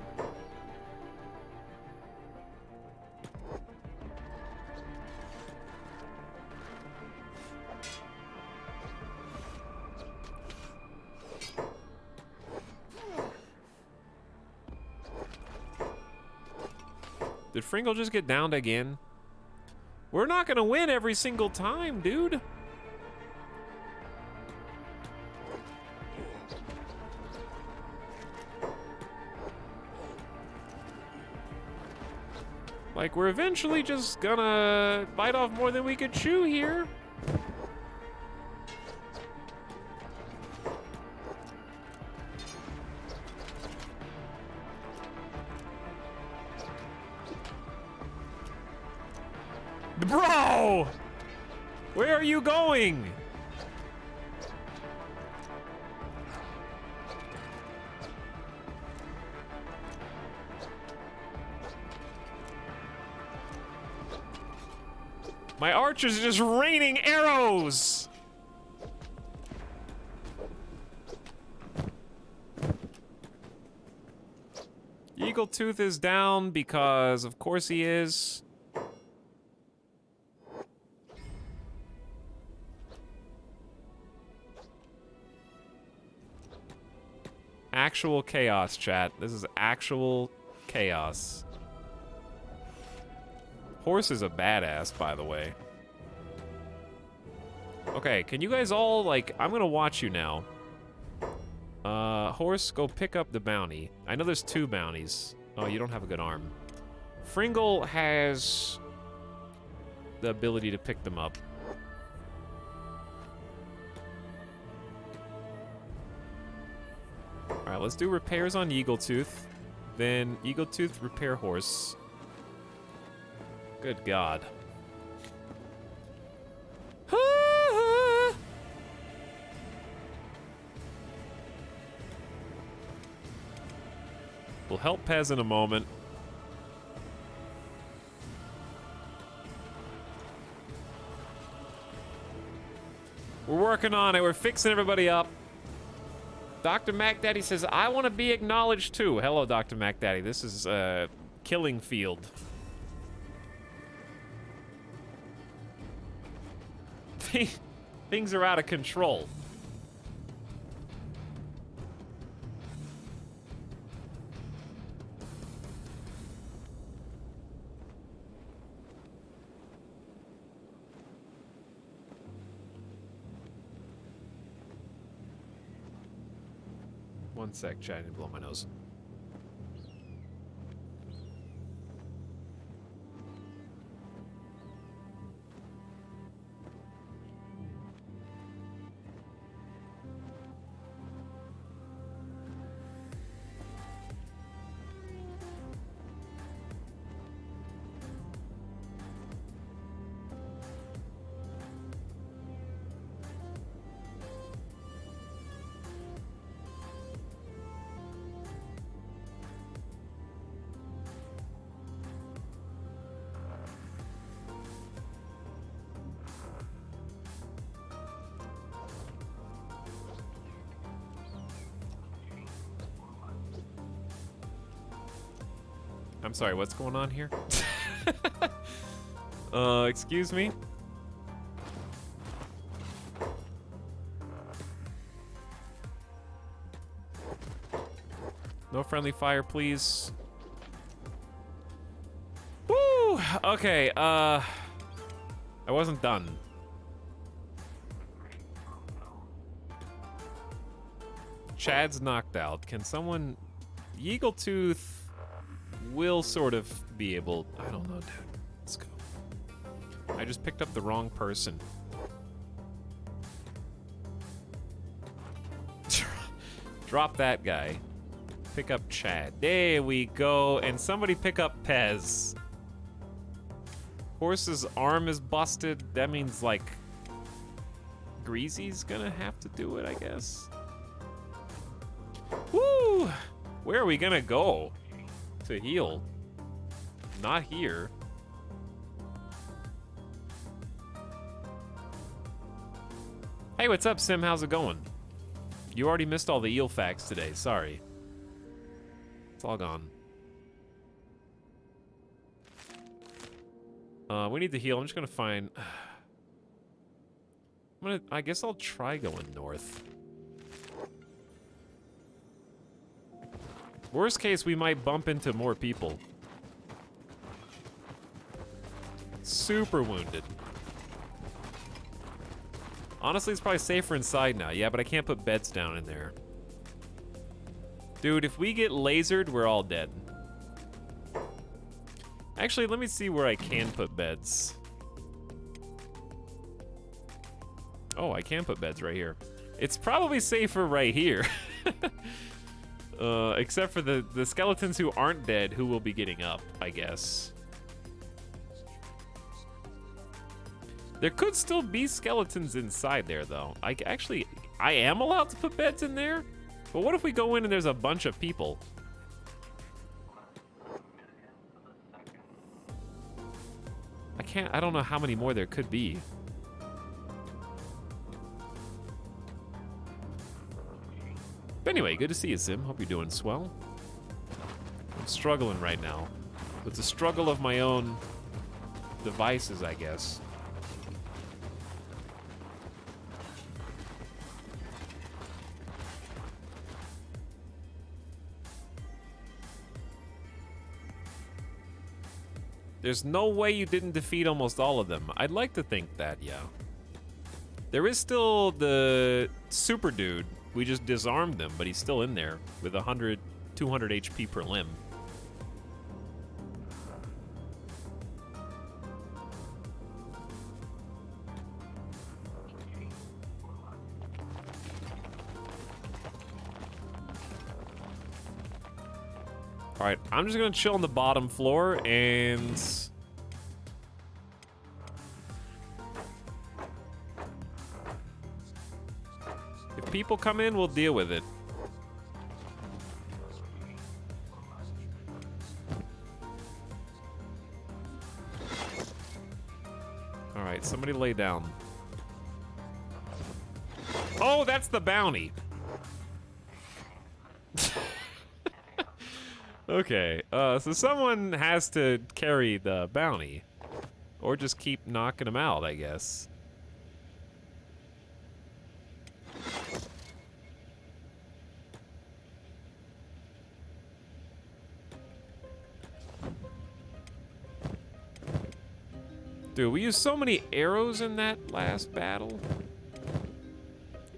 Did Fringle just get downed again? We're not gonna win every single time, dude. Like, we're eventually just gonna bite off more than we could chew here. Bro! Where are you going? My archers are just raining arrows! Eagle Tooth is down because, of course, he is. Actual chaos, chat. This is actual chaos. Horse is a badass, by the way. Okay, can you guys all, like, I'm gonna watch you now. Horse, go pick up the bounty. I know there's 2 bounties. Oh, you don't have a good arm. Fringle has the ability to pick them up. Alright, let's do repairs on Eagletooth. Then Eagletooth, repair Horse. Good God. We'll help Pez in a moment. We're working on it. We're fixing everybody up. Dr. MacDaddy says, I want to be acknowledged too. Hello, Dr. MacDaddy. This is Killing Field. Things are out of control. One sec, chat, I need to blow my nose. I'm sorry, what's going on here? Excuse me? No friendly fire, please. Woo! Okay, I wasn't done. Chad's knocked out. Can someone... Yeagletooth will sort of be able... I don't know, dude. Let's go. I just picked up the wrong person. Drop that guy. Pick up Chad. There we go. And somebody pick up Pez. Horse's arm is busted. That means, like, Greasy's gonna have to do it, I guess. Woo! Where are we gonna go to heal? Not here. Hey, what's up, Sim? How's it going? You already missed all the eel facts today. Sorry. It's all gone. We need to heal. I'm just gonna find... I guess I'll try going north. Worst case, we might bump into more people. Super wounded. Honestly, it's probably safer inside now. Yeah, but I can't put beds down in there. Dude, if we get lasered, we're all dead. Actually, let me see where I can put beds. Oh, I can put beds right here. It's probably safer right here. Except for the skeletons who aren't dead, who will be getting up, I guess. There could still be skeletons inside there, though. I am allowed to put beds in there? But what if we go in and there's a bunch of people? I don't know how many more there could be. But anyway, good to see you, Sim. Hope you're doing swell. I'm struggling right now. It's a struggle of my own devices, I guess. There's no way you didn't defeat almost all of them. I'd like to think that, yeah. There is still the super dude. We just disarmed him, but he's still in there with 100, 200 HP per limb. All right, I'm just gonna chill on the bottom floor and... if people come in, we'll deal with it. All right, somebody lay down. Oh, that's the bounty. Okay, so someone has to carry the bounty. Or just keep knocking them out, I guess. Dude, we used so many arrows in that last battle.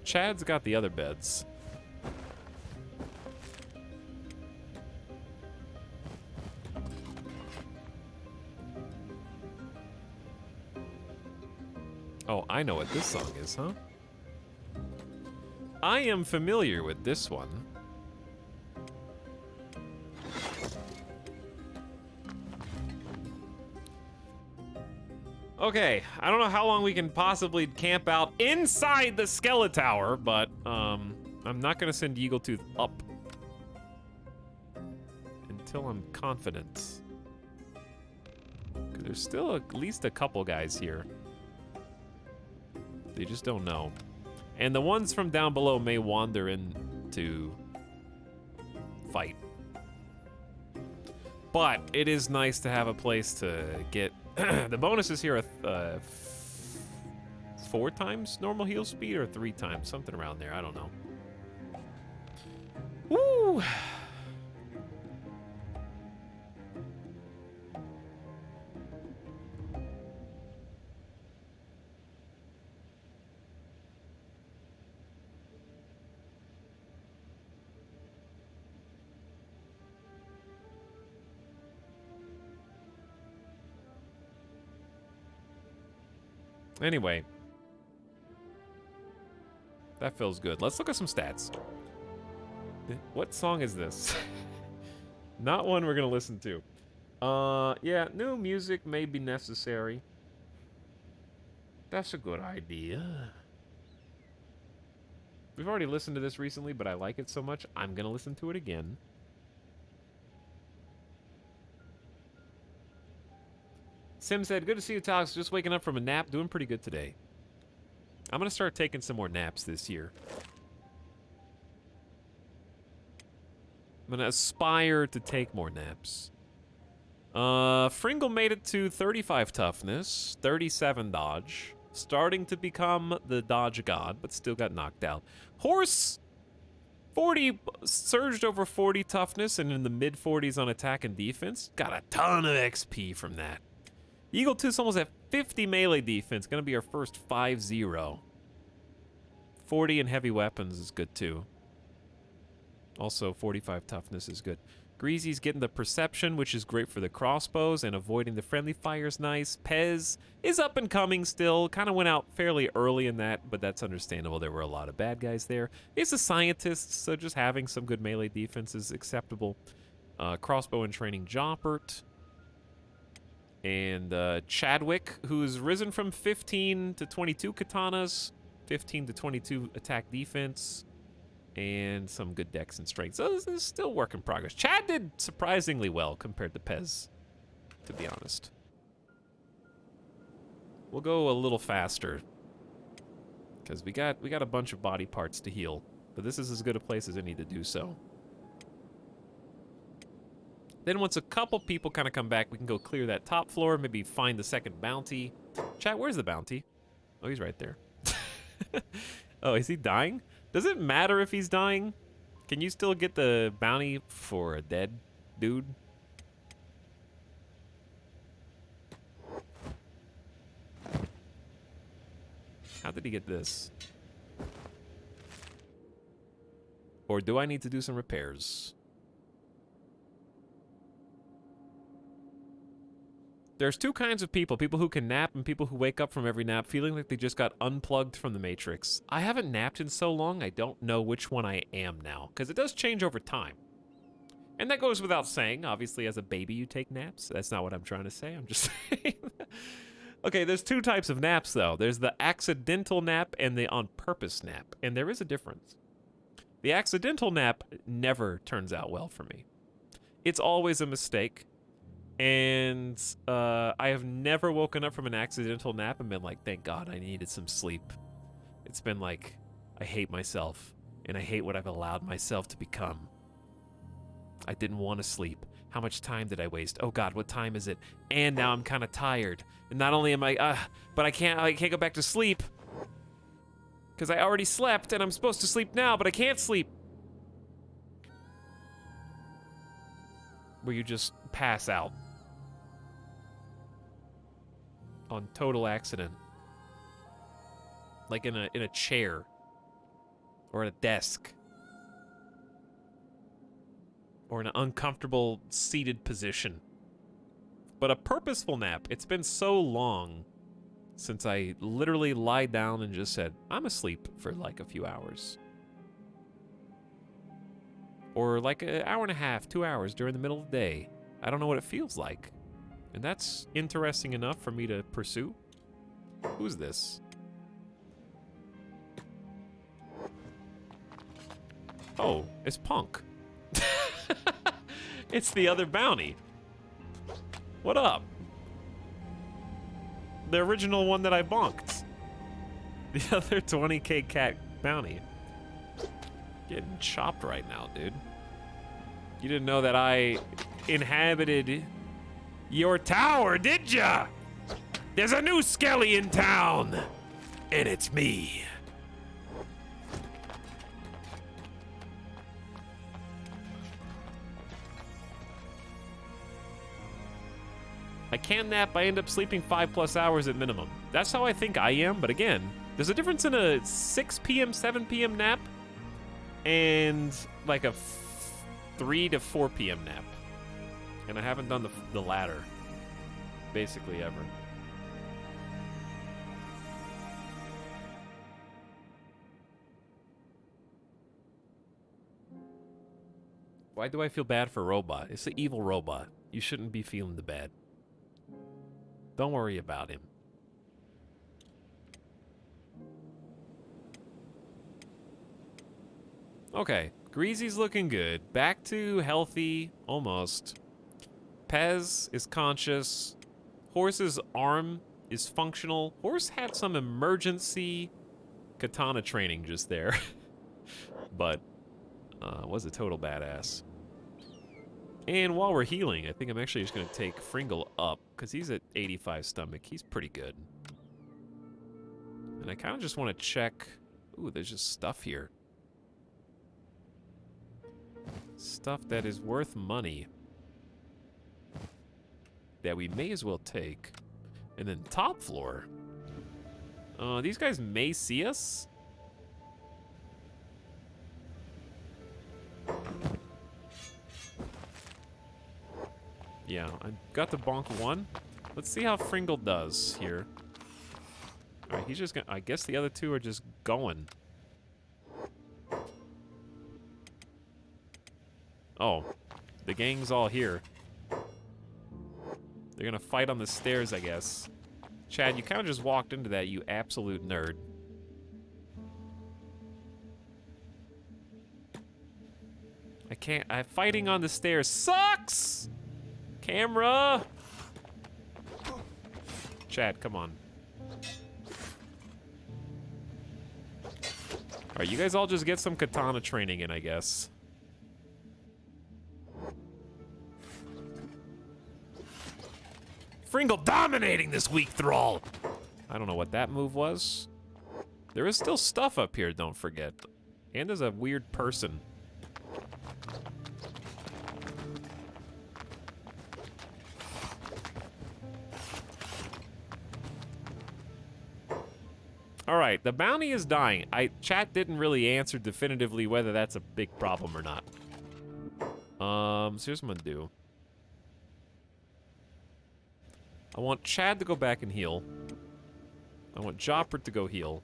Chad's got the other beds. Oh, I know what this song is, huh? I am familiar with this one. Okay, I don't know how long we can possibly camp out inside the Skeletower, but I'm not gonna send Yeagletooth up until I'm confident. 'Cause there's still at least a couple guys here. They just don't know. And the ones from down below may wander in to fight. But it is nice to have a place to get... the bonuses here are 4 times normal heal speed or 3 times, something around there. I don't know. Woo! Anyway, that feels good. Let's look at some stats. What song is this? Not one we're gonna listen to. Yeah, new music may be necessary. That's a good idea. We've already listened to this recently, but I like it so much, I'm gonna listen to it again. Sim said, good to see you, Etalyx. Just waking up from a nap. Doing pretty good today. I'm going to start taking some more naps this year. I'm going to aspire to take more naps. Fringle made it to 35 toughness, 37 dodge. Starting to become the dodge god, but still got knocked out. Horse, 40, surged over 40 toughness and in the mid-40s on attack and defense. Got a ton of XP from that. Eagle Tooth's almost at 50 melee defense. Gonna be our first 5-0. 40 in heavy weapons is good too. Also 45 toughness is good. Greasy's getting the perception, which is great for the crossbows, and avoiding the friendly fire is nice. Pez is up and coming still. Kind of went out fairly early in that, but that's understandable. There were a lot of bad guys there. He's a scientist, so just having some good melee defense is acceptable. Crossbow and training Joppert. And Chadwick, who's risen from 15 to 22 katanas, 15 to 22 attack defense, and some good dex and strength. So this is still work in progress. Chad did surprisingly well compared to Pez, to be honest. We'll go a little faster, because we got a bunch of body parts to heal, but this is as good a place as any to do so. Then once a couple people kind of come back, we can go clear that top floor, maybe find the second bounty. Chat, where's the bounty? Oh, he's right there. Oh, is he dying? Does it matter if he's dying? Can you still get the bounty for a dead dude? How did he get this? Or do I need to do some repairs? There's 2 kinds of people who can nap and people who wake up from every nap feeling like they just got unplugged from the Matrix. I haven't napped in so long, I don't know which one I am now, because it does change over time. And that goes without saying. Obviously, as a baby, you take naps. That's not what I'm trying to say. I'm just saying. Okay, there's 2 types of naps, though. There's the accidental nap and the on-purpose nap, and there is a difference. The accidental nap never turns out well for me. It's always a mistake. And I have never woken up from an accidental nap and been like, thank God I needed some sleep. It's been like, I hate myself, and I hate what I've allowed myself to become. I didn't want to sleep. How much time did I waste? Oh God, what time is it? And now I'm kind of tired. And not only am I, but I can't go back to sleep. Because I already slept, and I'm supposed to sleep now, but I can't sleep. Where you just pass out. On total accident. Like in a chair. Or at a desk. Or in an uncomfortable seated position. But a purposeful nap. It's been so long since I literally lied down and just said, I'm asleep for like a few hours. Or like an hour and a half, 2 hours during the middle of the day. I don't know what it feels like. And that's interesting enough for me to pursue. Who's this? Oh, it's Punk. It's the other bounty. What up? The original one that I bonked. The other 20k cat bounty. Getting chopped right now, dude. You didn't know that I inhabited your tower, did ya? There's a new Skelly in town, and it's me. I can't nap, I end up sleeping 5+ hours at minimum. That's how I think I am, but again, there's a difference in a 6 p.m., 7 p.m. nap and like a 3 to 4 p.m. nap. And I haven't done the latter, basically ever. Why do I feel bad for Robot? It's the evil robot. You shouldn't be feeling the bad. Don't worry about him. Okay, Greasy's looking good. Back to healthy, almost. Pez is conscious. Horse's arm is functional. Horse had some emergency katana training just there. But was a total badass. And while we're healing, I think I'm actually just going to take Fringle up, because he's at 85 stomach. He's pretty good. And I kind of just want to check... Ooh, there's just stuff here. Stuff that is worth money. That we may as well take. And then top floor. These guys may see us. Yeah, I got the bonk one. Let's see how Fringle does here. Alright, he's just gonna... I guess the other two are just going. Oh, the gang's all here. They're gonna fight on the stairs, I guess. Chad, you kind of just walked into that, you absolute nerd. I can't... fighting on the stairs sucks! Camera! Chad, come on. Alright, you guys all just get some katana training in, I guess. Fringle dominating this weak thrall! I don't know what that move was. There is still stuff up here, don't forget. And there's a weird person. Alright, the bounty is dying. Chat didn't really answer definitively whether that's a big problem or not. So here's what I'm gonna do. I want Chad to go back and heal. I want Jopper to go heal.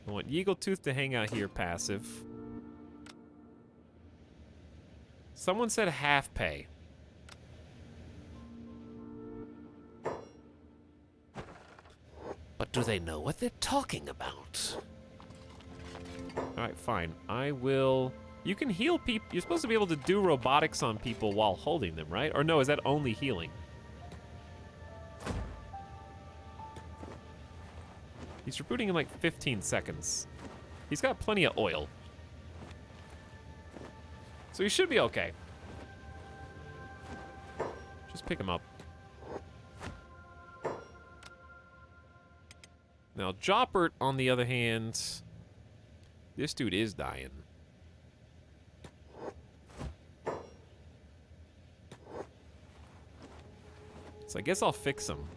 I want Yeagletooth to hang out here passive. Someone said half pay. But do they know what they're talking about? Alright, fine. I will... You can heal people. You're supposed to be able to do robotics on people while holding them, right? Or no, is that only healing? He's rebooting in like 15 seconds. He's got plenty of oil. So he should be okay. Just pick him up. Now, Joppert, on the other hand, this dude is dying. So I guess I'll fix him.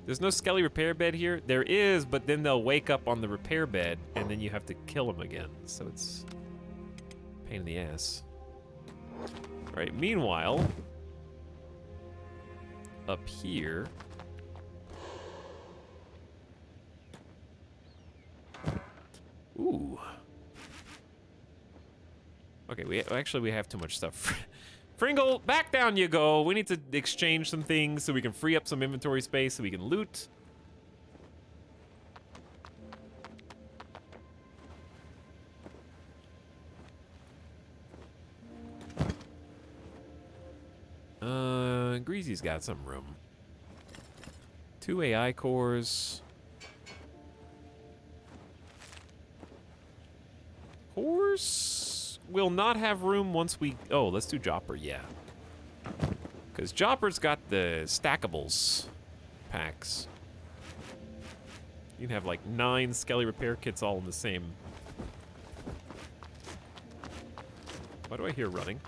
There's no Skelly repair bed here. There is, but then they'll wake up on the repair bed, and then you have to kill them again. So it's a pain in the ass. All right, meanwhile, up here... Ooh. Okay, we have too much stuff. Fringle, back down you go. We need to exchange some things so we can free up some inventory space so we can loot. Greasy's got some room. 2 AI cores. Horse will not have room once we... Oh, let's do Jopper, yeah. Because Jopper's got the stackables packs. You can have like 9 Skelly repair kits all in the same. Why do I hear running?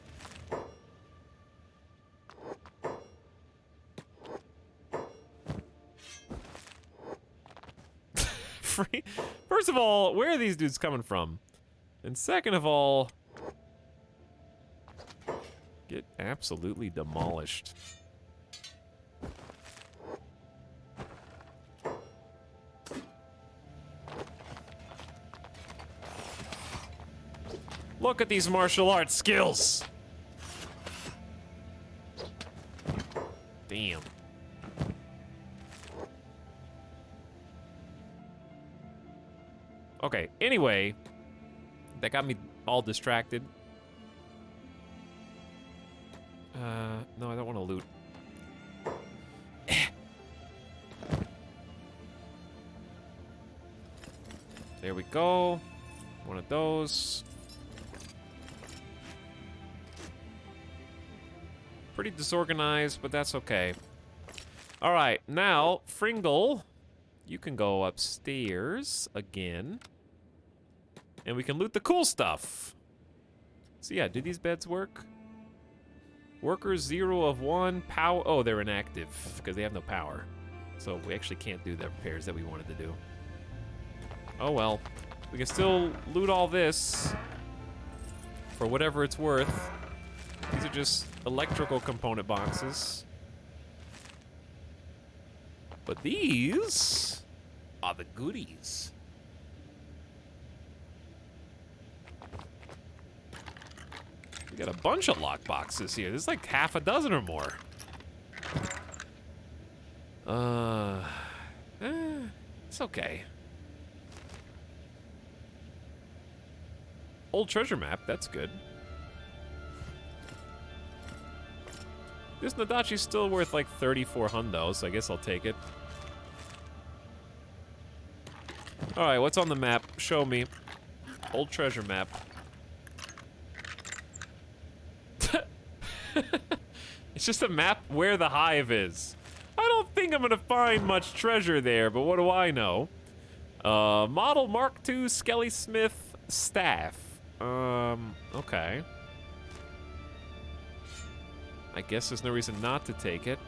First of all, where are these dudes coming from? And second of all, get absolutely demolished. Look at these martial arts skills. Damn. Okay, anyway, that got me all distracted. No, I don't want to loot. There we go. One of those. Pretty disorganized, but that's okay. All right, now, Fringle, you can go upstairs again. And we can loot the cool stuff. So yeah, do these beds work? Workers 0 of 1, power, oh, they're inactive because they have no power. So we actually can't do the repairs that we wanted to do. Oh well, we can still loot all this for whatever it's worth. These are just electrical component boxes. But these are the goodies. We got a bunch of lock boxes here. There's like half a dozen or more. It's okay. Old treasure map, that's good. This Nadachi's still worth like 34 hundo, so I guess I'll take it. Alright, what's on the map? Show me. Old treasure map. It's just a map where the hive is. I don't think I'm gonna find much treasure there, but what do I know? Model Mark II Skelly Smith staff. Okay. I guess there's no reason not to take it.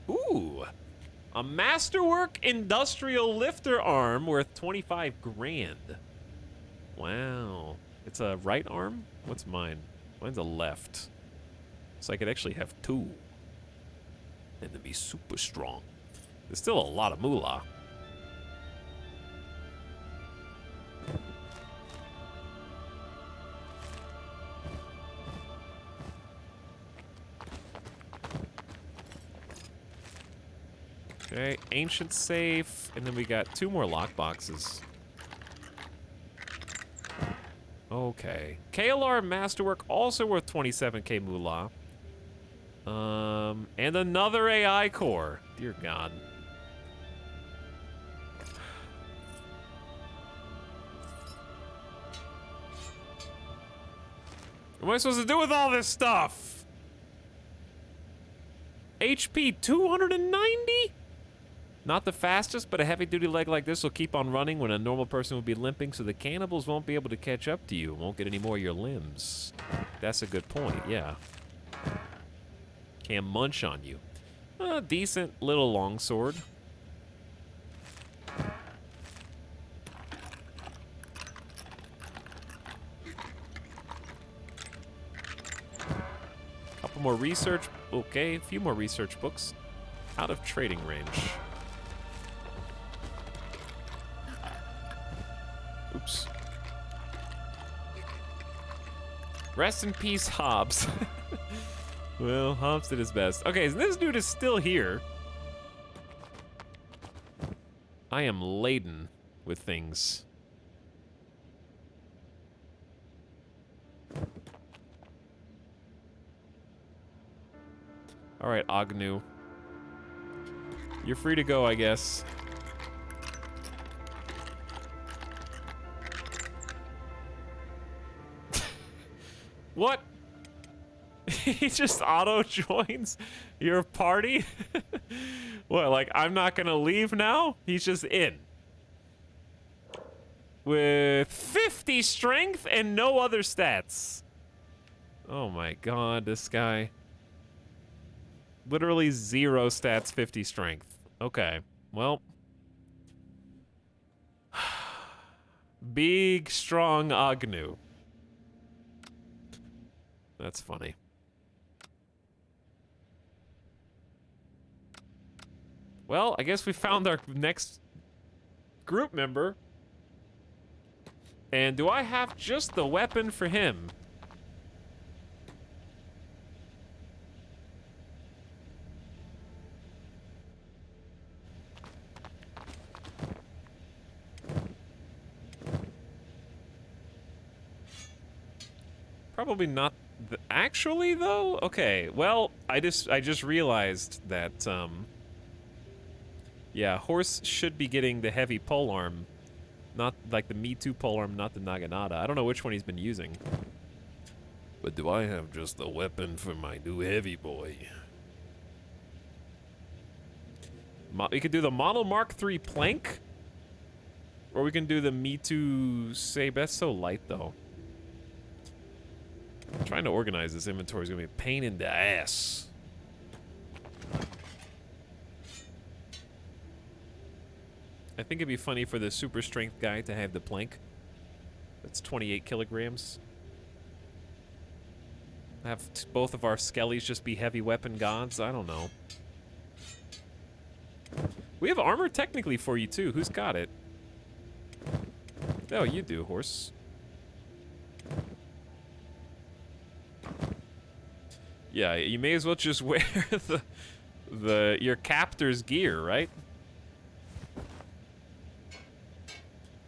Ooh! A Masterwork Industrial Lifter Arm worth 25 grand. Wow. It's a right arm? What's mine? Mine's a left. So I could actually have 2. And then be super strong. There's still a lot of moolah. Okay, ancient safe, and then we got 2 more lockboxes. Okay. KLR Masterwork also worth 27k moolah. And another AI core. Dear God. What am I supposed to do with all this stuff? HP 290? Not the fastest, but a heavy-duty leg like this will keep on running when a normal person would be limping, so the cannibals won't be able to catch up to you. Won't get any more of your limbs. That's a good point, yeah. Can't munch on you. A decent little longsword. Couple more research. Okay, a few more research books. Out of trading range. Oops. Rest in peace, Hobbs. Well, Hobbs did his best. Okay, so this dude is still here. I am laden with things. All right, Agnew. You're free to go, I guess. What? He just auto joins your party? What, like, I'm not gonna leave now? He's just in. With 50 strength and no other stats. Oh my god, this guy. Literally 0 stats, 50 strength. Okay, well. Big, strong Agnew. That's funny. Well, I guess we found our next group member. And do I have just the weapon for him? Probably not. Actually, though? Okay, well, I just realized that, yeah, Horse should be getting the heavy polearm. Not like the Me Too polearm, not the Naginata. I don't know which one he's been using. But do I have just the weapon for my new heavy boy? We could do the Model Mark III plank. Or we can do the Me Too saber. That's so light, though. Trying to organize this inventory is going to be a pain in the ass. I think it'd be funny for the super strength guy to have the plank. That's 28 kilograms. Have both of our skellies just be heavy weapon gods? I don't know. We have armor technically for you too. Who's got it? Oh, you do, Horse. Yeah, you may as well just wear your captor's gear, right?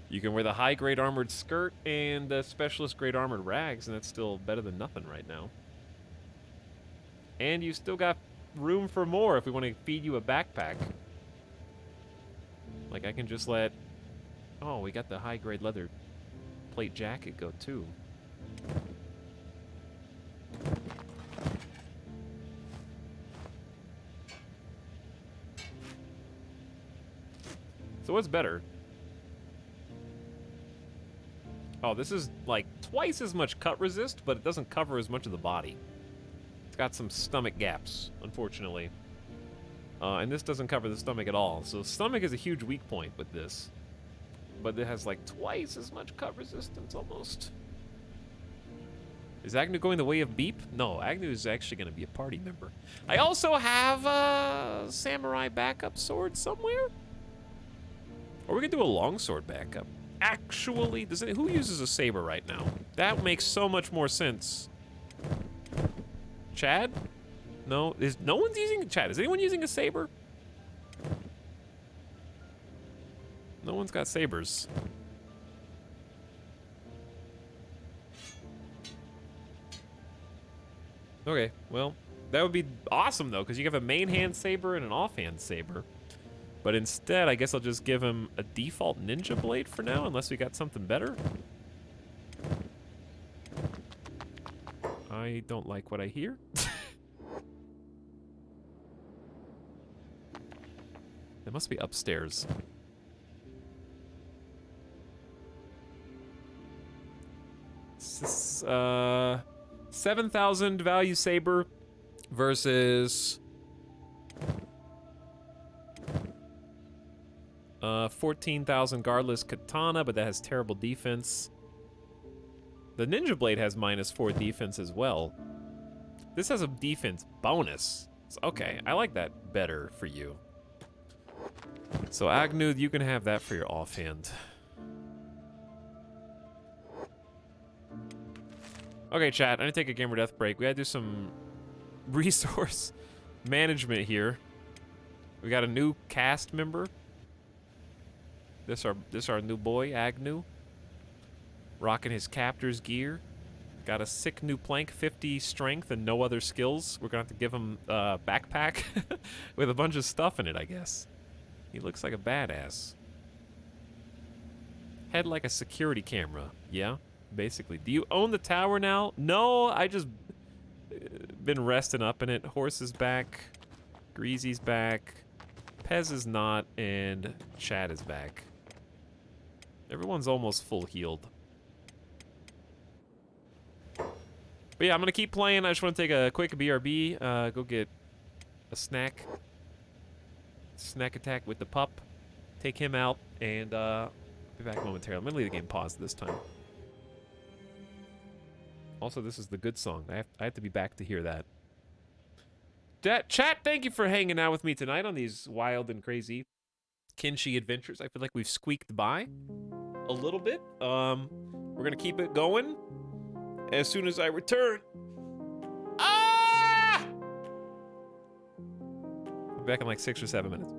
You can wear the high-grade armored skirt and the specialist-grade armored rags, and that's still better than nothing right now. And you still got room for more if we want to feed you a backpack. Like, I can just let... Oh, we got the high-grade leather plate jacket go, too. So what's better? Oh, this is like twice as much cut resist, but it doesn't cover as much of the body. It's got some stomach gaps, unfortunately. And this doesn't cover the stomach at all. So stomach is a huge weak point with this. But it has like twice as much cut resistance almost. Is Agnew going the way of Beep? No, Agnew is actually going to be a party member. I also have a samurai backup sword somewhere. Or we could do a longsword backup. Actually, who uses a saber right now? That makes so much more sense. Chad? No, no one's using Chad. Is anyone using a saber? No one's got sabers. Okay, well, that would be awesome though, because you have a main hand saber and an offhand saber. But instead, I guess I'll just give him a default ninja blade for now, unless we got something better. I don't like what I hear. It must be upstairs. This is, 7,000 value saber versus 14,000 guardless katana, but that has terrible defense. The ninja blade has -4 defense as well. This has a defense bonus. Okay, I like that better for you. So Agnew, you can have that for your offhand. Okay, chat, I'm gonna take a gamer death break. We gotta do some resource management here. We got a new cast member. This our new boy, Agnew. Rocking his captor's gear. Got a sick new plank, 50 strength and no other skills. We're gonna have to give him a backpack with a bunch of stuff in it, I guess. He looks like a badass. Head like a security camera, yeah? Basically. Do you own the tower now? No, I just been resting up in it. Horse is back. Greasy's back. Pez is not, and Chad is back. Everyone's almost full healed. But yeah, I'm gonna keep playing. I just want to take a quick BRB. Go get a snack. Snack attack with the pup. Take him out, and be back momentarily. I'm gonna leave the game paused this time. Also, this is the good song. I have to be back to hear that. Chat, thank you for hanging out with me tonight on these wild and crazy Kenshi adventures. I feel like we've squeaked by a little bit. We're gonna keep it going as soon as I return. Ah! I'll be back in like 6 or 7 minutes.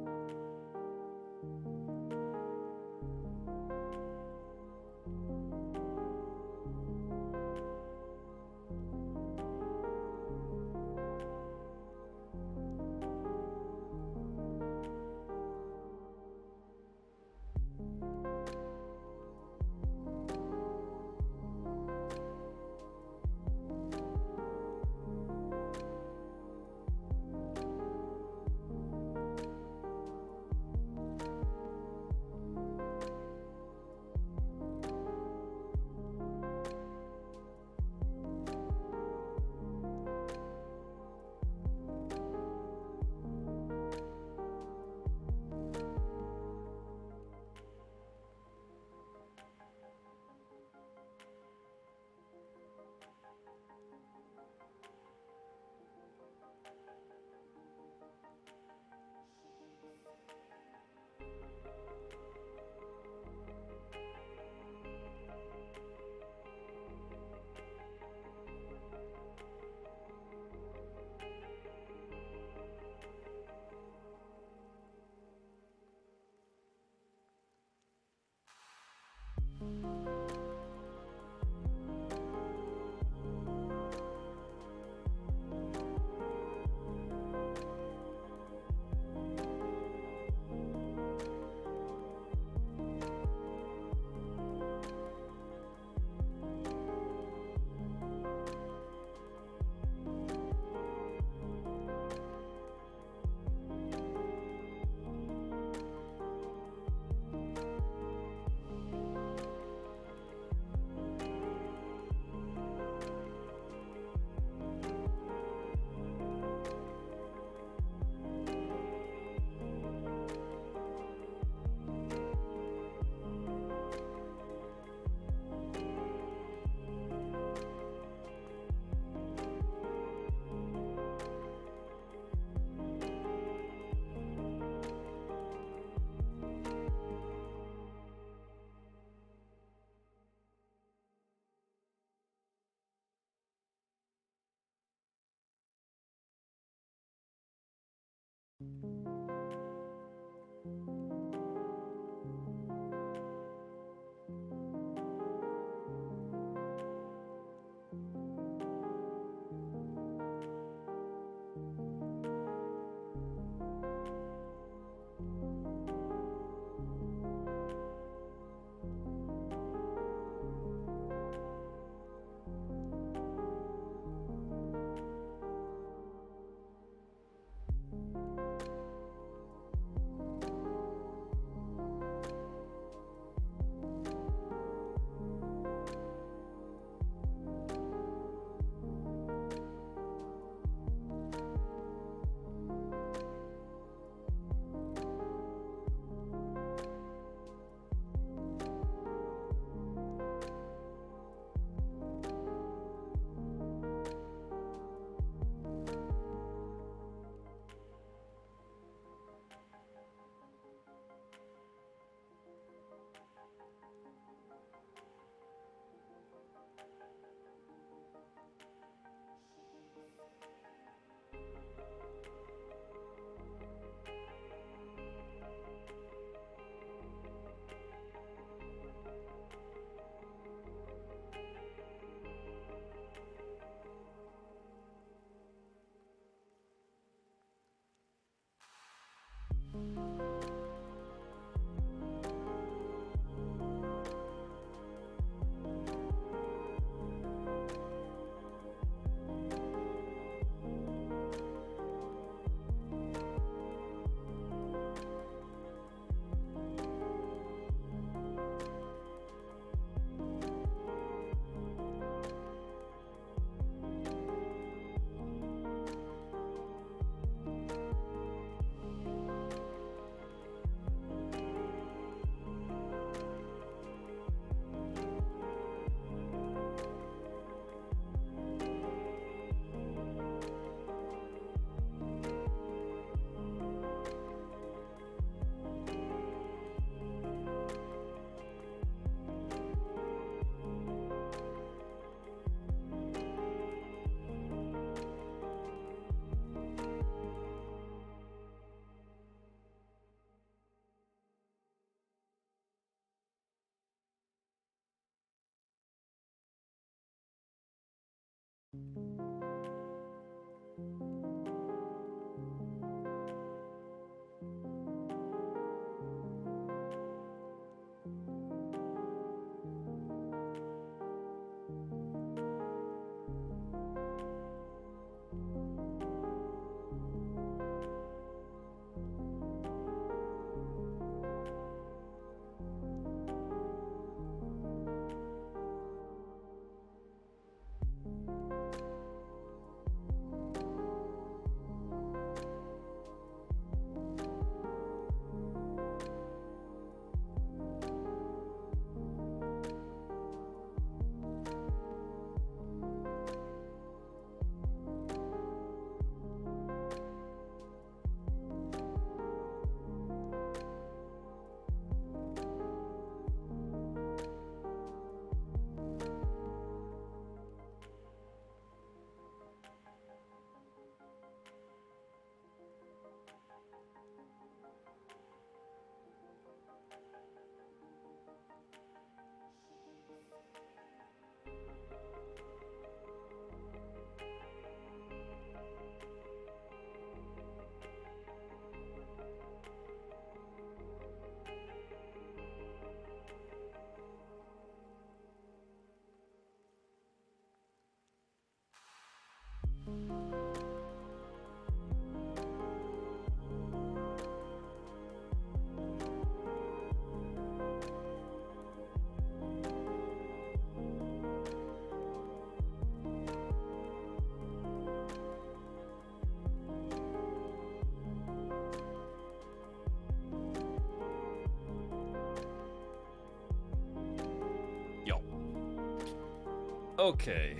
Okay.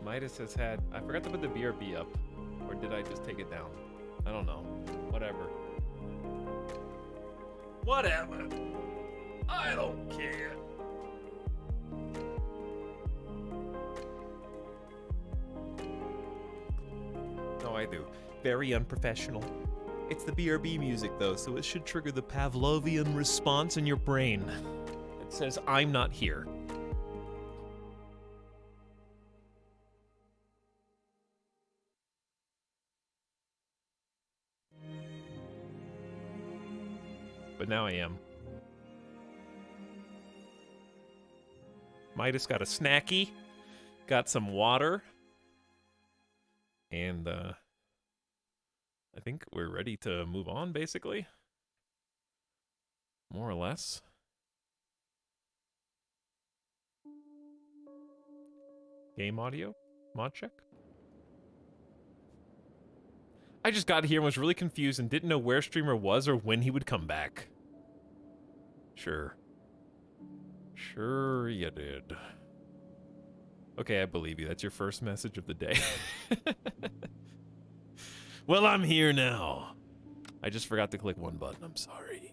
Midas has had... I forgot to put the BRB up. Or did I just take it down? I don't know. Whatever. Whatever. I don't care. No, I do. Very unprofessional. It's the BRB music, though, so it should trigger the Pavlovian response in your brain. It says, I'm not here. But now I am. Midas got a snacky, got some water, and I think we're ready to move on, basically. More or less. Game audio? Mod check? I just got here and was really confused and didn't know where streamer was or when he would come back. Sure. Sure you did. Okay, I believe you. That's your first message of the day. Well, I'm here now. I just forgot to click one button. I'm sorry.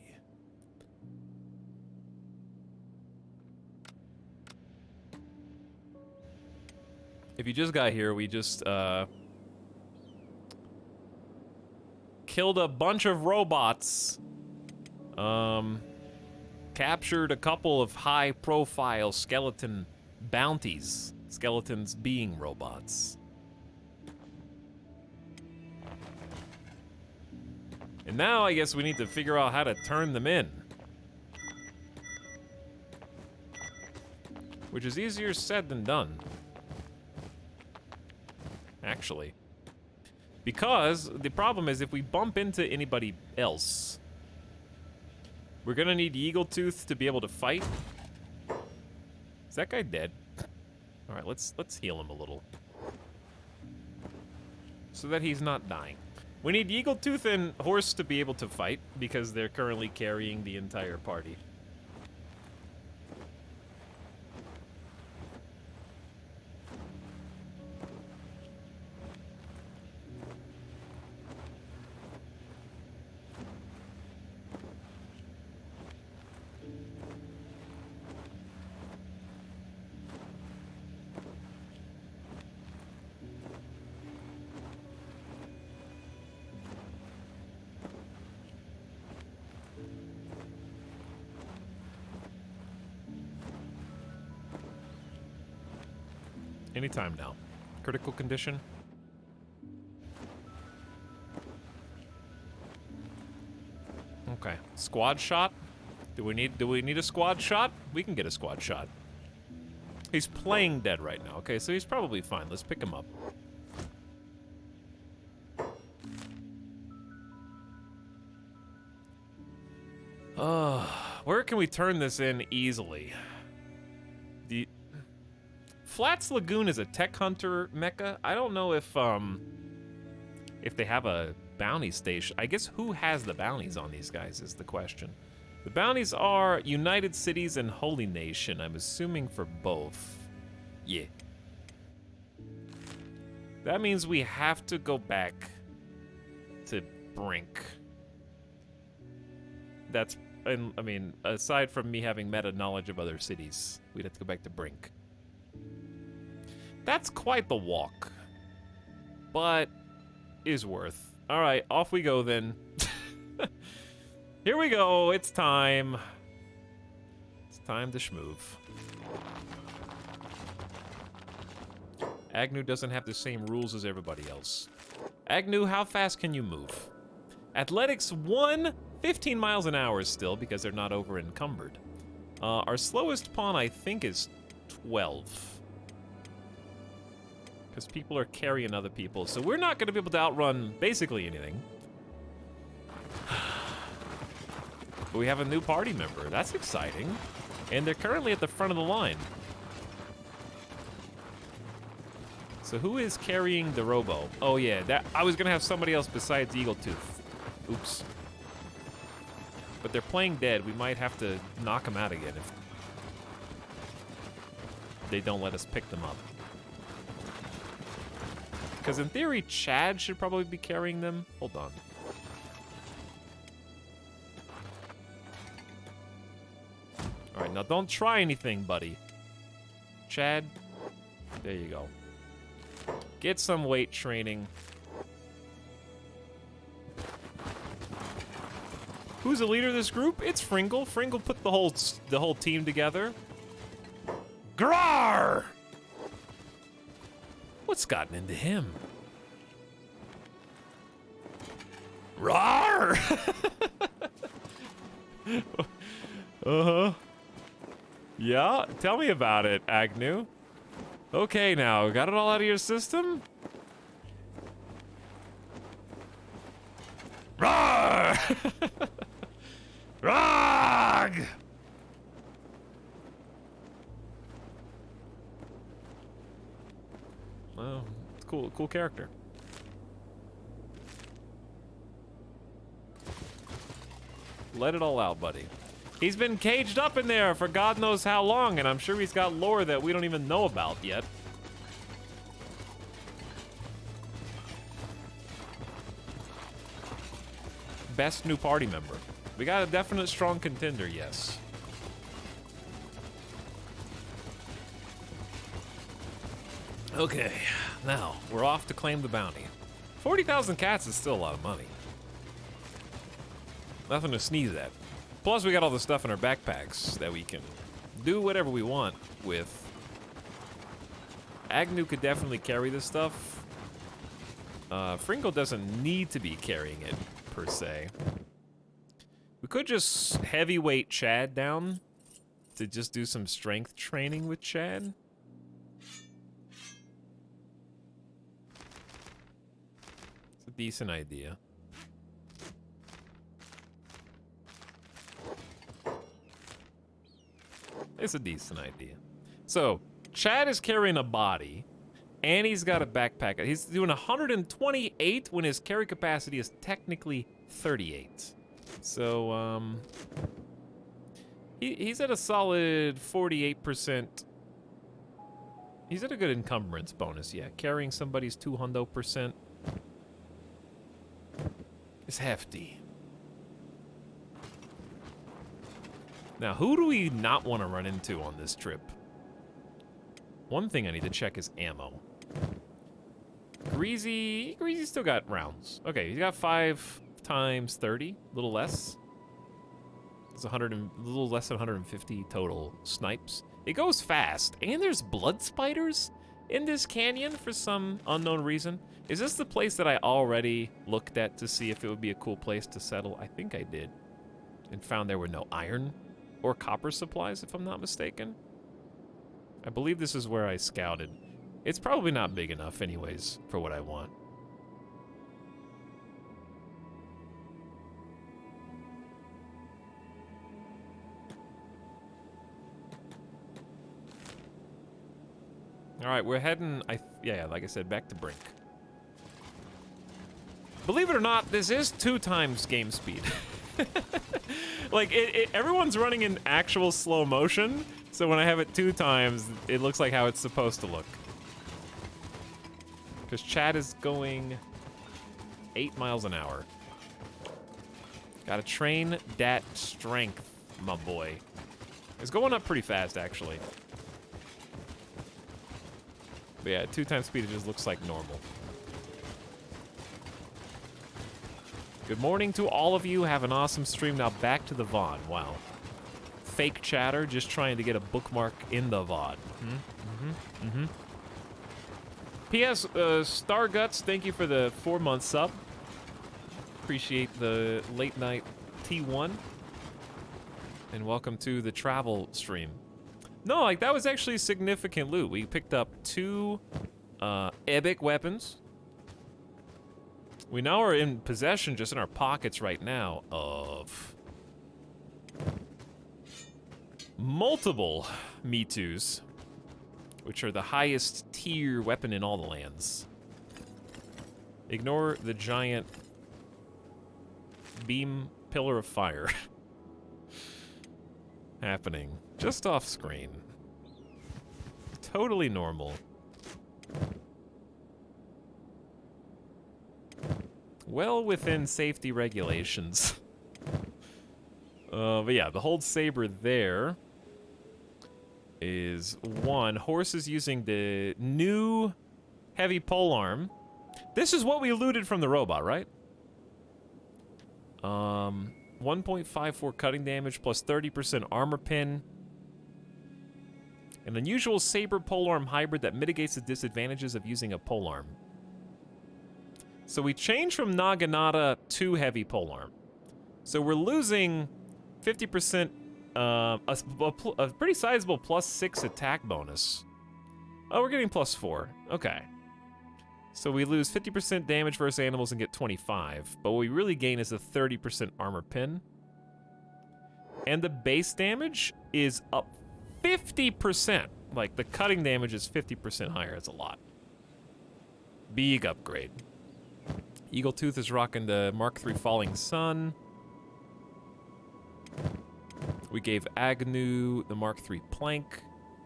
If you just got here, we just, killed a bunch of robots. Captured a couple of high-profile skeleton bounties. Skeletons being robots. And now I guess we need to figure out how to turn them in. Which is easier said than done. Actually. Because the problem is if we bump into anybody else, we're gonna need Eagle Tooth to be able to fight. Is that guy dead? All right, let's heal him a little, so that he's not dying. We need Eagle Tooth and Horse to be able to fight because they're currently carrying the entire party. Anytime now. Critical condition. Okay. Squad shot? Do we need a squad shot? We can get a squad shot. He's playing dead right now. Okay, so he's probably fine. Let's pick him up. Where can we turn this in easily? Flats Lagoon is a tech hunter mecca. I don't know if they have a bounty station. I guess who has the bounties on these guys is the question. The bounties are United Cities and Holy Nation. I'm assuming for both. Yeah. That means we have to go back to Brink. That's, I mean, aside from me having meta knowledge of other cities, we'd have to go back to Brink. That's quite the walk, but is worth. All right, off we go then. Here we go. It's time. It's time to schmoove. Agnew doesn't have the same rules as everybody else. Agnew, how fast can you move? Athletics 1, 15 miles an hour still because they're not over encumbered. Our slowest pawn, I think, is 12. Because people are carrying other people, so we're not going to be able to outrun basically anything. But we have a new party member. That's exciting. And they're currently at the front of the line. So who is carrying the robo? Oh yeah, I was going to have somebody else besides Eagle Tooth. Oops. But they're playing dead. We might have to knock them out again. they don't let us pick them up. Because in theory, Chad should probably be carrying them. Hold on. All right, now don't try anything, buddy. Chad, there you go. Get some weight training. Who's the leader of this group? It's Fringle. Fringle put the whole team together. Grar! What's gotten into him? Rar! Uh-huh. Yeah, tell me about it, Agnew. Okay, now, got it all out of your system? Rar! Rog! Well, it's cool character. Let it all out, buddy. He's been caged up in there for God knows how long, and I'm sure he's got lore that we don't even know about yet. Best new party member. We got a definite strong contender, yes. Okay, now we're off to claim the bounty. 40,000 cats is still a lot of money. Nothing to sneeze at. Plus, we got all the stuff in our backpacks that we can do whatever we want with. Agnew could definitely carry this stuff. Fringle doesn't need to be carrying it, per se. We could just heavyweight Chad down to just do some strength training with Chad. It's a decent idea. It's a decent idea. So, Chad is carrying a body, and he's got a backpack. He's doing 128 when his carry capacity is technically 38. So, he's at a solid 48%. He's at a good encumbrance bonus, yeah. Carrying somebody's 200% is hefty. Now, who do we not want to run into on this trip? One thing I need to check is ammo. Greasy still got rounds. Okay, he's got 5 times 30, a little less. It's a little less than 150 total snipes. It goes fast, and there's blood spiders in this canyon for some unknown reason. Is this the place that I already looked at to see if it would be a cool place to settle? I think I did, and found there were no iron or copper supplies, if I'm not mistaken. I believe this is where I scouted. It's probably not big enough anyways for what I want. All right, we're heading, yeah, like I said, back to Brink. Believe it or not, this is 2 times game speed. Like, everyone's running in actual slow motion, so when I have it 2 times, it looks like how it's supposed to look. Because Chad is going 8 miles an hour. Gotta train that strength, my boy. It's going up pretty fast, actually. But yeah, 2 times speed, it just looks like normal. Good morning to all of you. Have an awesome stream. Now back to the VOD. Wow. Fake chatter, just trying to get a bookmark in the VOD. P.S. Starguts, thank you for the 4-month sub. Appreciate the late night T1. And welcome to the travel stream. No, like, that was actually significant loot. We picked up 2 epic weapons. We now are in possession, just in our pockets right now, of multiple Me Too's, which are the highest tier weapon in all the lands. Ignore the giant beam pillar of fire happening just off screen. Totally normal. Well within safety regulations. But yeah, the hold saber there is one. Horse is using the new heavy polearm. This is what we looted from the robot, right? 1.54 cutting damage plus 30% armor pin. An unusual saber polearm hybrid that mitigates the disadvantages of using a polearm. So we changed from Naginata to heavy polearm. So we're losing 50%, a pretty sizable +6 attack bonus. Oh, we're getting +4. Okay. So we lose 50% damage versus animals and get 25. But what we really gain is a 30% armor pin. And the base damage is up 50%. Like, the cutting damage is 50% higher. It's a lot. Big upgrade. Eagletooth is rocking the Mark III Falling Sun. We gave Agnew the Mark III Plank.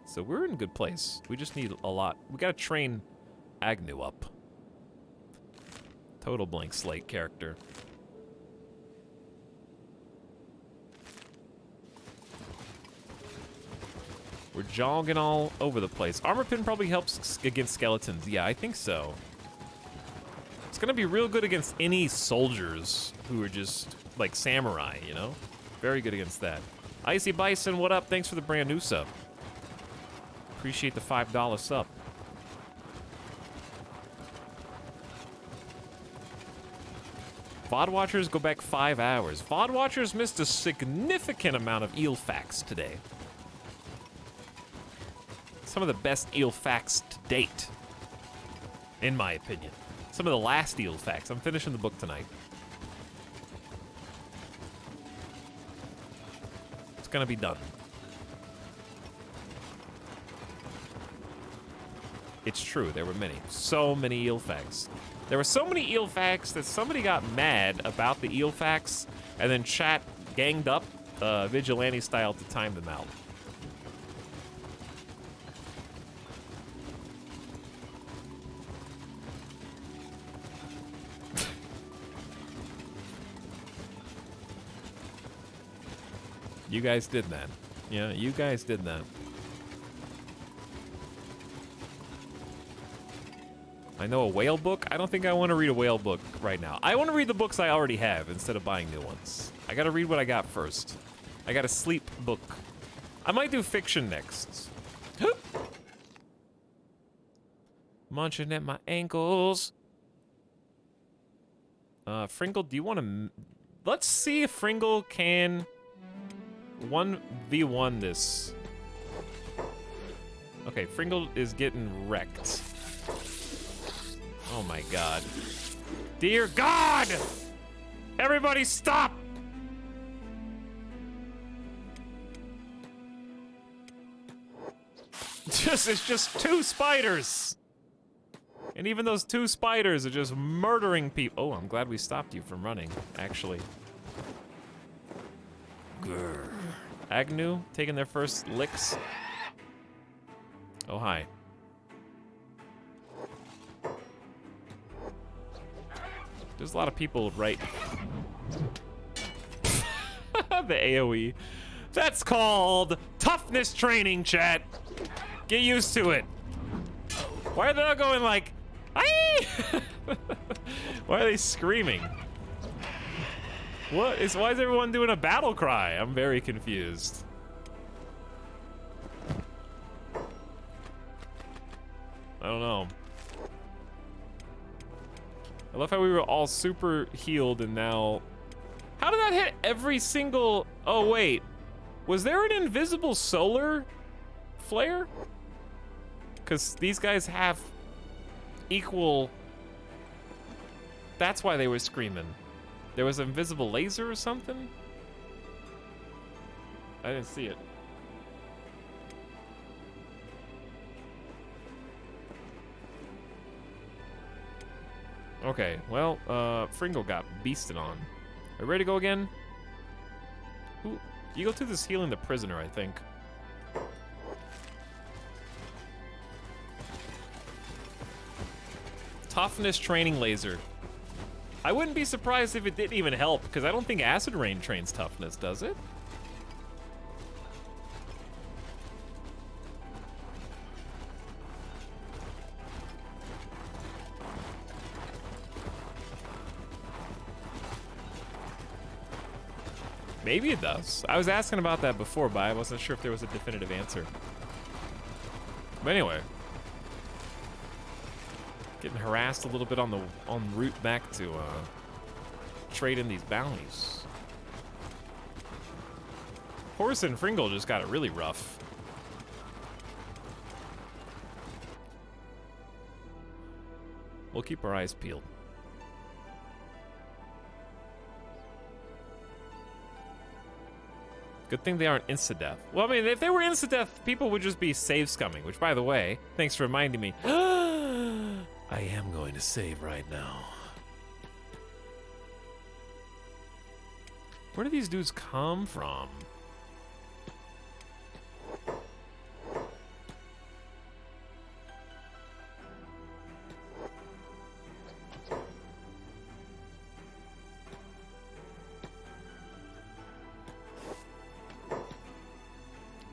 So we're in a good place. We just need a lot. We gotta train Agnew up. Total blank slate character. We're jogging all over the place. Armor pin probably helps against skeletons. Yeah, I think so. It's gonna be real good against any soldiers who are just like samurai, you know? Very good against that. Icy Bison, what up? Thanks for the brand new sub. Appreciate the $5 sub. VOD watchers go back 5 hours. VOD watchers missed a significant amount of eel facts today. Some of the best eel facts to date, in my opinion. Some of the last eel facts. I'm finishing the book tonight. It's gonna be done. It's true, there were many. So many eel facts. There were so many eel facts that somebody got mad about the eel facts, and then chat ganged up, vigilante style, to time them out. You guys did that. Yeah, you guys did that. I know a whale book? I don't think I want to read a whale book right now. I want to read the books I already have instead of buying new ones. I gotta read what I got first. I got a sleep book. I might do fiction next. Munching at my ankles. Fringle, do you want to... Let's see if Fringle can 1v1 this. Okay, Fringle is getting wrecked. Oh my god. Dear God! Everybody stop! It's just 2 spiders! And even those 2 spiders are just murdering people. Oh, I'm glad we stopped you from running, actually. Grr. Agnew taking their first licks. Oh, hi. There's a lot of people right. The AoE. That's called toughness training, chat. Get used to it. Why are they all going like, aye? Why are they screaming? Why is everyone doing a battle cry? I'm very confused. I don't know. I love how we were all super healed and now... How did that hit every single... Oh, wait. Was there an invisible solar flare? Because these guys have equal... That's why they were screaming. There was an invisible laser or something? I didn't see it. Okay, well, Fringle got beasted on. Are we ready to go again? Ooh, Eagletooth is healing the prisoner, I think. Toughness training laser. I wouldn't be surprised if it didn't even help, because I don't think acid rain trains toughness, does it? Maybe it does. I was asking about that before, but I wasn't sure if there was a definitive answer. But anyway, getting harassed a little bit on the route back to trade in these bounties. Horse and Fringle just got it really rough. We'll keep our eyes peeled. Good thing they aren't insta-death. Well, I mean, if they were insta-death, people would just be save scumming, which, by the way, thanks for reminding me. I am going to save right now. Where do these dudes come from?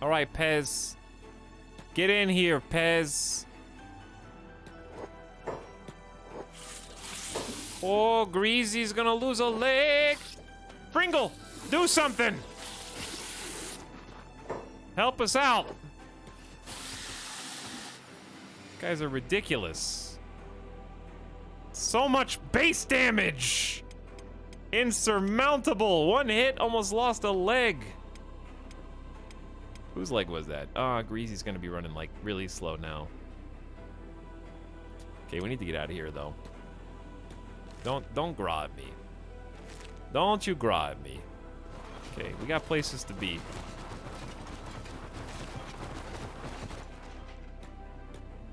All right, Pez. Get in here, Pez. Oh, Greasy's gonna lose a leg. Pringle, do something. Help us out. Guys are ridiculous. So much base damage. Insurmountable. One hit, almost lost a leg. Whose leg was that? Ah, Greasy's gonna be running like really slow now. Okay, we need to get out of here though. Don't graw at me. Don't you graw at me. Okay, we got places to be.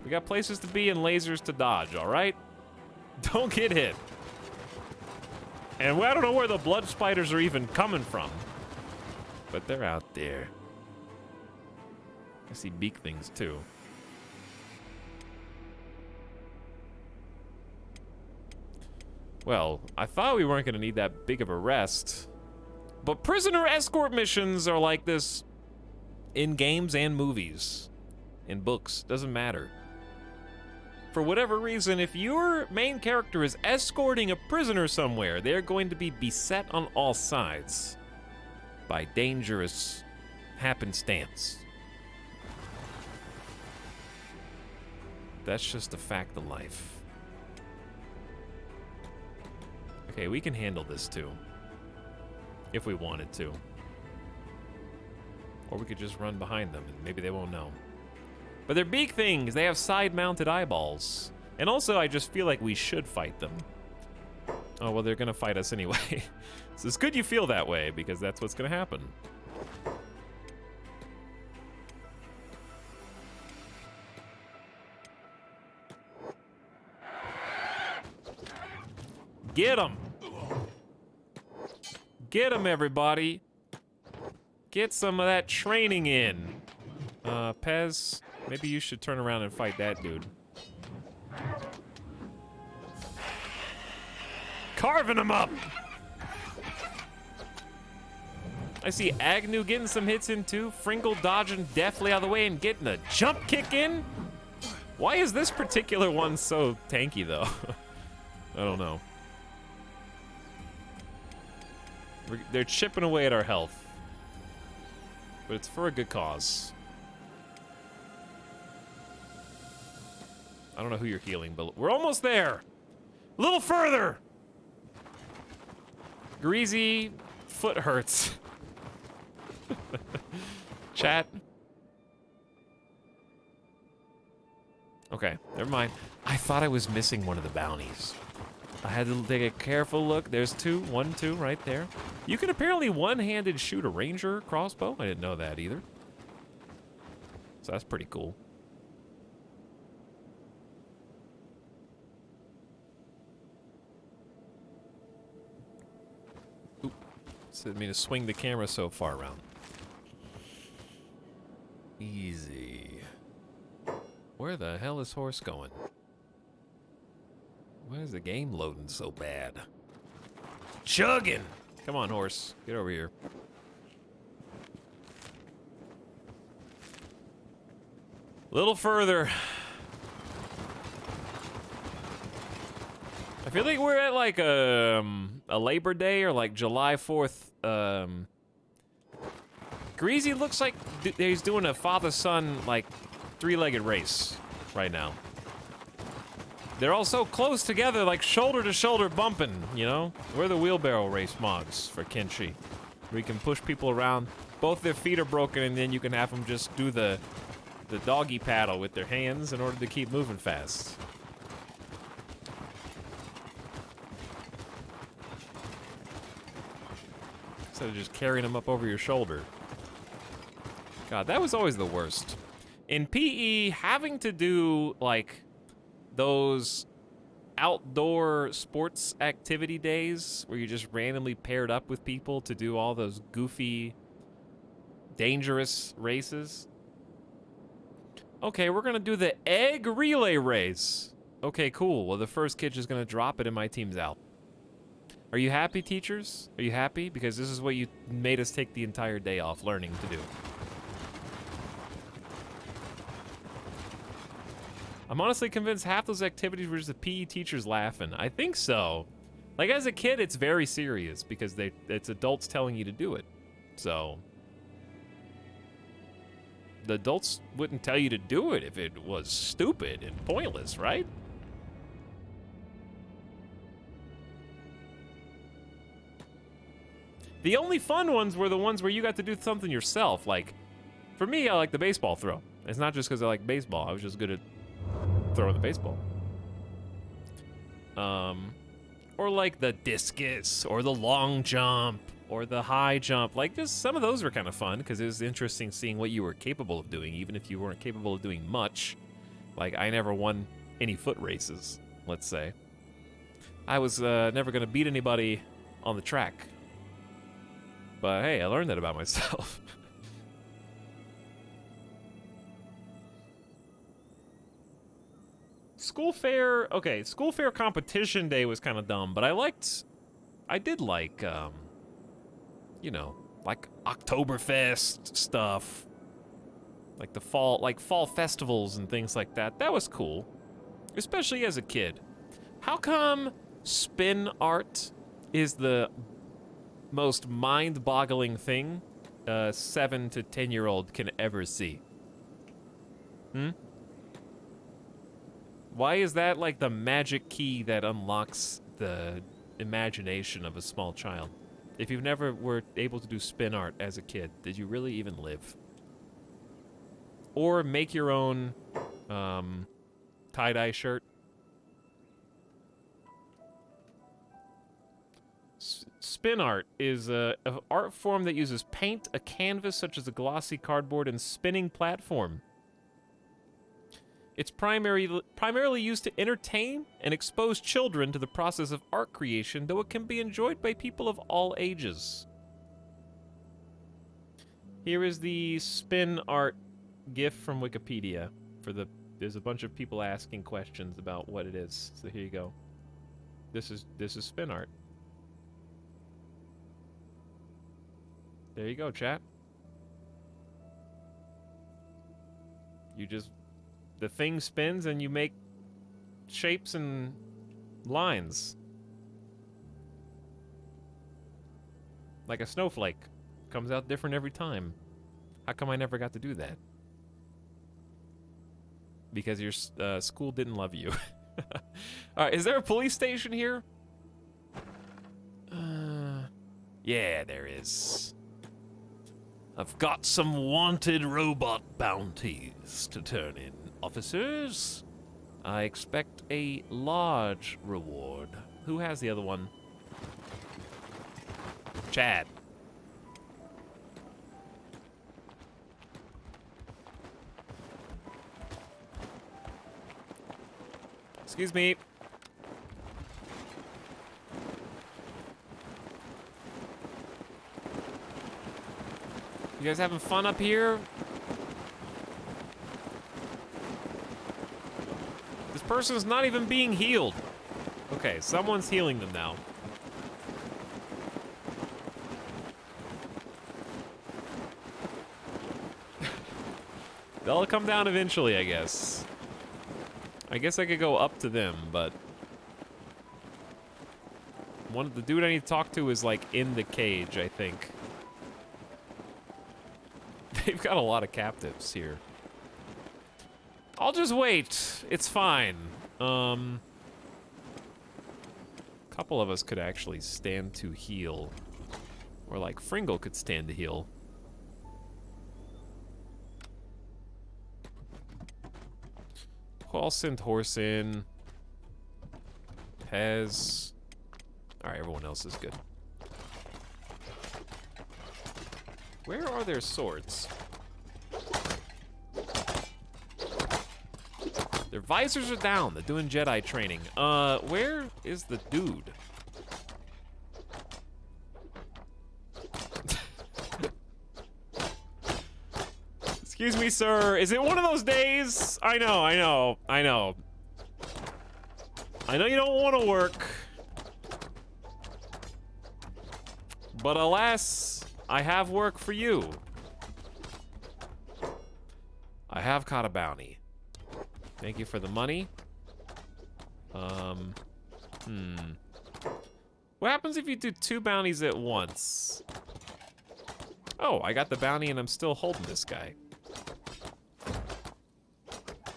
We got places to be and lasers to dodge, all right? Don't get hit. And I don't know where the blood spiders are even coming from, but they're out there. I see beak things too. Well, I thought we weren't going to need that big of a rest, but prisoner escort missions are like this in games and movies, in books, doesn't matter. For whatever reason, if your main character is escorting a prisoner somewhere, they're going to be beset on all sides by dangerous happenstance. That's just a fact of life. Okay, we can handle this too. If we wanted to. Or we could just run behind them and maybe they won't know. But they're beak things. They have side-mounted eyeballs. And also, I just feel like we should fight them. Oh, well, they're gonna fight us anyway. So it's good you feel that way, because that's what's gonna happen. Get him! Get him, everybody! Get some of that training in. Pez, maybe you should turn around and fight that dude. Carving him up! I see Agnew getting some hits in too. Fringle dodging deftly out of the way and getting a jump kick in. Why is this particular one so tanky though? I don't know. They're chipping away at our health. But it's for a good cause. I don't know who you're healing, but we're almost there. A little further. Greasy foot hurts. Chat. Okay, never mind. I thought I was missing one of the bounties. I had to take a careful look. There's two, 1, 2 right there. You can apparently one-handed shoot a ranger crossbow. I didn't know that either. So that's pretty cool. Oop. Didn't mean to swing the camera so far around. Easy. Where the hell is horse going? Why is the game loading so bad? Chugging! Come on, horse. Get over here. A little further. I feel like we're at like a Labor Day or like July 4th. Greasy looks like he's doing a father-son like three-legged race right now. They're all so close together, like shoulder to shoulder bumping, you know? We're the wheelbarrow race mods for Kenshi. We can push people around. Both their feet are broken, and then you can have them just do the doggy paddle with their hands in order to keep moving fast. Instead of just carrying them up over your shoulder. God, that was always the worst. In PE, having to do, like, those outdoor sports activity days where you just randomly paired up with people to do all those goofy, dangerous races. Okay, we're gonna do the egg relay race. Okay, cool. Well, the first kid's just gonna drop it and my team's out. Are you happy, teachers? Are you happy? Because this is what you made us take the entire day off learning to do. I'm honestly convinced half those activities were just the PE teachers laughing. I think so. Like, as a kid, it's very serious because it's adults telling you to do it. So, the adults wouldn't tell you to do it if it was stupid and pointless, right? The only fun ones were the ones where you got to do something yourself. Like, for me, I like the baseball throw. It's not just because I like baseball. I was just good at throwing the baseball. Or like the discus, or the long jump, or the high jump. Like, just some of those were kind of fun because it was interesting seeing what you were capable of doing, even if you weren't capable of doing much. Like, I never won any foot races, let's say. I was never going to beat anybody on the track. But hey, I learned that about myself. School fair, okay, school fair competition day was kind of dumb, but I did like, you know, like Oktoberfest stuff, like fall festivals and things like that. That was cool, especially as a kid. How come spin art is the most mind-boggling thing a 7 to 10-year-old can ever see? Why is that like the magic key that unlocks the imagination of a small child? If you've never were able to do spin art as a kid, did you really even live? Or make your own tie-dye shirt? Spin art is an art form that uses paint, a canvas such as a glossy cardboard, and spinning platform. It's primarily used to entertain and expose children to the process of art creation, though it can be enjoyed by people of all ages. Here is the spin art GIF from Wikipedia. There's a bunch of people asking questions about what it is. So here you go. This is spin art. There you go, chat. The thing spins and you make shapes and lines. Like a snowflake. Comes out different every time. How come I never got to do that? Because your school didn't love you. Alright, is there a police station here? Yeah, there is. I've got some wanted robot bounties to turn in, officers. I expect a large reward. Who has the other one? Chad. Excuse me. You guys having fun up here? This person is not even being healed. Okay, someone's healing them now. They'll come down eventually, I guess. I guess I could go up to them, but... the dude I need to talk to is, like, in the cage, I think. They've got a lot of captives here. I'll just wait. It's fine. Couple of us could actually stand to heal. Or, like, Fringle could stand to heal. I'll send Horse in. Pez. Alright, everyone else is good. Where are their swords? Their visors are down. They're doing Jedi training. Where is the dude? Excuse me, sir. Is it one of those days? I know. I know you don't want to work. But alas, I have work for you. I have caught a bounty. Thank you for the money. What happens if you do 2 bounties at once? Oh, I got the bounty and I'm still holding this guy.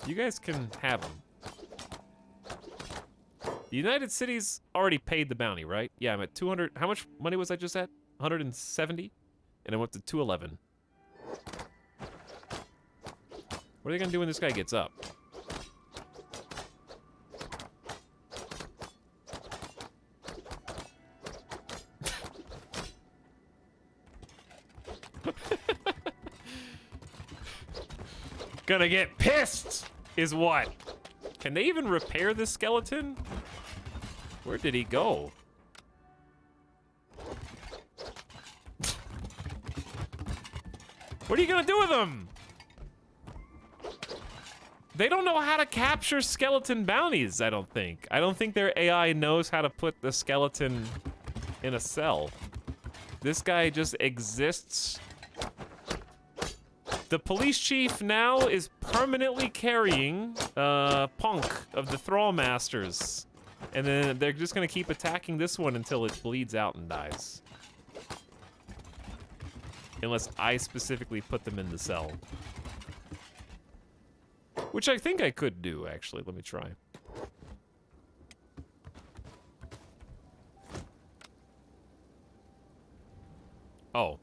You guys can have him. The United Cities already paid the bounty, right? Yeah, I'm at 200. How much money was I just at? 170? And I went to 211. What are they gonna do when this guy gets up? Gonna get pissed, is what? Can they even repair this skeleton? Where did he go? What are you gonna do with him? They don't know how to capture skeleton bounties, I don't think. I don't think their AI knows how to put the skeleton in a cell. This guy just exists. The police chief now is permanently carrying Punk of the Thrall Masters. And then they're just gonna keep attacking this one until it bleeds out and dies. Unless I specifically put them in the cell. Which I think I could do, actually. Let me try. Oh.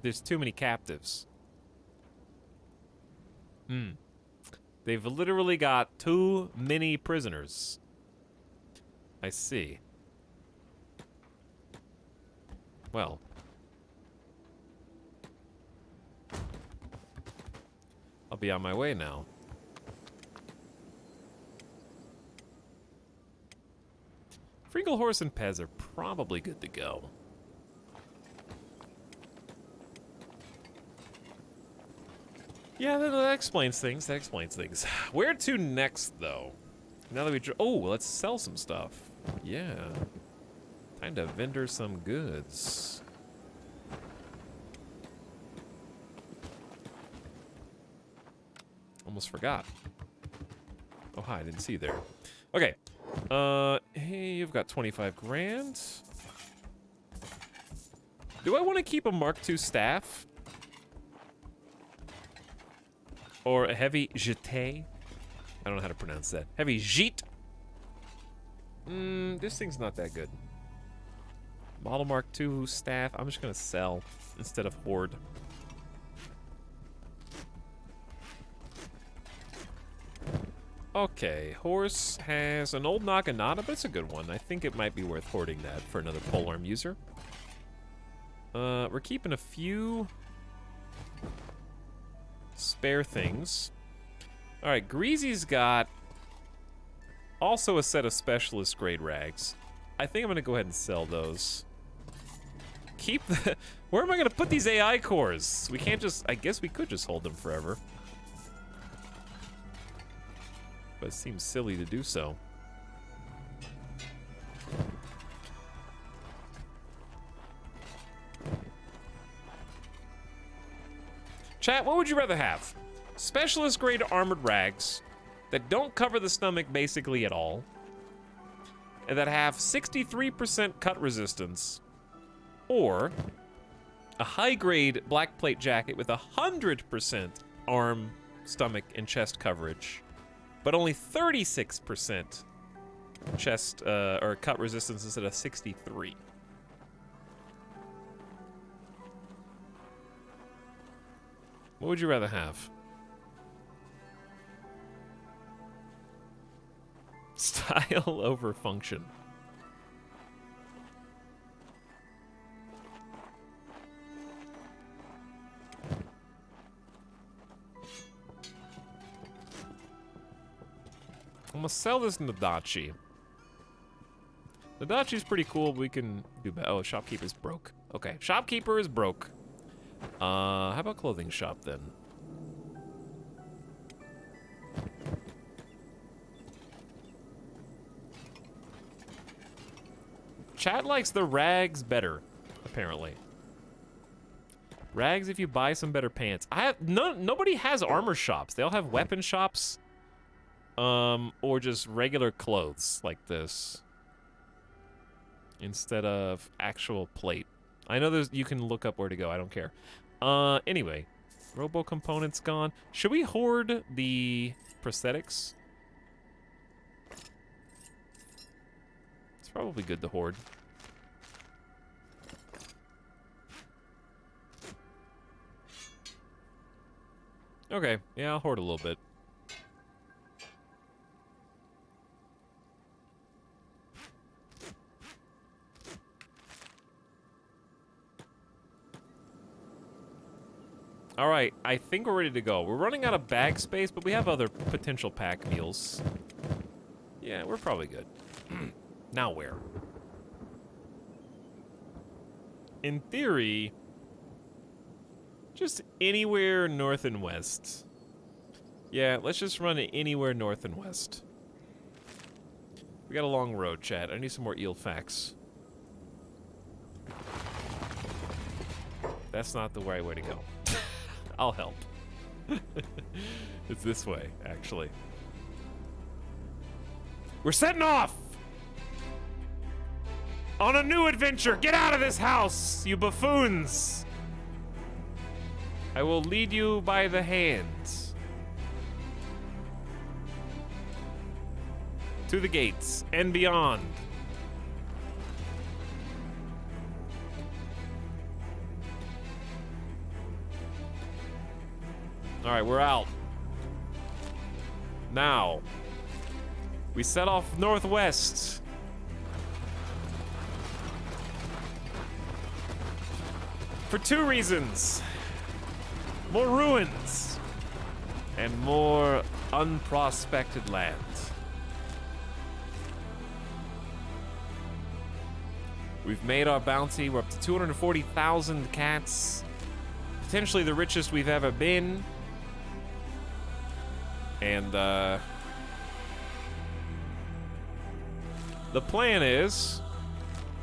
There's too many captives. They've literally got too many prisoners. I see. Well. I'll be on my way now. Fringle, Horse, and Pez are probably good to go. Yeah, that explains things. That explains things. Where to next, though? Now that we... Oh, let's sell some stuff. Yeah. Time to vendor some goods. Almost forgot. Oh, hi. I didn't see you there. Okay. Hey, you've got 25 grand. Do I want to keep a Mark II staff? Or a heavy jeté? I don't know how to pronounce that. Heavy jeet? This thing's not that good. Model Mark II staff. I'm just gonna sell instead of hoard. Okay, Horse has an old Naginata, but it's a good one. I think it might be worth hoarding that for another polearm user. We're keeping a few spare things. Alright, Greasy's got also a set of specialist grade rags. I think I'm gonna go ahead and sell those. Keep the... Where am I gonna put these AI cores? We can't just... I guess we could just hold them forever. But it seems silly to do so. Chat, what would you rather have? Specialist grade armored rags that don't cover the stomach basically at all, and that have 63% cut resistance, or a high grade black plate jacket with 100% arm, stomach, and chest coverage, but only 36% chest or cut resistance instead of 63. What would you rather have? Style over function. I'm gonna sell this Nadachi. Nadachi's pretty cool, but we can do better. Oh, shopkeeper's broke. Okay, shopkeeper is broke. How about clothing shop then? Chat likes the rags better, apparently. Rags if you buy some better pants. Nobody has armor shops. They all have weapon shops. Or just regular clothes like this. Instead of actual plate. I know you can look up where to go, I don't care. Anyway. Robo components gone. Should we hoard the prosthetics? It's probably good to hoard. Okay, yeah, I'll hoard a little bit. All right, I think we're ready to go. We're running out of bag space, but we have other potential pack meals. Yeah, we're probably good. Now where? In theory, just anywhere north and west. Yeah, let's just run it anywhere north and west. We got a long road, chat. I need some more eel facts. That's not the right way to go. I'll help. It's this way, actually. We're setting off! On a new adventure! Get out of this house, you buffoons! I will lead you by the hand. To the gates and beyond. All right, we're out. Now, we set off northwest. For two reasons. More ruins and more unprospected land. We've made our bounty. We're up to 240,000 cats. Potentially the richest we've ever been. And, the plan is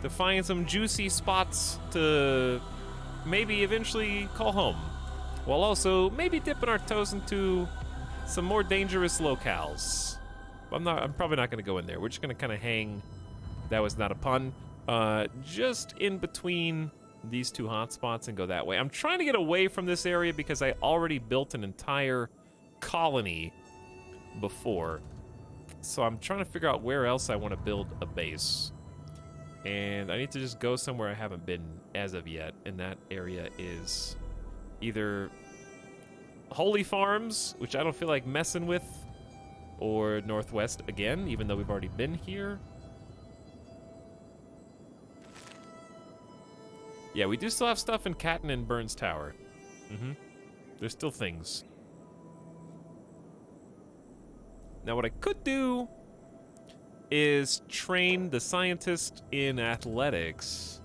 to find some juicy spots to maybe eventually call home. While also maybe dipping our toes into some more dangerous locales. I'm probably not going to go in there. We're just going to kind of hang. That was not a pun. Just in between these two hotspots and go that way. I'm trying to get away from this area because I already built an entire colony before. So I'm trying to figure out where else I want to build a base. And I need to just go somewhere I haven't been as of yet. And that area is either Holy Farms, which I don't feel like messing with, or Northwest again, even though we've already been here. Yeah, we do still have stuff in Catton and Burns Tower. There's still things. Now what I could do is train the scientist in athletics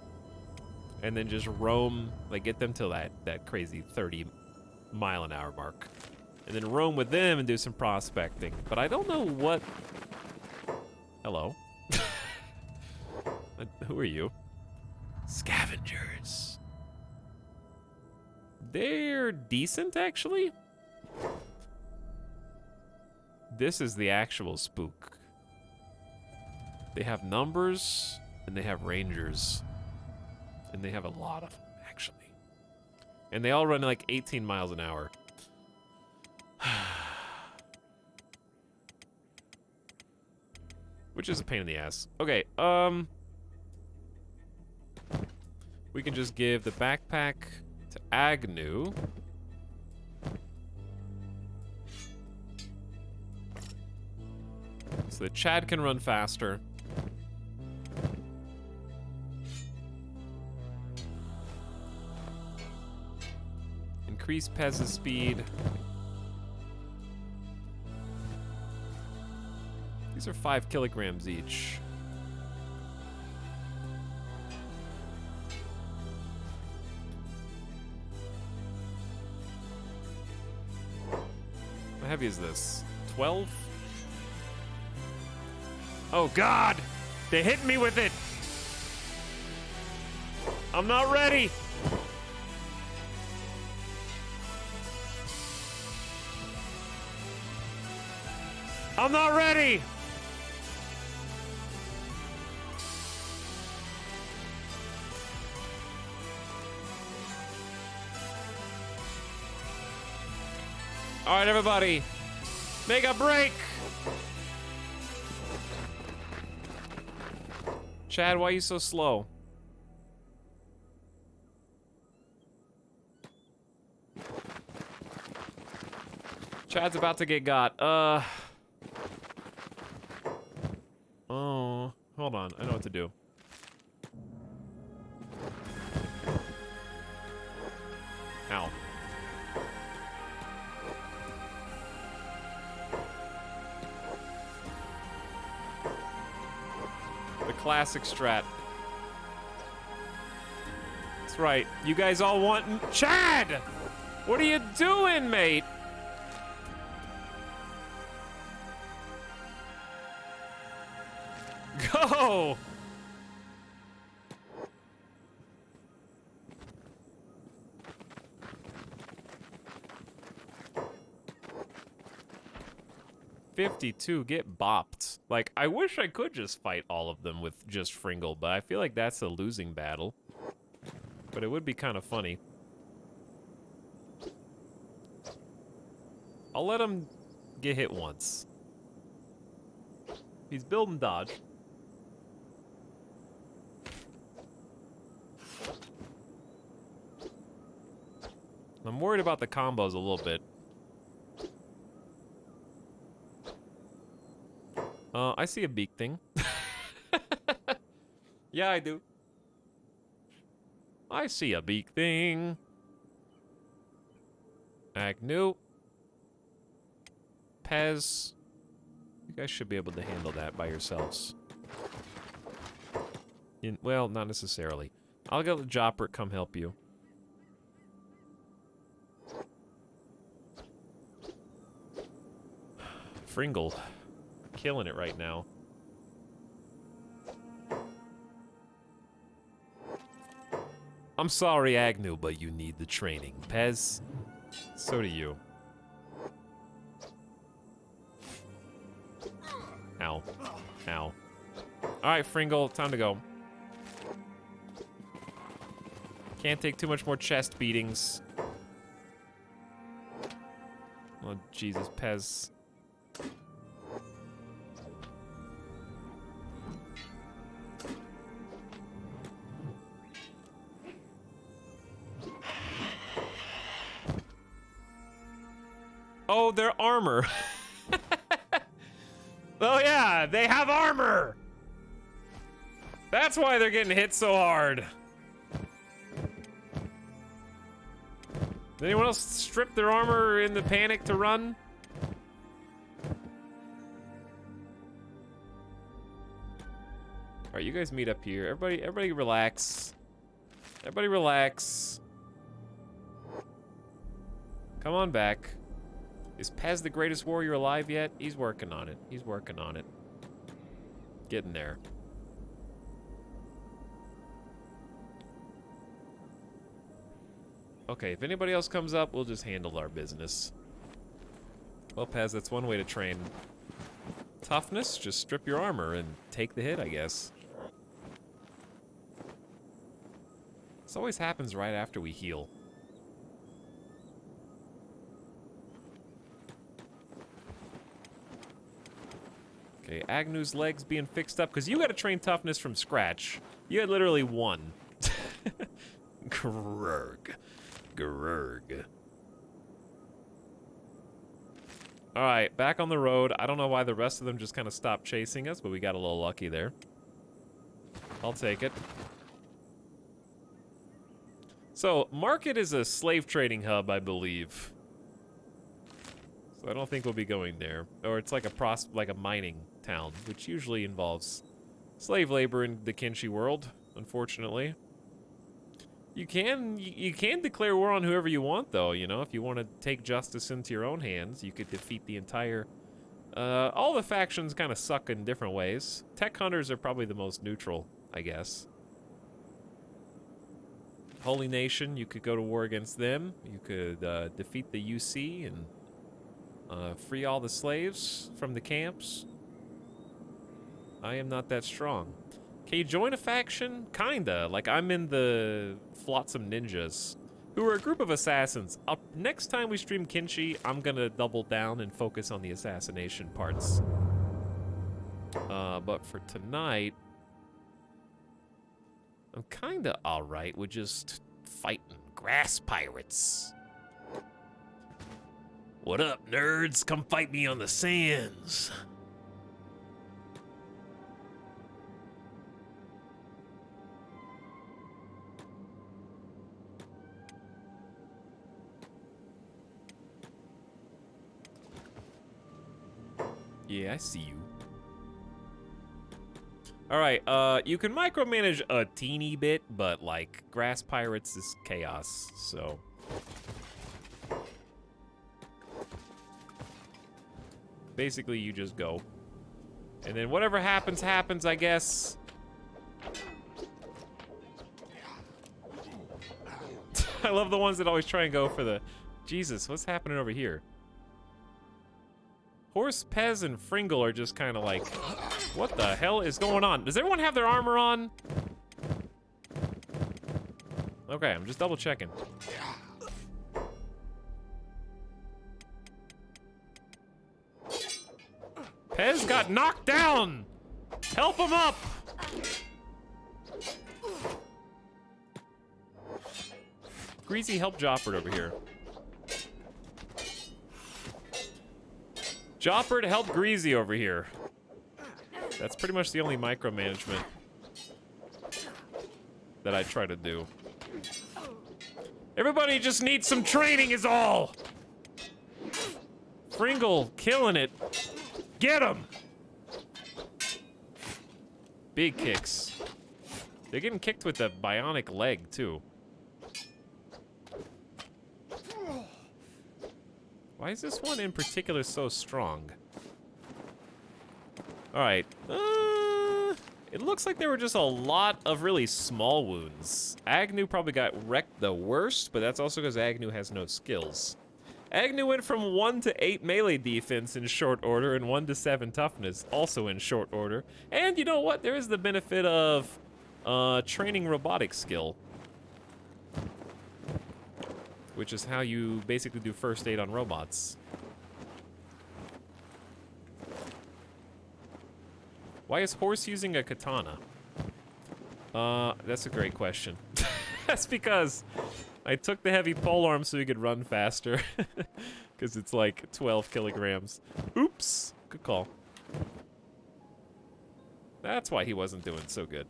and then just roam, like get them to that crazy 30-mile-an-hour mark. And then roam with them and do some prospecting. But I don't know what... Hello. Who are you? Scavengers. They're decent, actually. This is the actual spook. They have numbers, and they have rangers. And they have a lot of them, actually. And they all run like 18 miles an hour. Which is a pain in the ass. Okay, we can just give the backpack to Agnew. So that Chad can run faster. Increase Pez's speed. These are 5 kilograms each. How heavy is this? 12? Oh God! They hit me with it! I'm not ready! I'm not ready! All right, everybody, make a break. Chad, why are you so slow? Chad's about to get got. Oh, hold on. I know what to do. Ow. The classic strat. That's right. You guys all want... Chad! What are you doing, mate? Go! $52, get bopped. Like, I wish I could just fight all of them with just Fringle, but I feel like that's a losing battle. But it would be kind of funny. I'll let him get hit once. He's building dodge. I'm worried about the combos a little bit. I see a beak thing. Yeah, I do. I see a beak thing. Agnew. Pez. You guys should be able to handle that by yourselves. Well, not necessarily. I'll get the Jopper come help you. Fringle. Killing it right now. I'm sorry, Agnew, but you need the training. Pez, so do you. Ow. Ow. Alright, Fringle, time to go. Can't take too much more chest beatings. Oh, Jesus, Pez. Oh, their armor. Oh yeah, they have armor. That's why they're getting hit so hard. Did anyone else strip their armor in the panic to run? All right, you guys meet up here. Everybody relax. Everybody relax. Come on back. Is Pez the greatest warrior alive yet? He's working on it. He's working on it. Getting there. Okay, if anybody else comes up, we'll just handle our business. Well, Pez, that's one way to train toughness. Just strip your armor and take the hit, I guess. This always happens right after we heal. Okay, Agnew's legs being fixed up, because you gotta train toughness from scratch. You had literally one. Grurg. Grurg. Alright, back on the road. I don't know why the rest of them just kind of stopped chasing us, but we got a little lucky there. I'll take it. So, Market is a slave trading hub, I believe. So I don't think we'll be going there. Or it's like a mining town, which usually involves slave labor in the Kenshi world, unfortunately. You can declare war on whoever you want, though, you know? If you want to take justice into your own hands, you could defeat the entire... all the factions kind of suck in different ways. Tech hunters are probably the most neutral, I guess. Holy Nation, you could go to war against them. You could defeat the UC and free all the slaves from the camps. I am not that strong. Can you join a faction? Kinda. Like, I'm in the Flotsam Ninjas, who are a group of assassins. Next time we stream Kenshi, I'm gonna double down and focus on the assassination parts. But for tonight, I'm kinda alright with just fighting grass pirates. What up, nerds? Come fight me on the sands. Yeah, I see you. Alright, you can micromanage a teeny bit, but, like, grass pirates is chaos, so... Basically, you just go. And then whatever happens, happens, I guess. I love the ones that always try and go for the... Jesus, what's happening over here? Horse, Pez, and Fringle are just kind of like, what the hell is going on? Does everyone have their armor on? Okay, I'm just double checking. Pez got knocked down! Help him up! Greasy, help Joppard over here. Joppard, help Greasy over here. That's pretty much the only micromanagement that I try to do. Everybody just needs some training is all! Fringle, killing it. Get him! Big kicks. They're getting kicked with the bionic leg, too. Why is this one in particular so strong? Alright. It looks like there were just a lot of really small wounds. Agnew probably got wrecked the worst, but that's also because Agnew has no skills. Agnew went from 1 to 8 melee defense in short order and 1 to 7 toughness, also in short order. And you know what? There is the benefit of training robotic skill, which is how you basically do first aid on robots. Why is Horse using a katana? That's a great question. That's because I took the heavy polearm so he could run faster. Because it's like 12 kilograms. Oops! Good call. That's why he wasn't doing so good.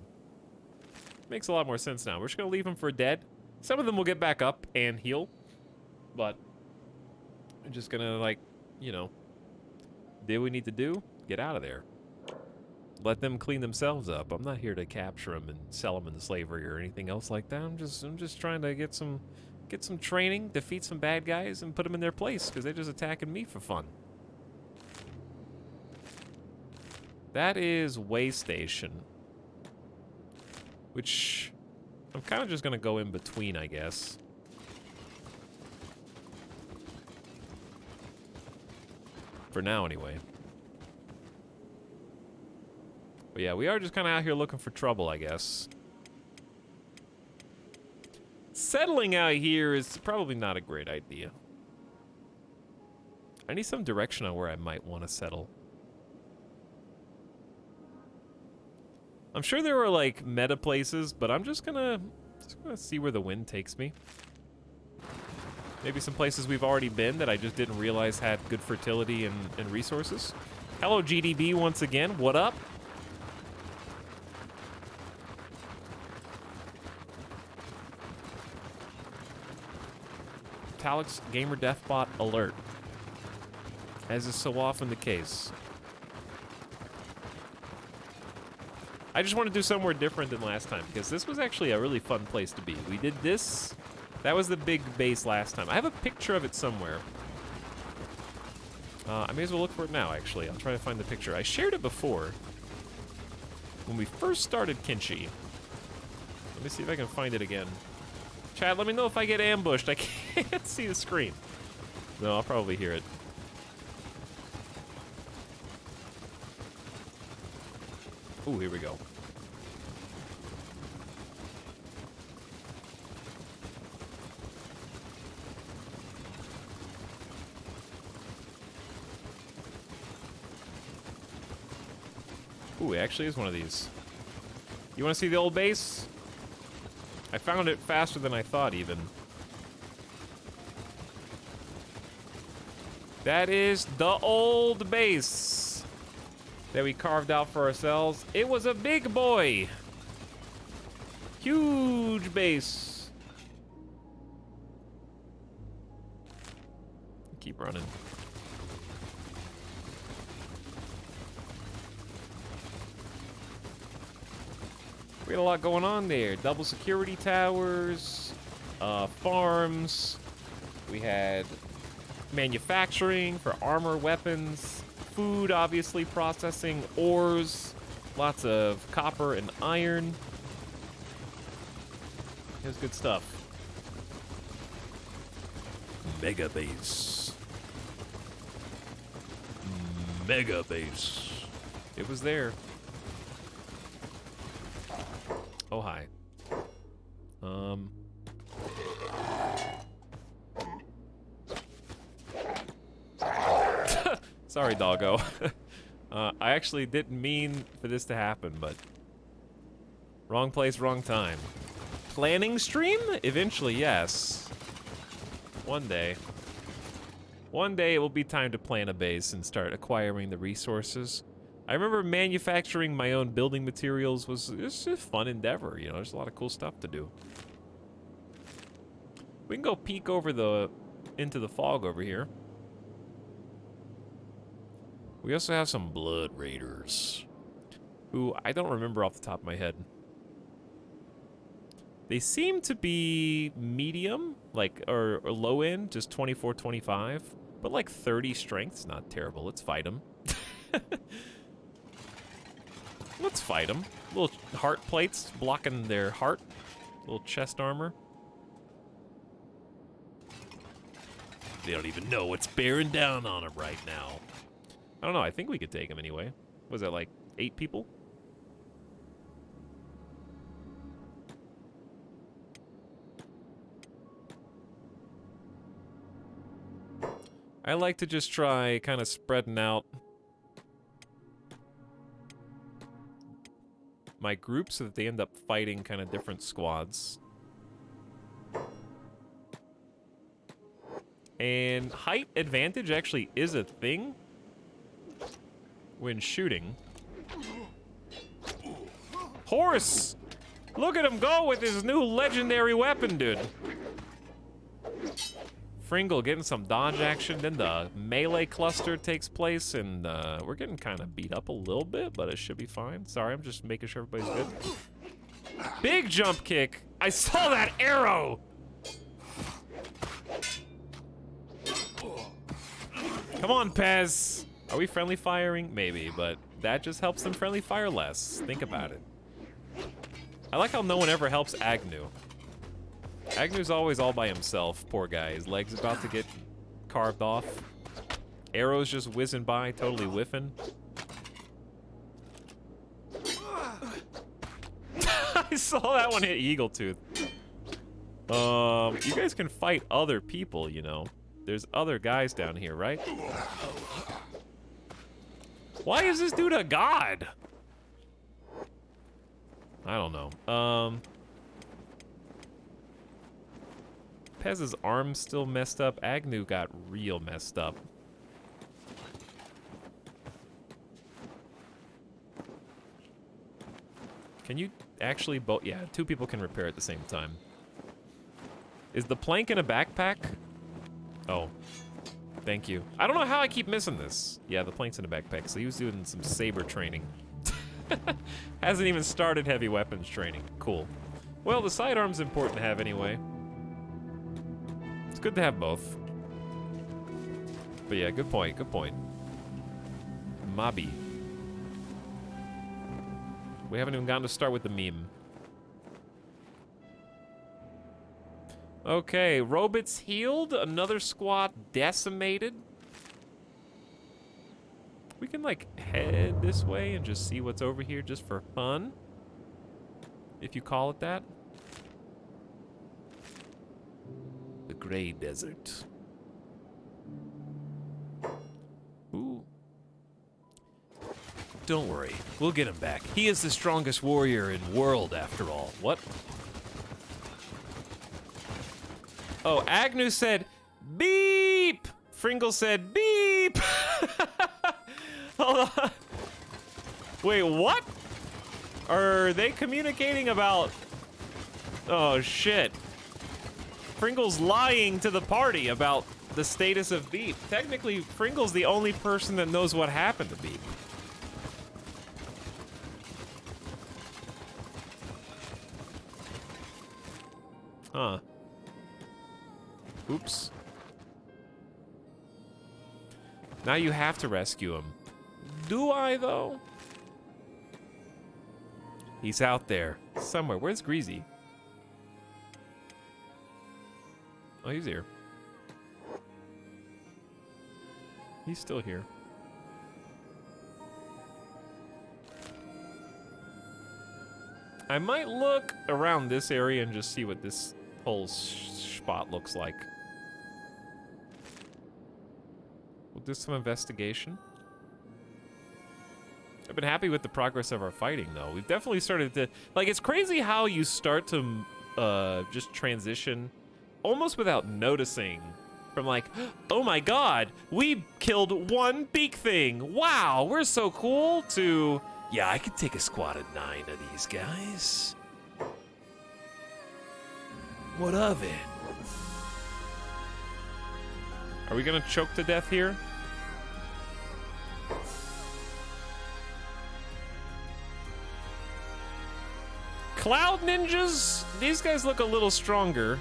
Makes a lot more sense now. We're just gonna leave him for dead. Some of them will get back up and heal. But I'm just gonna, like, you know, do what we need to do. Get out of there. Let them clean themselves up. I'm not here to capture them and sell them into slavery or anything else like that. I'm just trying to get some training, defeat some bad guys, and put them in their place because they're just attacking me for fun. That is Way Station, which I'm kind of just gonna go in between, I guess. For now, anyway. But yeah, we are just kind of out here looking for trouble, I guess. Settling out here is probably not a great idea. I need some direction on where I might want to settle. I'm sure there are like meta places, but I'm just gonna see where the wind takes me. Maybe some places we've already been that I just didn't realize had good fertility and resources. Hello, GDB, once again. What up? Etalyx Gamer Deathbot alert. As is so often the case. I just want to do somewhere different than last time, because this was actually a really fun place to be. We did this. That was the big base last time. I have a picture of it somewhere. I may as well look for it now, actually. I'll try to find the picture. I shared it before. When we first started Kenshi. Let me see if I can find it again. Chad, let me know if I get ambushed. I can't see the screen. No, I'll probably hear it. Ooh, here we go. Ooh, it actually is one of these. You want to see the old base? I found it faster than I thought, even. That is the old base that we carved out for ourselves. It was a big boy. Huge base. Keep running. We had a lot going on there. Double security towers, farms. We had manufacturing for armor, weapons, food, obviously, processing, ores, lots of copper and iron. It was good stuff. Mega base. Mega base. It was there. Oh, hi. Sorry, doggo. I actually didn't mean for this to happen, but wrong place, wrong time. Planning stream? Eventually, yes. One day. One day it will be time to plan a base and start acquiring the resources. I remember manufacturing my own building materials was just a fun endeavor, you know, there's a lot of cool stuff to do. We can go peek over into the fog over here. We also have some blood raiders, who I don't remember off the top of my head. They seem to be medium, like, or low end, just 24, 25, but like 30 strength's not terrible. Let's fight them. Let's fight them. Little heart plates blocking their heart. Little chest armor. They don't even know what's bearing down on them right now. I don't know. I think we could take them anyway. Was that like 8 people? I like to just try kind of spreading out my group so that they end up fighting kind of different squads. And height advantage actually is a thing when shooting. Horse! Look at him go with his new legendary weapon, dude. Fringle getting some dodge action, then the melee cluster takes place, and we're getting kind of beat up a little bit, but it should be fine. Sorry, I'm just making sure everybody's good. Big jump kick! I saw that arrow! Come on, Pez! Are we friendly firing? Maybe, but that just helps them friendly fire less. Think about it. I like how no one ever helps Agnew. Agnew's always all by himself, poor guy. His leg's about to get carved off. Arrows just whizzing by, totally whiffing. I saw that one hit Eagle Tooth. You guys can fight other people, you know. There's other guys down here, right? Why is this dude a god? I don't know. Pez's arm's still messed up. Agnew got real messed up. Can you actually both? Yeah, 2 people can repair at the same time. Is the plank in a backpack? Oh, thank you. I don't know how I keep missing this. Yeah, the plank's in a backpack, so he was doing some saber training. Hasn't even started heavy weapons training. Cool. Well, the sidearm's important to have anyway. It's good to have both. But yeah, good point, good point. Mobby. We haven't even gotten to start with the meme. Okay, Robit's healed. Another squad decimated. We can, like, head this way and just see what's over here just for fun. If you call it that. The Gray Desert. Ooh. Don't worry, we'll get him back. He is the strongest warrior in the world, after all. What? Oh, Agnew said, beep! Fringle said, beep! Hold on. Wait, what? Are they communicating about... Oh, shit. Fringle's lying to the party about the status of Beep. Technically, Fringle's the only person that knows what happened to Beep. Huh. Oops. Now you have to rescue him. Do I, though? He's out there. Somewhere. Where's Greasy? Oh, he's here. He's still here. I might look around this area and just see what this whole spot looks like. We'll do some investigation. I've been happy with the progress of our fighting, though. We've definitely started to... Like, it's crazy how you start to just transition almost without noticing from like, oh my god, we killed one big thing. Wow, we're so cool, to, yeah, I could take a squad of 9 of these guys. What of it? Are we gonna choke to death here? Cloud ninjas? These guys look a little stronger.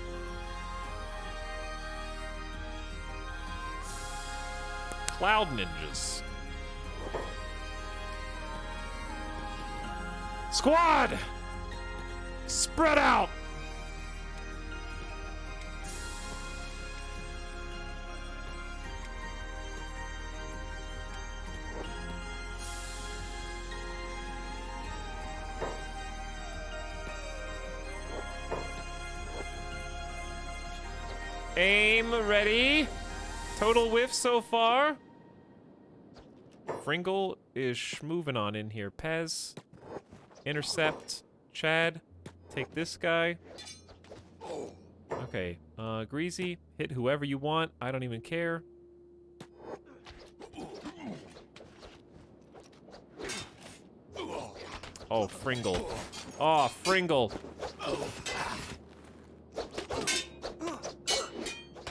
Cloud ninjas. Squad! Spread out! Aim ready. Total whiff so far. Fringle is schmoving on in here. Pez. Intercept. Chad. Take this guy. Okay. Greasy. Hit whoever you want. I don't even care. Oh, Fringle. Oh, Fringle.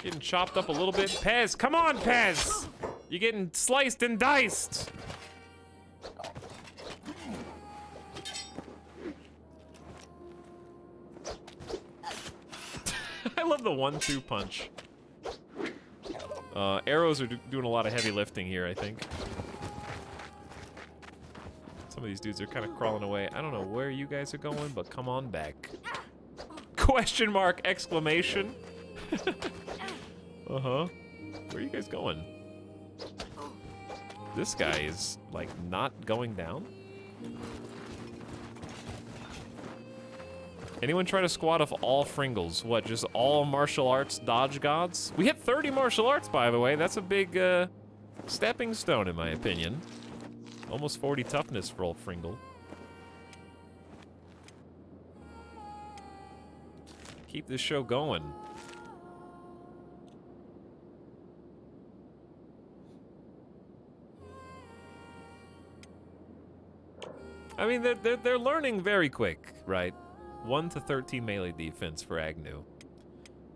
Getting chopped up a little bit. Pez, come on, Pez! You're getting sliced and diced. I love the 1-2 punch. Arrows are doing a lot of heavy lifting here, I think. Some of these dudes are kind of crawling away. I don't know where you guys are going, but come on back. Question mark, exclamation. Uh-huh. Where are you guys going? This guy is, like, not going down. Anyone try to squad off all Fringles? What, just all martial arts dodge gods? We hit 30 martial arts, by the way. That's a big, stepping stone, in my opinion. Almost 40 toughness for old Fringle. Keep this show going. I mean, they're learning very quick, right? 1 to 13 melee defense for Agnew.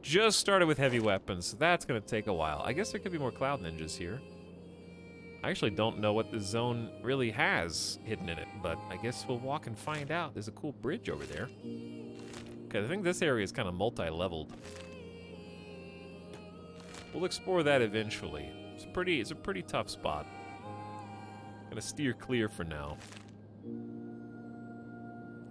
Just started with heavy weapons, so that's gonna take a while. I guess there could be more Cloud Ninjas here. I actually don't know what the zone really has hidden in it, but I guess we'll walk and find out. There's a cool bridge over there. Okay, I think this area is kind of multi-leveled. We'll explore that eventually. It's a pretty tough spot. Gonna steer clear for now.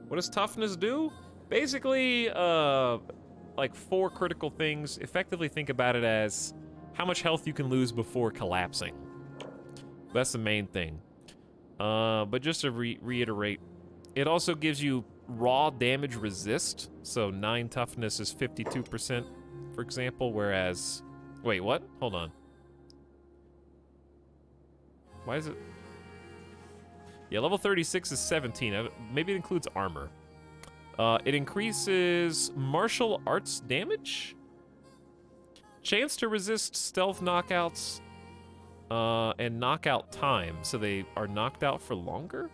What does toughness do? Basically, like 4 critical things. Effectively think about it as how much health you can lose before collapsing. That's the main thing. But just to reiterate, it also gives you raw damage resist. So 9 toughness is 52%, for example, whereas... Wait, what? Hold on. Why is it... Yeah, level 36 is 17. Maybe it includes armor. It increases martial arts damage? Chance to resist stealth knockouts and knockout time. So they are knocked out for longer?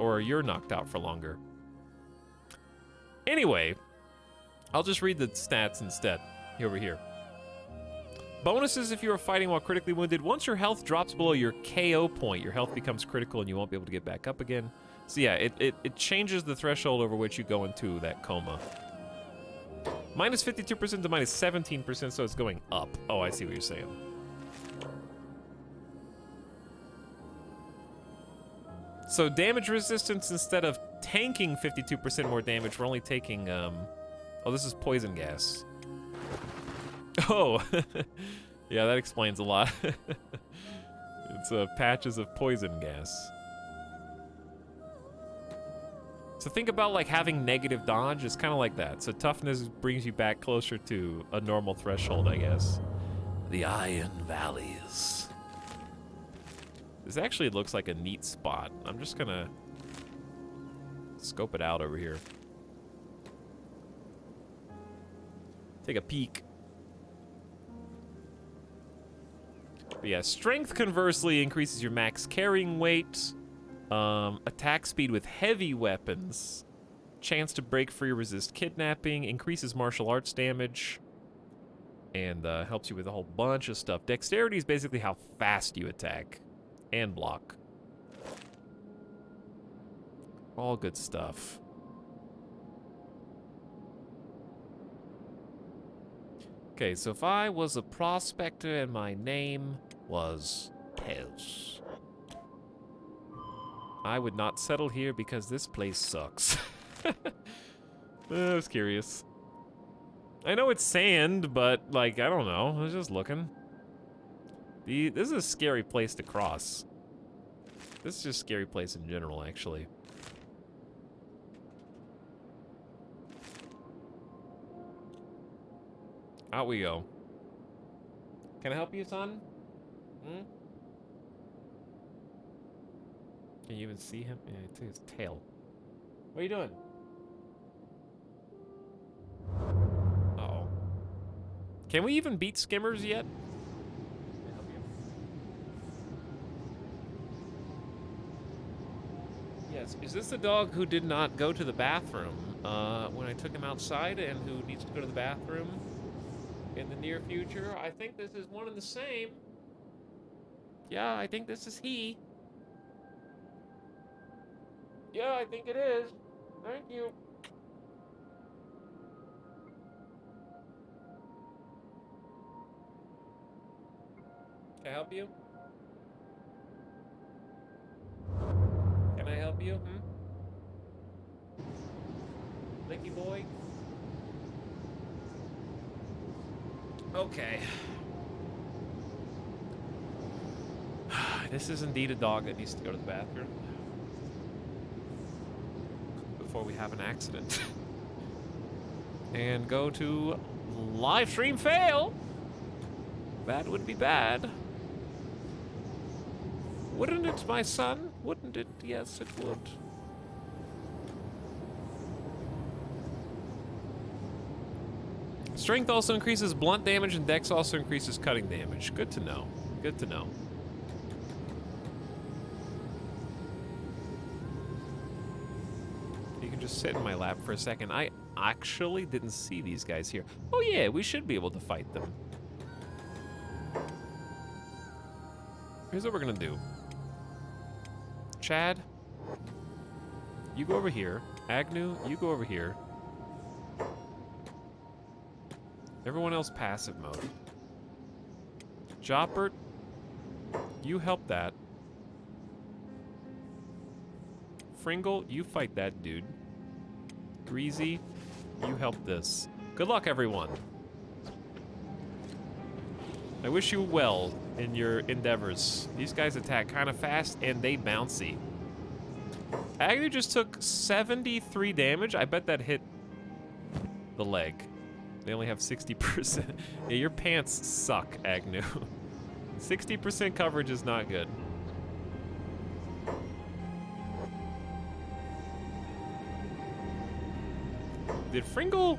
Or you're knocked out for longer? Anyway, I'll just read the stats instead. Over here. Bonuses if you are fighting while critically wounded. Once your health drops below your KO point, your health becomes critical and you won't be able to get back up again. So yeah, it changes the threshold over which you go into that coma. Minus 52% to minus 17%, so it's going up. Oh, I see what you're saying. So damage resistance, instead of tanking 52% more damage, we're only taking, oh, this is poison gas. Oh, yeah, that explains a lot. It's patches of poison gas. So think about like having negative dodge. It's kind of like that. So toughness brings you back closer to a normal threshold, I guess. The Iron Valleys. This actually looks like a neat spot. I'm just gonna scope it out over here. Take a peek. But yeah, strength conversely increases your max carrying weight, attack speed with heavy weapons, chance to break free or resist kidnapping, increases martial arts damage, and helps you with a whole bunch of stuff. Dexterity is basically how fast you attack and block. All good stuff. Okay, so if I was a prospector and my name was Pels, I would not settle here because this place sucks. I was curious. I know it's sand, but, like, I don't know. I was just looking. This is a scary place to cross. This is just a scary place in general, actually. Out we go. Can I help you, son? Hmm? Can you even see him? Yeah, I think his tail. What are you doing? Uh-oh. Can we even beat skimmers yet? Can I help you? Yes. Is this the dog who did not go to the bathroom when I took him outside and who needs to go to the bathroom in the near future? I think this is one and the same. Yeah, I think this is he. Yeah, I think it is. Thank you. Can I help you? Can I help you? Licky boy? Okay. This is indeed a dog that needs to go to the bathroom before we have an accident. And go to live stream fail. That would be bad. Wouldn't it, my son? Wouldn't it? Yes, it would. Strength also increases blunt damage, and Dex also increases cutting damage. Good to know. Good to know. You can just sit in my lap for a second. I actually didn't see these guys here. Oh yeah, we should be able to fight them. Here's what we're gonna do. Chad, you go over here. Agnew, you go over here. Everyone else passive mode. Joppert, you help that. Fringle, you fight that dude. Greasy, you help this. Good luck, everyone. I wish you well in your endeavors. These guys attack kind of fast and they bouncy. Agnew just took 73 damage. I bet that hit the leg. They only have 60%. Yeah, your pants suck, Agnew. 60% coverage is not good. Did Fringle...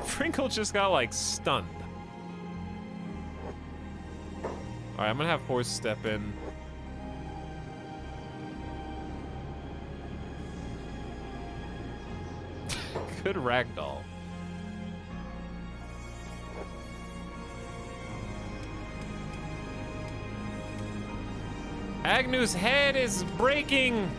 Fringle just got, like, stunned. Alright, I'm gonna have Horse step in. Good ragdoll. Agnew's head is breaking!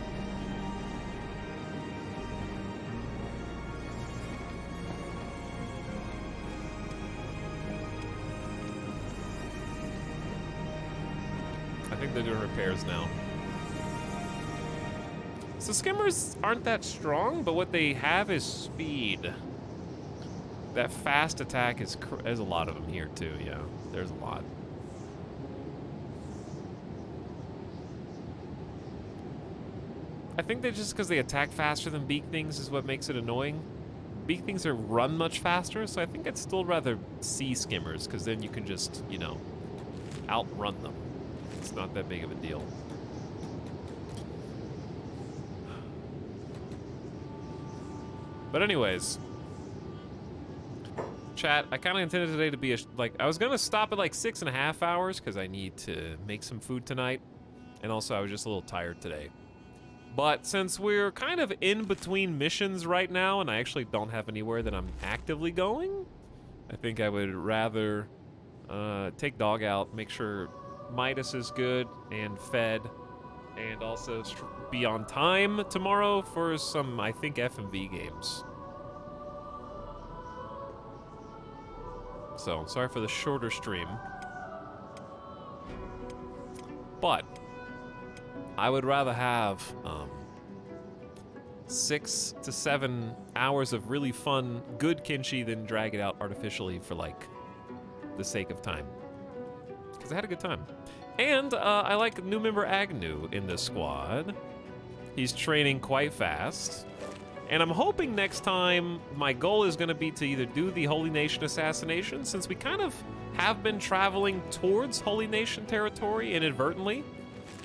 I think they're doing repairs now. So skimmers aren't that strong, but what they have is speed. That fast attack is... There's a lot of them here too, yeah. There's a lot. I think that just because they attack faster than beak things is what makes it annoying. Beak things are run much faster, so I think I'd still rather see skimmers, because then you can just, you know, outrun them. It's not that big of a deal. But anyways, chat, I kind of intended today to be I was gonna stop at like 6.5 hours because I need to make some food tonight, and also I was just a little tired today. But since we're kind of in between missions right now, and I actually don't have anywhere that I'm actively going, I think I would rather take dog out, make sure Midas is good and fed, and also be on time tomorrow for some, I think, FMV games. So, sorry for the shorter stream. But I would rather have 6 to 7 hours of really fun, good Kenshi than drag it out artificially for, like, the sake of time. Because I had a good time. And I like new member Agnew in this squad. He's training quite fast. And I'm hoping next time my goal is going to be to either do the Holy Nation assassination, since we kind of have been traveling towards Holy Nation territory inadvertently,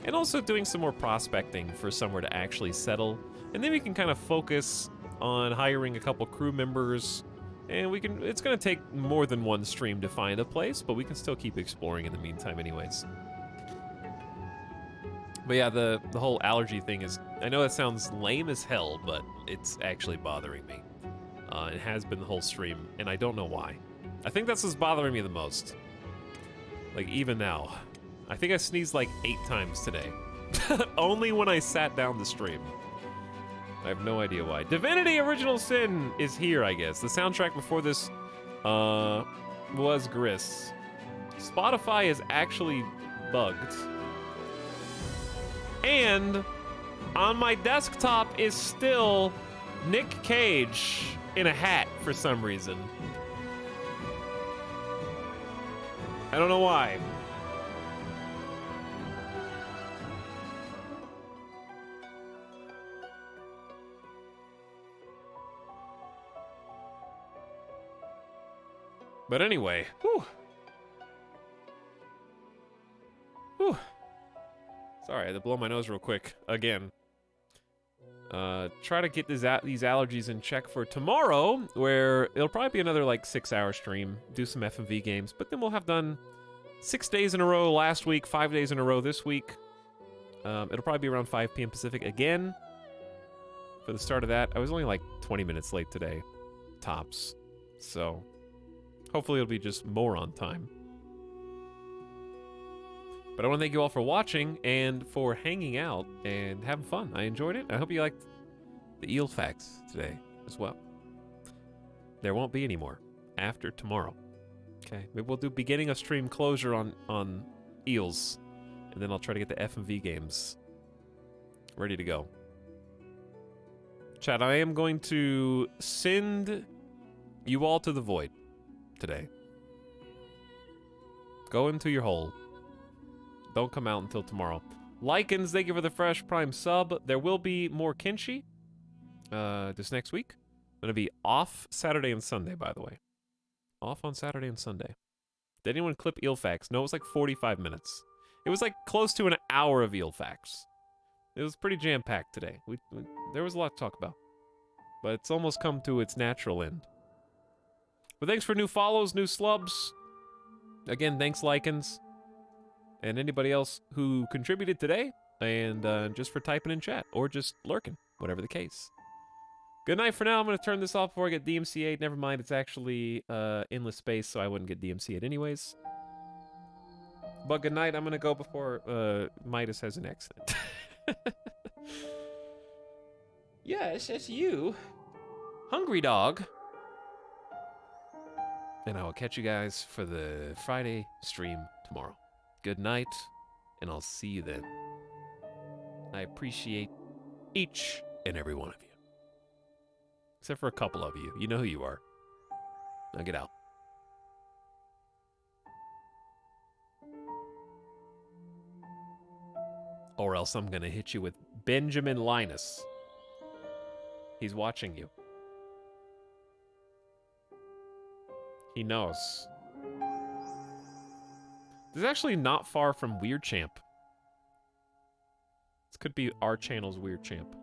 and also doing some more prospecting for somewhere to actually settle. And then we can kind of focus on hiring a couple crew members, and we can, it's going to take more than one stream to find a place, but we can still keep exploring in the meantime anyways. But yeah, the whole allergy thing is, I know that sounds lame as hell, but it's actually bothering me. It has been the whole stream, and I don't know why. I think that's what's bothering me the most. Like, even now. I think I sneezed like 8 times today. Only when I sat down to stream. I have no idea why. Divinity Original Sin is here, I guess. The soundtrack before this was Gris. Spotify is actually bugged. And on my desktop is still Nick Cage in a hat for some reason. I don't know why. But anyway, whew. Whew. Sorry, I had to blow my nose real quick again. Try to get these allergies in check for tomorrow, where it'll probably be another like 6-hour stream, do some FMV games, but then we'll have done 6 days in a row last week, 5 days in a row this week. It'll probably be around 5 p.m. Pacific again for the start of that. I was only like 20 minutes late today, tops, so hopefully it'll be just more on time. But I want to thank you all for watching and for hanging out and having fun. I enjoyed it. I hope you liked the eel facts today as well. There won't be any more after tomorrow. Okay, maybe we'll do beginning of stream closure on eels, and then I'll try to get the FMV games ready to go. Chat, I am going to send you all to the void today. Go into your hole. Don't come out until tomorrow. Lycans, thank you for the fresh prime sub. There will be more Kenshi this next week. I'm going to be off Saturday and Sunday, by the way. Off on Saturday and Sunday. Did anyone clip eel facts? No, it was like 45 minutes. It was like close to an hour of eel facts. It was pretty jam-packed today. There was a lot to talk about. But it's almost come to its natural end. But thanks for new follows, new slubs. Again, thanks, Lycans. And anybody else who contributed today, and just for typing in chat, or just lurking, whatever the case. Good night for now. I'm going to turn this off before I get DMCA'd. Never mind, it's actually endless space, so I wouldn't get DMCA'd anyways. But good night. I'm going to go before Midas has an accident. Yes, it's you. Hungry dog. And I will catch you guys for the Friday stream tomorrow. Good night, and I'll see you then. I appreciate each and every one of you. Except for a couple of you. You know who you are. Now get out. Or else I'm gonna hit you with Benjamin Linus. He's watching you. He knows. This is actually not far from Weird Champ. This could be our channel's Weird Champ.